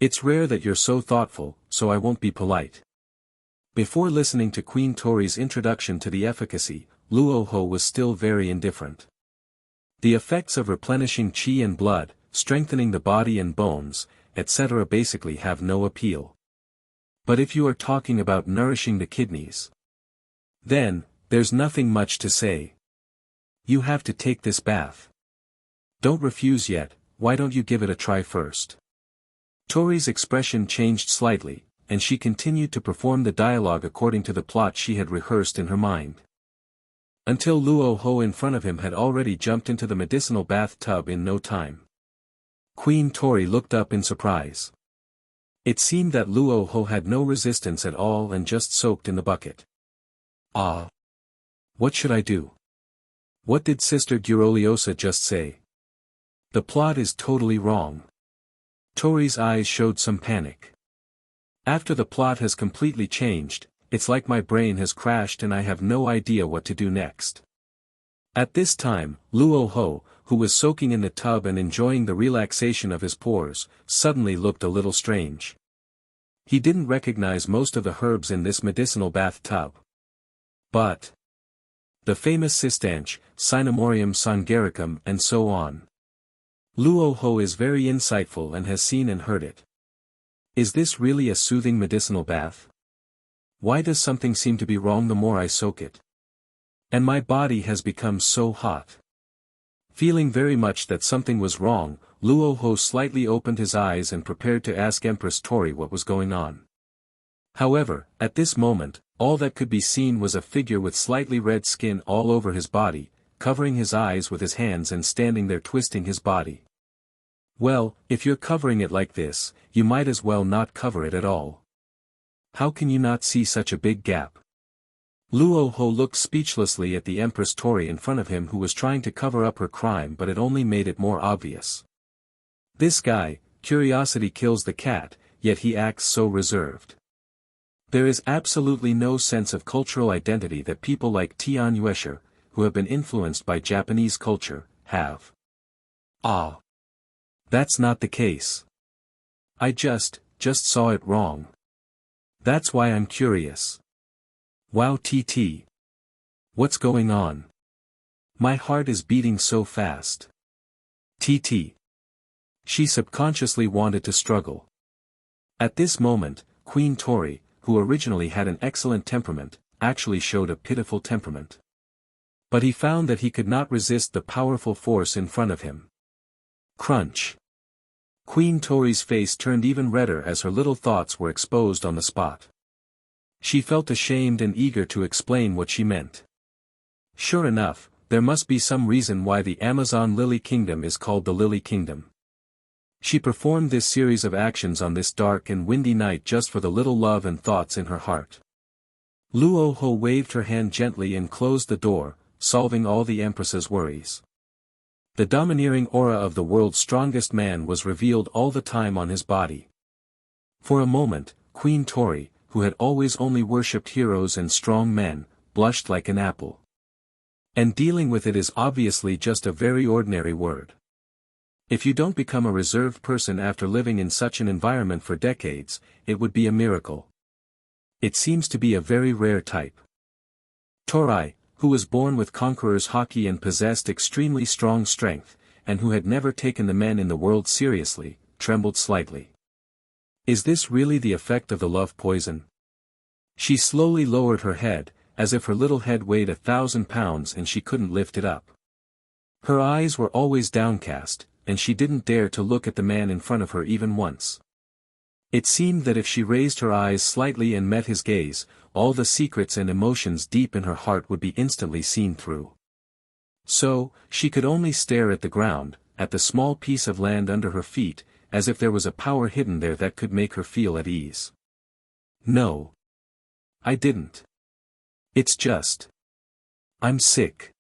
It's rare that you're so thoughtful, so I won't be polite. Before listening to Queen Tori's introduction to the efficacy, Luo Hu was still very indifferent. The effects of replenishing qi and blood, strengthening the body and bones, etc. basically have no appeal. But if you are talking about nourishing the kidneys, then, there's nothing much to say. You have to take this bath. Don't refuse yet, why don't you give it a try first? Tori's expression changed slightly, and she continued to perform the dialogue according to the plot she had rehearsed in her mind. Until Luo Hu in front of him had already jumped into the medicinal bathtub in no time. Queen Tori looked up in surprise. It seemed that Luo Hu had no resistance at all and just soaked in the bucket. Ah! What should I do? What did Sister Gololiosa just say? The plot is totally wrong. Tori's eyes showed some panic. After the plot has completely changed, it's like my brain has crashed and I have no idea what to do next. At this time, Luo Hu, who was soaking in the tub and enjoying the relaxation of his pores, suddenly looked a little strange. He didn't recognize most of the herbs in this medicinal bathtub. But the famous Cistanche, Cinnamorium sangaricum and so on. Luo Hu is very insightful and has seen and heard it. Is this really a soothing medicinal bath? Why does something seem to be wrong the more I soak it? And my body has become so hot. Feeling very much that something was wrong, Luo Hu slightly opened his eyes and prepared to ask Empress Tori what was going on. However, at this moment, all that could be seen was a figure with slightly red skin all over his body, covering his eyes with his hands and standing there twisting his body. Well, if you're covering it like this, you might as well not cover it at all. How can you not see such a big gap? Luo Hu looked speechlessly at the Empress Tori in front of him who was trying to cover up her crime, but it only made it more obvious. This guy, curiosity kills the cat, yet he acts so reserved. There is absolutely no sense of cultural identity that people like Tian Yuesher, who have been influenced by Japanese culture, have. Ah. That's not the case. I just saw it wrong. That's why I'm curious. Wow TT. What's going on? My heart is beating so fast. TT. She subconsciously wanted to struggle. At this moment, Queen Tori, who originally had an excellent temperament, actually showed a pitiful temperament. But he found that he could not resist the powerful force in front of him. Crunch. Queen Tori's face turned even redder as her little thoughts were exposed on the spot. She felt ashamed and eager to explain what she meant. Sure enough, there must be some reason why the Amazon Lily Kingdom is called the Lily Kingdom. She performed this series of actions on this dark and windy night just for the little love and thoughts in her heart. Luo Hu waved her hand gently and closed the door, solving all the Empress's worries. The domineering aura of the world's strongest man was revealed all the time on his body. For a moment, Queen Tori, who had always only worshipped heroes and strong men, blushed like an apple. And dealing with it is obviously just a very ordinary word. If you don't become a reserved person after living in such an environment for decades, it would be a miracle. It seems to be a very rare type. Tori, who was born with Conqueror's Haki and possessed extremely strong strength, and who had never taken the men in the world seriously, trembled slightly. Is this really the effect of the love poison? She slowly lowered her head, as if her little head weighed 1,000 pounds and she couldn't lift it up. Her eyes were always downcast, and she didn't dare to look at the man in front of her even once. It seemed that if she raised her eyes slightly and met his gaze, all the secrets and emotions deep in her heart would be instantly seen through. So, she could only stare at the ground, at the small piece of land under her feet, as if there was a power hidden there that could make her feel at ease. No. I didn't. It's just. I'm sick.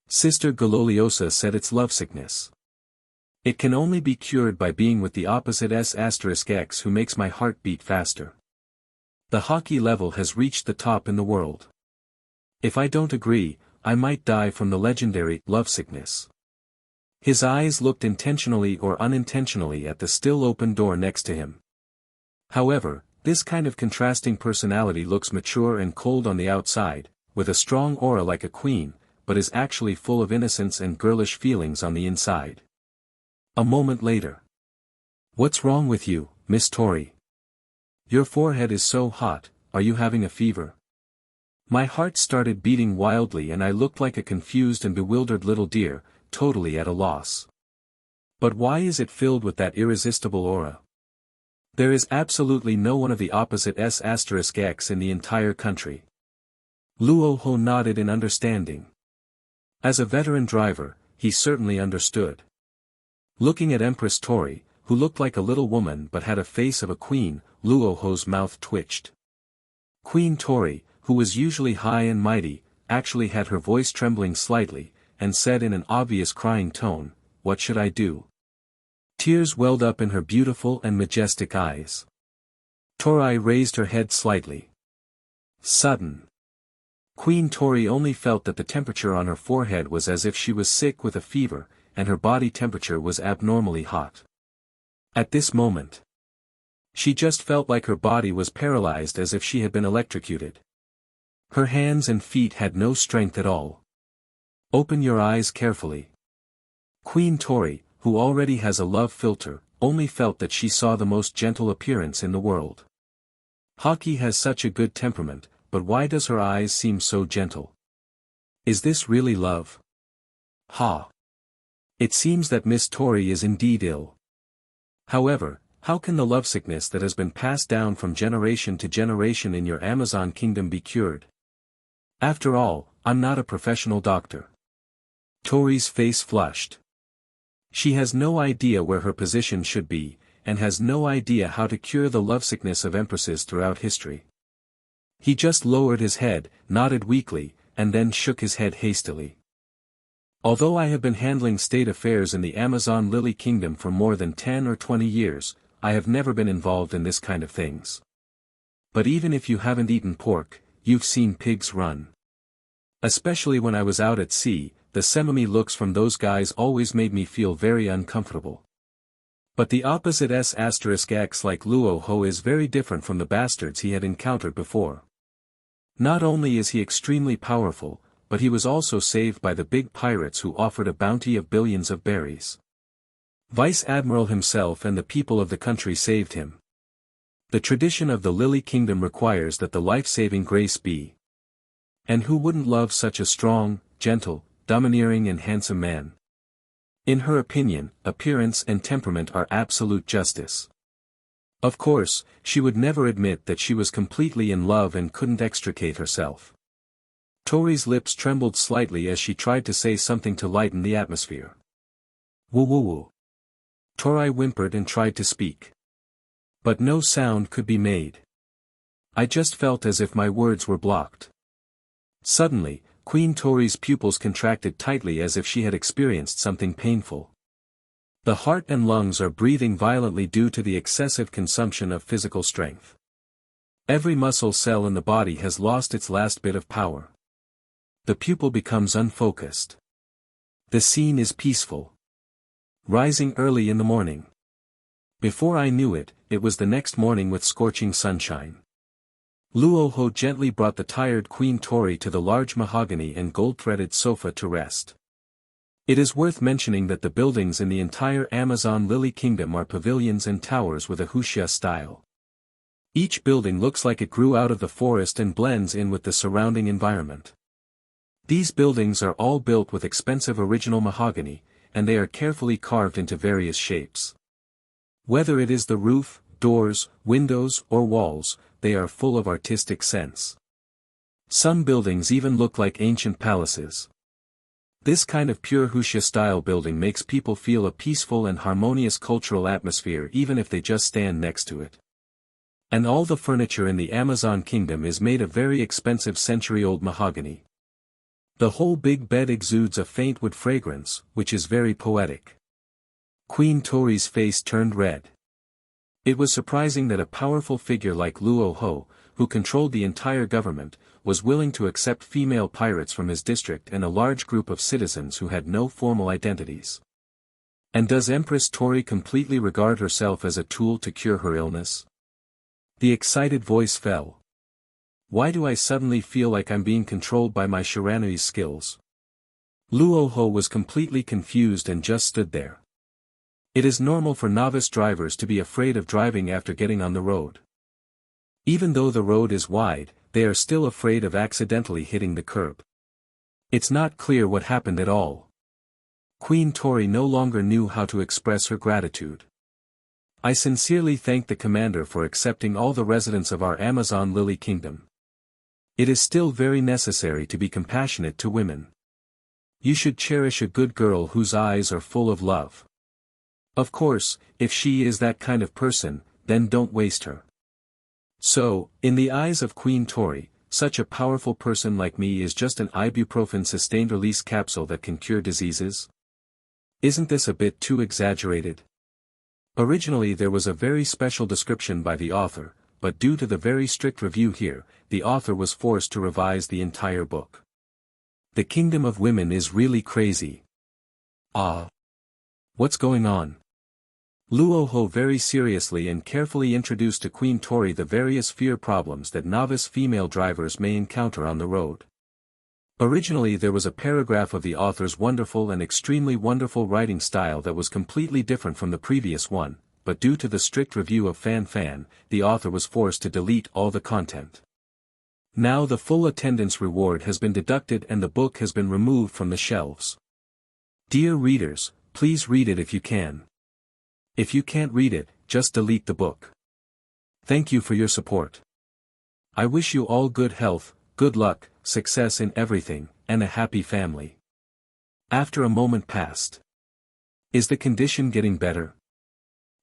Sister Gololiosa said it's lovesickness. It can only be cured by being with the opposite S*X who makes my heart beat faster. The Haki level has reached the top in the world. If I don't agree, I might die from the legendary lovesickness. His eyes looked intentionally or unintentionally at the still open door next to him. However, this kind of contrasting personality looks mature and cold on the outside, with a strong aura like a queen, but is actually full of innocence and girlish feelings on the inside. A moment later. What's wrong with you, Miss Tori? Your forehead is so hot, are you having a fever? My heart started beating wildly and I looked like a confused and bewildered little deer, totally at a loss. But why is it filled with that irresistible aura? There is absolutely no one of the opposite S*X in the entire country. Luo Hu nodded in understanding. As a veteran driver, he certainly understood. Looking at Empress Tori, who looked like a little woman but had a face of a queen, Luo Hu's mouth twitched. Queen Tori, who was usually high and mighty, actually had her voice trembling slightly, and said in an obvious crying tone, "What should I do?" Tears welled up in her beautiful and majestic eyes. Tori raised her head slightly. Sudden. Queen Tori only felt that the temperature on her forehead was as if she was sick with a fever, and her body temperature was abnormally hot. At this moment, she just felt like her body was paralyzed as if she had been electrocuted. Her hands and feet had no strength at all. Open your eyes carefully. Queen Tori, who already has a love filter, only felt that she saw the most gentle appearance in the world. Haki has such a good temperament, but why does her eyes seem so gentle? Is this really love? Ha! It seems that Miss Tori is indeed ill. However, how can the lovesickness that has been passed down from generation to generation in your Amazon kingdom be cured? After all, I'm not a professional doctor. Tori's face flushed. She has no idea where her position should be, and has no idea how to cure the lovesickness of empresses throughout history. He just lowered his head, nodded weakly, and then shook his head hastily. Although I have been handling state affairs in the Amazon Lily Kingdom for more than 10 or 20 years, I have never been involved in this kind of things. But even if you haven't eaten pork, you've seen pigs run. Especially when I was out at sea, the semami looks from those guys always made me feel very uncomfortable. But the opposite S*X like Luo Hu is very different from the bastards he had encountered before. Not only is he extremely powerful, but he was also saved by the big pirates who offered a bounty of billions of berries. Vice Admiral himself and the people of the country saved him. The tradition of the Lily Kingdom requires that the life-saving grace be And who wouldn't love such a strong, gentle, domineering and handsome man? In her opinion, appearance and temperament are absolute justice. Of course, she would never admit that she was completely in love and couldn't extricate herself. Tori's lips trembled slightly as she tried to say something to lighten the atmosphere. Woo woo woo. Tori whimpered and tried to speak. But no sound could be made. I just felt as if my words were blocked. Suddenly, Queen Tori's pupils contracted tightly as if she had experienced something painful. The heart and lungs are breathing violently due to the excessive consumption of physical strength. Every muscle cell in the body has lost its last bit of power. The pupil becomes unfocused. The scene is peaceful. Rising early in the morning. Before I knew it, it was the next morning with scorching sunshine. Luo Hu gently brought the tired Queen Tori to the large mahogany and gold-threaded sofa to rest. It is worth mentioning that the buildings in the entire Amazon Lily Kingdom are pavilions and towers with a Huxia style. Each building looks like it grew out of the forest and blends in with the surrounding environment. These buildings are all built with expensive original mahogany, and they are carefully carved into various shapes. Whether it is the roof, doors, windows, or walls, they are full of artistic sense. Some buildings even look like ancient palaces. This kind of pure Huxia-style building makes people feel a peaceful and harmonious cultural atmosphere even if they just stand next to it. And all the furniture in the Amazon Kingdom is made of very expensive century-old mahogany. The whole big bed exudes a faint wood fragrance, which is very poetic. Queen Tori's face turned red. It was surprising that a powerful figure like Luo Hu, who controlled the entire government, was willing to accept female pirates from his district and a large group of citizens who had no formal identities. And does Empress Tori completely regard herself as a tool to cure her illness? The excited voice fell. Why do I suddenly feel like I'm being controlled by my Shiranui skills? Luo Hu was completely confused and just stood there. It is normal for novice drivers to be afraid of driving after getting on the road. Even though the road is wide, they are still afraid of accidentally hitting the curb. It's not clear what happened at all. Queen Tori no longer knew how to express her gratitude. I sincerely thank the commander for accepting all the residents of our Amazon Lily Kingdom. It is still very necessary to be compassionate to women. You should cherish a good girl whose eyes are full of love. Of course, if she is that kind of person, then don't waste her. So, in the eyes of Queen Tori, such a powerful person like me is just an ibuprofen sustained-release capsule that can cure diseases? Isn't this a bit too exaggerated? Originally there was a very special description by the author, but due to the very strict review here, the author was forced to revise the entire book. The Kingdom of Women is really crazy. Ah. What's going on? Luo Hu very seriously and carefully introduced to Queen Tori the various fear problems that novice female drivers may encounter on the road. Originally there was a paragraph of the author's wonderful and extremely wonderful writing style that was completely different from the previous one, but due to the strict review of Fan, the author was forced to delete all the content. Now the full attendance reward has been deducted and the book has been removed from the shelves. Dear readers, please read it if you can. If you can't read it, just delete the book. Thank you for your support. I wish you all good health, good luck, success in everything, and a happy family. After a moment passed. Is the condition getting better?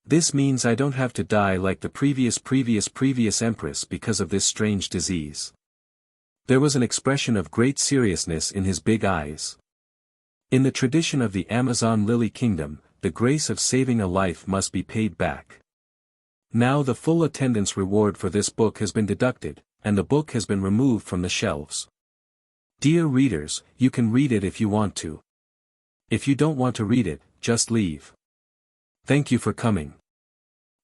This means I don't have to die like the previous empress because of this strange disease. There was an expression of great seriousness in his big eyes. In the tradition of the Amazon Lily Kingdom, the grace of saving a life must be paid back. Now the full attendance reward for this book has been deducted, and the book has been removed from the shelves. Dear readers, you can read it if you want to. If you don't want to read it, just leave. Thank you for coming.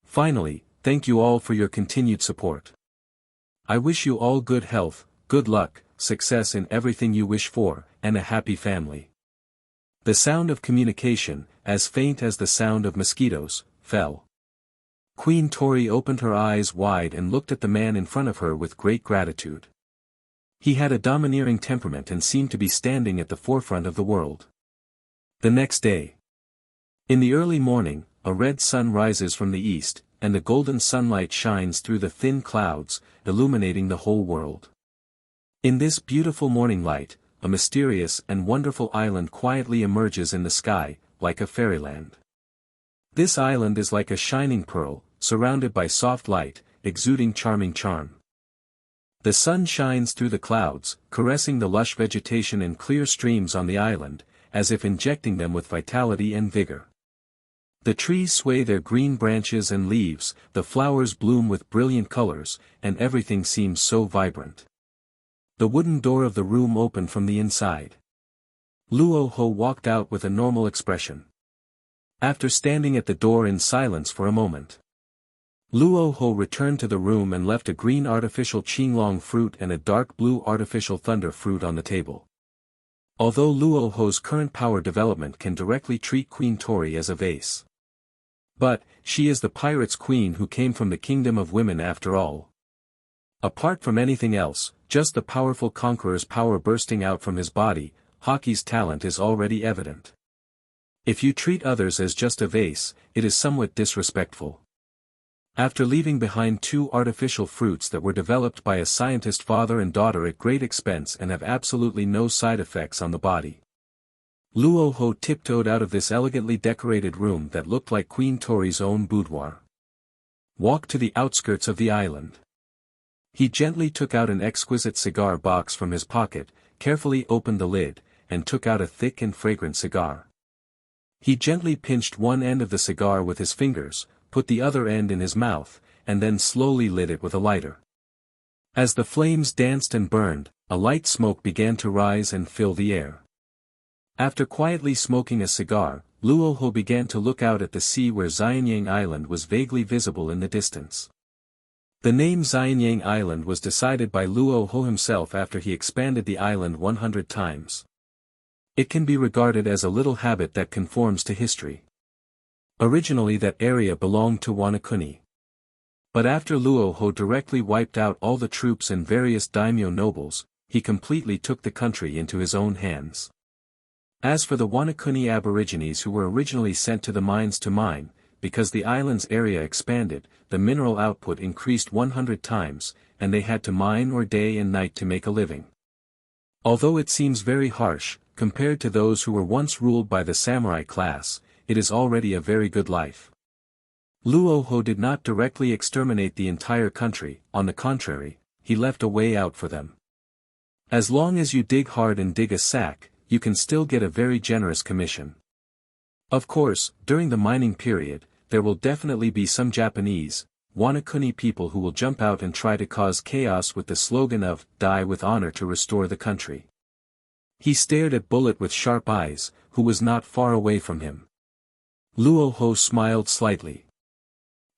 Finally, thank you all for your continued support. I wish you all good health, good luck, success in everything you wish for, and a happy family. The sound of communication, as faint as the sound of mosquitoes, fell. Queen Tori opened her eyes wide and looked at the man in front of her with great gratitude. He had a domineering temperament and seemed to be standing at the forefront of the world. The next day. In the early morning, a red sun rises from the east, and the golden sunlight shines through the thin clouds, illuminating the whole world. In this beautiful morning light, a mysterious and wonderful island quietly emerges in the sky, like a fairyland. This island is like a shining pearl, surrounded by soft light, exuding charming charm. The sun shines through the clouds, caressing the lush vegetation and clear streams on the island, as if injecting them with vitality and vigor. The trees sway their green branches and leaves, the flowers bloom with brilliant colors, and everything seems so vibrant. The wooden door of the room opened from the inside. Luo Hu walked out with a normal expression. After standing at the door in silence for a moment, Luo Hu returned to the room and left a green artificial qinglong fruit and a dark blue artificial thunder fruit on the table. Although Luo Hu's current power development can directly treat Queen Tori as a vase. But, she is the pirate's queen who came from the kingdom of women after all. Apart from anything else, just the powerful conqueror's power bursting out from his body, Haki's talent is already evident. If you treat others as just a vase, it is somewhat disrespectful. After leaving behind 2 artificial fruits that were developed by a scientist father and daughter at great expense and have absolutely no side effects on the body, Luo Hu tiptoed out of this elegantly decorated room that looked like Queen Tori's own boudoir. Walked to the outskirts of the island. He gently took out an exquisite cigar box from his pocket, carefully opened the lid, and took out a thick and fragrant cigar. He gently pinched one end of the cigar with his fingers, put the other end in his mouth, and then slowly lit it with a lighter. As the flames danced and burned, a light smoke began to rise and fill the air. After quietly smoking a cigar, Luo Hu began to look out at the sea where Xianyang Island was vaguely visible in the distance. The name Xianyang Island was decided by Luo Hu himself after he expanded the island 100 times. It can be regarded as a little habit that conforms to history. Originally that area belonged to Wanakuni. But after Luo Hu directly wiped out all the troops and various daimyo nobles, he completely took the country into his own hands. As for the Wanakuni aborigines who were originally sent to the mines to mine, because the island's area expanded, the mineral output increased 100 times, and they had to mine or day and night to make a living. Although it seems very harsh, compared to those who were once ruled by the samurai class, it is already a very good life. Luo Hu did not directly exterminate the entire country, on the contrary, he left a way out for them. As long as you dig hard and dig a sack, you can still get a very generous commission. Of course, during the mining period, there will definitely be some Japanese, Wanakuni people who will jump out and try to cause chaos with the slogan of, "Die with honor to restore the country." He stared at Bullet with sharp eyes, who was not far away from him. Luo Hu smiled slightly.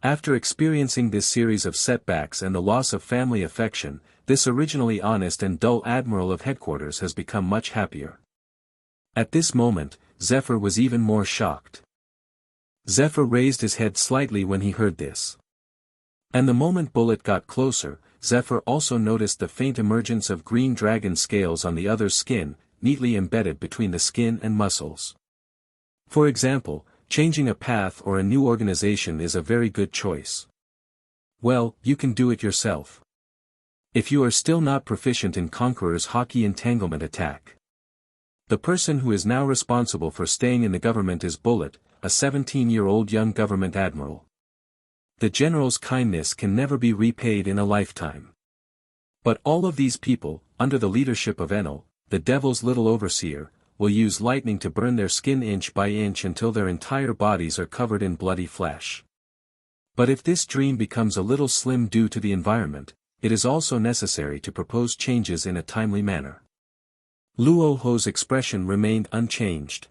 After experiencing this series of setbacks and the loss of family affection, this originally honest and dull admiral of headquarters has become much happier. At this moment, Zephyr was even more shocked. Zephyr raised his head slightly when he heard this. And the moment Bullet got closer, Zephyr also noticed the faint emergence of green dragon scales on the other's skin, neatly embedded between the skin and muscles. For example, changing a path or a new organization is a very good choice. Well, you can do it yourself. If you are still not proficient in Conqueror's Haki entanglement attack. The person who is now responsible for staying in the government is Bullet, a 17-year-old young government admiral. The general's kindness can never be repaid in a lifetime. But all of these people, under the leadership of Enel, the devil's little overseer, will use lightning to burn their skin inch by inch until their entire bodies are covered in bloody flesh. But if this dream becomes a little slim due to the environment, it is also necessary to propose changes in a timely manner. Luo Hu's expression remained unchanged.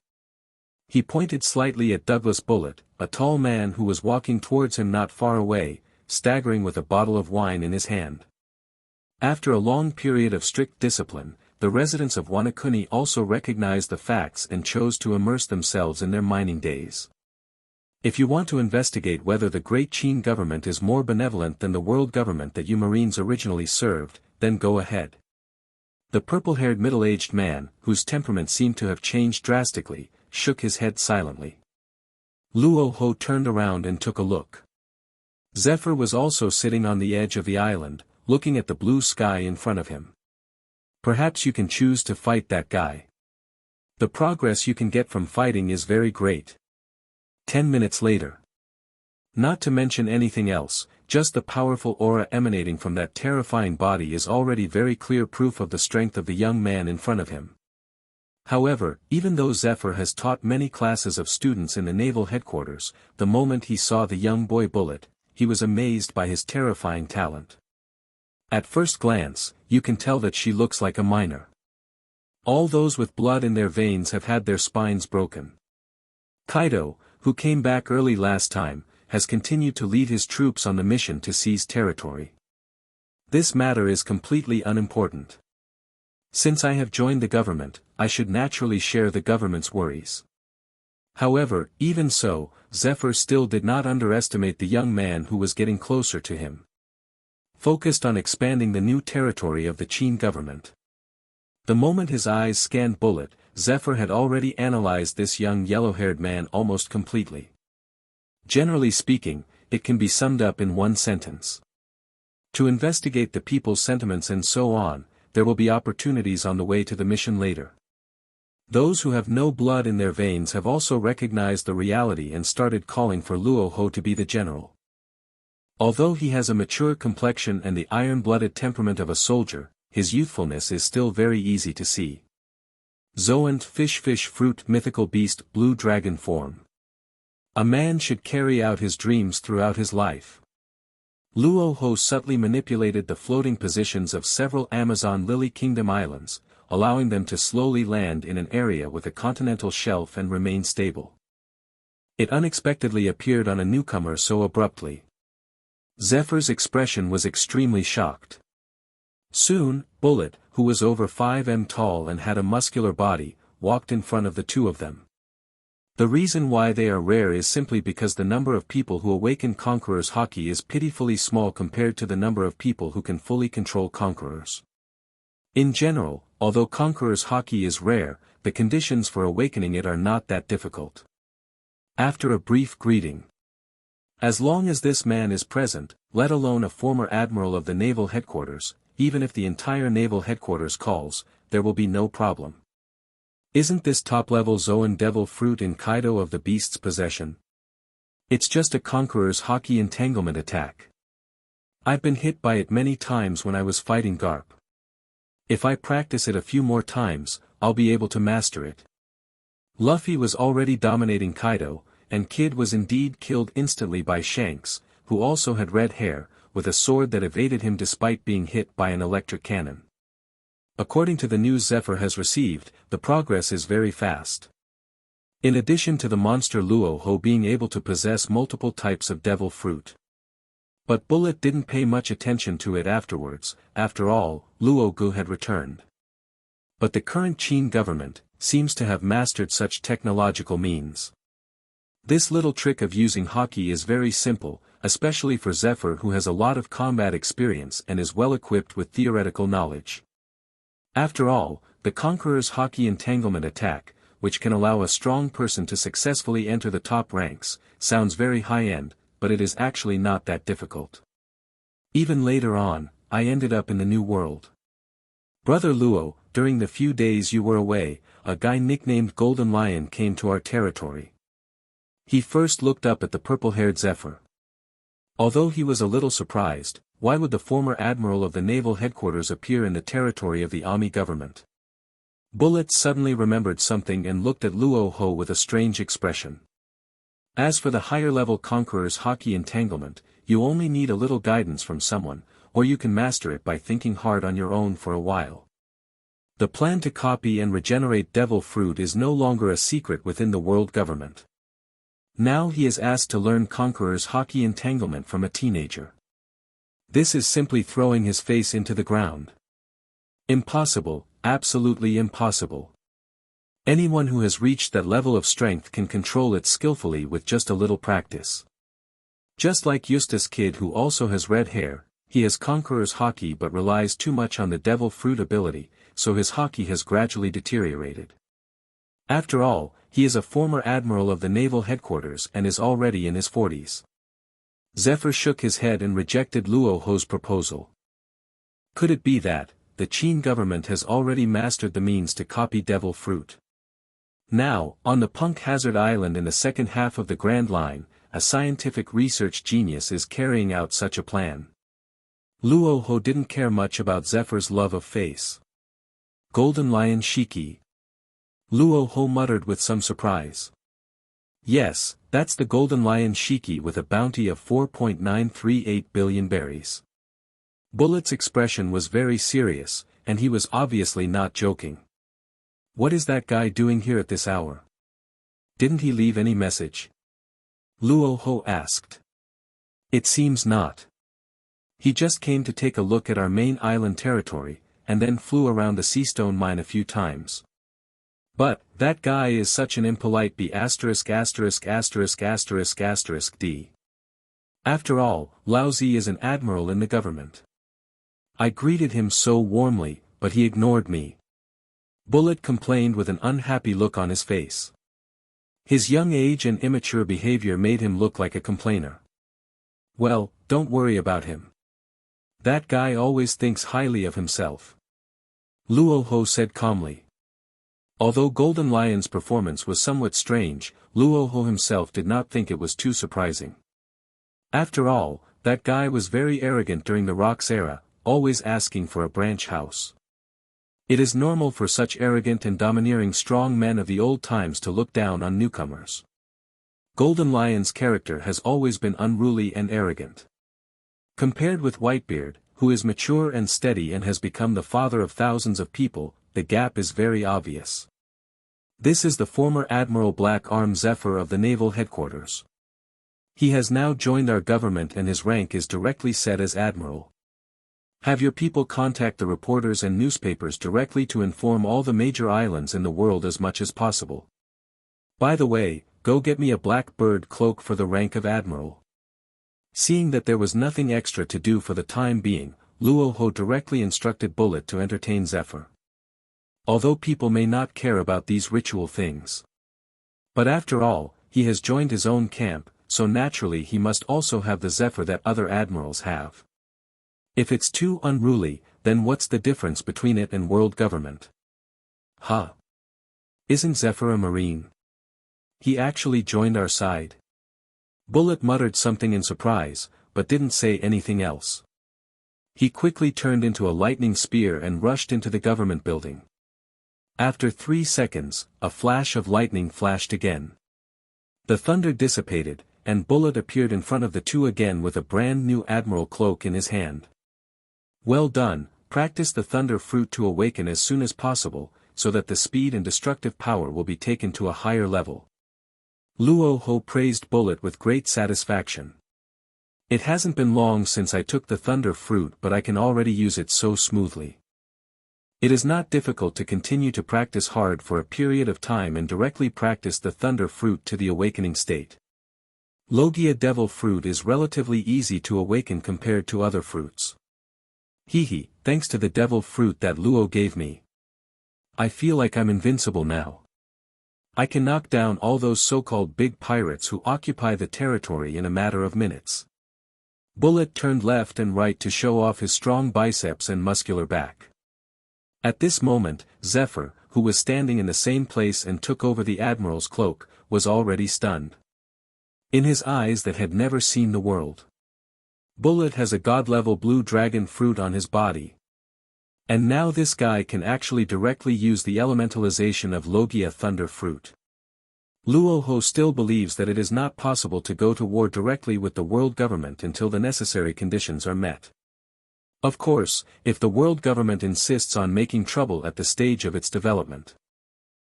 He pointed slightly at Douglas Bullet, a tall man who was walking towards him not far away, staggering with a bottle of wine in his hand. After a long period of strict discipline, the residents of Wanakuni also recognized the facts and chose to immerse themselves in their mining days. If you want to investigate whether the Great Qin government is more benevolent than the world government that you Marines originally served, then go ahead. The purple-haired middle-aged man, whose temperament seemed to have changed drastically, shook his head silently. Luo Hu turned around and took a look. Zephyr was also sitting on the edge of the island, looking at the blue sky in front of him. Perhaps you can choose to fight that guy. The progress you can get from fighting is very great. 10 minutes later. Not to mention anything else, just the powerful aura emanating from that terrifying body is already very clear proof of the strength of the young man in front of him. However, even though Zephyr has taught many classes of students in the naval headquarters, the moment he saw the young boy Bullet, he was amazed by his terrifying talent. At first glance, you can tell that she looks like a minor. All those with blood in their veins have had their spines broken. Kaido, who came back early last time, has continued to lead his troops on the mission to seize territory. This matter is completely unimportant. Since I have joined the government, I should naturally share the government's worries. However, even so, Zephyr still did not underestimate the young man who was getting closer to him. Focused on expanding the new territory of the Qin government. The moment his eyes scanned Bullet, Zephyr had already analyzed this young yellow-haired man almost completely. Generally speaking, it can be summed up in one sentence. To investigate the people's sentiments and so on, there will be opportunities on the way to the mission later. Those who have no blood in their veins have also recognized the reality and started calling for Luo Hu to be the general. Although he has a mature complexion and the iron-blooded temperament of a soldier, his youthfulness is still very easy to see. Zoant fish fruit mythical beast blue dragon form. A man should carry out his dreams throughout his life. Luo Hu subtly manipulated the floating positions of several Amazon Lily Kingdom islands, allowing them to slowly land in an area with a continental shelf and remain stable. It unexpectedly appeared on a newcomer so abruptly. Zephyr's expression was extremely shocked. Soon, Bullet, who was over 5 m tall and had a muscular body, walked in front of the two of them. The reason why they are rare is simply because the number of people who awaken Conqueror's Haki is pitifully small compared to the number of people who can fully control Conquerors. In general, although Conqueror's Haki is rare, the conditions for awakening it are not that difficult. After a brief greeting. As long as this man is present, let alone a former admiral of the naval headquarters, even if the entire naval headquarters calls, there will be no problem. Isn't this top-level Zoan devil fruit in Kaido of the beast's possession? It's just a Conqueror's Haki entanglement attack. I've been hit by it many times when I was fighting Garp. If I practice it a few more times, I'll be able to master it. Luffy was already dominating Kaido, and Kid was indeed killed instantly by Shanks, who also had red hair, with a sword that evaded him despite being hit by an electric cannon. According to the news Zephyr has received, the progress is very fast. In addition to the monster Luo Hu being able to possess multiple types of devil fruit. But Bullet didn't pay much attention to it afterwards, after all, Luo Hu had returned. But the current Qin government seems to have mastered such technological means. This little trick of using Haki is very simple, especially for Zephyr who has a lot of combat experience and is well equipped with theoretical knowledge. After all, the Conqueror's Haki entanglement attack, which can allow a strong person to successfully enter the top ranks, sounds very high-end, but it is actually not that difficult. Even later on, I ended up in the New World. Brother Luo, during the few days you were away, a guy nicknamed Golden Lion came to our territory. He first looked up at the purple-haired Zephyr. Although he was a little surprised, why would the former admiral of the naval headquarters appear in the territory of the Ami government? Bullet suddenly remembered something and looked at Luo Hu with a strange expression. As for the higher-level Conqueror's Haki entanglement, you only need a little guidance from someone, or you can master it by thinking hard on your own for a while. The plan to copy and regenerate devil fruit is no longer a secret within the world government. Now he is asked to learn Conqueror's Haki entanglement from a teenager. This is simply throwing his face into the ground. Impossible, absolutely impossible. Anyone who has reached that level of strength can control it skillfully with just a little practice. Just like Eustace Kid who also has red hair, he has Conqueror's Haki but relies too much on the devil fruit ability, so his Haki has gradually deteriorated. After all, he is a former admiral of the naval headquarters and is already in his 40s. Zephyr shook his head and rejected Luo Hu's proposal. Could it be that, the Qin government has already mastered the means to copy devil fruit? Now, on the Punk Hazard Island in the second half of the Grand Line, a scientific research genius is carrying out such a plan. Luo Hu didn't care much about Zephyr's love of face. Golden Lion Shiki. Luo Hu muttered with some surprise. Yes, that's the Golden Lion Shiki with a bounty of 4.938 billion berries. Bullet's expression was very serious, and he was obviously not joking. What is that guy doing here at this hour? Didn't he leave any message? Luo Hu asked. It seems not. He just came to take a look at our main island territory, and then flew around the seastone mine a few times. But, that guy is such an impolite b*********************. After all, Lao Zi is an admiral in the government. I greeted him so warmly, but he ignored me. Bullet complained with an unhappy look on his face. His young age and immature behavior made him look like a complainer. Well, don't worry about him. That guy always thinks highly of himself. Luo Hu said calmly. Although Golden Lion's performance was somewhat strange, Luo Hu himself did not think it was too surprising. After all, that guy was very arrogant during the Rocks era, always asking for a branch house. It is normal for such arrogant and domineering strong men of the old times to look down on newcomers. Golden Lion's character has always been unruly and arrogant. Compared with Whitebeard, who is mature and steady and has become the father of thousands of people, the gap is very obvious. This is the former Admiral Black Arm Zephyr of the naval headquarters. He has now joined our government and his rank is directly set as Admiral. Have your people contact the reporters and newspapers directly to inform all the major islands in the world as much as possible. By the way, go get me a black bird cloak for the rank of Admiral. Seeing that there was nothing extra to do for the time being, Luo Hu directly instructed Bullet to entertain Zephyr. Although people may not care about these ritual things. But after all, he has joined his own camp, so naturally he must also have the Zephyr that other admirals have. If it's too unruly, then what's the difference between it and world government? Huh? Isn't Zephyr a Marine? He actually joined our side. Bullet muttered something in surprise, but didn't say anything else. He quickly turned into a lightning spear and rushed into the government building. After 3 seconds, a flash of lightning flashed again. The thunder dissipated, and Bullet appeared in front of the two again with a brand new Admiral cloak in his hand. Well done, practice the thunder fruit to awaken as soon as possible, so that the speed and destructive power will be taken to a higher level. Luo Hu praised Bullet with great satisfaction. It hasn't been long since I took the thunder fruit but I can already use it so smoothly. It is not difficult to continue to practice hard for a period of time and directly practice the thunder fruit to the awakening state. Logia devil fruit is relatively easy to awaken compared to other fruits. Hehe, thanks to the devil fruit that Luo gave me. I feel like I'm invincible now. I can knock down all those so-called big pirates who occupy the territory in a matter of minutes. Bullet turned left and right to show off his strong biceps and muscular back. At this moment, Zephyr, who was standing in the same place and took over the Admiral's cloak, was already stunned. In his eyes that had never seen the world. Bullet has a god-level blue dragon fruit on his body. And now this guy can actually directly use the elementalization of Logia thunder fruit. Luo Hu still believes that it is not possible to go to war directly with the world government until the necessary conditions are met. Of course, if the world government insists on making trouble at the stage of its development.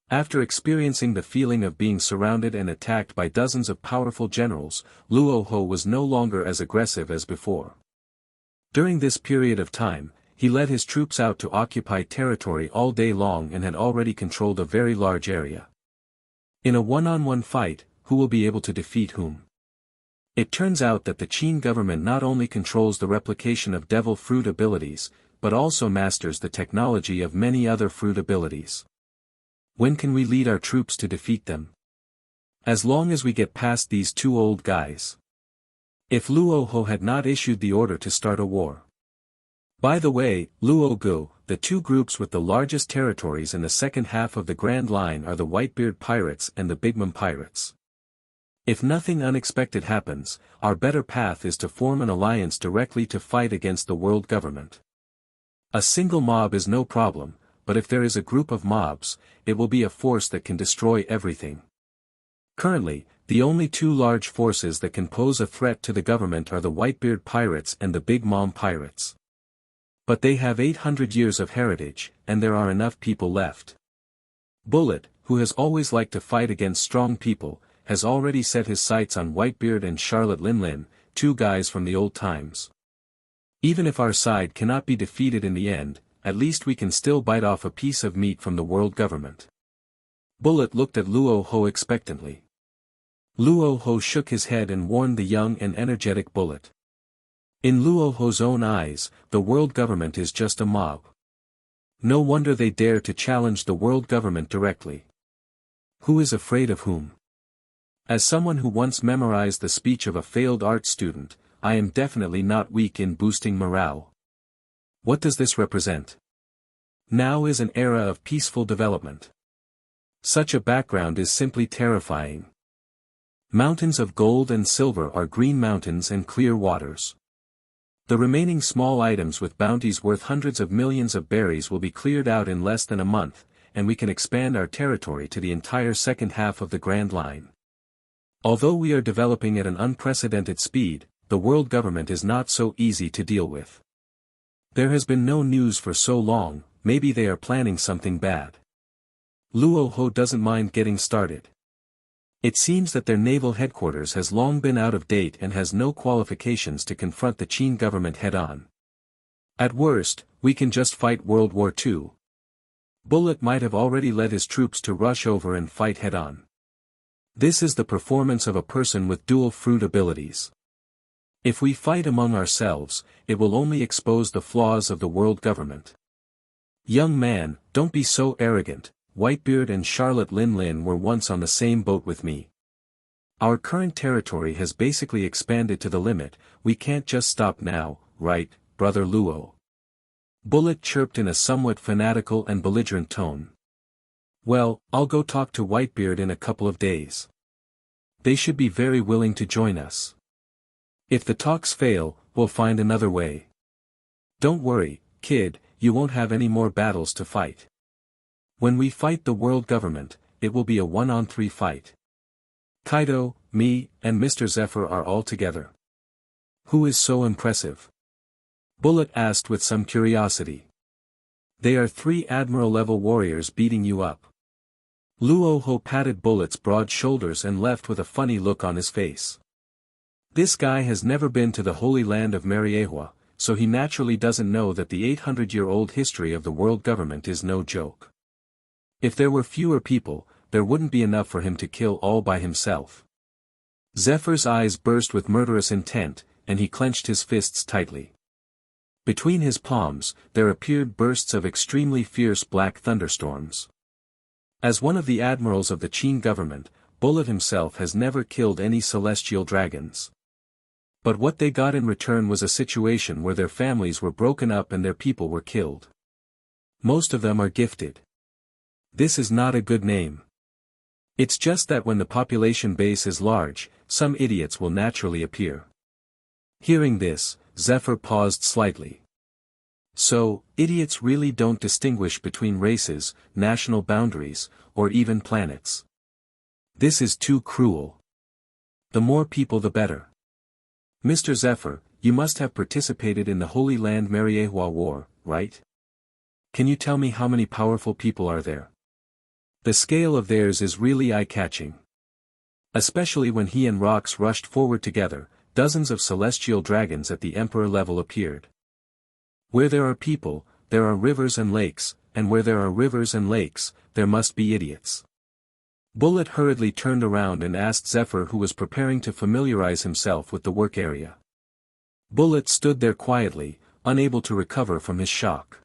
After experiencing the feeling of being surrounded and attacked by dozens of powerful generals, Luo Hu was no longer as aggressive as before. During this period of time, he led his troops out to occupy territory all day long and had already controlled a very large area. In a one-on-one fight, who will be able to defeat whom? It turns out that the Qin government not only controls the replication of devil fruit abilities, but also masters the technology of many other fruit abilities. When can we lead our troops to defeat them? As long as we get past these two old guys. If Luo Hu had not issued the order to start a war. By the way, Luo Hu, the two groups with the largest territories in the second half of the Grand Line are the Whitebeard Pirates and the Bigmom Pirates. If nothing unexpected happens, our better path is to form an alliance directly to fight against the world government. A single mob is no problem, but if there is a group of mobs, it will be a force that can destroy everything. Currently, the only two large forces that can pose a threat to the government are the Whitebeard Pirates and the Big Mom Pirates. But they have 800 years of heritage, and there are enough people left. Bullet, who has always liked to fight against strong people, has already set his sights on Whitebeard and Charlotte Lin, two guys from the old times. Even if our side cannot be defeated in the end, at least we can still bite off a piece of meat from the world government. Bullet looked at Luo Hu expectantly. Luo Hu shook his head and warned the young and energetic Bullet. In Luo Hu's own eyes, the world government is just a mob. No wonder they dare to challenge the world government directly. Who is afraid of whom? As someone who once memorized the speech of a failed art student, I am definitely not weak in boosting morale. What does this represent? Now is an era of peaceful development. Such a background is simply terrifying. Mountains of gold and silver are green mountains and clear waters. The remaining small items with bounties worth hundreds of millions of berries will be cleared out in less than a month, and we can expand our territory to the entire second half of the Grand Line. Although we are developing at an unprecedented speed, the world government is not so easy to deal with. There has been no news for so long, maybe they are planning something bad. Luo Hu doesn't mind getting started. It seems that their naval headquarters has long been out of date and has no qualifications to confront the Qin government head-on. At worst, we can just fight World War II. Bullet might have already led his troops to rush over and fight head-on. This is the performance of a person with dual fruit abilities. If we fight among ourselves, it will only expose the flaws of the world government. Young man, don't be so arrogant. Whitebeard and Charlotte Lin were once on the same boat with me. Our current territory has basically expanded to the limit, we can't just stop now, right, brother Luo? Bullet chirped in a somewhat fanatical and belligerent tone. Well, I'll go talk to Whitebeard in a couple of days. They should be very willing to join us. If the talks fail, we'll find another way. Don't worry, kid, you won't have any more battles to fight. When we fight the world government, it will be a 1-on-3 fight. Kaido, me, and Mr. Zephyr are all together. Who is so impressive? Bullet asked with some curiosity. They are 3 admiral-level warriors beating you up. Luo Hu patted Bullet's broad shoulders and left with a funny look on his face. This guy has never been to the Holy Land of Mariehua, so he naturally doesn't know that the 800-year-old history of the world government is no joke. If there were fewer people, there wouldn't be enough for him to kill all by himself. Zephyr's eyes burst with murderous intent, and he clenched his fists tightly. Between his palms, there appeared bursts of extremely fierce black thunderstorms. As one of the admirals of the Qin government, Bullet himself has never killed any celestial dragons. But what they got in return was a situation where their families were broken up and their people were killed. Most of them are gifted. This is not a good name. It's just that when the population base is large, some idiots will naturally appear. Hearing this, Zephyr paused slightly. So, idiots really don't distinguish between races, national boundaries, or even planets. This is too cruel. The more people the better. Mr. Zephyr, you must have participated in the Holy Land Mariehua War, right? Can you tell me how many powerful people are there? The scale of theirs is really eye-catching. Especially when he and Rox rushed forward together, dozens of celestial dragons at the Emperor level appeared. Where there are people, there are rivers and lakes, and where there are rivers and lakes, there must be idiots. Bullet hurriedly turned around and asked Zephyr, who was preparing to familiarize himself with the work area. Bullet stood there quietly, unable to recover from his shock.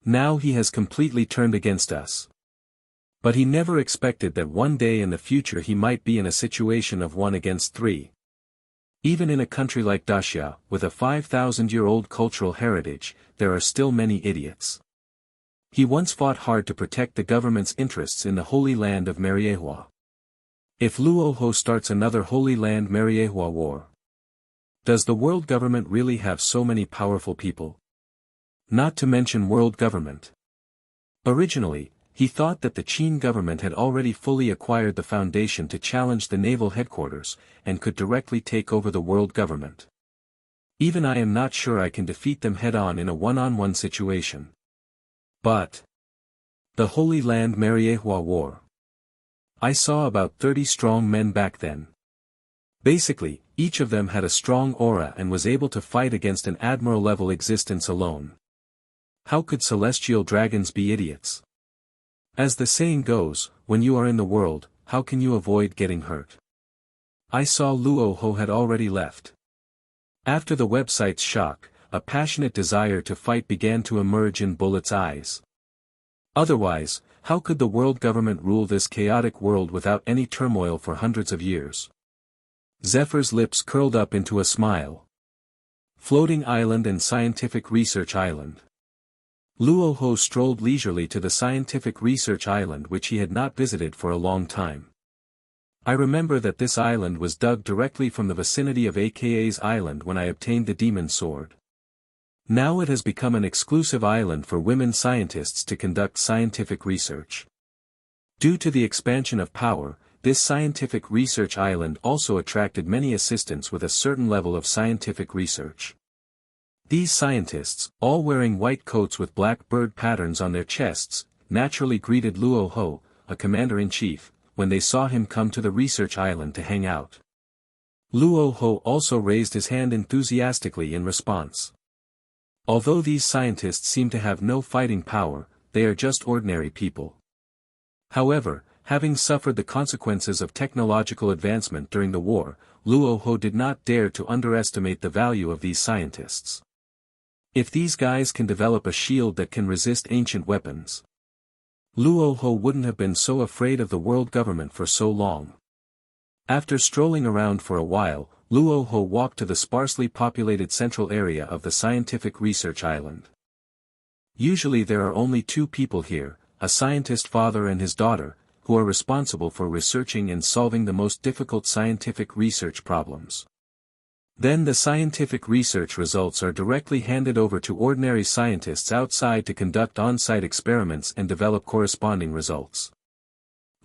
Now he has completely turned against us. But he never expected that one day in the future he might be in a situation of 1 against 3. Even in a country like Dacia, with a 5,000-year-old cultural heritage, there are still many idiots. He once fought hard to protect the government's interests in the Holy Land of Mariehua. If Luo Hu starts another Holy Land Mariehua war, does the world government really have so many powerful people? Not to mention world government. Originally, he thought that the Qin government had already fully acquired the foundation to challenge the naval headquarters, and could directly take over the world government. Even I am not sure I can defeat them head-on in a one-on-one situation. But the Holy Land Mariehua War. I saw about 30 strong men back then. Basically, each of them had a strong aura and was able to fight against an admiral-level existence alone. How could celestial dragons be idiots? As the saying goes, when you are in the world, how can you avoid getting hurt? I saw Luo Hu had already left. After the website's shock, a passionate desire to fight began to emerge in Bullet's eyes. Otherwise, how could the world government rule this chaotic world without any turmoil for hundreds of years? Zephyr's lips curled up into a smile. Floating Island and Scientific Research Island. Luo Hu strolled leisurely to the Scientific Research Island, which he had not visited for a long time. I remember that this island was dug directly from the vicinity of AKA's island when I obtained the demon sword. Now it has become an exclusive island for women scientists to conduct scientific research. Due to the expansion of power, this Scientific Research Island also attracted many assistants with a certain level of scientific research. These scientists, all wearing white coats with black bird patterns on their chests, naturally greeted Luo Hu, a commander-in-chief, when they saw him come to the research island to hang out. Luo Hu also raised his hand enthusiastically in response. Although these scientists seem to have no fighting power, they are just ordinary people. However, having suffered the consequences of technological advancement during the war, Luo Hu did not dare to underestimate the value of these scientists. If these guys can develop a shield that can resist ancient weapons, Luo Hu wouldn't have been so afraid of the world government for so long. After strolling around for a while, Luo Hu walked to the sparsely populated central area of the Scientific Research Island. Usually there are only 2 people here, a scientist father and his daughter, who are responsible for researching and solving the most difficult scientific research problems. Then the scientific research results are directly handed over to ordinary scientists outside to conduct on-site experiments and develop corresponding results.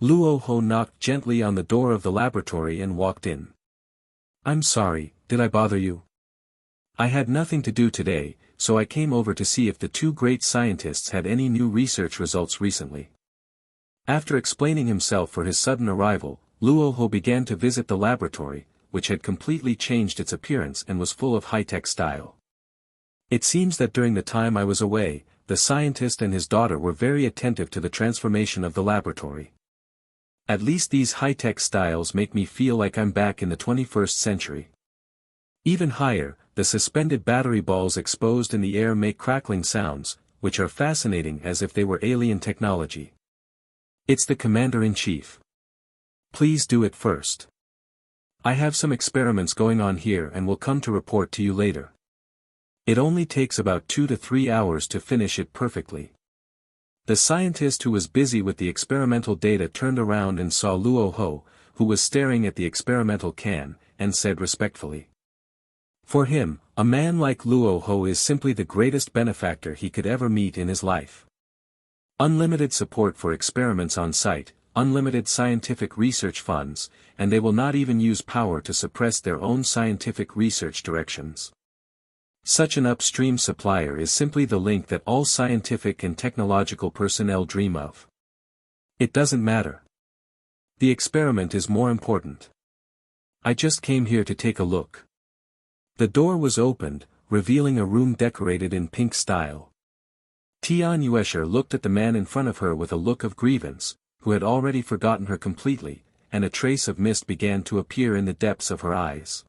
Luo Hu knocked gently on the door of the laboratory and walked in. "I'm sorry, did I bother you? I had nothing to do today, so I came over to see if the 2 great scientists had any new research results recently." After explaining himself for his sudden arrival, Luo Hu began to visit the laboratory, which had completely changed its appearance and was full of high-tech style. It seems that during the time I was away, the scientist and his daughter were very attentive to the transformation of the laboratory. At least these high-tech styles make me feel like I'm back in the 21st century. Even higher, the suspended battery balls exposed in the air make crackling sounds, which are fascinating as if they were alien technology. It's the Commander-in-Chief. Please do it first. I have some experiments going on here and will come to report to you later. It only takes about 2 to 3 hours to finish it perfectly. The scientist who was busy with the experimental data turned around and saw Luo Hu, who was staring at the experimental can, and said respectfully. For him, a man like Luo Hu is simply the greatest benefactor he could ever meet in his life. Unlimited support for experiments on site, unlimited scientific research funds, and they will not even use power to suppress their own scientific research directions. Such an upstream supplier is simply the link that all scientific and technological personnel dream of. It doesn't matter. The experiment is more important. I just came here to take a look. The door was opened, revealing a room decorated in pink style. Tian Yuesher looked at the man in front of her with a look of grievance, who had already forgotten her completely, and a trace of mist began to appear in the depths of her eyes.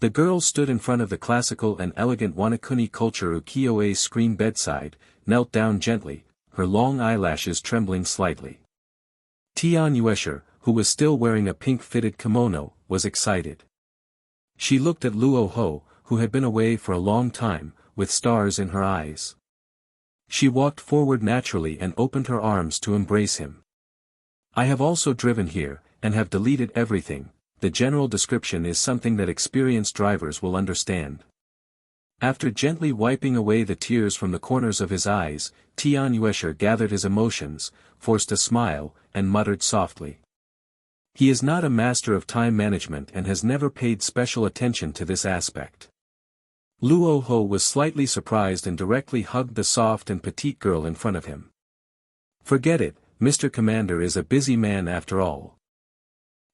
The girl stood in front of the classical and elegant Wanakuni culture ukiyo-e screen bedside, knelt down gently, her long eyelashes trembling slightly. Tian Yuesher, who was still wearing a pink-fitted kimono, was excited. She looked at Luo Hu, who had been away for a long time, with stars in her eyes. She walked forward naturally and opened her arms to embrace him. I have also driven here, and have deleted everything. The general description is something that experienced drivers will understand. After gently wiping away the tears from the corners of his eyes, Tian Yuesher gathered his emotions, forced a smile, and muttered softly. He is not a master of time management and has never paid special attention to this aspect. Luo Hu was slightly surprised and directly hugged the soft and petite girl in front of him. Forget it, Mr. Commander is a busy man after all.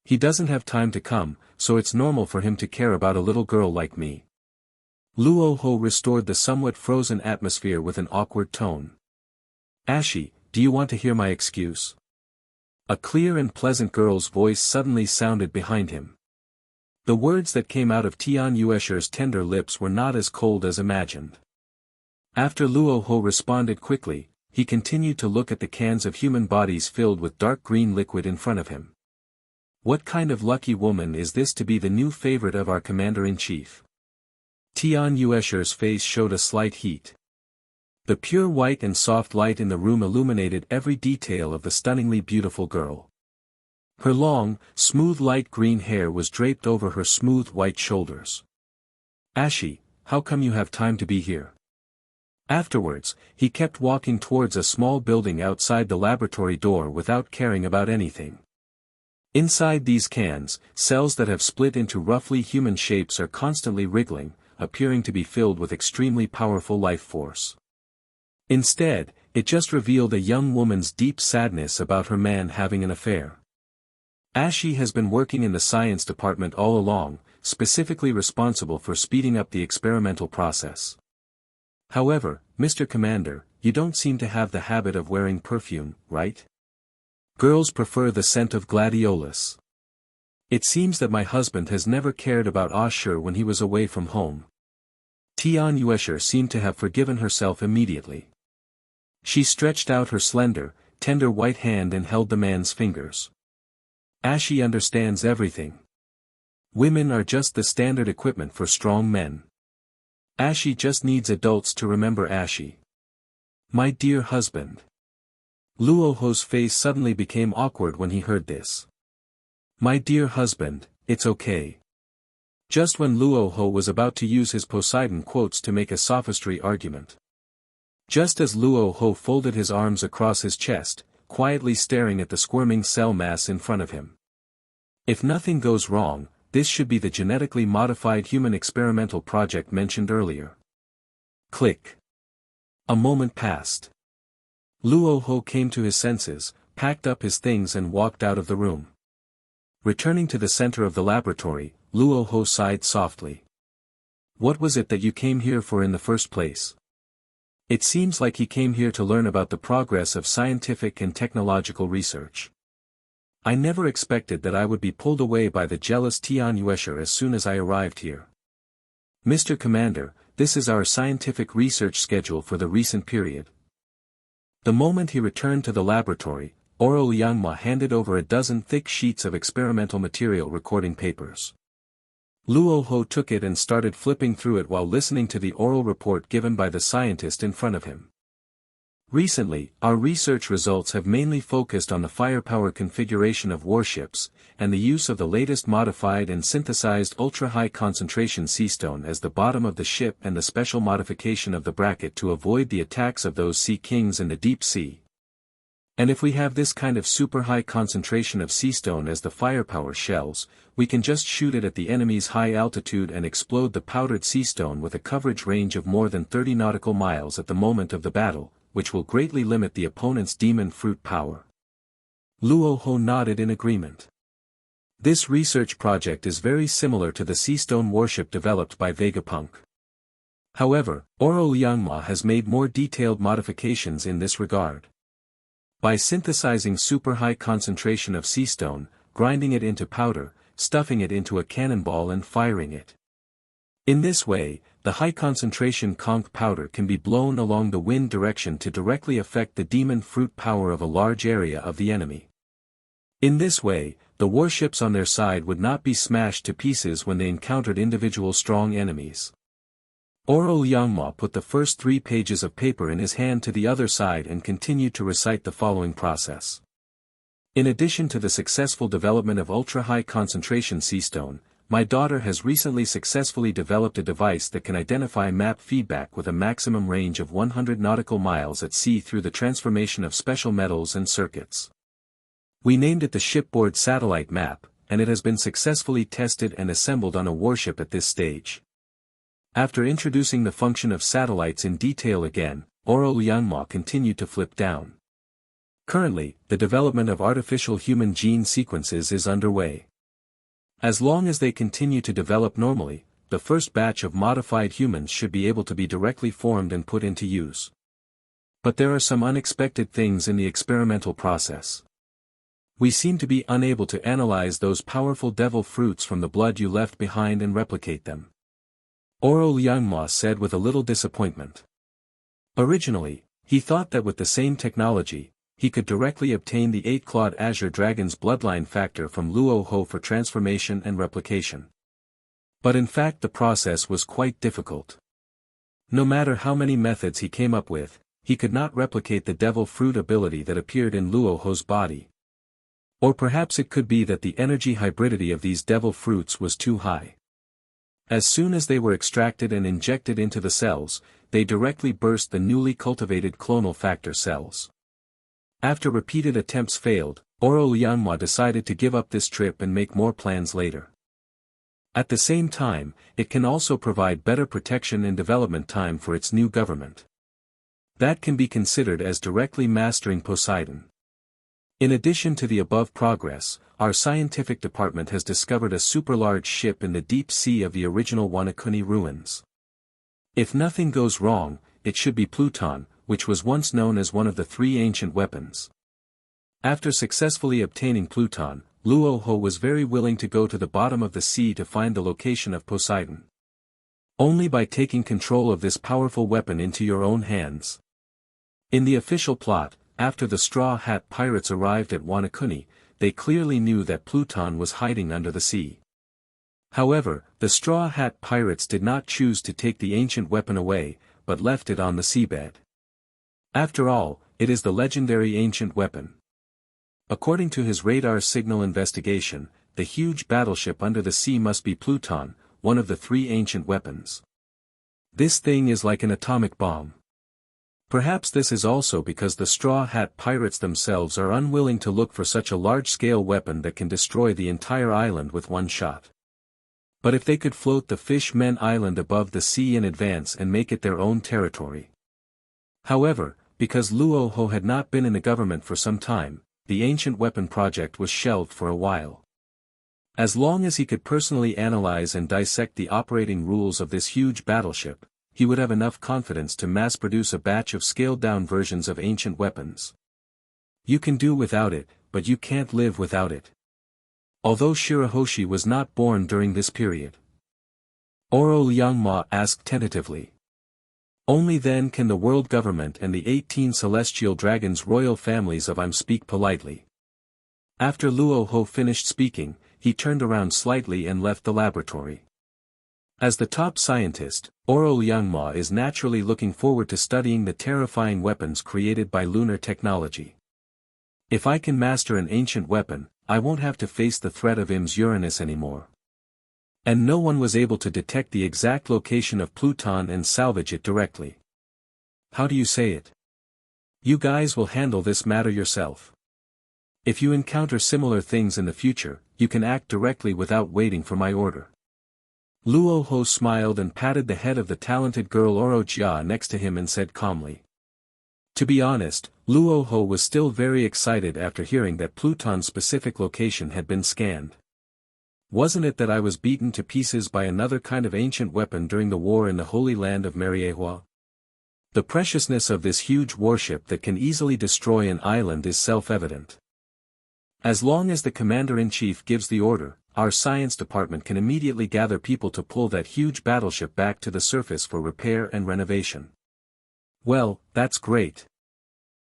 He doesn't have time to come, so it's normal for him to care about a little girl like me. Luo Hu restored the somewhat frozen atmosphere with an awkward tone. Ashi, do you want to hear my excuse? A clear and pleasant girl's voice suddenly sounded behind him. The words that came out of Tian Yuesher's tender lips were not as cold as imagined. After Luo Hu responded quickly, he continued to look at the cans of human bodies filled with dark green liquid in front of him. What kind of lucky woman is this to be the new favorite of our commander-in-chief? Tian Yuesher's face showed a slight heat. The pure white and soft light in the room illuminated every detail of the stunningly beautiful girl. Her long, smooth light green hair was draped over her smooth white shoulders. Ashi, how come you have time to be here? Afterwards, he kept walking towards a small building outside the laboratory door without caring about anything. Inside these cans, cells that have split into roughly human shapes are constantly wriggling, appearing to be filled with extremely powerful life force. Instead, it just revealed a young woman's deep sadness about her man having an affair. Ashi has been working in the science department all along, specifically responsible for speeding up the experimental process. However, Mr. Commander, you don't seem to have the habit of wearing perfume, right? Girls prefer the scent of gladiolus. It seems that my husband has never cared about Ashur when he was away from home. Tian Yuesher seemed to have forgiven herself immediately. She stretched out her slender, tender white hand and held the man's fingers. Ashi understands everything. Women are just the standard equipment for strong men. Ashi just needs adults to remember Ashi. My dear husband. Luo Hu's face suddenly became awkward when he heard this. My dear husband, it's okay. Just when Luo Hu was about to use his Poseidon quotes to make a sophistry argument. Just as Luo Hu folded his arms across his chest, quietly staring at the squirming cell mass in front of him. If nothing goes wrong, this should be the genetically modified human experimental project mentioned earlier. Click. A moment passed. Luo Hu came to his senses, packed up his things and walked out of the room. Returning to the center of the laboratory, Luo Hu sighed softly. What was it that you came here for in the first place? It seems like he came here to learn about the progress of scientific and technological research. I never expected that I would be pulled away by the jealous Tian Yuesher as soon as I arrived here. Mr. Commander, this is our scientific research schedule for the recent period. The moment he returned to the laboratory, Oro Yangma handed over a dozen thick sheets of experimental material recording papers. Luo Hu took it and started flipping through it while listening to the oral report given by the scientist in front of him. Recently, our research results have mainly focused on the firepower configuration of warships, and the use of the latest modified and synthesized ultra-high concentration seastone as the bottom of the ship and the special modification of the bracket to avoid the attacks of those sea kings in the deep sea. And if we have this kind of super high concentration of seastone as the firepower shells, we can just shoot it at the enemy's high altitude and explode the powdered seastone with a coverage range of more than 30 nautical miles at the moment of the battle, which will greatly limit the opponent's demon fruit power. Luo Hu nodded in agreement. This research project is very similar to the seastone warship developed by Vegapunk. However, Oro Yangma has made more detailed modifications in this regard. By synthesizing super high concentration of seastone, grinding it into powder, stuffing it into a cannonball and firing it. In this way, the high-concentration conch powder can be blown along the wind direction to directly affect the demon fruit power of a large area of the enemy. In this way, the warships on their side would not be smashed to pieces when they encountered individual strong enemies. Oro Yangma put the first 3 pages of paper in his hand to the other side and continued to recite the following process. In addition to the successful development of ultra-high concentration sea stone, my daughter has recently successfully developed a device that can identify map feedback with a maximum range of 100 nautical miles at sea through the transformation of special metals and circuits. We named it the shipboard satellite map, and it has been successfully tested and assembled on a warship at this stage. After introducing the function of satellites in detail again, Oro Liangma continued to flip down. Currently, the development of artificial human gene sequences is underway. As long as they continue to develop normally, the first batch of modified humans should be able to be directly formed and put into use. But there are some unexpected things in the experimental process. We seem to be unable to analyze those powerful devil fruits from the blood you left behind and replicate them. Oro Liangma said with a little disappointment. Originally, he thought that with the same technology, he could directly obtain the 8-clawed Azure Dragon's bloodline factor from Luo Hu for transformation and replication. But in fact the process was quite difficult. No matter how many methods he came up with, he could not replicate the devil fruit ability that appeared in Luo Hu's body. Or perhaps it could be that the energy hybridity of these devil fruits was too high. As soon as they were extracted and injected into the cells, they directly burst the newly cultivated clonal factor cells. After repeated attempts failed, Oro Liangma decided to give up this trip and make more plans later. At the same time, it can also provide better protection and development time for its new government. That can be considered as directly mastering Poseidon. In addition to the above progress, our scientific department has discovered a super-large ship in the deep sea of the original Wanakuni ruins. If nothing goes wrong, it should be Pluton, which was once known as one of the 3 ancient weapons. After successfully obtaining Pluton, Luo Hu was very willing to go to the bottom of the sea to find the location of Poseidon. Only by taking control of this powerful weapon into your own hands. In the official plot, after the Straw Hat pirates arrived at Wanakuni, they clearly knew that Pluton was hiding under the sea. However, the Straw Hat pirates did not choose to take the ancient weapon away, but left it on the seabed. After all, it is the legendary ancient weapon. According to his radar signal investigation, the huge battleship under the sea must be Pluton, one of the 3 ancient weapons. This thing is like an atomic bomb. Perhaps this is also because the Straw Hat pirates themselves are unwilling to look for such a large-scale weapon that can destroy the entire island with one shot. But if they could float the Fishmen Island above the sea in advance and make it their own territory. However, because Luo Hu had not been in the government for some time, the ancient weapon project was shelved for a while. As long as he could personally analyze and dissect the operating rules of this huge battleship, he would have enough confidence to mass-produce a batch of scaled-down versions of ancient weapons. You can do without it, but you can't live without it. Although Shirahoshi was not born during this period. Oro Liangma asked tentatively. Only then can the world government and the 18 celestial dragons' royal families of speak politely. After Luo Hu finished speaking, he turned around slightly and left the laboratory. As the top scientist, Oro Liangma is naturally looking forward to studying the terrifying weapons created by lunar technology. If I can master an ancient weapon, I won't have to face the threat of Uranus anymore. And no one was able to detect the exact location of Pluton and salvage it directly. How do you say it? You guys will handle this matter yourself. If you encounter similar things in the future, you can act directly without waiting for my order. Luo Hu smiled and patted the head of the talented girl Oro Jia next to him and said calmly. To be honest, Luo Hu was still very excited after hearing that Pluton's specific location had been scanned. Wasn't it that I was beaten to pieces by another kind of ancient weapon during the war in the Holy Land of Mariehua? The preciousness of this huge warship that can easily destroy an island is self-evident. As long as the commander-in-chief gives the order, our science department can immediately gather people to pull that huge battleship back to the surface for repair and renovation. Well, that's great.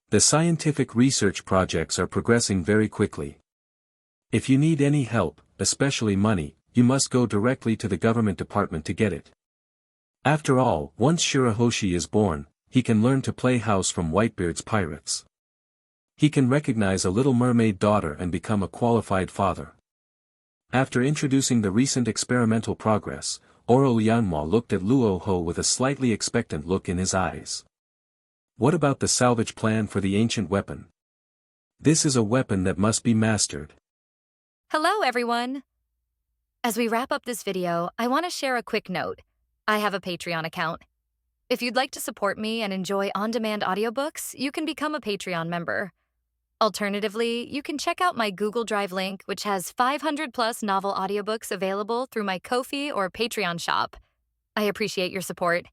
The scientific research projects are progressing very quickly. If you need any help, especially money, you must go directly to the government department to get it. After all, once Shirahoshi is born, he can learn to play house from Whitebeard's pirates. He can recognize a little mermaid daughter and become a qualified father. After introducing the recent experimental progress, Oro Yanhua looked at Luo Hu with a slightly expectant look in his eyes. What about the salvage plan for the ancient weapon? This is a weapon that must be mastered. Hello, everyone! As we wrap up this video, I want to share a quick note. I have a Patreon account. If you'd like to support me and enjoy on-demand audiobooks, you can become a Patreon member. Alternatively, you can check out my Google Drive link, which has 500+ novel audiobooks available through my Ko-fi or Patreon shop. I appreciate your support.